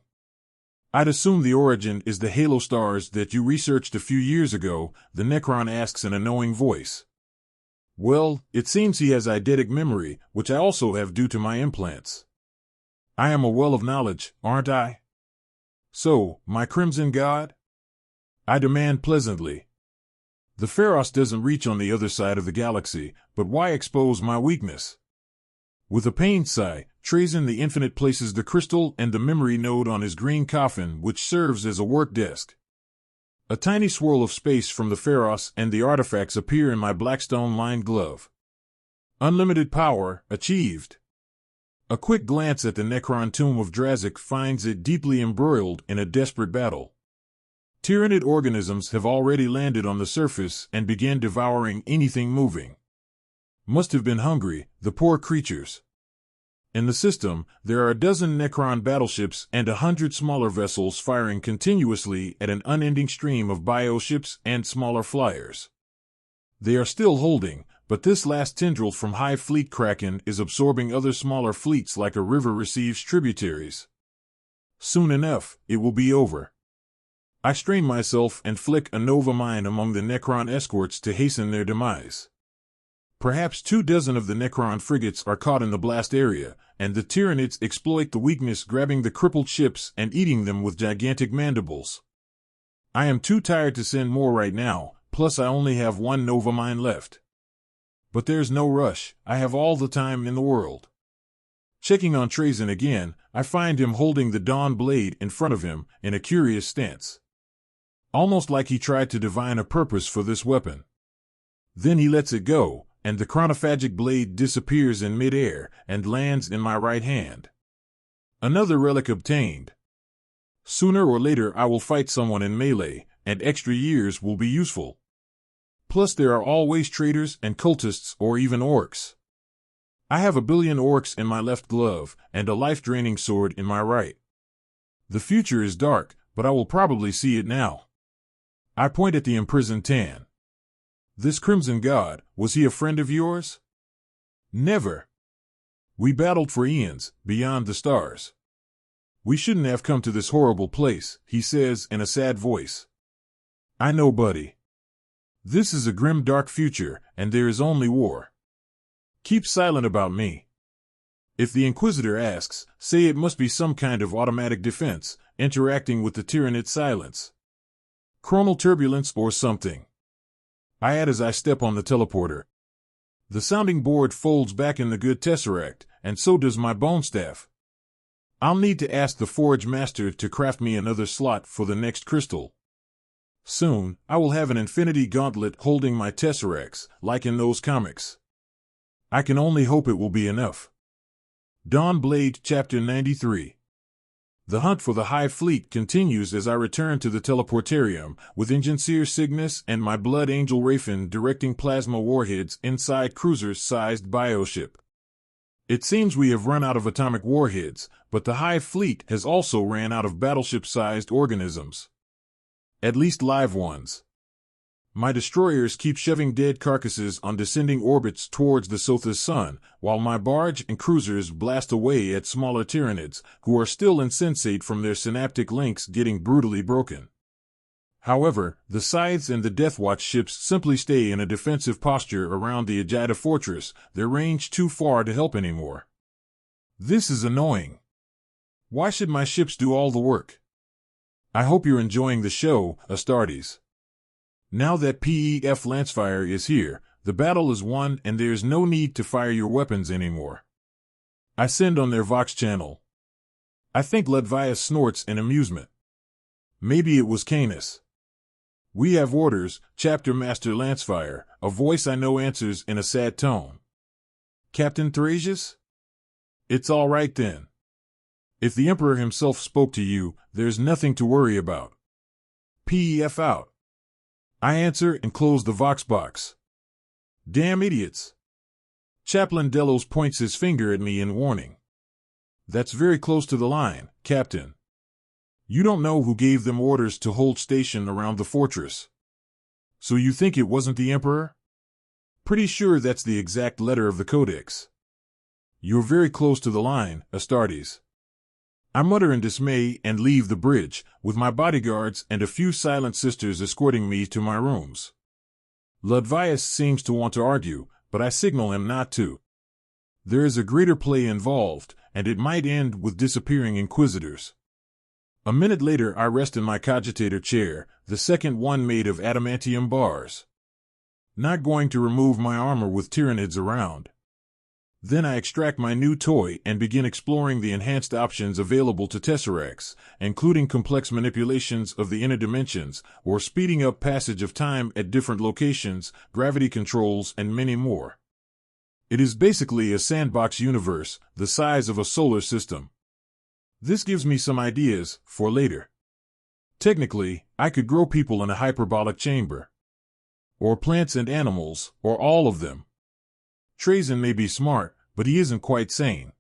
I'd assume the origin is the halo stars that you researched a few years ago, the Necron asks in a knowing voice. Well, it seems he has eidetic memory, which I also have due to my implants. I am a well of knowledge, aren't I? So, my crimson god? I demand pleasantly. The Pharos doesn't reach on the other side of the galaxy, but why expose my weakness? With a pained sigh, Trazen the Infinite places the crystal and the memory node on his green coffin, which serves as a work desk. A tiny swirl of space from the Pharos and the artifacts appear in my blackstone-lined glove. Unlimited power, achieved. A quick glance at the Necron tomb of Drazik finds it deeply embroiled in a desperate battle. Tyrannid organisms have already landed on the surface and began devouring anything moving. Must have been hungry, the poor creatures. In the system, there are a dozen Necron battleships and 100 smaller vessels firing continuously at an unending stream of bioships and smaller flyers. They are still holding, but this last tendril from High Fleet Kraken is absorbing other smaller fleets like a river receives tributaries. Soon enough, it will be over. I strain myself and flick a Nova mine among the Necron escorts to hasten their demise. Perhaps 24 of the Necron frigates are caught in the blast area, and the Tyrannids exploit the weakness, grabbing the crippled ships and eating them with gigantic mandibles. I am too tired to send more right now, plus I only have one Nova mine left. But there's no rush, I have all the time in the world. Checking on Trazen again, I find him holding the Dawn Blade in front of him, in a curious stance. Almost like he tried to divine a purpose for this weapon. Then he lets it go, and the chronophagic blade disappears in mid-air and lands in my right hand. Another relic obtained. Sooner or later I will fight someone in melee, and extra years will be useful. Plus there are always traitors and cultists or even orcs. I have 1 billion orcs in my left glove, and a life-draining sword in my right. The future is dark, but I will probably see it now. I point at the imprisoned Tan. This Crimson God, was he a friend of yours? Never. We battled for eons, beyond the stars. We shouldn't have come to this horrible place, he says in a sad voice. I know, buddy. This is a grim, dark future, and there is only war. Keep silent about me. If the Inquisitor asks, say it must be some kind of automatic defense, interacting with the Tyrannid silence. Chronal turbulence or something. I add as I step on the teleporter. The sounding board folds back in the good tesseract, and so does my bone staff. I'll need to ask the Forge Master to craft me another slot for the next crystal. Soon, I will have an infinity gauntlet holding my tesseracts, like in those comics. I can only hope it will be enough. Dawn Blade, Chapter 93. The hunt for the High Fleet continues as I return to the Teleportarium, with Engineer Cygnus and my Blood Angel Rafin directing plasma warheads inside cruiser-sized bioship. It seems we have run out of atomic warheads, but the Hive fleet has also ran out of battleship-sized organisms. At least live ones. My destroyers keep shoving dead carcasses on descending orbits towards the Sotha's sun, while my barge and cruisers blast away at smaller Tyranids, who are still insensate from their synaptic links getting brutally broken. However, the Scythes and the Deathwatch ships simply stay in a defensive posture around the Agita fortress, their range too far to help anymore. This is annoying. Why should my ships do all the work? I hope you're enjoying the show, Astartes. Now that Pef Lancefire is here, the battle is won and there's no need to fire your weapons anymore. I send on their Vox channel. I think Ledvius snorts in amusement. Maybe it was Canis. We have orders, Chapter Master Lancefire, a voice I know answers in a sad tone. Captain Thrasius? It's all right then. If the Emperor himself spoke to you, there's nothing to worry about. Pef out. I answer and close the Vox box. Damn idiots. Chaplain Delos points his finger at me in warning. That's very close to the line, Captain. You don't know who gave them orders to hold station around the fortress. So you think it wasn't the Emperor? Pretty sure that's the exact letter of the Codex. You're very close to the line, Astartes. I mutter in dismay and leave the bridge, with my bodyguards and a few silent sisters escorting me to my rooms. Ledvius seems to want to argue, but I signal him not to. There is a greater play involved, and it might end with disappearing Inquisitors. A minute later I rest in my cogitator chair, the second one made of adamantium bars. Not going to remove my armor with Tyranids around. Then I extract my new toy and begin exploring the enhanced options available to Tesseracts, including complex manipulations of the inner dimensions, or speeding up passage of time at different locations, gravity controls, and many more. It is basically a sandbox universe, the size of a solar system. This gives me some ideas for later. Technically, I could grow people in a hyperbolic chamber. Or plants and animals, or all of them. Trazen may be smart, but he isn't quite sane.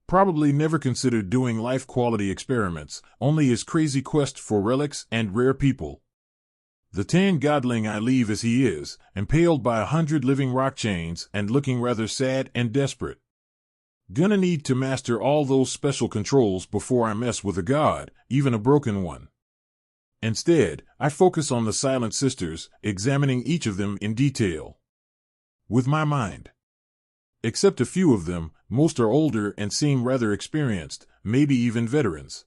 Probably never considered doing life-quality experiments, only his crazy quest for relics and rare people. The tan godling I leave as he is, impaled by 100 living rock chains and looking rather sad and desperate. Gonna need to master all those special controls before I mess with a god, even a broken one. Instead, I focus on the Silent Sisters, examining each of them in detail. With my mind. Except a few of them, most are older and seem rather experienced, maybe even veterans.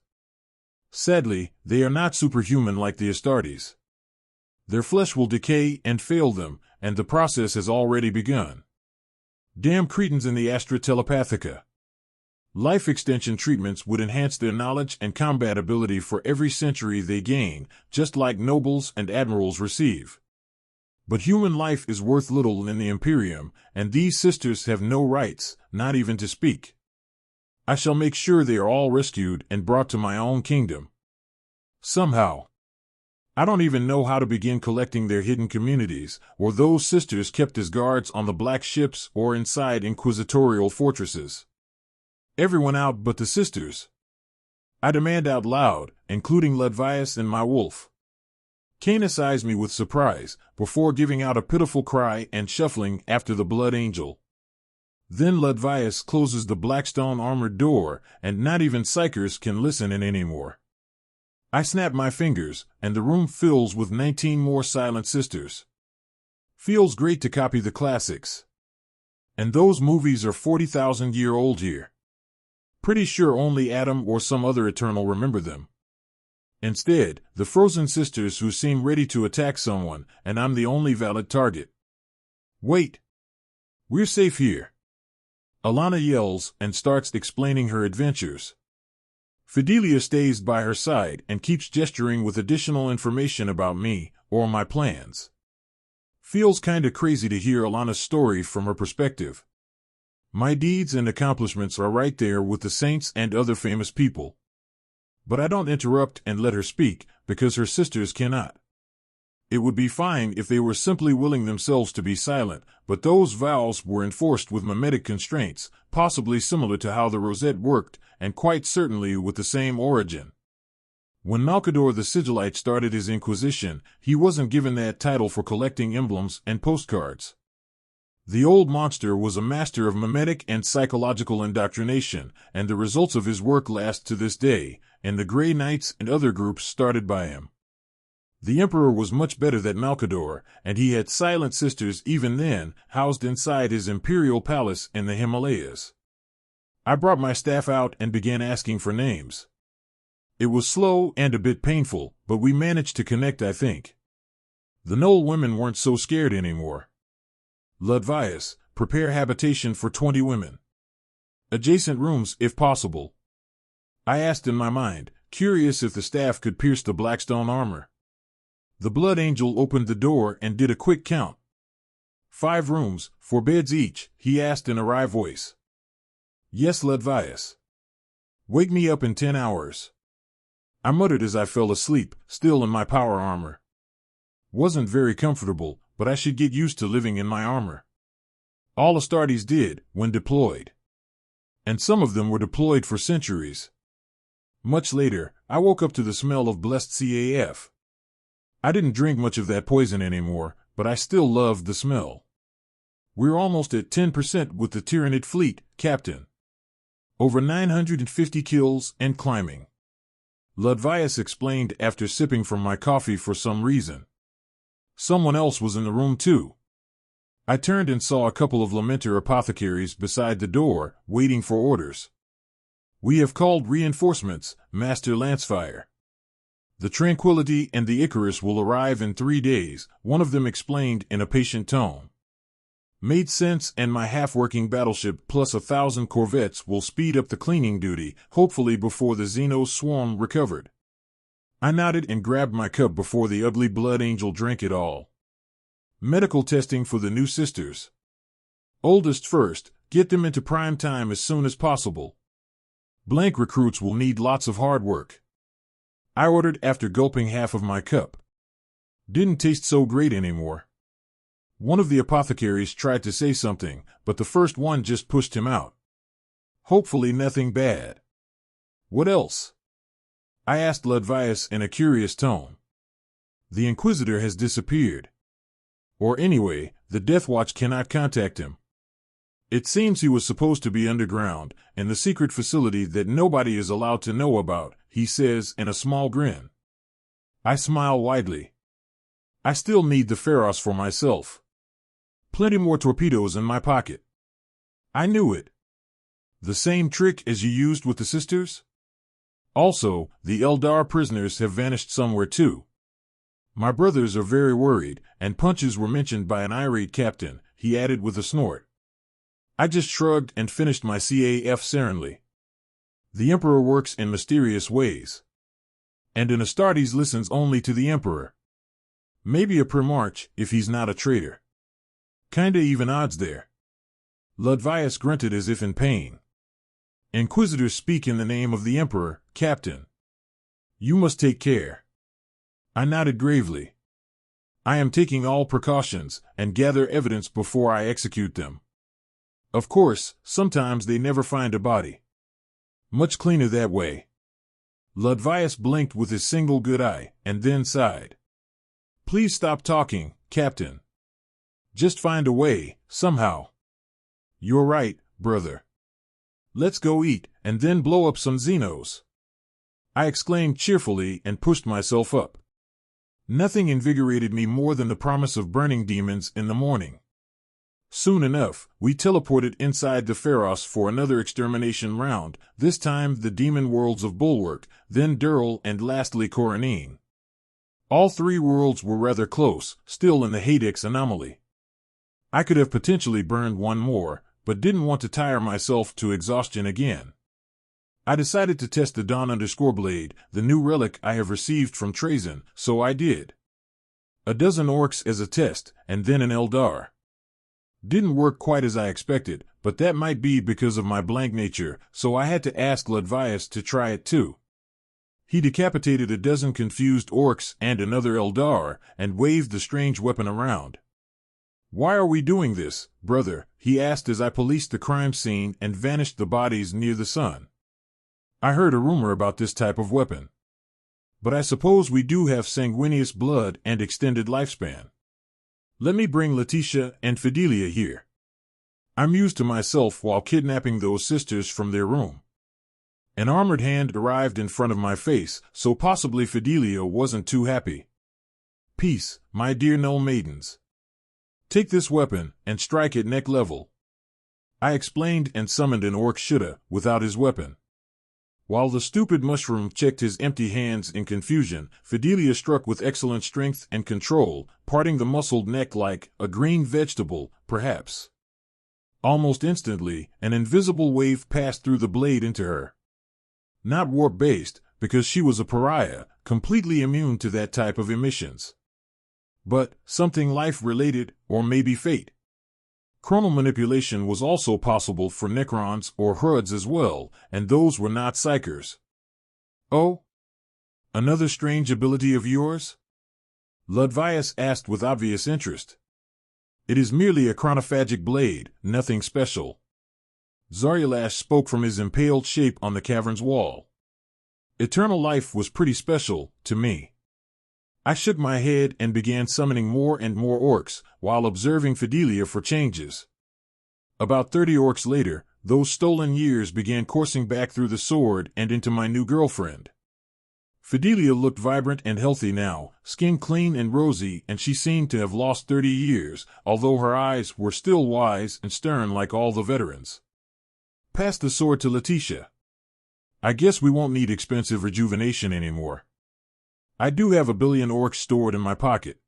Sadly, they are not superhuman like the Astartes. Their flesh will decay and fail them, and the process has already begun. Damn cretins in the Astra Telepathica. Life extension treatments would enhance their knowledge and combat ability for every century they gain, just like nobles and admirals receive. But human life is worth little in the Imperium, and these sisters have no rights, not even to speak. I shall make sure they are all rescued and brought to my own kingdom. Somehow. I don't even know how to begin collecting their hidden communities, or those sisters kept as guards on the black ships or inside Inquisitorial fortresses. Everyone out but the sisters. I demand out loud, including Ledvius and my wolf. Canis eyes me with surprise, before giving out a pitiful cry and shuffling after the Blood Angel. Then Ledvius closes the blackstone armored door, and not even psychers can listen in anymore. I snap my fingers, and the room fills with 19 more Silent Sisters. Feels great to copy the classics. And those movies are 40,000-year-old here. Pretty sure only Adam or some other Eternal remember them. Instead, the frozen sisters who seem ready to attack someone, and I'm the only valid target. Wait. We're safe here. Alana yells and starts explaining her adventures. Fidelia stays by her side and keeps gesturing with additional information about me, or my plans. Feels kinda crazy to hear Alana's story from her perspective. My deeds and accomplishments are right there with the saints and other famous people. But I don't interrupt and let her speak, because her sisters cannot. It would be fine if they were simply willing themselves to be silent, but those vows were enforced with mimetic constraints, possibly similar to how the Rosette worked, and quite certainly with the same origin. When Malcador the Sigillite started his Inquisition, he wasn't given that title for collecting emblems and postcards. The old monster was a master of mimetic and psychological indoctrination, and the results of his work last to this day, and the Grey Knights and other groups started by him. The Emperor was much better than Malcador, and he had silent sisters even then, housed inside his imperial palace in the Himalayas. I brought my staff out and began asking for names. It was slow and a bit painful, but we managed to connect, I think. The Knoll women weren't so scared anymore. Ludvius, prepare habitation for 20 women. Adjacent rooms, if possible. I asked in my mind, curious if the staff could pierce the blackstone armor. The Blood Angel opened the door and did a quick count. 5 rooms, 4 beds each, he asked in a wry voice. Yes, Ludvius. Wake me up in 10 hours. I muttered as I fell asleep, still in my power armor. Wasn't very comfortable, but I should get used to living in my armor. All Astartes did, when deployed. And some of them were deployed for centuries. Much later, I woke up to the smell of blessed CAF. I didn't drink much of that poison anymore, but I still loved the smell. We're almost at 10% with the Tyrannid fleet, Captain. Over 950 kills and climbing. Ludvius explained after sipping from my coffee for some reason. Someone else was in the room too. I turned and saw a couple of Lamenter apothecaries beside the door, waiting for orders. We have called reinforcements, Master Lancefire. The Tranquility and the Icarus will arrive in 3 days, one of them explained in a patient tone. Made sense, and my half-working battleship plus 1,000 corvettes will speed up the cleaning duty, hopefully before the Xenos swarm recovered. I nodded and grabbed my cup before the ugly Blood Angel drank it all. Medical testing for the new sisters. Oldest first, get them into prime time as soon as possible. Blank recruits will need lots of hard work. I ordered after gulping half of my cup. Didn't taste so great anymore. One of the apothecaries tried to say something, but the first one just pushed him out. Hopefully nothing bad. What else? I asked Ludvius in a curious tone. The Inquisitor has disappeared. Or anyway, the Death Watch cannot contact him. It seems he was supposed to be underground, in the secret facility that nobody is allowed to know about, he says in a small grin. I smile widely. I still need the Pharos for myself. Plenty more torpedoes in my pocket. I knew it. The same trick as you used with the sisters? Also, the Eldar prisoners have vanished somewhere too. My brothers are very worried, and punches were mentioned by an irate captain, he added with a snort. I just shrugged and finished my CAF serenely. The Emperor works in mysterious ways. And an Astartes listens only to the Emperor. Maybe a Primarch, if he's not a traitor. Kinda even odds there. Ludvius grunted as if in pain. Inquisitors speak in the name of the Emperor, Captain. You must take care. I nodded gravely. I am taking all precautions, and gather evidence before I execute them. Of course, sometimes they never find a body. Much cleaner that way. Ludvius blinked with his single good eye, and then sighed. Please stop talking, Captain. Just find a way, somehow. You're right, brother. Let's go eat, and then blow up some Xenos. I exclaimed cheerfully and pushed myself up. Nothing invigorated me more than the promise of burning demons in the morning. Soon enough, we teleported inside the Pharos for another extermination round, this time the demon worlds of Bulwark, then Durrell, and lastly Coronine. All 3 worlds were rather close, still in the Hadex anomaly. I could have potentially burned one more, but didn't want to tire myself to exhaustion again. I decided to test the Dawn_Blade, the new relic I have received from Trazyn, so I did. A dozen orcs as a test, and then an Eldar. Didn't work quite as I expected, but that might be because of my blank nature, so I had to ask Ludvius to try it too. He decapitated a dozen confused orcs and another Eldar, and waved the strange weapon around. "Why are we doing this, brother?" he asked as I policed the crime scene and vanished the bodies near the sun. "I heard a rumor about this type of weapon. But I suppose we do have sanguineous blood and extended lifespan. Let me bring Letitia and Fidelia here." I mused to myself while kidnapping those sisters from their room. An armored hand arrived in front of my face, so possibly Fidelia wasn't too happy. "Peace, my dear Null Maidens. Take this weapon and strike at neck level." I explained and summoned an orc Shuda without his weapon. While the stupid mushroom checked his empty hands in confusion, Fidelia struck with excellent strength and control, parting the muscled neck like a green vegetable, perhaps. Almost instantly, an invisible wave passed through the blade into her. Not warp-based, because she was a pariah, completely immune to that type of emissions. But something life-related, or maybe fate. Chronal manipulation was also possible for Necrons or Hruds as well, and those were not Psykers. "Oh? Another strange ability of yours?" Ludvius asked with obvious interest. "It is merely a chronophagic blade, nothing special." Zaryalash spoke from his impaled shape on the cavern's wall. "Eternal life was pretty special, to me." I shook my head and began summoning more and more orcs, while observing Fidelia for changes. About 30 orcs later, those stolen years began coursing back through the sword and into my new girlfriend. Fidelia looked vibrant and healthy now, skin clean and rosy, and she seemed to have lost 30 years, although her eyes were still wise and stern like all the veterans. "Pass the sword to Letitia. I guess we won't need expensive rejuvenation anymore. I do have 1 billion orcs stored in my pocket,"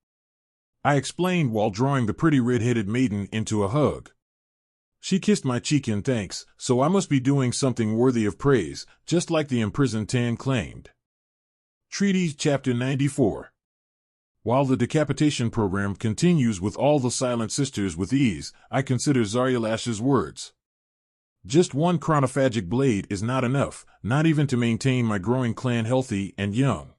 I explained while drawing the pretty red-headed maiden into a hug. She kissed my cheek in thanks, so I must be doing something worthy of praise, just like the imprisoned Tan claimed. Treaties Chapter 94. While the decapitation program continues with all the Silent Sisters with ease, I consider Zaryalash's words. Just one chronophagic blade is not enough, not even to maintain my growing clan healthy and young.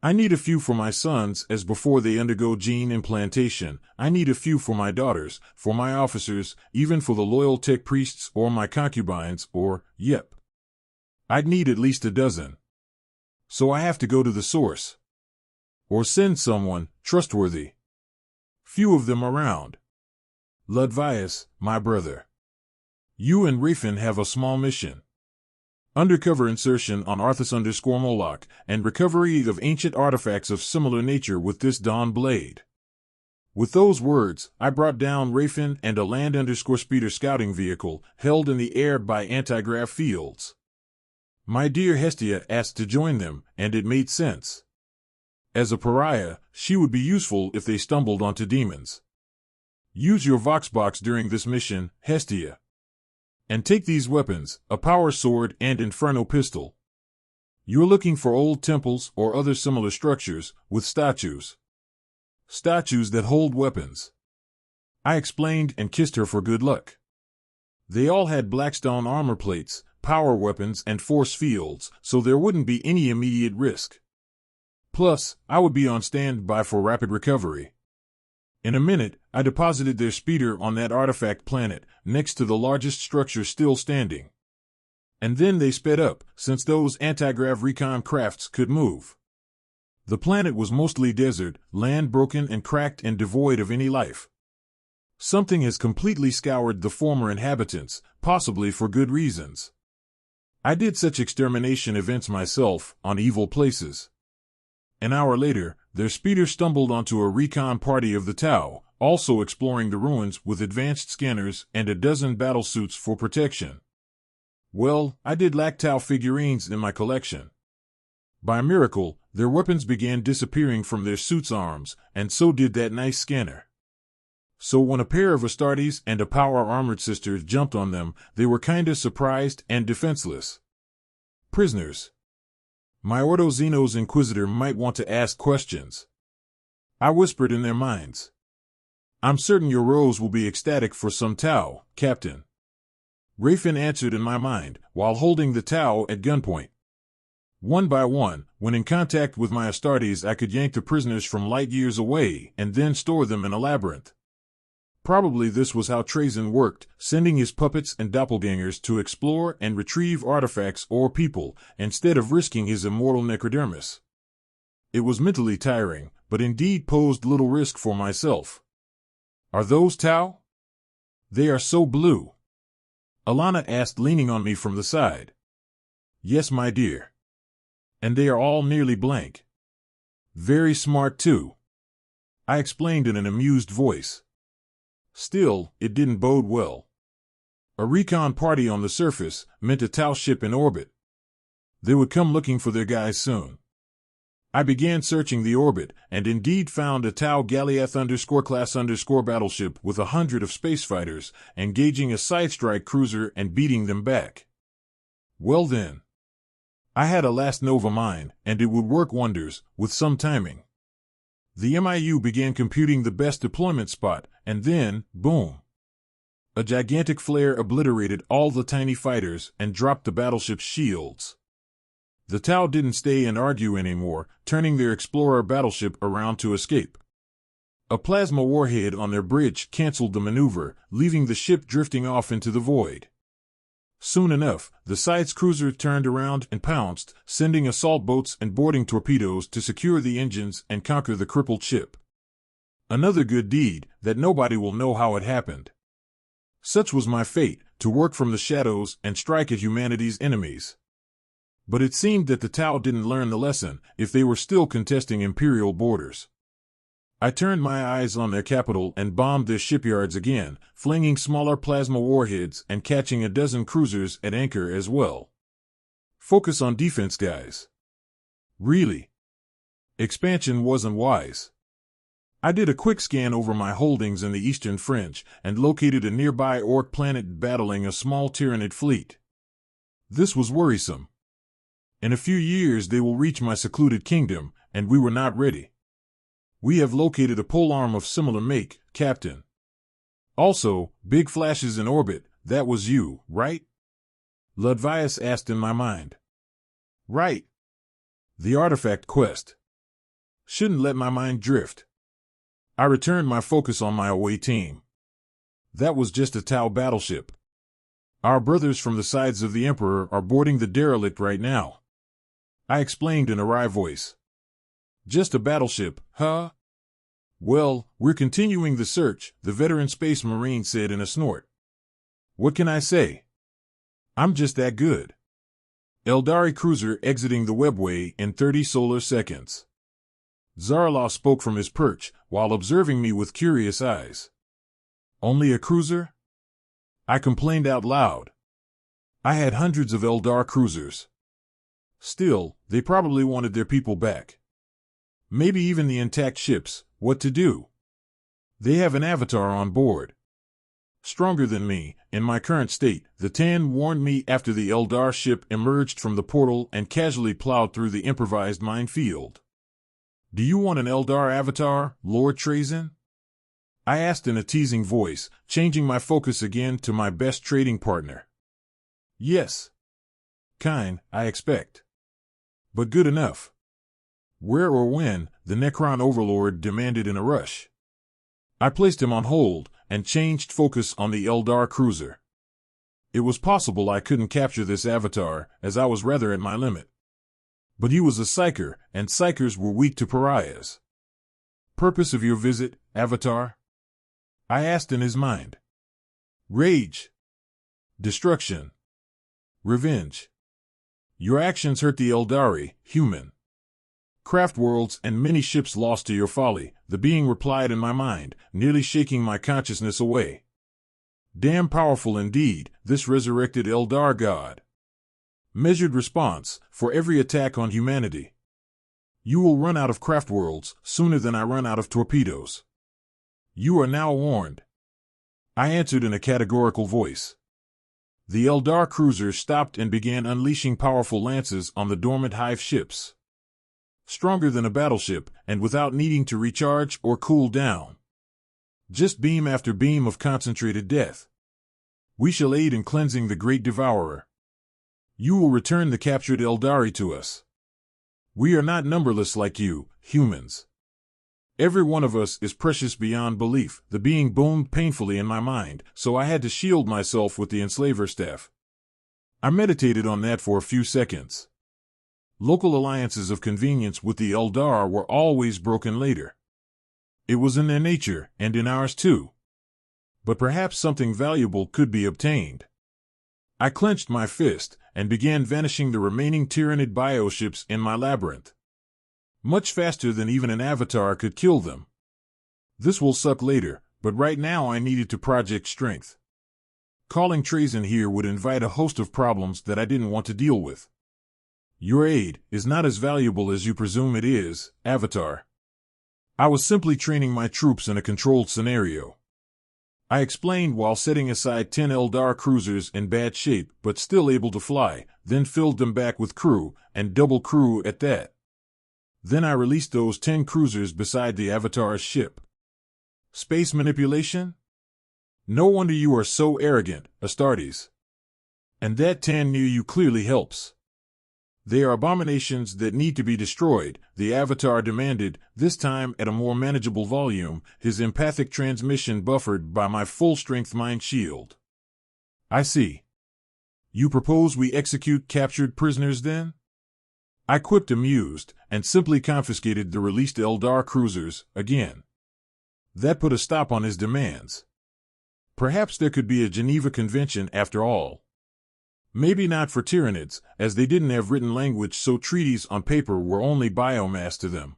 I need a few for my sons as before they undergo gene implantation. I need a few for my daughters, for my officers, even for the loyal tech priests or my concubines or, yep. I'd need at least 12. So I have to go to the source. Or send someone trustworthy. Few of them around. Ludvius, my brother. You and Refitting have a small mission. Undercover insertion on Arthas_Moloch, and recovery of ancient artifacts of similar nature with this Dawn Blade. With those words, I brought down Refitting and a Land_Speeder scouting vehicle, held in the air by anti-grav fields. My dear Hestia asked to join them, and it made sense. As a pariah, she would be useful if they stumbled onto demons. Use your Voxbox during this mission, Hestia. And take these weapons, a power sword and inferno pistol. You're looking for old temples or other similar structures, with statues. Statues that hold weapons. I explained and kissed her for good luck. They all had blackstone armor plates, power weapons and force fields, so there wouldn't be any immediate risk. Plus, I would be on standby for rapid recovery. In a minute, I deposited their speeder on that artifact planet, next to the largest structure still standing. And then they sped up, since those anti-grav recon crafts could move. The planet was mostly desert, land broken and cracked and devoid of any life. Something has completely scoured the former inhabitants, possibly for good reasons. I did such extermination events myself, on evil places. An hour later, their speeder stumbled onto a recon party of the Tau, also exploring the ruins with advanced scanners and a dozen battlesuits for protection. Well, I did lack Tau figurines in my collection. By miracle, their weapons began disappearing from their suits' arms, and so did that nice scanner. So when a pair of Astartes and a power-armored sister jumped on them, they were kinda surprised and defenseless. Prisoners. My Ordo Xenos Inquisitor might want to ask questions. I whispered in their minds. I'm certain your Rose will be ecstatic for some Tau, Captain. Refitting answered in my mind, while holding the Tau at gunpoint. One by one, when in contact with my Astartes, I could yank the prisoners from light years away and then store them in a labyrinth. Probably this was how Trazyn worked, sending his puppets and doppelgangers to explore and retrieve artifacts or people, instead of risking his immortal necrodermis. It was mentally tiring, but indeed posed little risk for myself. Are those Tau? They are so blue. Alana asked, leaning on me from the side. Yes, my dear. And they are all nearly blank. Very smart, too. I explained in an amused voice. Still, it didn't bode well. A recon party on the surface meant a Tau ship in orbit. They would come looking for their guys soon. I began searching the orbit, and indeed found a Tau Goliath_class_ battleship with 100 of spacefighters, engaging a side-strike cruiser and beating them back. Well then. I had a last Nova mine, and it would work wonders, with some timing. The MIU began computing the best deployment spot, and then, boom. A gigantic flare obliterated all the tiny fighters and dropped the battleship's shields. The Tau didn't stay and argue anymore, turning their explorer battleship around to escape. A plasma warhead on their bridge canceled the maneuver, leaving the ship drifting off into the void. Soon enough, the side's cruiser turned around and pounced, sending assault boats and boarding torpedoes to secure the engines and conquer the crippled ship. Another good deed that nobody will know how it happened. Such was my fate, to work from the shadows and strike at humanity's enemies. But it seemed that the Tau didn't learn the lesson if they were still contesting Imperial borders. I turned my eyes on their capital and bombed their shipyards again, flinging smaller plasma warheads and catching a dozen cruisers at anchor as well. Focus on defense, guys. Really? Expansion wasn't wise. I did a quick scan over my holdings in the eastern fringe and located a nearby orc planet battling a small Tyranid fleet. This was worrisome. In a few years they will reach my secluded kingdom, and we were not ready. We have located a polearm of similar make, Captain. Also, big flashes in orbit, that was you, right? Ludvius asked in my mind. Right. The artifact quest. Shouldn't let my mind drift. I returned my focus on my away team. That was just a Tau battleship. Our brothers from the sides of the Emperor are boarding the derelict right now. I explained in a wry voice. Just a battleship, huh? Well, we're continuing the search, the veteran space marine said in a snort. What can I say? I'm just that good. Eldari cruiser exiting the webway in 30 solar seconds. Zarlaw spoke from his perch, while observing me with curious eyes. Only a cruiser? I complained out loud. I had hundreds of Eldar cruisers. Still, they probably wanted their people back. Maybe even the intact ships. What to do? They have an avatar on board. Stronger than me, in my current state, the Tan warned me after the Eldar ship emerged from the portal and casually plowed through the improvised minefield. Do you want an Eldar avatar, Lord Trazyn? I asked in a teasing voice, changing my focus again to my best trading partner. Yes. Kind, I expect. But good enough. Where or when, the Necron overlord demanded in a rush. I placed him on hold and changed focus on the Eldar cruiser. It was possible I couldn't capture this avatar, as I was rather at my limit. But he was a psyker, and psykers were weak to pariahs. Purpose of your visit, Avatar? I asked in his mind. Rage. Destruction. Revenge. Your actions hurt the Eldari, human. Craft worlds and many ships lost to your folly, the being replied in my mind, nearly shaking my consciousness away. Damn powerful indeed, this resurrected Eldar god. Measured response, for every attack on humanity. You will run out of craft worlds sooner than I run out of torpedoes. You are now warned. I answered in a categorical voice. The Eldar cruiser stopped and began unleashing powerful lances on the dormant hive ships. Stronger than a battleship, and without needing to recharge or cool down. Just beam after beam of concentrated death. We shall aid in cleansing the great devourer. You will return the captured Eldari to us. We are not numberless like you, humans. Every one of us is precious beyond belief, the being boomed painfully in my mind, so I had to shield myself with the enslaver staff. I meditated on that for a few seconds. Local alliances of convenience with the Eldar were always broken later. It was in their nature, and in ours too. But perhaps something valuable could be obtained. I clenched my fist, and began vanishing the remaining Tyranid bioships in my labyrinth. Much faster than even an avatar could kill them. This will suck later, but right now I needed to project strength. Calling Trazen here would invite a host of problems that I didn't want to deal with. Your aid is not as valuable as you presume it is, Avatar. I was simply training my troops in a controlled scenario. I explained while setting aside 10 Eldar cruisers in bad shape but still able to fly, then filled them back with crew, and double crew at that. Then I released those 10 cruisers beside the Avatar's ship. Space manipulation? No wonder you are so arrogant, Astartes. And that 10 near you clearly helps. They are abominations that need to be destroyed, the Avatar demanded, this time at a more manageable volume, his empathic transmission buffered by my full-strength mind shield. I see. You propose we execute captured prisoners then? I quipped amused, and simply confiscated the released Eldar cruisers, again. That put a stop on his demands. Perhaps there could be a Geneva Convention after all. Maybe not for Tyranids, as they didn't have written language, so treaties on paper were only biomass to them.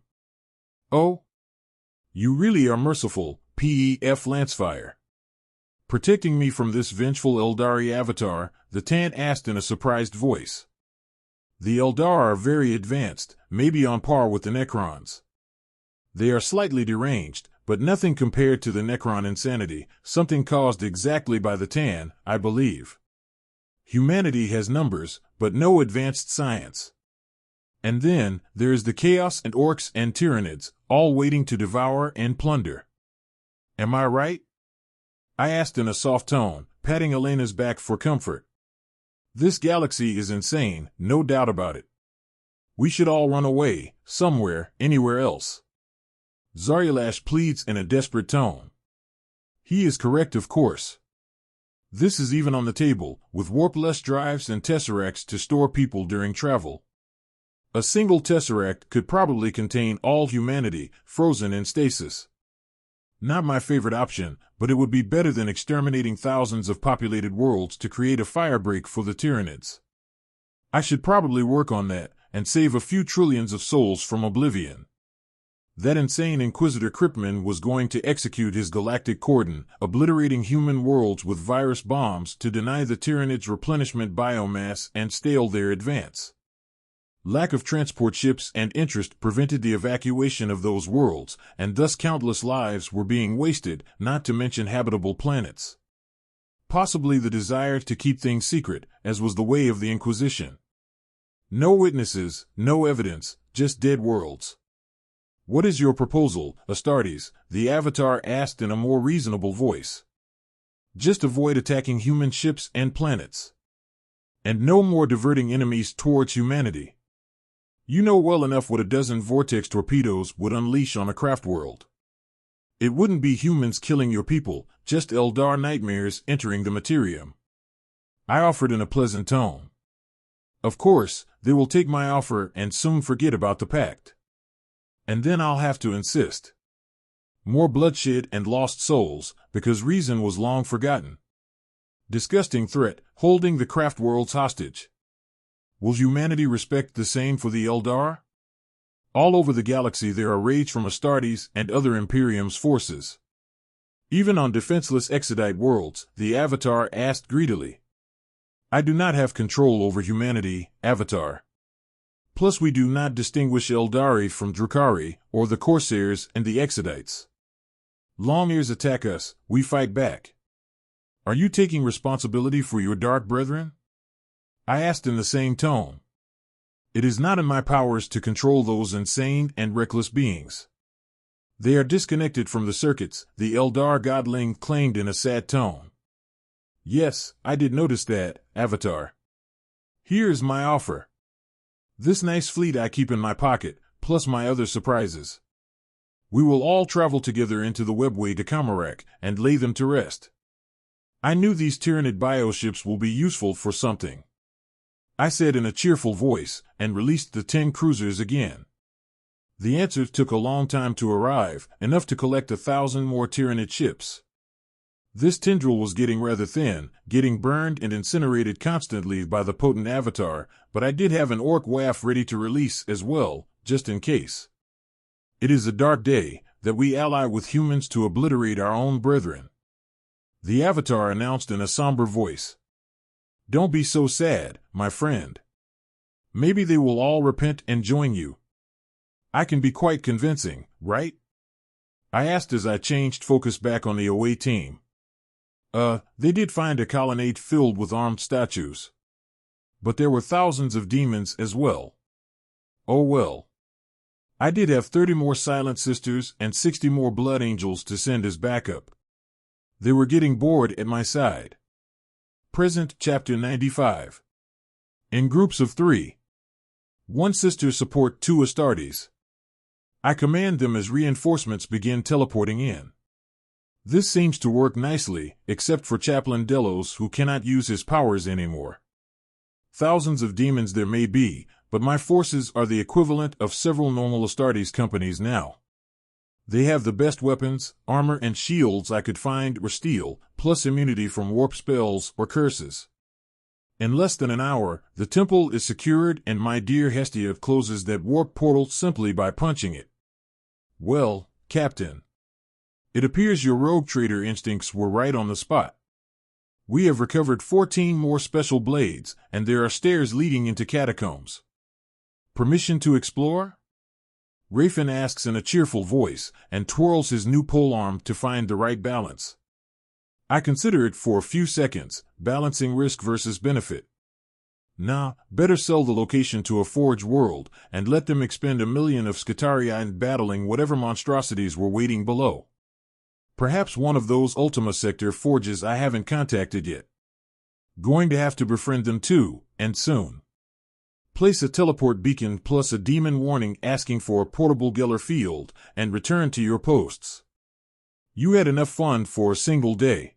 Oh? You really are merciful, Pef Lancefire. Protecting me from this vengeful Eldari avatar, the Tan asked in a surprised voice. The Eldar are very advanced, maybe on par with the Necrons. They are slightly deranged, but nothing compared to the Necron insanity, something caused exactly by the Tan, I believe. Humanity has numbers, but no advanced science. And then, there is the Chaos and Orcs and Tyranids, all waiting to devour and plunder. Am I right? I asked in a soft tone, patting Elena's back for comfort. This galaxy is insane, no doubt about it. We should all run away, somewhere, anywhere else. Zaryalash pleads in a desperate tone. He is correct, of course. This is even on the table, with warpless drives and tesseracts to store people during travel. A single tesseract could probably contain all humanity, frozen in stasis. Not my favorite option, but it would be better than exterminating thousands of populated worlds to create a firebreak for the Tyranids. I should probably work on that, and save a few trillions of souls from oblivion. That insane Inquisitor Kryptman was going to execute his galactic cordon, obliterating human worlds with virus bombs to deny the Tyranids replenishment biomass and stale their advance. Lack of transport ships and interest prevented the evacuation of those worlds, and thus countless lives were being wasted, not to mention habitable planets. Possibly the desire to keep things secret, as was the way of the Inquisition. No witnesses, no evidence, just dead worlds. What is your proposal, Astartes? The Avatar asked in a more reasonable voice. Just avoid attacking human ships and planets. And no more diverting enemies towards humanity. You know well enough what a dozen vortex torpedoes would unleash on a craft world. It wouldn't be humans killing your people, just Eldar nightmares entering the Immaterium. I offered in a pleasant tone. Of course, they will take my offer and soon forget about the pact. And then I'll have to insist. More bloodshed and lost souls, because reason was long forgotten. Disgusting threat, holding the craft worlds hostage. Will humanity respect the same for the Eldar? All over the galaxy there are raids from Astartes and other Imperium's forces. Even on defenseless Exodite worlds, the Avatar asked greedily. I do not have control over humanity, Avatar. Plus we do not distinguish Eldari from Drukhari, or the Corsairs and the Exodites. Long-ears attack us, we fight back. Are you taking responsibility for your dark brethren? I asked in the same tone. It is not in my powers to control those insane and reckless beings. They are disconnected from the circuits, the Eldar godling claimed in a sad tone. Yes, I did notice that, Avatar. Here's my offer. This nice fleet I keep in my pocket, plus my other surprises. We will all travel together into the webway to Kamarak and lay them to rest. I knew these Tyranid bioships will be useful for something, I said in a cheerful voice, and released the 10 cruisers again. The answers took a long time to arrive, enough to collect 1,000 more Tyranid ships. This tendril was getting rather thin, getting burned and incinerated constantly by the potent avatar, but I did have an orc waff ready to release as well, just in case. It is a dark day, that we ally with humans to obliterate our own brethren. The avatar announced in a somber voice. Don't be so sad, my friend. Maybe they will all repent and join you. I can be quite convincing, right? I asked as I changed focus back on the away team. They did find a colonnade filled with armed statues. But there were thousands of demons as well. Oh well. I did have 30 more Silent Sisters and 60 more Blood Angels to send as backup. They were getting bored at my side. Present Chapter 95. In groups of 3. 1 sister support 2 Astartes. I command them as reinforcements begin teleporting in. This seems to work nicely, except for Chaplain Delos, who cannot use his powers anymore. Thousands of demons there may be, but my forces are the equivalent of several normal Astartes companies now. They have the best weapons, armor, and shields I could find or steal, plus immunity from warp spells or curses. In less than an hour, the temple is secured and my dear Hestia closes that warp portal simply by punching it. Well, Captain. It appears your rogue trader instincts were right on the spot. We have recovered 14 more special blades, and there are stairs leading into catacombs. Permission to explore? Rafin asks in a cheerful voice, and twirls his new polearm to find the right balance. I consider it for a few seconds, balancing risk versus benefit. Nah, better sell the location to a Forge World, and let them expend 1 million of Scutarii in battling whatever monstrosities were waiting below. Perhaps one of those Ultima Sector forges I haven't contacted yet. Going to have to befriend them too, and soon. Place a teleport beacon plus a demon warning asking for a portable Geller field, and return to your posts. You had enough fun for a single day.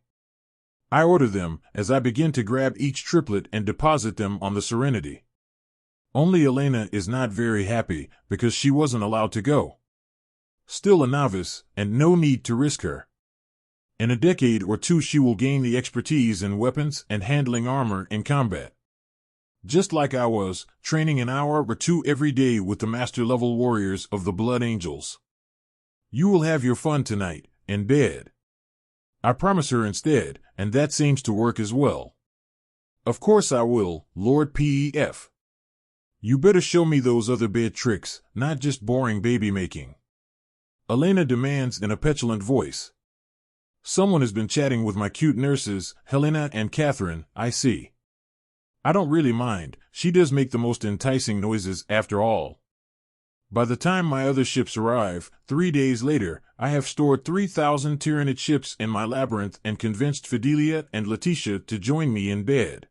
I order them, as I begin to grab each triplet and deposit them on the Serenity. Only Elena is not very happy, because she wasn't allowed to go. Still a novice, and no need to risk her. In a decade or 2 she will gain the expertise in weapons and handling armor in combat. Just like I was, training an hour or 2 every day with the master-level warriors of the Blood Angels. You will have your fun tonight, in bed. I promise her instead, and that seems to work as well. Of course I will, Lord Pef. You better show me those other bed tricks, not just boring baby-making. Elena demands in a petulant voice. Someone has been chatting with my cute nurses, Helena and Catherine, I see. I don't really mind, she does make the most enticing noises after all. By the time my other ships arrive, 3 days later, I have stored 3,000 Tyranid ships in my labyrinth and convinced Fidelia and Letitia to join me in bed.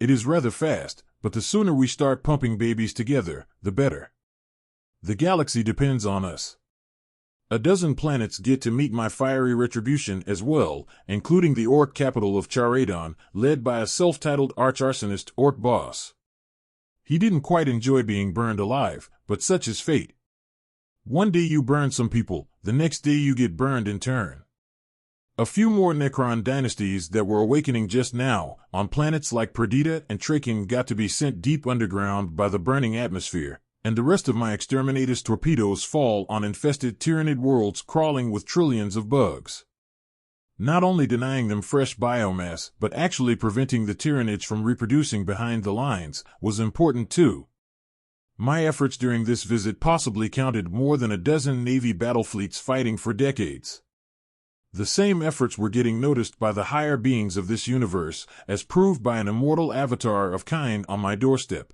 It is rather fast, but the sooner we start pumping babies together, the better. The galaxy depends on us. A dozen planets get to meet my fiery retribution as well, including the orc capital of Charadon, led by a self-titled arch-arsonist orc boss. He didn't quite enjoy being burned alive, but such is fate. One day you burn some people, the next day you get burned in turn. A few more Necron dynasties that were awakening just now, on planets like Perdita and Traken, got to be sent deep underground by the burning atmosphere, and the rest of my exterminatus torpedoes fall on infested Tyranid worlds crawling with trillions of bugs. Not only denying them fresh biomass, but actually preventing the Tyranids from reproducing behind the lines, was important too. My efforts during this visit possibly counted more than a dozen Navy battle fleets fighting for decades. The same efforts were getting noticed by the higher beings of this universe, as proved by an immortal avatar of Kain on my doorstep.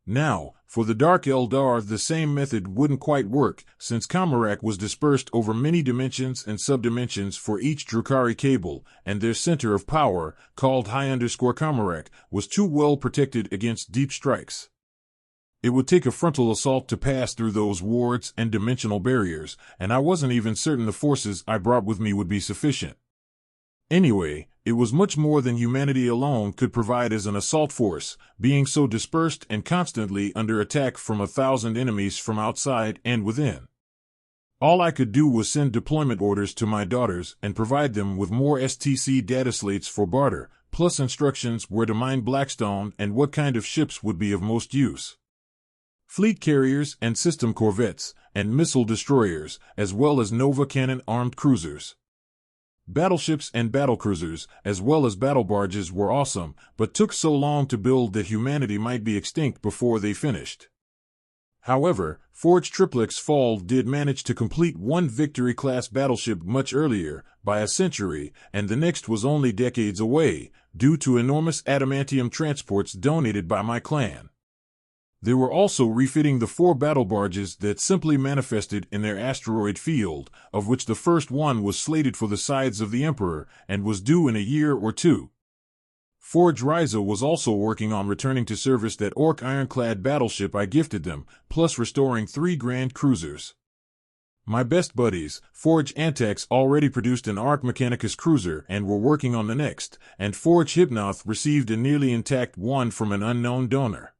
Now, for the Dark Eldar the same method wouldn't quite work, since Kamarak was dispersed over many dimensions and subdimensions for each Drukhari cable, and their center of power, called High_Kamarak, was too well protected against deep strikes. It would take a frontal assault to pass through those wards and dimensional barriers, and I wasn't even certain the forces I brought with me would be sufficient. Anyway, it was much more than humanity alone could provide as an assault force, being so dispersed and constantly under attack from 1,000 enemies from outside and within. All I could do was send deployment orders to my daughters and provide them with more STC data slates for barter, plus instructions where to mine Blackstone and what kind of ships would be of most use. Fleet carriers and system corvettes, and missile destroyers, as well as Nova cannon-armed cruisers. Battleships and battlecruisers, as well as battle barges, were awesome, but took so long to build that humanity might be extinct before they finished. However, Forge Triplex Fall did manage to complete one Victory-class battleship much earlier, by a century, and the next was only decades away, due to enormous adamantium transports donated by my clan. They were also refitting the 4 battle barges that simply manifested in their asteroid field, of which the first one was slated for the sides of the Emperor and was due in a year or 2. Forge Ryza was also working on returning to service that Orc ironclad battleship I gifted them, plus restoring 3 Grand Cruisers. My best buddies, Forge Antax, already produced an Arc Mechanicus cruiser and were working on the next, and Forge Hypnoth received a nearly intact one from an unknown donor.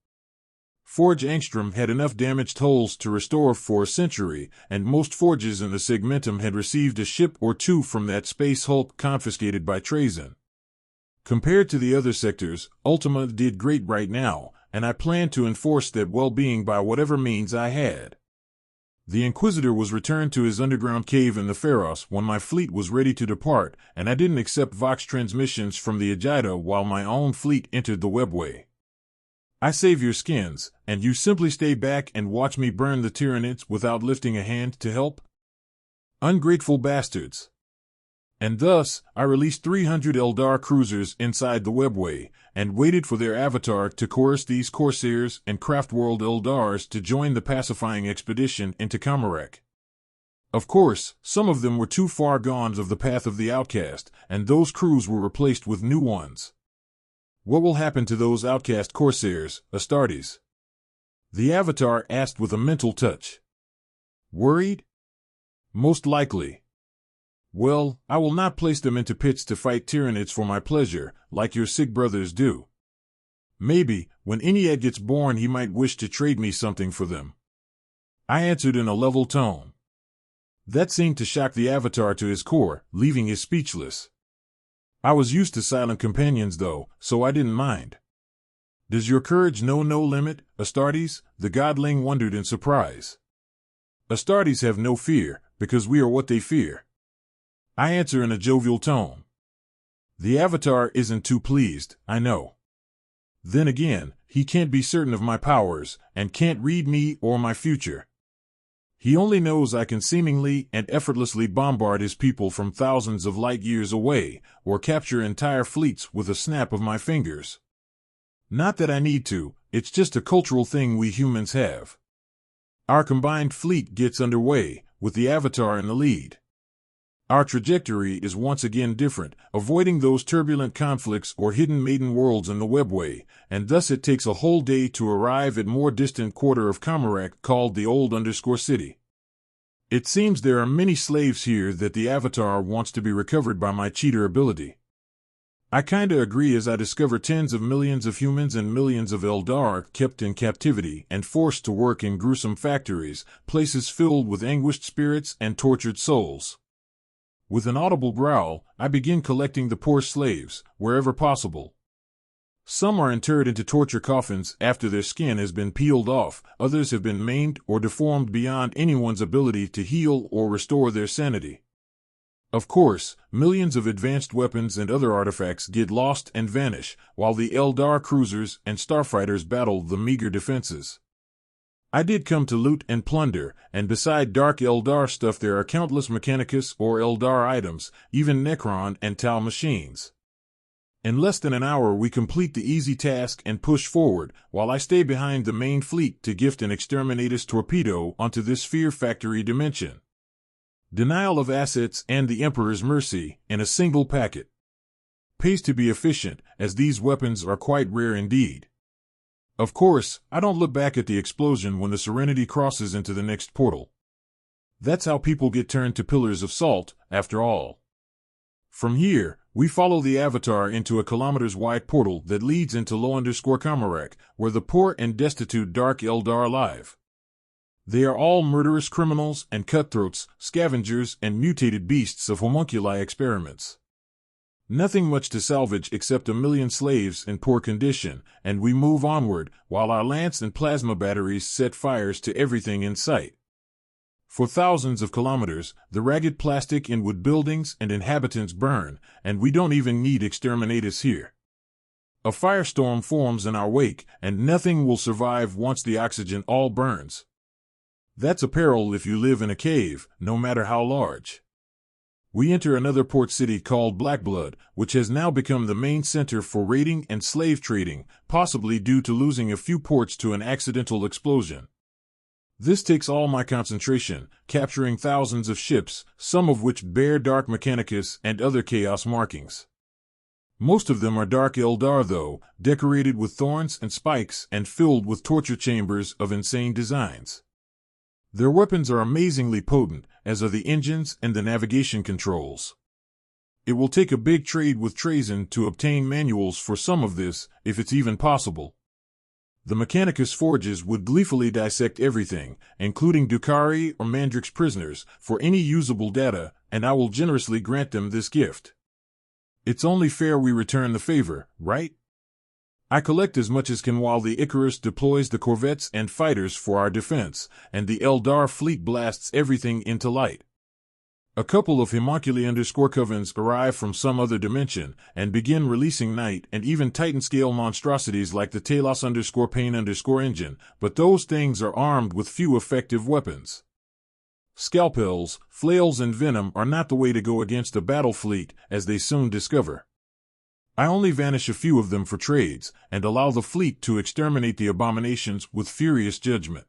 Forge Angstrom had enough damaged hulls to restore for a century, and most forges in the Segmentum had received a ship or 2 from that space hulk confiscated by Trazyn. Compared to the other sectors, Ultima did great right now, and I planned to enforce that well-being by whatever means I had. The Inquisitor was returned to his underground cave in the Pharos when my fleet was ready to depart, and I didn't accept Vox transmissions from the Agita while my own fleet entered the webway. I save your skins, and you simply stay back and watch me burn the Tyranids without lifting a hand to help? Ungrateful bastards. And thus, I released 300 Eldar cruisers inside the webway, and waited for their avatar to coerce these Corsairs and Craftworld Eldars to join the pacifying expedition into Kamarak. Of course, some of them were too far gone of the path of the outcast, and those crews were replaced with new ones. What will happen to those outcast Corsairs, Astartes? The Avatar asked with a mental touch. Worried? Most likely. Well, I will not place them into pits to fight Tyranids for my pleasure, like your Sig brothers do. Maybe, when Ennead gets born, he might wish to trade me something for them. I answered in a level tone. That seemed to shock the Avatar to his core, leaving him speechless. I was used to silent companions, though, so I didn't mind. Does your courage know no limit, Astartes? The godling wondered in surprise. Astartes have no fear, because we are what they fear. I answer in a jovial tone. The Avatar isn't too pleased, I know. Then again, he can't be certain of my powers, and can't read me or my future. He only knows I can seemingly and effortlessly bombard his people from thousands of light years away, or capture entire fleets with a snap of my fingers. Not that I need to, it's just a cultural thing we humans have. Our combined fleet gets underway, with the Avatar in the lead. Our trajectory is once again different, avoiding those turbulent conflicts or hidden maiden worlds in the webway, and thus it takes a whole day to arrive at more distant quarter of Kamarak called the Old_City. It seems there are many slaves here that the Avatar wants to be recovered by my cheater ability. I kinda agree as I discover tens of millions of humans and millions of Eldar kept in captivity and forced to work in gruesome factories, places filled with anguished spirits and tortured souls. With an audible growl, I begin collecting the poor slaves, wherever possible. Some are interred into torture coffins after their skin has been peeled off, others have been maimed or deformed beyond anyone's ability to heal or restore their sanity. Of course, millions of advanced weapons and other artifacts get lost and vanish, while the Eldar cruisers and starfighters battle the meager defenses. I did come to loot and plunder, and beside dark Eldar stuff there are countless Mechanicus or Eldar items, even Necron and Tau machines. In less than an hour we complete the easy task and push forward, while I stay behind the main fleet to gift an Exterminatus torpedo onto this Fear Factory dimension. Denial of assets and the Emperor's mercy in a single packet. Pays to be efficient, as these weapons are quite rare indeed. Of course, I don't look back at the explosion when the Serenity crosses into the next portal. That's how people get turned to pillars of salt, after all. From here, we follow the Avatar into a kilometers-wide portal that leads into Low_Comarak, where the poor and destitute Dark Eldar live. They are all murderous criminals and cutthroats, scavengers and mutated beasts of homunculi experiments. Nothing much to salvage except 1 million slaves in poor condition, and we move onward, while our lance and plasma batteries set fires to everything in sight. For thousands of kilometers, the ragged plastic in wood buildings and inhabitants burn, and we don't even need exterminators here. A firestorm forms in our wake, and nothing will survive once the oxygen all burns. That's a peril if you live in a cave, no matter how large. We enter another port city called Blackblood, which has now become the main center for raiding and slave trading, possibly due to losing a few ports to an accidental explosion. This takes all my concentration, capturing thousands of ships, some of which bear Dark Mechanicus and other Chaos markings. Most of them are Dark Eldar though, decorated with thorns and spikes and filled with torture chambers of insane designs. Their weapons are amazingly potent, as are the engines and the navigation controls. It will take a big trade with Trazyn to obtain manuals for some of this, if it's even possible. The Mechanicus forges would gleefully dissect everything, including Dukari or Mandrix prisoners, for any usable data, and I will generously grant them this gift. It's only fair we return the favor, right? I collect as much as can while the Icarus deploys the corvettes and fighters for our defense, and the Eldar fleet blasts everything into light. A couple of Homunculi_covens arrive from some other dimension and begin releasing Knight and even Titan-scale monstrosities like the Talos_Pain_engine, but those things are armed with few effective weapons. Scalpels, flails and venom are not the way to go against a battle fleet, as they soon discover. I only vanish a few of them for trades, and allow the fleet to exterminate the abominations with furious judgment.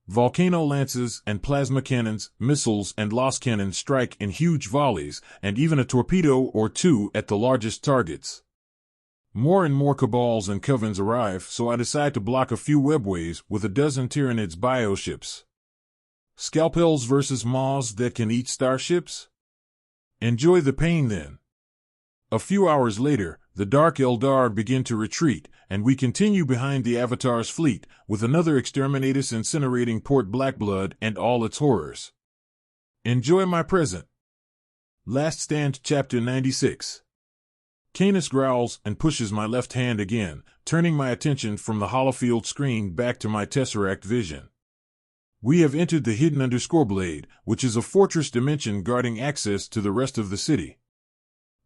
Volcano lances and plasma cannons, missiles and lost cannons strike in huge volleys, and even a torpedo or two at the largest targets. More and more cabals and covens arrive, so I decide to block a few webways with a dozen Tyranids bioships. Scalpels versus maws that can eat starships? Enjoy the pain then. A few hours later, the Dark Eldar begin to retreat, and we continue behind the Avatar's fleet, with another Exterminatus incinerating Port Blackblood and all its horrors. Enjoy my present. Last Stand Chapter 96. Canis growls and pushes my left hand again, turning my attention from the holofield screen back to my Tesseract vision. We have entered the Hidden_Blade, which is a fortress dimension guarding access to the rest of the city.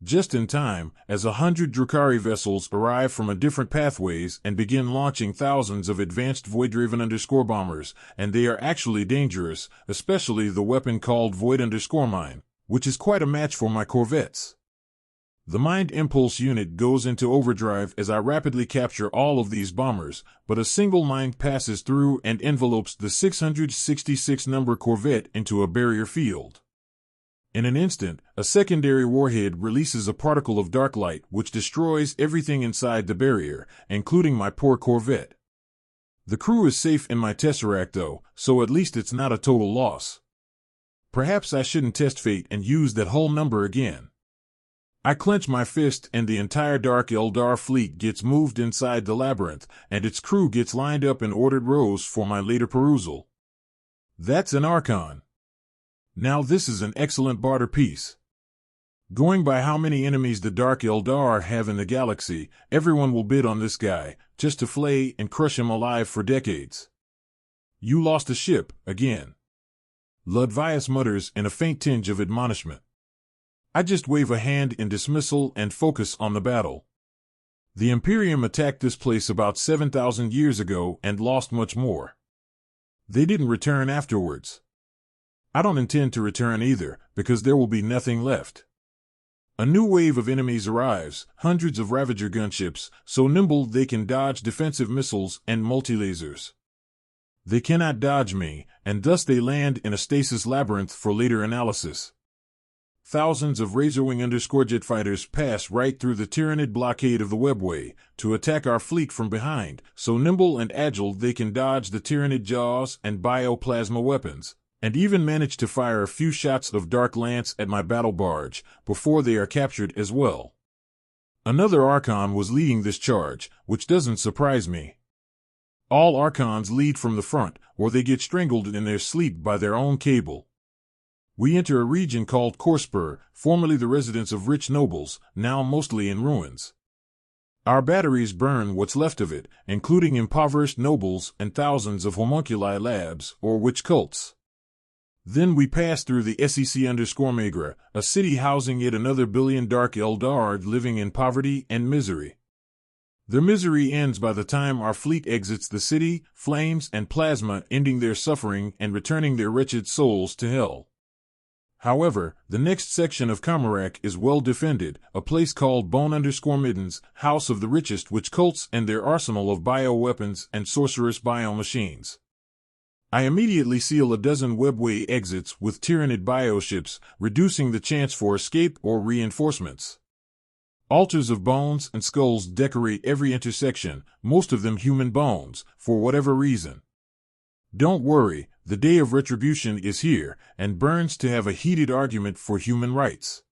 Just in time, as 100 Drukhari vessels arrive from a different pathways and begin launching thousands of advanced Voidraven_bombers, and they are actually dangerous, especially the weapon called Void_Mine, which is quite a match for my corvettes. The Mind Impulse unit goes into overdrive as I rapidly capture all of these bombers, but a single mind passes through and envelopes the 666 number corvette into a barrier field. In an instant, a secondary warhead releases a particle of dark light which destroys everything inside the barrier, including my poor corvette. The crew is safe in my Tesseract though, so at least it's not a total loss. Perhaps I shouldn't test fate and use that whole number again. I clench my fist and the entire Dark Eldar fleet gets moved inside the labyrinth, and its crew gets lined up in ordered rows for my later perusal. That's an Archon. Now this is an excellent barter piece. Going by how many enemies the Dark Eldar have in the galaxy, everyone will bid on this guy, just to flay and crush him alive for decades. You lost a ship, again. Ludvius mutters in a faint tinge of admonishment. I just wave a hand in dismissal and focus on the battle. The Imperium attacked this place about 7,000 years ago and lost much more. They didn't return afterwards. I don't intend to return either, because there will be nothing left. A new wave of enemies arrives, hundreds of Ravager gunships, so nimble they can dodge defensive missiles and multilasers. They cannot dodge me, and thus they land in a stasis labyrinth for later analysis. thousands of Razorwing Scorched fighters pass right through the Tyrannid blockade of the webway to attack our fleet from behind, so nimble and agile they can dodge the Tyrannid jaws and bioplasma weapons, and even manage to fire a few shots of Dark Lance at my battle barge before they are captured as well. Another Archon was leading this charge, which doesn't surprise me. All Archons lead from the front, or they get strangled in their sleep by their own cable. We enter a region called Corspur, formerly the residence of rich nobles, now mostly in ruins. Our batteries burn what's left of it, including impoverished nobles and thousands of homunculi labs, or witch cults. Then we pass through the SEC_Magra, a city housing yet another billion Dark Eldar living in poverty and misery. Their misery ends by the time our fleet exits the city, flames and plasma ending their suffering and returning their wretched souls to hell. However, the next section of Kamarak is well defended, a place called Bone_Middens, house of the richest witch cults and their arsenal of bioweapons and sorcerous biomachines. I immediately seal a dozen webway exits with Tyrannid bioships, reducing the chance for escape or reinforcements. Altars of bones and skulls decorate every intersection, most of them human bones, for whatever reason. Don't worry, the day of retribution is here, and burns to have a heated argument for human rights.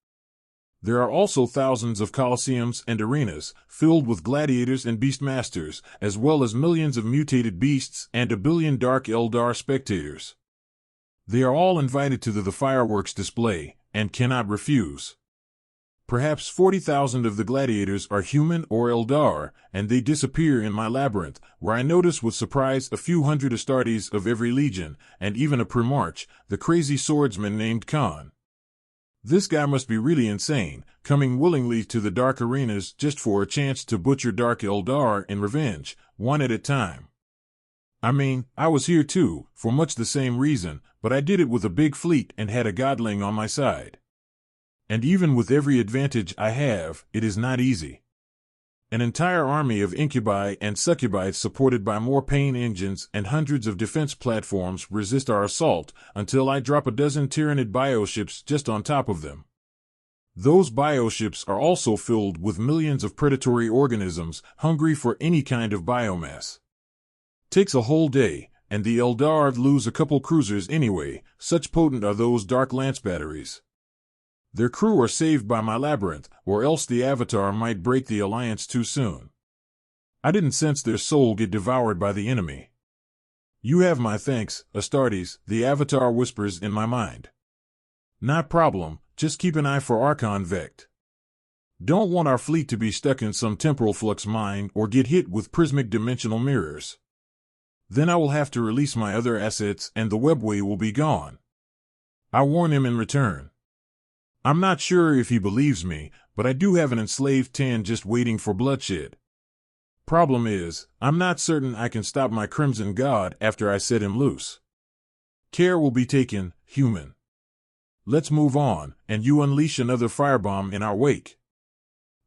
There are also thousands of coliseums and arenas, filled with gladiators and beastmasters, as well as millions of mutated beasts and a billion Dark Eldar spectators. They are all invited to the fireworks display, and cannot refuse. Perhaps 40,000 of the gladiators are human or Eldar, and they disappear in my labyrinth, where I notice with surprise a few hundred Astartes of every legion, and even a Primarch, the crazy swordsman named Khan. This guy must be really insane, coming willingly to the dark arenas just for a chance to butcher Dark Eldar in revenge, one at a time. I mean, I was here too, for much the same reason, but I did it with a big fleet and had a godling on my side. And even with every advantage I have, it is not easy. An entire army of incubi and succubi supported by more pain engines and hundreds of defense platforms resist our assault until I drop a dozen Tyrannid bioships just on top of them. Those bioships are also filled with millions of predatory organisms hungry for any kind of biomass. Takes a whole day, and the Eldar lose a couple cruisers anyway, such potent are those Dark Lance batteries. Their crew are saved by my labyrinth, or else the Avatar might break the alliance too soon. I didn't sense their soul get devoured by the enemy. You have my thanks, Astartes, the Avatar whispers in my mind. Not problem, just keep an eye for Archon Vect. Don't want our fleet to be stuck in some temporal flux mine or get hit with prismic dimensional mirrors. Then I will have to release my other assets and the webway will be gone. I warn him in return. I'm not sure if he believes me, but I do have an enslaved 10 just waiting for bloodshed. Problem is, I'm not certain I can stop my Crimson God after I set him loose. Care will be taken, human. Let's move on, and you unleash another firebomb in our wake.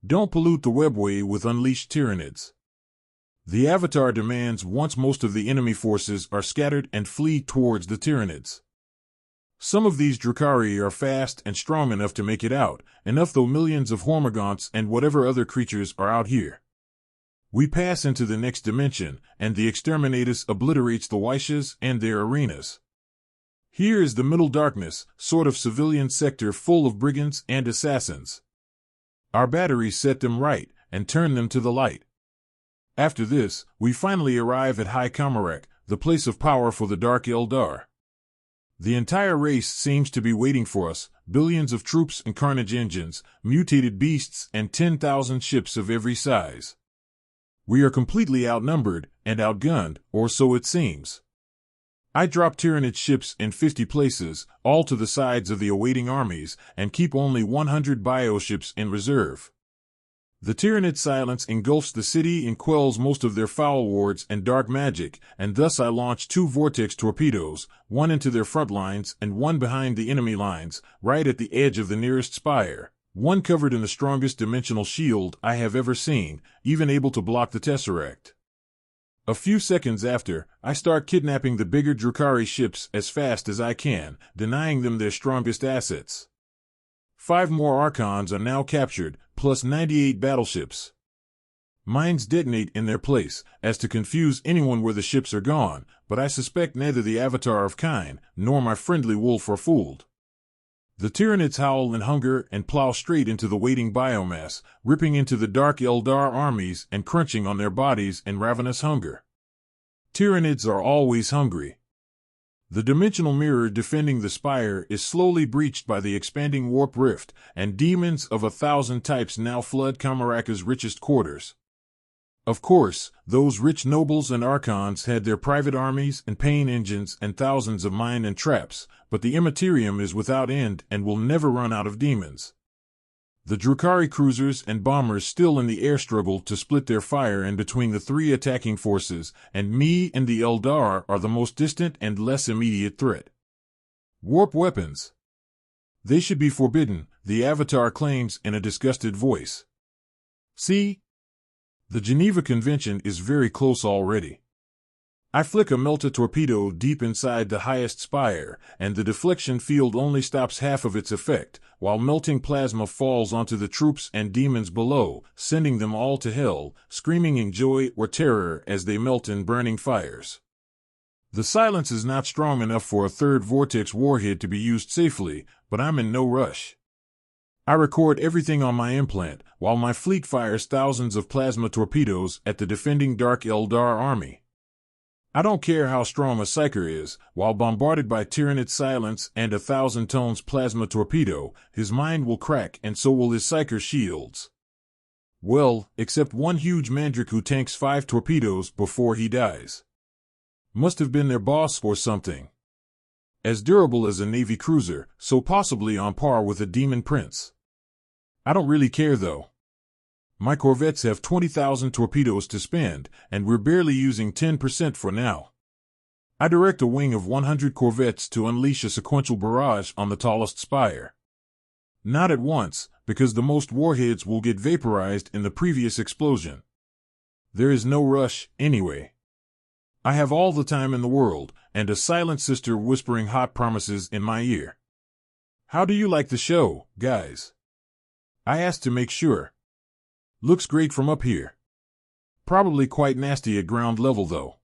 Don't pollute the webway with unleashed Tyrannids. The Avatar demands once most of the enemy forces are scattered and flee towards the Tyrannids. Some of these Drukhari are fast and strong enough to make it out, enough though millions of Hormagaunts and whatever other creatures are out here. We pass into the next dimension, and the Exterminatus obliterates the Wyshas and their arenas. Here is the Middle Darkness, sort of civilian sector full of brigands and assassins. Our batteries set them right, and turn them to the light. After this, we finally arrive at High Kamarak, the place of power for the Dark Eldar. The entire race seems to be waiting for us, billions of troops and carnage engines, mutated beasts, and 10,000 ships of every size. We are completely outnumbered and outgunned, or so it seems. I drop Tyrannid ships in 50 places, all to the sides of the awaiting armies, and keep only 100 bioships in reserve. The Tyrannid silence engulfs the city and quells most of their foul wards and dark magic, and thus I launch 2 vortex torpedoes, one into their front lines and one behind the enemy lines, right at the edge of the nearest spire, one covered in the strongest dimensional shield I have ever seen, even able to block the Tesseract. A few seconds after, I start kidnapping the bigger Drukhari ships as fast as I can, denying them their strongest assets. 5 more Archons are now captured, plus 98 battleships. Mines detonate in their place, as to confuse anyone where the ships are gone, but I suspect neither the Avatar of Kine, nor my friendly wolf are fooled. The Tyranids howl in hunger and plow straight into the waiting biomass, ripping into the Dark Eldar armies and crunching on their bodies in ravenous hunger. Tyranids are always hungry. The dimensional mirror defending the spire is slowly breached by the expanding warp rift, and demons of 1,000 types now flood Kamaraka's richest quarters. Of course, those rich nobles and archons had their private armies and pain engines and thousands of mine and traps, but the Immaterium is without end and will never run out of demons. The Drukhari cruisers and bombers still in the air struggle to split their fire in between the 3 attacking forces, and me and the Eldar are the most distant and less immediate threat. Warp weapons. They should be forbidden, the Avatar claims in a disgusted voice. See? The Geneva Convention is very close already. I flick a melta-torpedo deep inside the highest spire, and the deflection field only stops half of its effect, while melting plasma falls onto the troops and demons below, sending them all to hell, screaming in joy or terror as they melt in burning fires. The silence is not strong enough for a 3rd Vortex warhead to be used safely, but I'm in no rush. I record everything on my implant, while my fleet fires thousands of plasma torpedoes at the defending Dark Eldar army. I don't care how strong a Psyker is, while bombarded by Tyranid silence and 1,000 tons plasma torpedo, his mind will crack and so will his Psyker shields. Well, except one huge Mandrake who tanks 5 torpedoes before he dies. Must have been their boss or something. As durable as a Navy cruiser, so possibly on par with a Demon Prince. I don't really care though. My corvettes have 20,000 torpedoes to spend, and we're barely using 10% for now. I direct a wing of 100 corvettes to unleash a sequential barrage on the tallest spire. Not at once, because the most warheads will get vaporized in the previous explosion. There is no rush, anyway. I have all the time in the world, and a silent sister whispering hot promises in my ear. How do you like the show, guys? I asked to make sure. Looks great from up here. Probably quite nasty at ground level though.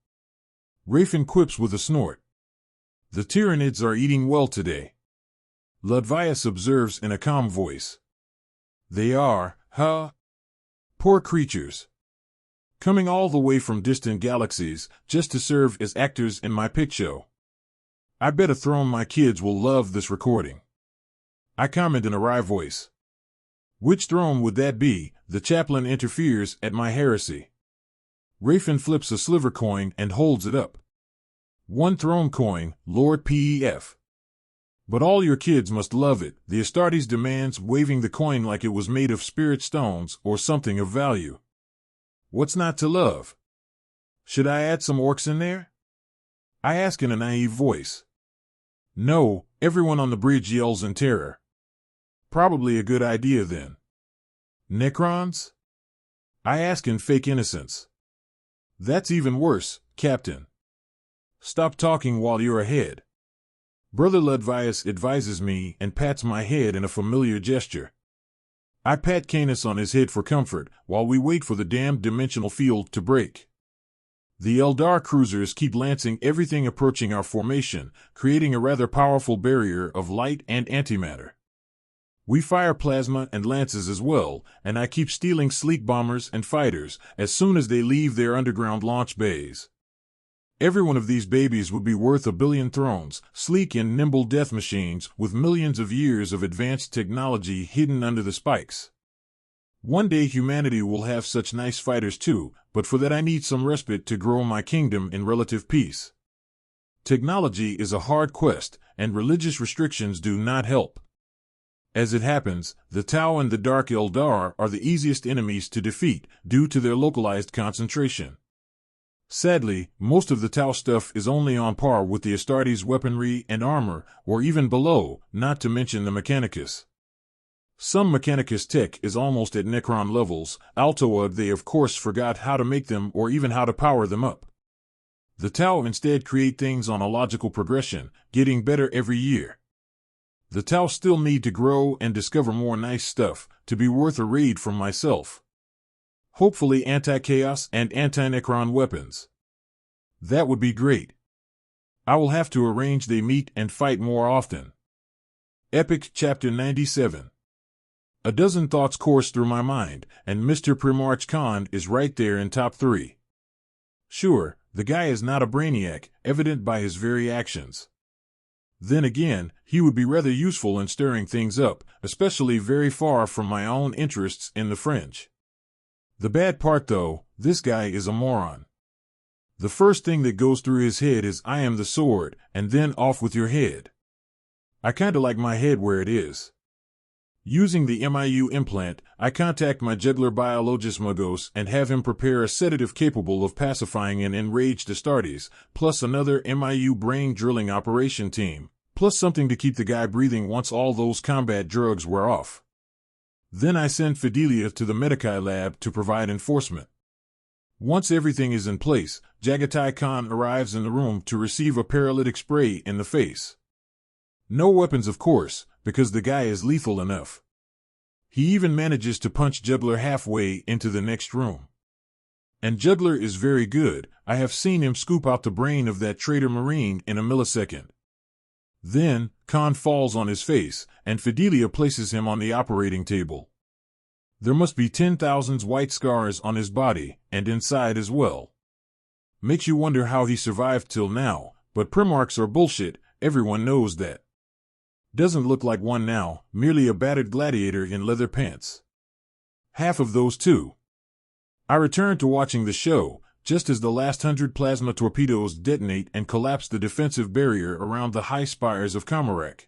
Rafin quips with a snort. The Tyranids are eating well today. Ludvius observes in a calm voice. They are, huh? Poor creatures. Coming all the way from distant galaxies, just to serve as actors in my pic show. I bet a throne my kids will love this recording. I comment in a wry voice. Which throne would that be? The chaplain interferes at my heresy. Rafin flips a sliver coin and holds it up. 1 throne coin, Lord Pef. But all your kids must love it, the Astartes demands, waving the coin like it was made of spirit stones or something of value. What's not to love? Should I add some orcs in there? I ask in a naive voice. No, everyone on the bridge yells in terror. Probably a good idea then. Necrons? I ask in fake innocence. That's even worse, Captain. Stop talking while you're ahead. Brother Ludvius advises me and pats my head in a familiar gesture. I pat Canis on his head for comfort, while we wait for the damned dimensional field to break. The Eldar cruisers keep lancing everything approaching our formation, creating a rather powerful barrier of light and antimatter. We fire plasma and lances as well, and I keep stealing sleek bombers and fighters as soon as they leave their underground launch bays. Every one of these babies would be worth 1 billion thrones, sleek and nimble death machines with millions of years of advanced technology hidden under the spikes. One day humanity will have such nice fighters too, but for that I need some respite to grow my kingdom in relative peace. Technology is a hard quest, and religious restrictions do not help. As it happens, the Tau and the Dark Eldar are the easiest enemies to defeat due to their localized concentration. Sadly, most of the Tau stuff is only on par with the Astartes' weaponry and armor, or even below, not to mention the Mechanicus. Some Mechanicus tech is almost at Necron levels, Altoad they of course forgot how to make them or even how to power them up. The Tau instead create things on a logical progression, getting better every year. The Tau still need to grow and discover more nice stuff to be worth a raid from myself. Hopefully anti-chaos and anti-Necron weapons. That would be great. I will have to arrange they meet and fight more often. Epic Chapter 97. A dozen thoughts course through my mind, and Mr. Primarch Khan is right there in top 3. Sure, the guy is not a brainiac, evident by his very actions. Then again, he would be rather useful in stirring things up, especially very far from my own interests in the fringe. The bad part though, this guy is a moron. The first thing that goes through his head is I am the sword, and then off with your head. I kinda like my head where it is. Using the MIU implant, I contact my juggler biologist Magos and have him prepare a sedative capable of pacifying an enraged Astartes, plus another MIU brain drilling operation team, plus something to keep the guy breathing once all those combat drugs wear off. Then I send Fidelia to the Medikai lab to provide enforcement. Once everything is in place, Jagatai Khan arrives in the room to receive a paralytic spray in the face. No weapons, of course, because the guy is lethal enough. He even manages to punch Juggler halfway into the next room. And Juggler is very good. I have seen him scoop out the brain of that traitor Marine in a millisecond. Then, Khan falls on his face, and Fidelia places him on the operating table. There must be 10,000 white scars on his body, and inside as well. Makes you wonder how he survived till now, but Primarchs are bullshit, everyone knows that. Doesn't look like one now, merely a battered gladiator in leather pants. Half of those too. I return to watching the show, just as the last 100 plasma torpedoes detonate and collapse the defensive barrier around the high spires of Kamarak.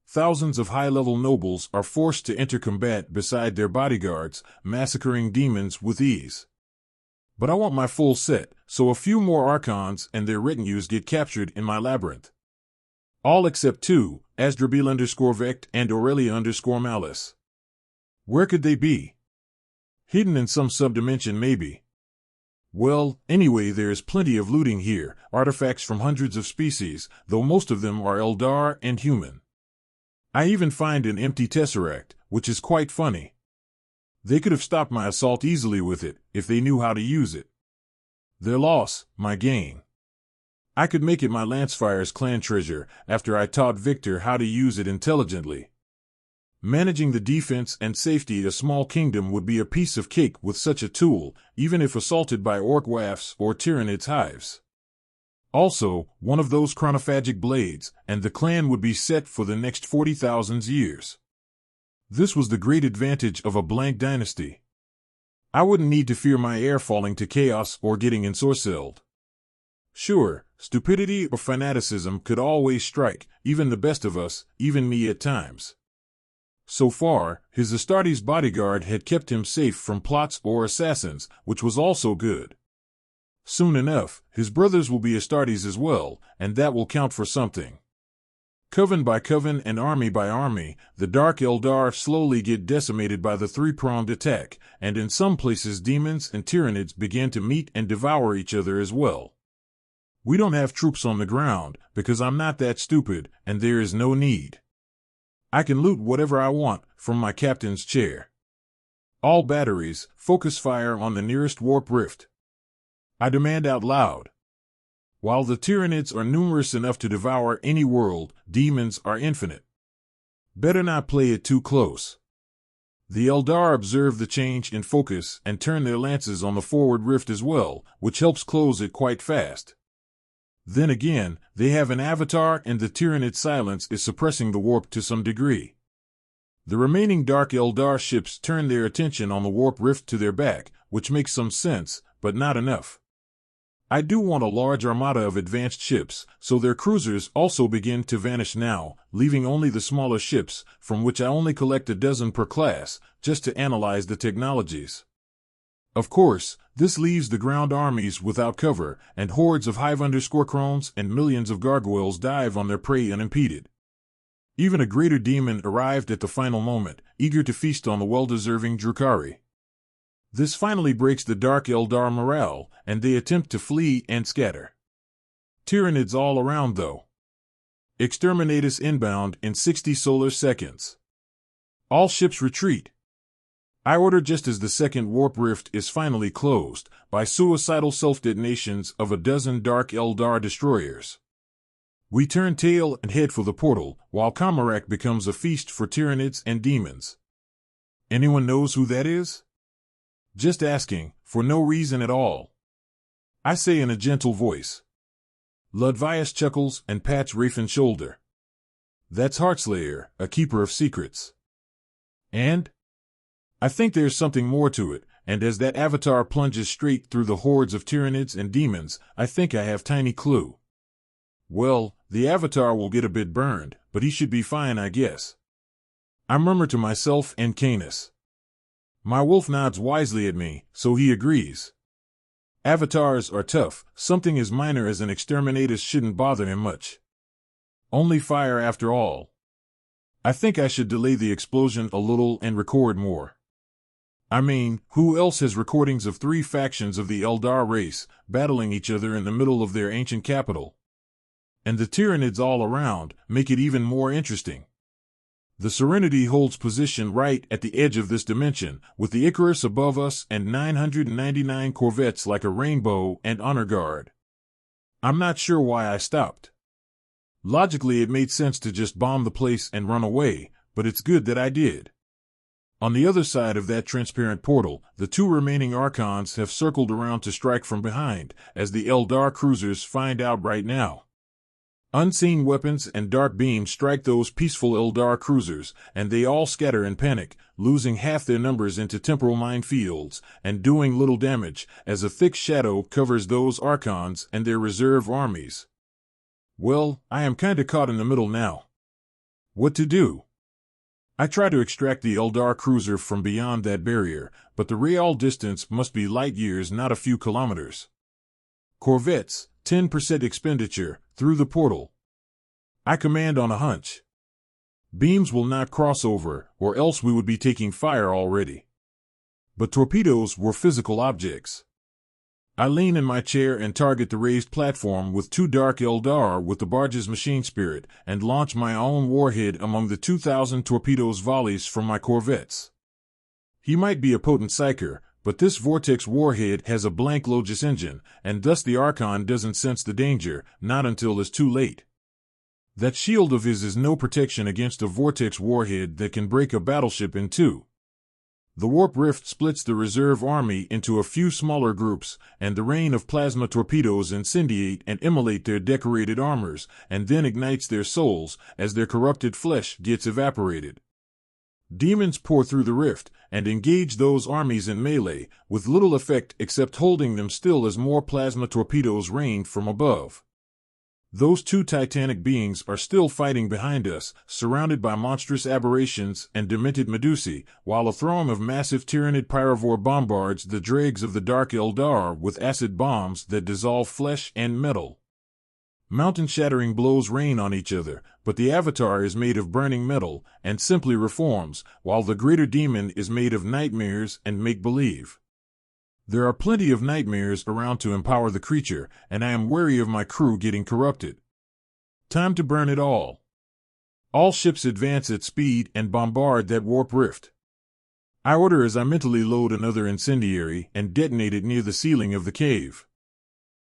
Thousands of high-level nobles are forced to enter combat beside their bodyguards, massacring demons with ease. But I want my full set, so a few more Archons and their retinues get captured in my labyrinth. All except 2, Asdrabil_Vect and Aurelia_Malice. Where could they be? Hidden in some subdimension maybe. Well, anyway, there is plenty of looting here, artifacts from hundreds of species, though most of them are Eldar and human. I even find an empty tesseract, which is quite funny. They could have stopped my assault easily with it, if they knew how to use it. Their loss, my gain. I could make it my Lancefire's clan treasure after I taught Victor how to use it intelligently. Managing the defense and safety of a small kingdom would be a piece of cake with such a tool, even if assaulted by orc wafts or Tyranids hives. Also, one of those chronophagic blades, and the clan would be set for the next 40,000 years. This was the great advantage of a blank dynasty. I wouldn't need to fear my heir falling to chaos or getting ensorcelled. Sure, stupidity or fanaticism could always strike, even the best of us, even me at times. So far, his Astartes bodyguard had kept him safe from plots or assassins, which was also good. Soon enough, his brothers will be Astartes as well, and that will count for something. Coven by coven and army by army, the Dark Eldar slowly get decimated by the three-pronged attack, and in some places demons and Tyranids begin to meet and devour each other as well. We don't have troops on the ground, because I'm not that stupid, and there is no need. I can loot whatever I want from my captain's chair. All batteries, focus fire on the nearest warp rift. I demand out loud. While the Tyranids are numerous enough to devour any world, demons are infinite. Better not play it too close. The Eldar observe the change in focus and turn their lances on the forward rift as well, which helps close it quite fast. Then again, they have an avatar and the Tyranid silence is suppressing the warp to some degree. The remaining Dark Eldar ships turn their attention on the warp rift to their back, which makes some sense, but not enough. I do want a large armada of advanced ships, so their cruisers also begin to vanish now, leaving only the smaller ships, from which I only collect a dozen per class, just to analyze the technologies. Of course, this leaves the ground armies without cover, and hordes of hive_crones and millions of gargoyles dive on their prey unimpeded. Even a greater demon arrived at the final moment, eager to feast on the well-deserving Drukhari. This finally breaks the Dark Eldar morale, and they attempt to flee and scatter. Tyranids all around though. Exterminatus inbound in 60 solar seconds. All ships retreat. I order just as the second warp rift is finally closed by suicidal self-detonations of a dozen Dark Eldar destroyers. We turn tail and head for the portal, while Kamarak becomes a feast for Tyranids and demons. Anyone knows who that is? Just asking, for no reason at all. I say in a gentle voice. Ludvius chuckles and pats Rafen's shoulder. That's Heartslayer, a keeper of secrets. And? I think there's something more to it, and as that avatar plunges straight through the hordes of Tyranids and demons, I think I have tiny clue. Well, the avatar will get a bit burned, but he should be fine, I guess. I murmur to myself and Canis. My wolf nods wisely at me, so he agrees. Avatars are tough, something as minor as an exterminatus shouldn't bother him much. Only fire after all. I think I should delay the explosion a little and record more. I mean, who else has recordings of 3 factions of the Eldar race battling each other in the middle of their ancient capital? And the Tyranids all around make it even more interesting. The Serenity holds position right at the edge of this dimension, with the Icarus above us and 999 corvettes like a rainbow and honor guard. I'm not sure why I stopped. Logically, it made sense to just bomb the place and run away, but it's good that I did. On the other side of that transparent portal, the 2 remaining Archons have circled around to strike from behind, as the Eldar cruisers find out right now. Unseen weapons and dark beams strike those peaceful Eldar cruisers, and they all scatter in panic, losing half their numbers into temporal minefields, and doing little damage, as a thick shadow covers those Archons and their reserve armies. Well, I am kinda caught in the middle now. What to do? I try to extract the Eldar cruiser from beyond that barrier, but the real distance must be light years, not a few kilometers. Corvettes, 10% expenditure, through the portal. I command on a hunch. Beams will not cross over, or else we would be taking fire already. But torpedoes were physical objects. I lean in my chair and target the raised platform with 2 Dark Eldar with the barge's machine spirit, and launch my own warhead among the 2,000 torpedoes volleys from my corvettes. He might be a potent psyker, but this Vortex warhead has a blank Logis engine, and thus the Archon doesn't sense the danger, not until it's too late. That shield of his is no protection against a Vortex warhead that can break a battleship in 2. The warp rift splits the reserve army into a few smaller groups, and the rain of plasma torpedoes incendiate and immolate their decorated armors, and then ignites their souls as their corrupted flesh gets evaporated. Demons pour through the rift and engage those armies in melee, with little effect except holding them still as more plasma torpedoes rain from above. Those 2 titanic beings are still fighting behind us, surrounded by monstrous aberrations and demented Medusae, while a throng of massive Tyranid pyrovore bombards the dregs of the Dark Eldar with acid bombs that dissolve flesh and metal. Mountain-shattering blows rain on each other, but the Avatar is made of burning metal and simply reforms, while the greater demon is made of nightmares and make-believe. There are plenty of nightmares around to empower the creature, and I am wary of my crew getting corrupted. Time to burn it all. All ships advance at speed and bombard that warp rift. I order as I mentally load another incendiary and detonate it near the ceiling of the cave.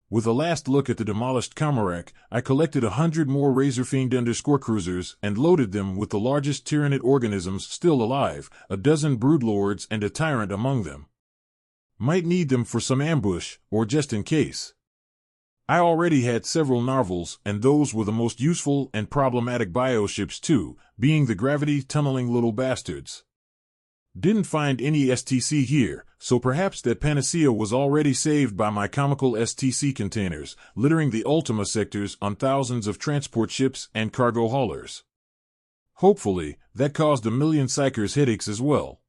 With a last look at the demolished Kamarak, I collected 100 more Razorfiend underscore cruisers and loaded them with the largest Tyranid organisms still alive, a dozen broodlords and a tyrant among them. Might need them for some ambush, or just in case. I already had several narvals, and those were the most useful and problematic bioships too, being the gravity-tunneling little bastards. Didn't find any STC here, so perhaps that panacea was already saved by my comical STC containers, littering the Ultima sectors on thousands of transport ships and cargo haulers. Hopefully, that caused a million psychers headaches as well.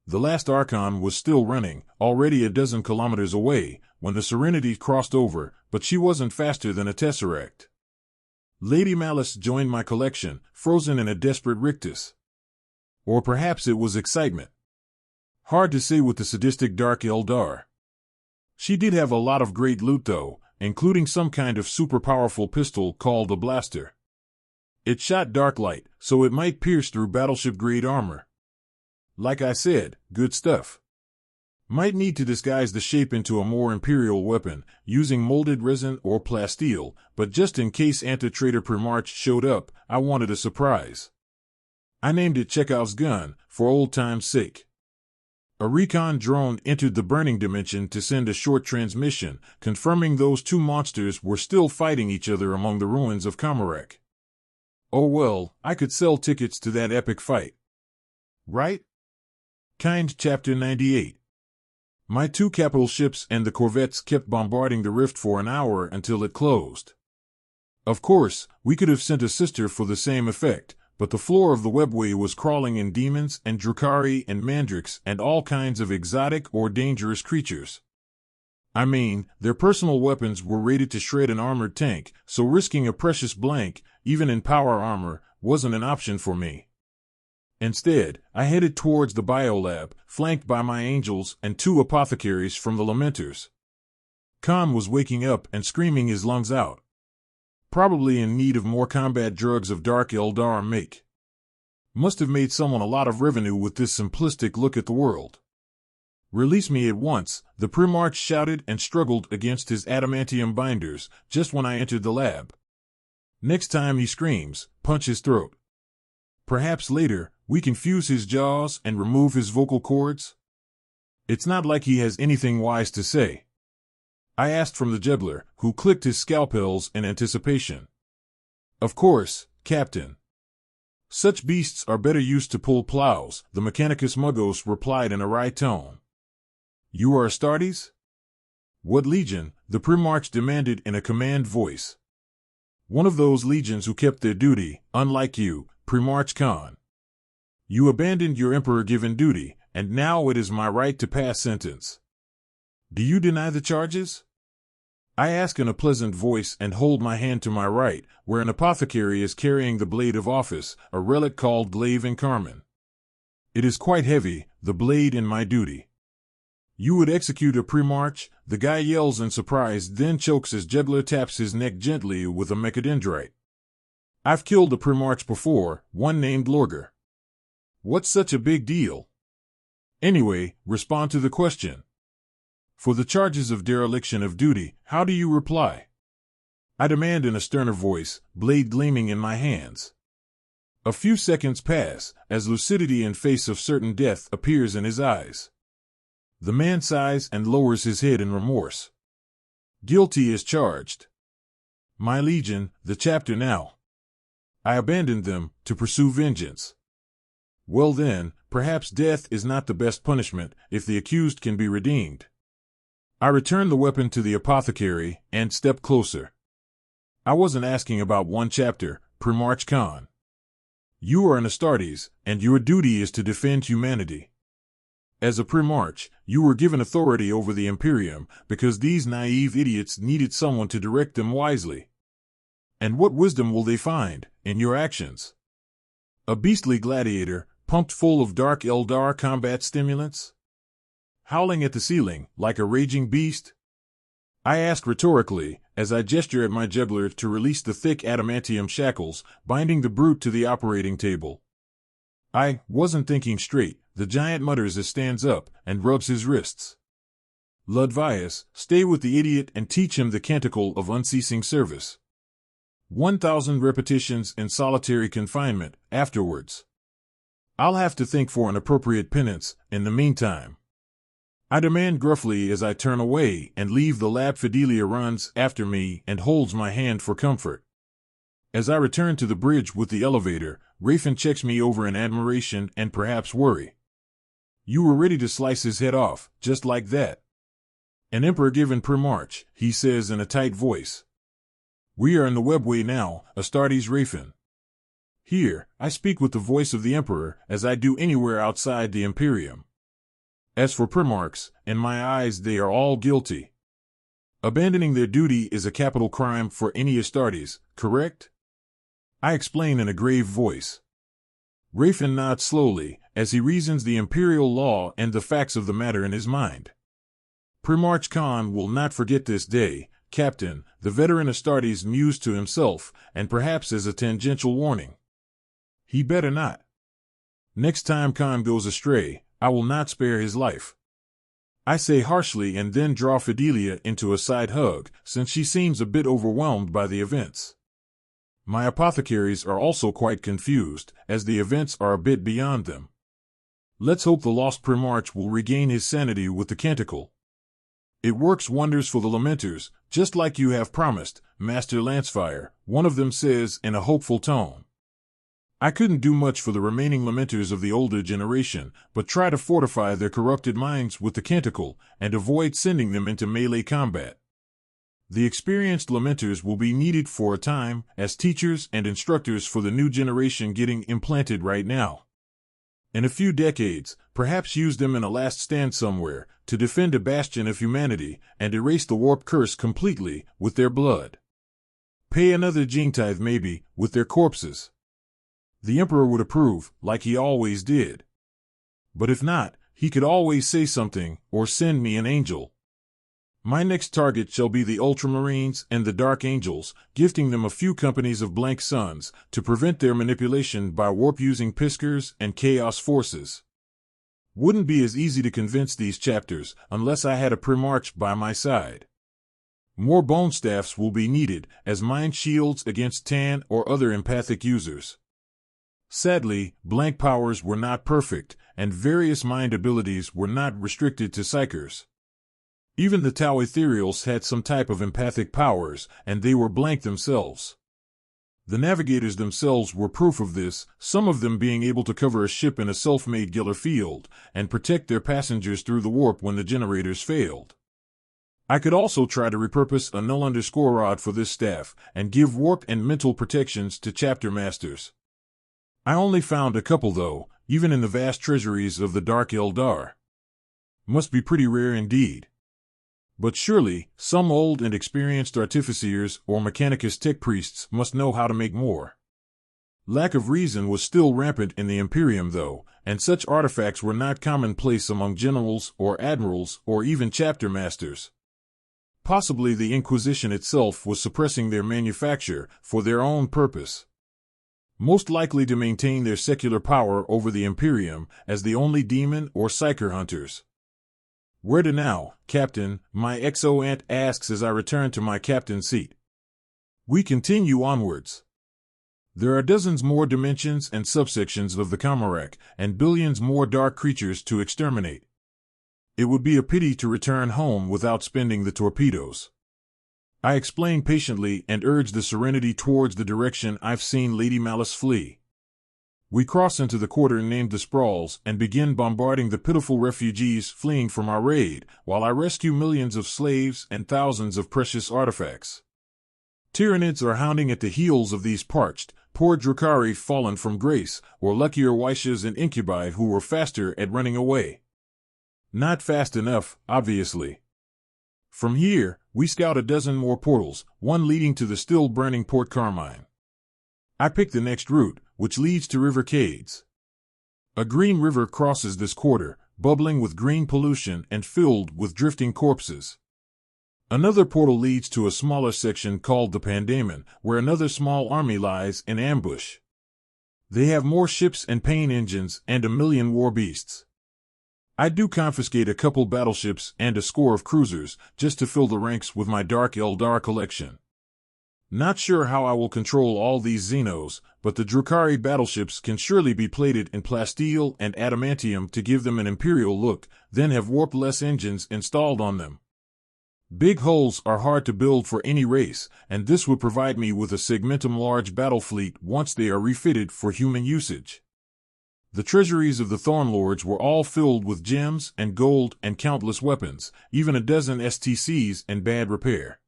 The last Archon was still running, already a dozen kilometers away, when the Serenity crossed over, but she wasn't faster than a Tesseract. Lady Malice joined my collection, frozen in a desperate rictus. Or perhaps it was excitement. Hard to say with the sadistic Dark Eldar. She did have a lot of great loot though, including some kind of super powerful pistol called a blaster. It shot dark light, so it might pierce through battleship-grade armor. Like I said, good stuff. Might need to disguise the shape into a more imperial weapon, using molded resin or plasteel, but just in case anti-traitor Primarch showed up, I wanted a surprise. I named it Chekhov's gun, for old time's sake. A recon drone entered the burning dimension to send a short transmission, confirming those two monsters were still fighting each other among the ruins of Kamarak. Oh well, I could sell tickets to that epic fight. Right? Kind Chapter 98. My two capital ships and the corvettes kept bombarding the rift for an hour until it closed. Of course, we could have sent a sister for the same effect, but the floor of the webway was crawling in demons and Drukhari and Mandrix and all kinds of exotic or dangerous creatures. I mean, their personal weapons were rated to shred an armored tank, so risking a precious blank, even in power armor, wasn't an option for me. Instead, I headed towards the biolab, flanked by my angels and two apothecaries from the Lamenters. Khan was waking up and screaming his lungs out. Probably in need of more combat drugs of Dark Eldar make. Must have made someone a lot of revenue with this simplistic look at the world. Release me at once, the Primarch shouted and struggled against his adamantium binders just when I entered the lab. Next time he screams, punch his throat. Perhaps later, we can fuse his jaws and remove his vocal cords? It's not like he has anything wise to say. I asked from the Jebbler, who clicked his scalpels in anticipation. Of course, Captain. Such beasts are better used to pull plows, the Mechanicus Muggos replied in a wry tone. You are Astartes? What legion? The Primarch demanded in a command voice. One of those legions who kept their duty, unlike you, Primarch Khan. You abandoned your Emperor-given duty, and now it is my right to pass sentence. Do you deny the charges? I ask in a pleasant voice and hold my hand to my right, where an apothecary is carrying the blade of office, a relic called Glaive and Carmine. It is quite heavy, the blade in my duty. You would execute a Primarch? The guy yells in surprise, then chokes as Jebbler taps his neck gently with a mechadendrite. I've killed a Primarch before, one named Lorgar. What's such a big deal? Anyway, respond to the question. For the charges of dereliction of duty, how do you reply? I demand in a sterner voice, blade gleaming in my hands. A few seconds pass, as lucidity in face of certain death appears in his eyes. The man sighs and lowers his head in remorse. Guilty as charged. My legion, the chapter now. I abandoned them, to pursue vengeance. Well then, perhaps death is not the best punishment, if the accused can be redeemed. I return the weapon to the apothecary, and step closer. I wasn't asking about one chapter, Primarch Khan. You are an Astartes, and your duty is to defend humanity. As a Primarch, you were given authority over the Imperium, because these naive idiots needed someone to direct them wisely. And what wisdom will they find, in your actions? A beastly gladiator, pumped full of Dark Eldar combat stimulants? Howling at the ceiling, like a raging beast? I ask rhetorically, as I gesture at my Jebbler to release the thick adamantium shackles, binding the brute to the operating table. I wasn't thinking straight, the giant mutters as stands up, and rubs his wrists. Ludvius, stay with the idiot and teach him the canticle of unceasing service. 1,000 repetitions in solitary confinement, afterwards. I'll have to think for an appropriate penance, in the meantime. I demand gruffly as I turn away and leave the lab. Fidelia runs after me and holds my hand for comfort. As I return to the bridge with the elevator, Rafin checks me over in admiration and perhaps worry. You were ready to slice his head off, just like that. An Emperor-given Primarch, he says in a tight voice. We are in the webway now, Astartes Rafin. Here, I speak with the voice of the Emperor, as I do anywhere outside the Imperium. As for Primarchs, in my eyes they are all guilty. Abandoning their duty is a capital crime for any Astartes, correct? I explain in a grave voice. Rafin nods slowly, as he reasons the imperial law and the facts of the matter in his mind. Primarch Khan will not forget this day, Captain, the veteran Astartes mused to himself, and perhaps as a tangential warning. He better not. Next time Khan goes astray, I will not spare his life. I say harshly and then draw Fidelia into a side hug, since she seems a bit overwhelmed by the events. My apothecaries are also quite confused, as the events are a bit beyond them. Let's hope the lost Primarch will regain his sanity with the Canticle. It works wonders for the Lamenters, just like you have promised, Master Lancefire, one of them says in a hopeful tone. I couldn't do much for the remaining Lamenters of the older generation, but try to fortify their corrupted minds with the Canticle, and avoid sending them into melee combat. The experienced Lamenters will be needed for a time, as teachers and instructors for the new generation getting implanted right now. In a few decades, perhaps use them in a last stand somewhere, to defend a bastion of humanity, and erase the warp curse completely, with their blood. Pay another gene tithe maybe, with their corpses. The Emperor would approve, like he always did. But if not, he could always say something, or send me an angel. My next target shall be the Ultramarines and the Dark Angels, gifting them a few companies of blank suns, to prevent their manipulation by warp-using Piskers and Chaos forces. Wouldn't be as easy to convince these chapters, unless I had a Primarch by my side. More bone staffs will be needed, as mind shields against Tan or other empathic users. Sadly, blank powers were not perfect, and various mind abilities were not restricted to Psychers. Even the Tau Ethereals had some type of empathic powers, and they were blank themselves. The navigators themselves were proof of this, some of them being able to cover a ship in a self-made Giller field, and protect their passengers through the warp when the generators failed. I could also try to repurpose a null_rod for this staff, and give warp and mental protections to chapter masters. I only found a couple though, even in the vast treasuries of the Dark Eldar. Must be pretty rare indeed. But surely, some old and experienced artificers or Mechanicus tech priests must know how to make more. Lack of reason was still rampant in the Imperium though, and such artifacts were not commonplace among generals or admirals or even chapter masters. Possibly the Inquisition itself was suppressing their manufacture for their own purpose. Most likely to maintain their secular power over the Imperium as the only demon or psyker hunters. Where to now, Captain? My exo-ant asks as I return to my captain's seat. We continue onwards. There are dozens more dimensions and subsections of the Kamarak, and billions more dark creatures to exterminate. It would be a pity to return home without spending the torpedoes. I explain patiently and urge the Serenity towards the direction I've seen Lady Malice flee. We cross into the quarter named the Sprawls and begin bombarding the pitiful refugees fleeing from our raid, while I rescue millions of slaves and thousands of precious artifacts. Tyranids are hounding at the heels of these parched, poor Drukhari fallen from grace, or luckier Waishas and Incubi who were faster at running away. Not fast enough, obviously. From here, we scout a dozen more portals, one leading to the still burning Port Carmine. I pick the next route, which leads to River Cades. A green river crosses this quarter, bubbling with green pollution and filled with drifting corpses. Another portal leads to a smaller section called the Pandaemon, where another small army lies in ambush. They have more ships and pain engines and a million war beasts. I do confiscate a couple battleships and a score of cruisers, just to fill the ranks with my Dark Eldar collection. Not sure how I will control all these Xenos, but the Drukhari battleships can surely be plated in plasteel and adamantium to give them an imperial look, then have warp-less engines installed on them. Big hulls are hard to build for any race, and this would provide me with a segmentum large battle fleet once they are refitted for human usage. The treasuries of the Thornlords were all filled with gems and gold and countless weapons, even a dozen STCs in bad repair.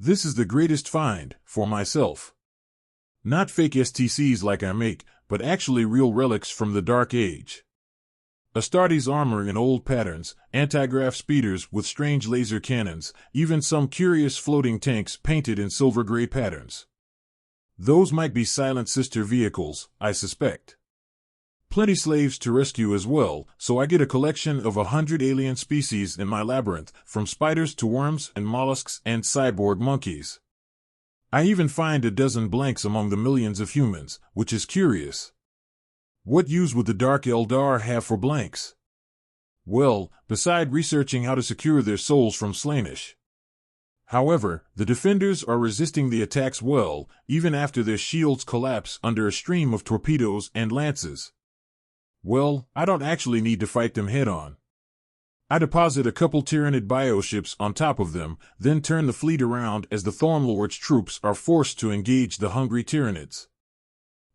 This is the greatest find, for myself. Not fake STCs like I make, but actually real relics from the Dark Age. Astartes armor in old patterns, antigrav speeders with strange laser cannons, even some curious floating tanks painted in silver-gray patterns. Those might be Silent Sister vehicles, I suspect. Plenty slaves to rescue as well, so I get a collection of 100 alien species in my labyrinth, from spiders to worms and mollusks and cyborg monkeys. I even find a dozen blanks among the millions of humans, which is curious. What use would the Dark Eldar have for blanks? Well, beside researching how to secure their souls from Slaanesh. However, the defenders are resisting the attacks well, even after their shields collapse under a stream of torpedoes and lances. Well, I don't actually need to fight them head-on. I deposit a couple Tyranid bioships on top of them, then turn the fleet around as the Thornlord's troops are forced to engage the hungry Tyranids.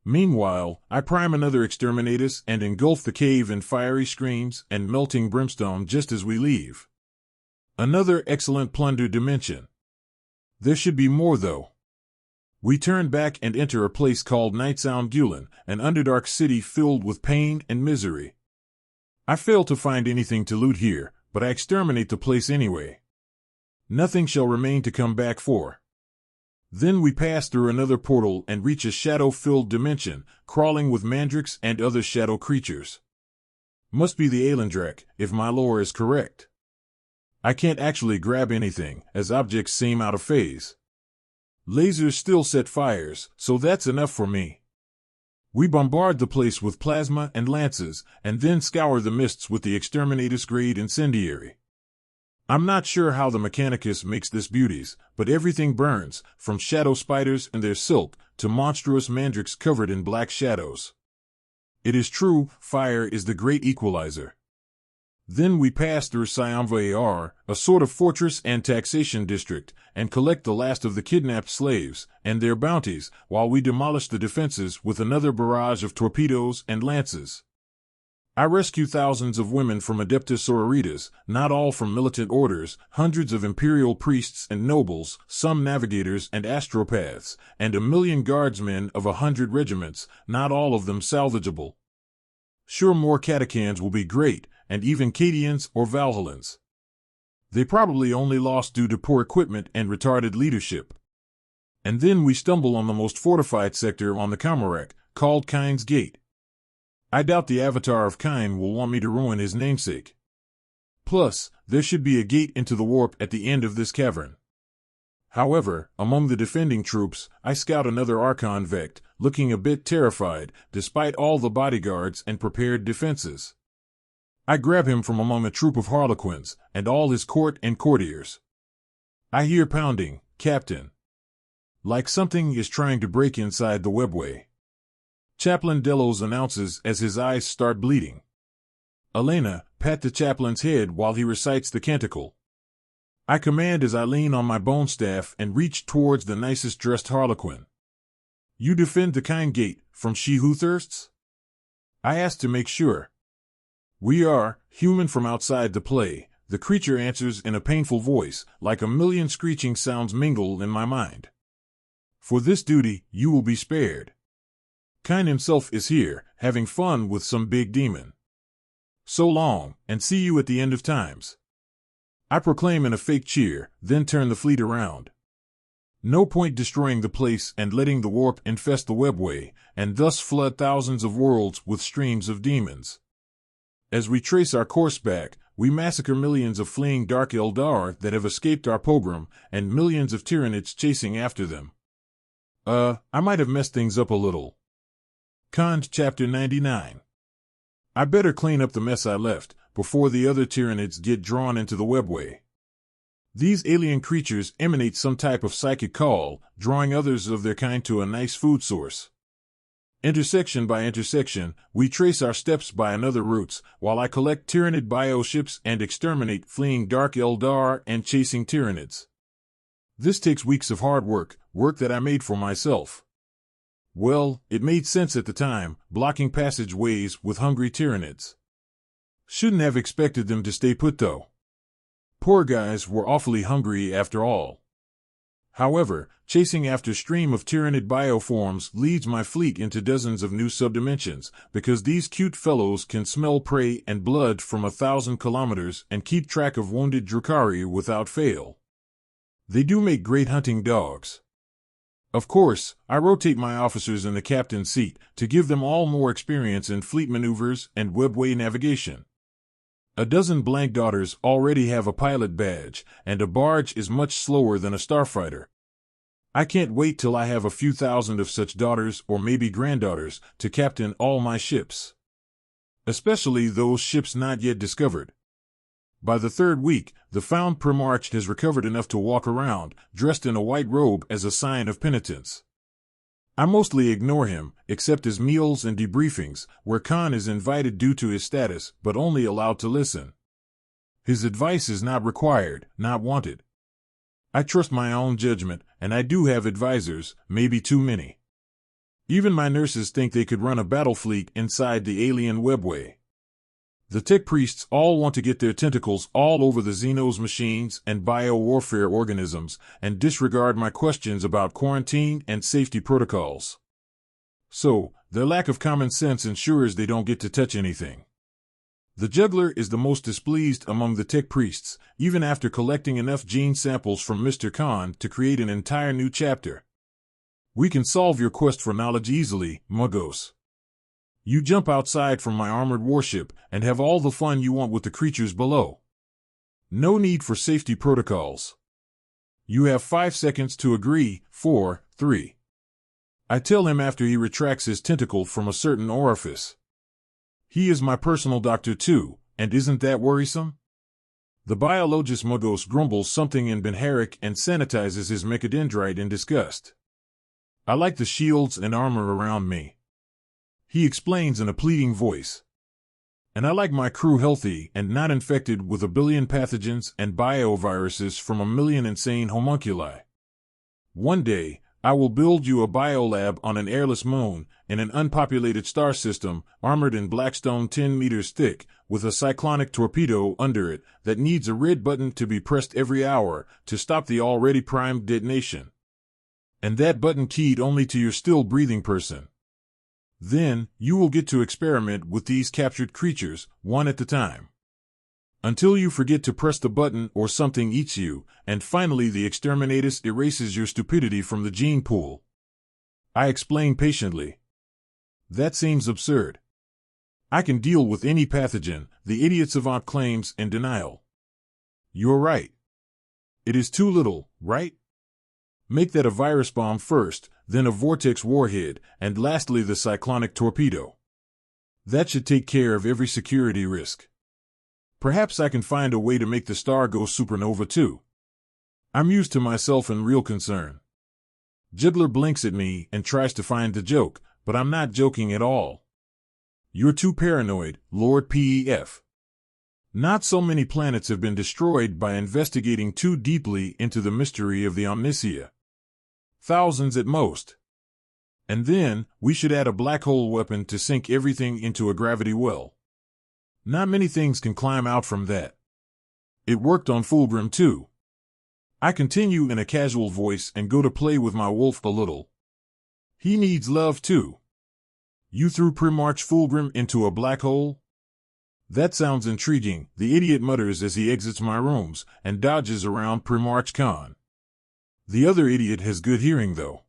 Meanwhile, I prime another Exterminatus and engulf the cave in fiery screams and melting brimstone just as we leave. Another excellent plunder dimension. There should be more though. We turn back and enter a place called Nightsound Gulen, an underdark city filled with pain and misery. I fail to find anything to loot here, but I exterminate the place anyway. Nothing shall remain to come back for. Then we pass through another portal and reach a shadow-filled dimension, crawling with mandrakes and other shadow creatures. Must be the Aelendrak, if my lore is correct. I can't actually grab anything, as objects seem out of phase. Lasers still set fires, so that's enough for me. We bombard the place with plasma and lances, and then scour the mists with the Exterminatus-grade incendiary. I'm not sure how the Mechanicus makes this beauties, but everything burns, from shadow spiders and their silk, to monstrous mandrakes covered in black shadows. It is true, fire is the great equalizer. Then we pass through Syamva Ar, a sort of fortress and taxation district, and collect the last of the kidnapped slaves, and their bounties, while we demolish the defenses with another barrage of torpedoes and lances. I rescue thousands of women from Adeptus Sororitas, not all from militant orders, hundreds of imperial priests and nobles, some navigators and astropaths, and 1,000,000 guardsmen of 100 regiments, not all of them salvageable. Sure, more Catechans will be great, and even Cadians or Valhallans. They probably only lost due to poor equipment and retarded leadership. And then we stumble on the most fortified sector on the Kamarak, called Kyne's Gate. I doubt the avatar of Kyne will want me to ruin his namesake. Plus, there should be a gate into the warp at the end of this cavern. However, among the defending troops, I scout another Archon Vect, looking a bit terrified, despite all the bodyguards and prepared defenses. I grab him from among a troop of Harlequins, and all his court and courtiers. I hear pounding, Captain. Like something is trying to break inside the webway. Chaplain Delos announces as his eyes start bleeding. Elena, pat the chaplain's head while he recites the canticle. I command as I lean on my bone staff and reach towards the nicest dressed Harlequin. You defend the Kyne Gate from She Who Thirsts? I ask to make sure. We are, human from outside the play, the creature answers in a painful voice, like 1,000,000 screeching sounds mingle in my mind. For this duty, you will be spared. Kyne himself is here, having fun with some big demon. So long, and see you at the end of times. I proclaim in a fake cheer, then turn the fleet around. No point destroying the place and letting the warp infest the webway, and thus flood thousands of worlds with streams of demons. As we trace our course back, we massacre millions of fleeing Dark Eldar that have escaped our pogrom, and millions of Tyranids chasing after them. I might have messed things up a little. Cons Chapter 99. I better clean up the mess I left, before the other Tyranids get drawn into the webway. These alien creatures emanate some type of psychic call, drawing others of their kind to a nice food source. Intersection by intersection, we trace our steps by another routes, while I collect Tyranid bioships and exterminate fleeing Dark Eldar and chasing Tyranids. This takes weeks of hard work that I made for myself. Well, it made sense at the time, blocking passageways with hungry Tyranids. Shouldn't have expected them to stay put though. Poor guys were awfully hungry after all. However, chasing after stream of Tyranid bioforms leads my fleet into dozens of new subdimensions, because these cute fellows can smell prey and blood from 1,000 kilometers and keep track of wounded Drukhari without fail. They do make great hunting dogs. Of course, I rotate my officers in the captain's seat to give them all more experience in fleet maneuvers and webway navigation. A dozen blank daughters already have a pilot badge, and a barge is much slower than a starfighter. I can't wait till I have a few thousand of such daughters or maybe granddaughters to captain all my ships. Especially those ships not yet discovered. By the third week, the found Primarch has recovered enough to walk around, dressed in a white robe as a sign of penitence. I mostly ignore him, except his meals and debriefings, where Khan is invited due to his status, but only allowed to listen. His advice is not required, not wanted. I trust my own judgment, and I do have advisors, maybe too many. Even my nurses think they could run a battle fleet inside the alien webway. The tech priests all want to get their tentacles all over the Xenos machines and bio-warfare organisms and disregard my questions about quarantine and safety protocols. So, their lack of common sense ensures they don't get to touch anything. The juggler is the most displeased among the tech priests, even after collecting enough gene samples from Mr. Khan to create an entire new chapter. We can solve your quest for knowledge easily, Mugos. You jump outside from my armored warship and have all the fun you want with the creatures below. No need for safety protocols. You have 5 seconds to agree. 4, 3. I tell him after he retracts his tentacle from a certain orifice. He is my personal doctor too, and isn't that worrisome? The biologist Mugos grumbles something in Benharic and sanitizes his mechadendrite in disgust. I like the shields and armor around me. He explains in a pleading voice. And I like my crew healthy and not infected with a billion pathogens and bioviruses from a million insane homunculi. One day, I will build you a biolab on an airless moon in an unpopulated star system armored in blackstone 10 meters thick with a cyclonic torpedo under it that needs a red button to be pressed every hour to stop the already primed detonation. And that button keyed only to your still breathing person. Then, you will get to experiment with these captured creatures, one at a time. Until you forget to press the button or something eats you, and finally the exterminatus erases your stupidity from the gene pool. I explain patiently. That seems absurd. I can deal with any pathogen, the idiot savant claims in denial. You're right. It is too little, right? Make that a virus bomb first, then a vortex warhead, and lastly the cyclonic torpedo. That should take care of every security risk. Perhaps I can find a way to make the star go supernova too. I'm used to myself and real concern. Juggler blinks at me and tries to find the joke, but I'm not joking at all. You're too paranoid, Lord Pef. Not so many planets have been destroyed by investigating too deeply into the mystery of the Omnicia. Thousands at most. And then, we should add a black hole weapon to sink everything into a gravity well. Not many things can climb out from that. It worked on Fulgrim too. I continue in a casual voice and go to play with my wolf a little. He needs love too. You threw Primarch Fulgrim into a black hole? That sounds intriguing, the idiot mutters as he exits my rooms and dodges around Primarch Khan. The other idiot has good hearing though.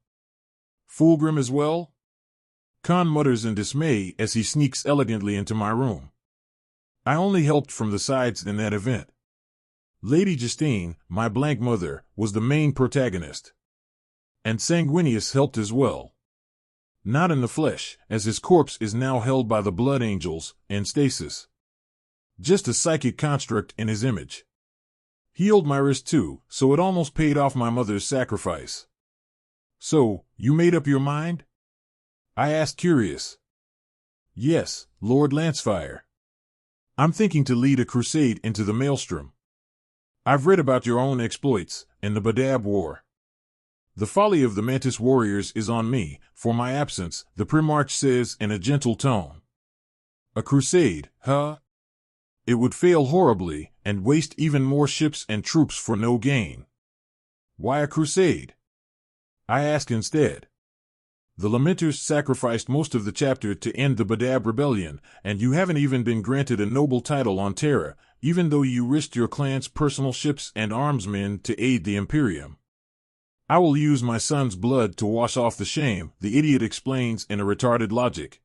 Fulgrim as well? Khan mutters in dismay as he sneaks elegantly into my room. I only helped from the sides in that event. Lady Justine, my blank mother, was the main protagonist. And Sanguinius helped as well. Not in the flesh, as his corpse is now held by the Blood Angels, in stasis. Just a psychic construct in his image. Healed my wrist too, so it almost paid off my mother's sacrifice. So, you made up your mind? I asked curious. Yes, Lord Lancefire. I'm thinking to lead a crusade into the maelstrom. I've read about your own exploits in the Badab War. The folly of the Mantis warriors is on me, for my absence, the Primarch says in a gentle tone. A crusade, huh? It would fail horribly, and waste even more ships and troops for no gain. Why a crusade? I ask instead. The Lamenters sacrificed most of the chapter to end the Badab rebellion, and you haven't even been granted a noble title on Terra, even though you risked your clan's personal ships and arms men to aid the Imperium. I will use my son's blood to wash off the shame, the idiot explains in a retarded logic.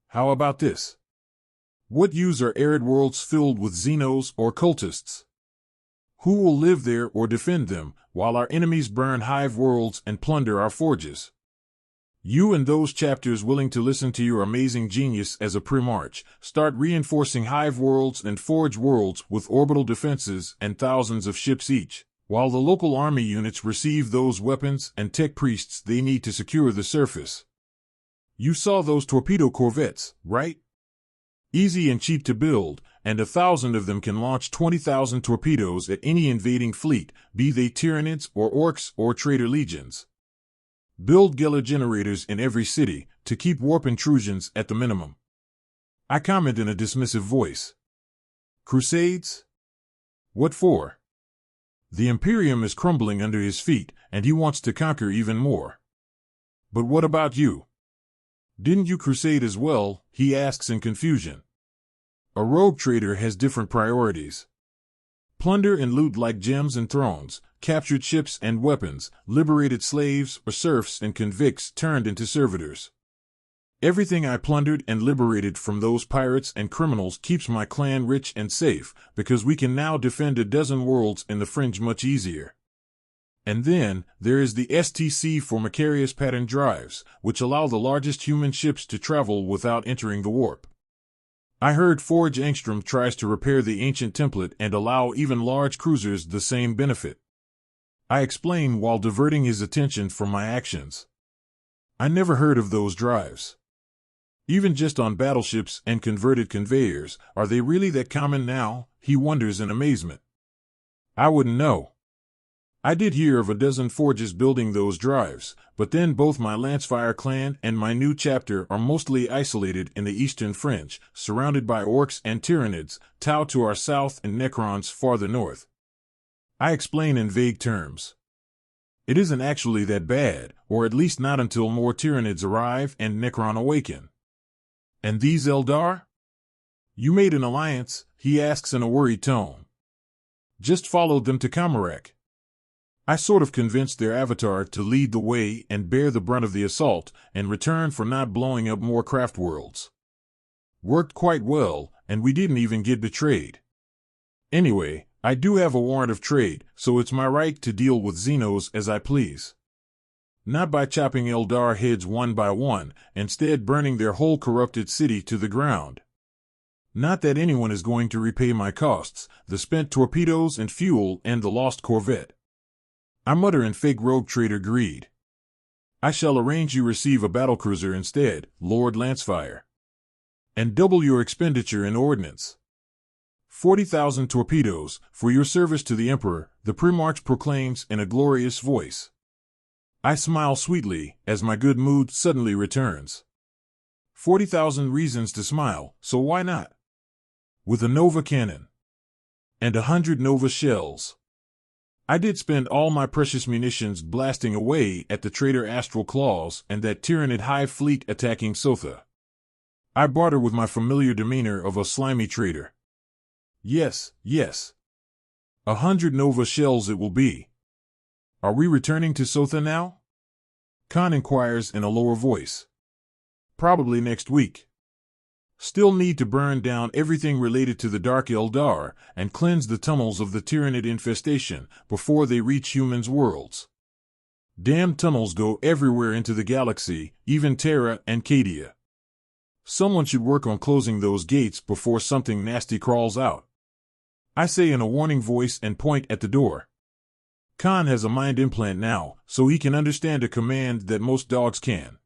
How about this? What use are arid worlds filled with Xenos or cultists? Who will live there or defend them, while our enemies burn hive worlds and plunder our forges? You and those chapters willing to listen to your amazing genius as a Primarch, start reinforcing hive worlds and forge worlds with orbital defenses and thousands of ships each, while the local army units receive those weapons and tech priests they need to secure the surface. You saw those torpedo corvettes, right? Easy and cheap to build, and 1,000 of them can launch 20,000 torpedoes at any invading fleet, be they Tyranids or Orcs or Traitor Legions. Build Geller generators in every city, to keep warp intrusions at the minimum. I comment in a dismissive voice. Crusades? What for? The Imperium is crumbling under his feet, and he wants to conquer even more. But what about you? Didn't you crusade as well? He asks in confusion. A rogue trader has different priorities. Plunder and loot like gems and thrones, captured ships and weapons, liberated slaves or serfs and convicts turned into servitors. Everything I plundered and liberated from those pirates and criminals keeps my clan rich and safe, because we can now defend a dozen worlds in the fringe much easier. And then, there is the STC for Macarius pattern drives, which allow the largest human ships to travel without entering the warp. I heard Forge Angstrom tries to repair the ancient template and allow even large cruisers the same benefit. I explain while diverting his attention from my actions. I never heard of those drives. Even just on battleships and converted conveyors, are they really that common now? He wonders in amazement. I wouldn't know. I did hear of a dozen forges building those drives, but then both my Lancefire clan and my new chapter are mostly isolated in the eastern fringe, surrounded by Orcs and Tyranids, Tau to our south and Necrons farther north. I explain in vague terms. It isn't actually that bad, or at least not until more Tyranids arrive and Necron awaken. And these Eldar? You made an alliance, he asks in a worried tone. Just followed them to Kamarak. I sort of convinced their avatar to lead the way and bear the brunt of the assault in return for not blowing up more craft worlds. Worked quite well, and we didn't even get betrayed. Anyway, I do have a warrant of trade, so it's my right to deal with Xenos as I please. Not by chopping Eldar heads one by one, instead burning their whole corrupted city to the ground. Not that anyone is going to repay my costs, the spent torpedoes and fuel and the lost corvette. I mutter in fake rogue trader greed. I shall arrange you receive a battlecruiser instead, Lord Lancefire. And double your expenditure in ordnance. 40,000 torpedoes, for your service to the Emperor, the Primarch proclaims in a glorious voice. I smile sweetly, as my good mood suddenly returns. 40,000 reasons to smile, so why not? With a Nova cannon. And 100 Nova shells. I did spend all my precious munitions blasting away at the traitor Astral Claws and that Tyranid hive fleet attacking Sotha. I barter with my familiar demeanor of a slimy traitor. Yes, yes. 100 Nova shells it will be. Are we returning to Sotha now? Khan inquires in a lower voice. Probably next week. Still need to burn down everything related to the Dark Eldar and cleanse the tunnels of the Tyranid infestation before they reach humans' worlds. Damn tunnels go everywhere into the galaxy, even Terra and Cadia. Someone should work on closing those gates before something nasty crawls out. I say in a warning voice and point at the door. Khan has a mind implant now, so he can understand a command that most dogs can.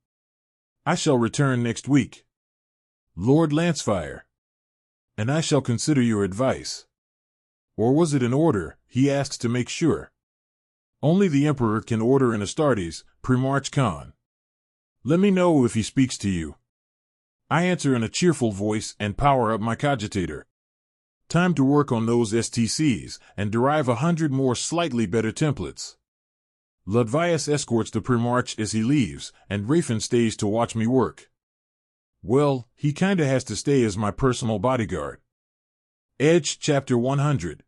I shall return next week. Lord Lancefire. And I shall consider your advice. Or was it an order, he asks to make sure. Only the Emperor can order an Astartes, Primarch Khan. Let me know if he speaks to you. I answer in a cheerful voice and power up my cogitator. Time to work on those STCs and derive 100 more slightly better templates. Ludvius escorts the Primarch as he leaves, and Rafen stays to watch me work. Well, he kinda has to stay as my personal bodyguard. Edge Chapter 100.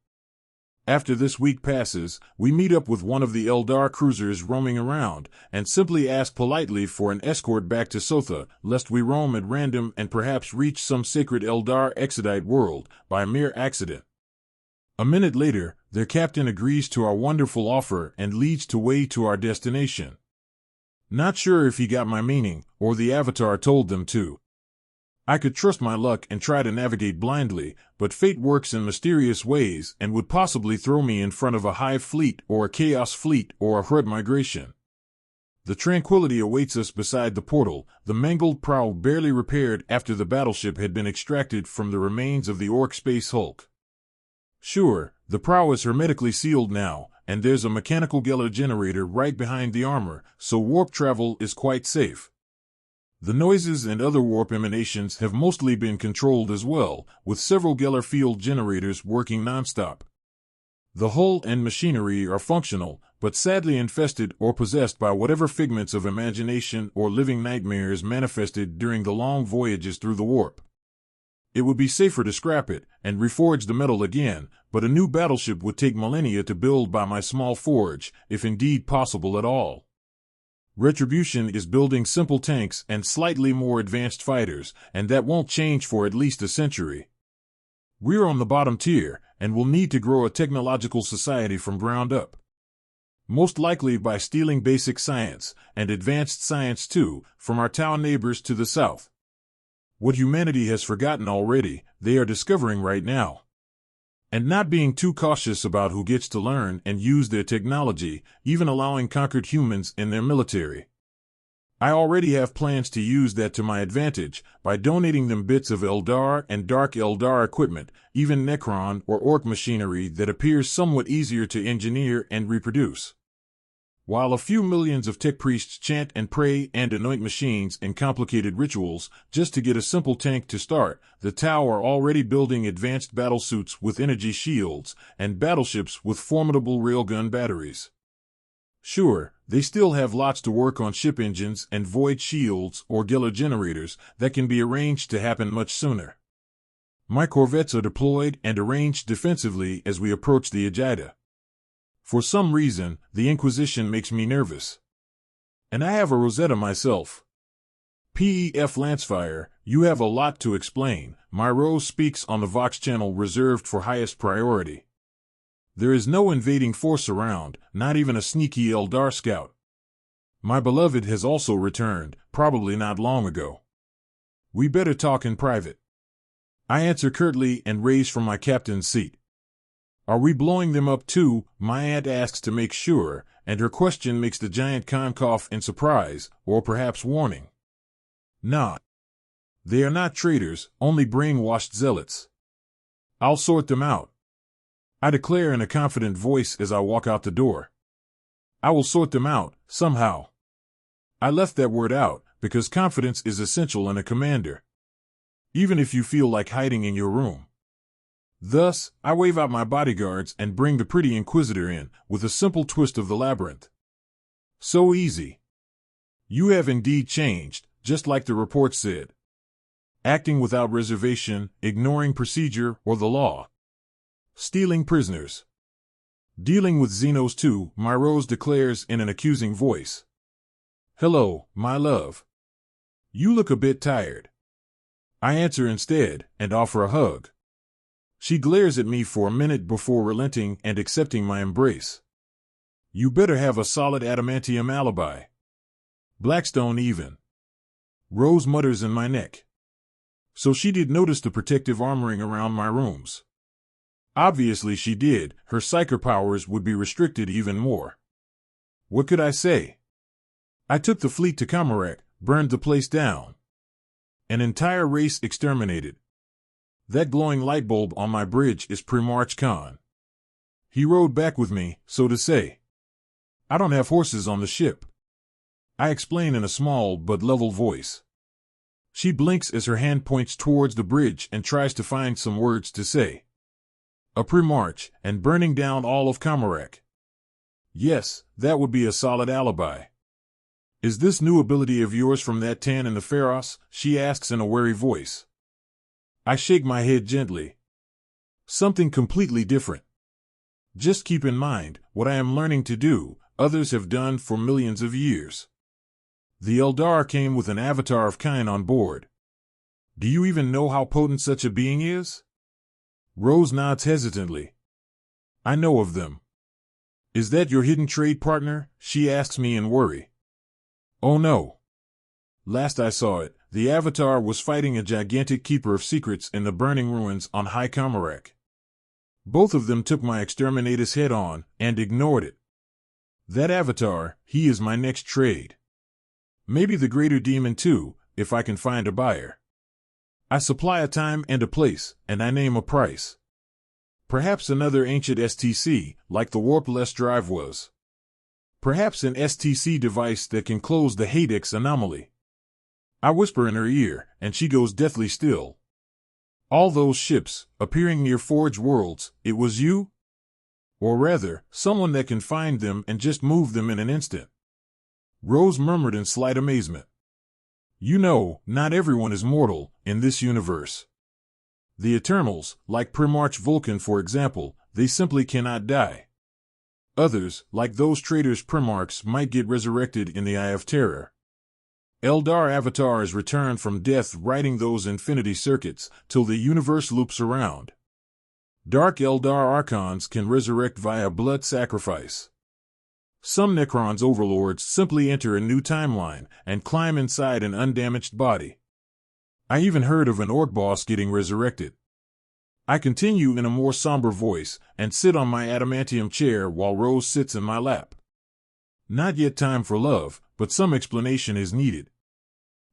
After this week passes, we meet up with one of the Eldar cruisers roaming around, and simply ask politely for an escort back to Sotha, lest we roam at random and perhaps reach some sacred Eldar Exodite world, by mere accident. A minute later, their captain agrees to our wonderful offer and leads the way to our destination. Not sure if he got my meaning, or the Avatar told them to. I could trust my luck and try to navigate blindly, but fate works in mysterious ways and would possibly throw me in front of a hive fleet or a chaos fleet or a herd migration. The Tranquility awaits us beside the portal, the mangled prow barely repaired after the battleship had been extracted from the remains of the Orc Space Hulk. Sure, the prow is hermetically sealed now, and there's a mechanical Geller generator right behind the armor, so warp travel is quite safe. The noises and other warp emanations have mostly been controlled as well, with several Geller field generators working nonstop. The hull and machinery are functional, but sadly infested or possessed by whatever figments of imagination or living nightmares manifested during the long voyages through the warp. It would be safer to scrap it and reforge the metal again, but a new battleship would take millennia to build by my small forge, if indeed possible at all. Retribution is building simple tanks and slightly more advanced fighters, and that won't change for at least a century. We're on the bottom tier, and will need to grow a technological society from ground up. Most likely by stealing basic science, and advanced science too, from our town neighbors to the south. What humanity has forgotten already, they are discovering right now. And not being too cautious about who gets to learn and use their technology, even allowing conquered humans in their military. I already have plans to use that to my advantage, by donating them bits of Eldar and Dark Eldar equipment, even Necron or Orc machinery that appears somewhat easier to engineer and reproduce. While a few millions of tech priests chant and pray and anoint machines in complicated rituals just to get a simple tank to start, the Tau are already building advanced battlesuits with energy shields and battleships with formidable railgun batteries. Sure, they still have lots to work on ship engines and void shields or Geller generators that can be arranged to happen much sooner. My corvettes are deployed and arranged defensively as we approach the Agita. For some reason, the Inquisition makes me nervous. And I have a Rosetta myself. Pef Lancefire, you have a lot to explain, my Rose speaks on the Vox channel reserved for highest priority. There is no invading force around, not even a sneaky Eldar scout. My beloved has also returned, probably not long ago. We better talk in private. I answer curtly and raise from my captain's seat. Are we blowing them up too? My aunt asks to make sure, and her question makes the giant con cough in surprise, or perhaps warning. Not. They are not traitors, only brainwashed zealots. I'll sort them out. I declare in a confident voice as I walk out the door. I will sort them out, somehow. I left that word out, because confidence is essential in a commander. Even if you feel like hiding in your room. Thus, I wave out my bodyguards and bring the pretty Inquisitor in, with a simple twist of the labyrinth. So easy. You have indeed changed, just like the report said. Acting without reservation, ignoring procedure or the law. Stealing prisoners. Dealing with Xenos too, my Rose declares in an accusing voice. Hello, my love. You look a bit tired. I answer instead, and offer a hug. She glares at me for a minute before relenting and accepting my embrace. You better have a solid adamantium alibi. Blackstone even. Rose mutters in my neck. So she did notice the protective armoring around my rooms. Obviously she did, her psyker powers would be restricted even more. What could I say? I took the fleet to Kamarak, burned the place down. An entire race exterminated. That glowing light bulb on my bridge is Primarch Khan. He rode back with me, so to say. I don't have horses on the ship. I explain in a small but level voice. She blinks as her hand points towards the bridge and tries to find some words to say. A Primarch, and burning down all of Kamarak. Yes, that would be a solid alibi. Is this new ability of yours from that tan in the Pharos? She asks in a wary voice. I shake my head gently. Something completely different. Just keep in mind, what I am learning to do, others have done for millions of years. The Eldar came with an avatar of Kain on board. Do you even know how potent such a being is? Rose nods hesitantly. I know of them. Is that your hidden trade partner? She asks me in worry. Oh no. Last I saw it, the Avatar was fighting a gigantic keeper of secrets in the burning ruins on High Comarak. Both of them took my exterminatus head on and ignored it. That Avatar, he is my next trade. Maybe the greater demon too, if I can find a buyer. I supply a time and a place, and I name a price. Perhaps another ancient STC, like the warp-less drive was. Perhaps an STC device that can close the HIATUS anomaly. I whisper in her ear, and she goes deathly still. All those ships, appearing near Forge Worlds, it was you? Or rather, someone that can find them and just move them in an instant. Rose murmured in slight amazement. You know, not everyone is mortal in this universe. The Eternals, like Primarch Vulcan for example, they simply cannot die. Others, like those traitors Primarchs, might get resurrected in the Eye of Terror. Eldar avatars return from death riding those infinity circuits till the universe loops around. Dark Eldar Archons can resurrect via blood sacrifice. Some Necrons overlords simply enter a new timeline and climb inside an undamaged body. I even heard of an orc boss getting resurrected. I continue in a more somber voice and sit on my adamantium chair while Rose sits in my lap. Not yet time for love, but some explanation is needed.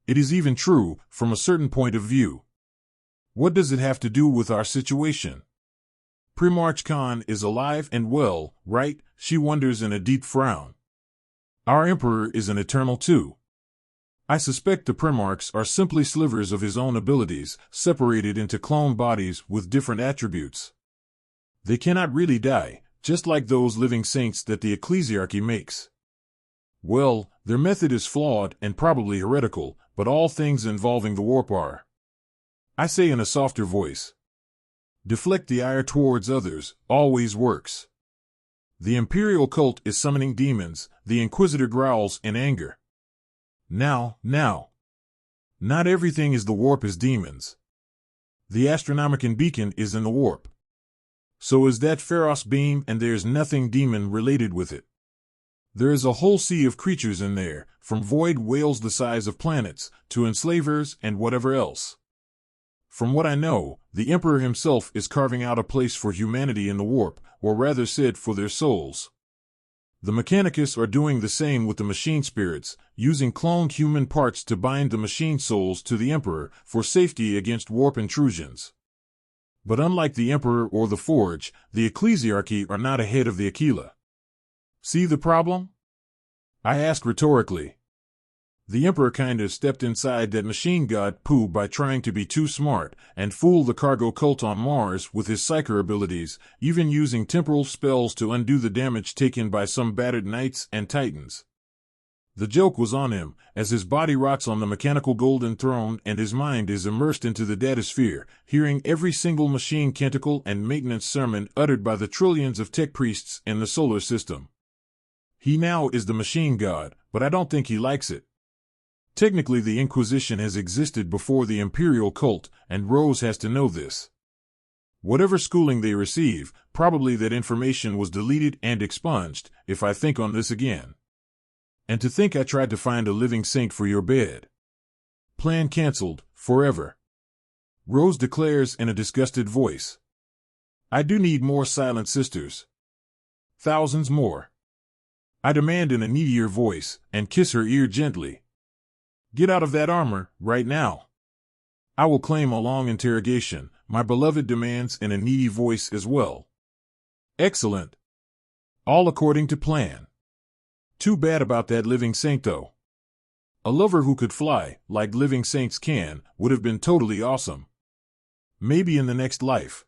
It is even true, from a certain point of view. What does it have to do with our situation? Primarch Khan is alive and well, right? She wonders in a deep frown. Our Emperor is an Eternal too. I suspect the Primarchs are simply slivers of his own abilities, separated into clone bodies with different attributes. They cannot really die, just like those living saints that the ecclesiarchy makes. Well, their method is flawed and probably heretical, but all things involving the warp are. I say in a softer voice. Deflect the ire towards others always works. The Imperial cult is summoning demons, the Inquisitor growls in anger. Now. Not everything is the warp as demons. The Astronomican beacon is in the warp. So is that Pharos beam, and there's nothing demon related with it. There is a whole sea of creatures in there, from void whales the size of planets, to enslavers and whatever else. From what I know, the Emperor himself is carving out a place for humanity in the warp, or rather said for their souls. The Mechanicus are doing the same with the machine spirits, using cloned human parts to bind the machine souls to the Emperor for safety against warp intrusions. But unlike the Emperor or the Forge, the ecclesiarchy are not ahead of the Aquila. See the problem? I ask rhetorically. The Emperor kinda stepped inside that machine god poo by trying to be too smart and fool the cargo cult on Mars with his psyker abilities, even using temporal spells to undo the damage taken by some battered knights and titans. The joke was on him, as his body rots on the mechanical golden throne and his mind is immersed into the datasphere, hearing every single machine canticle and maintenance sermon uttered by the trillions of tech priests in the solar system. He now is the machine god, but I don't think he likes it. Technically, the Inquisition has existed before the Imperial cult, and Rose has to know this. Whatever schooling they receive, probably that information was deleted and expunged, if I think on this again. And to think I tried to find a living saint for your bed. Plan cancelled, forever. Rose declares in a disgusted voice. I do need more silent sisters. Thousands more. I demand in a needier voice, and kiss her ear gently. Get out of that armor, right now. I will claim a long interrogation, my beloved demands in a needy voice as well. Excellent. All according to plan. Too bad about that living saint though. A lover who could fly, like living saints can, would have been totally awesome. Maybe in the next life.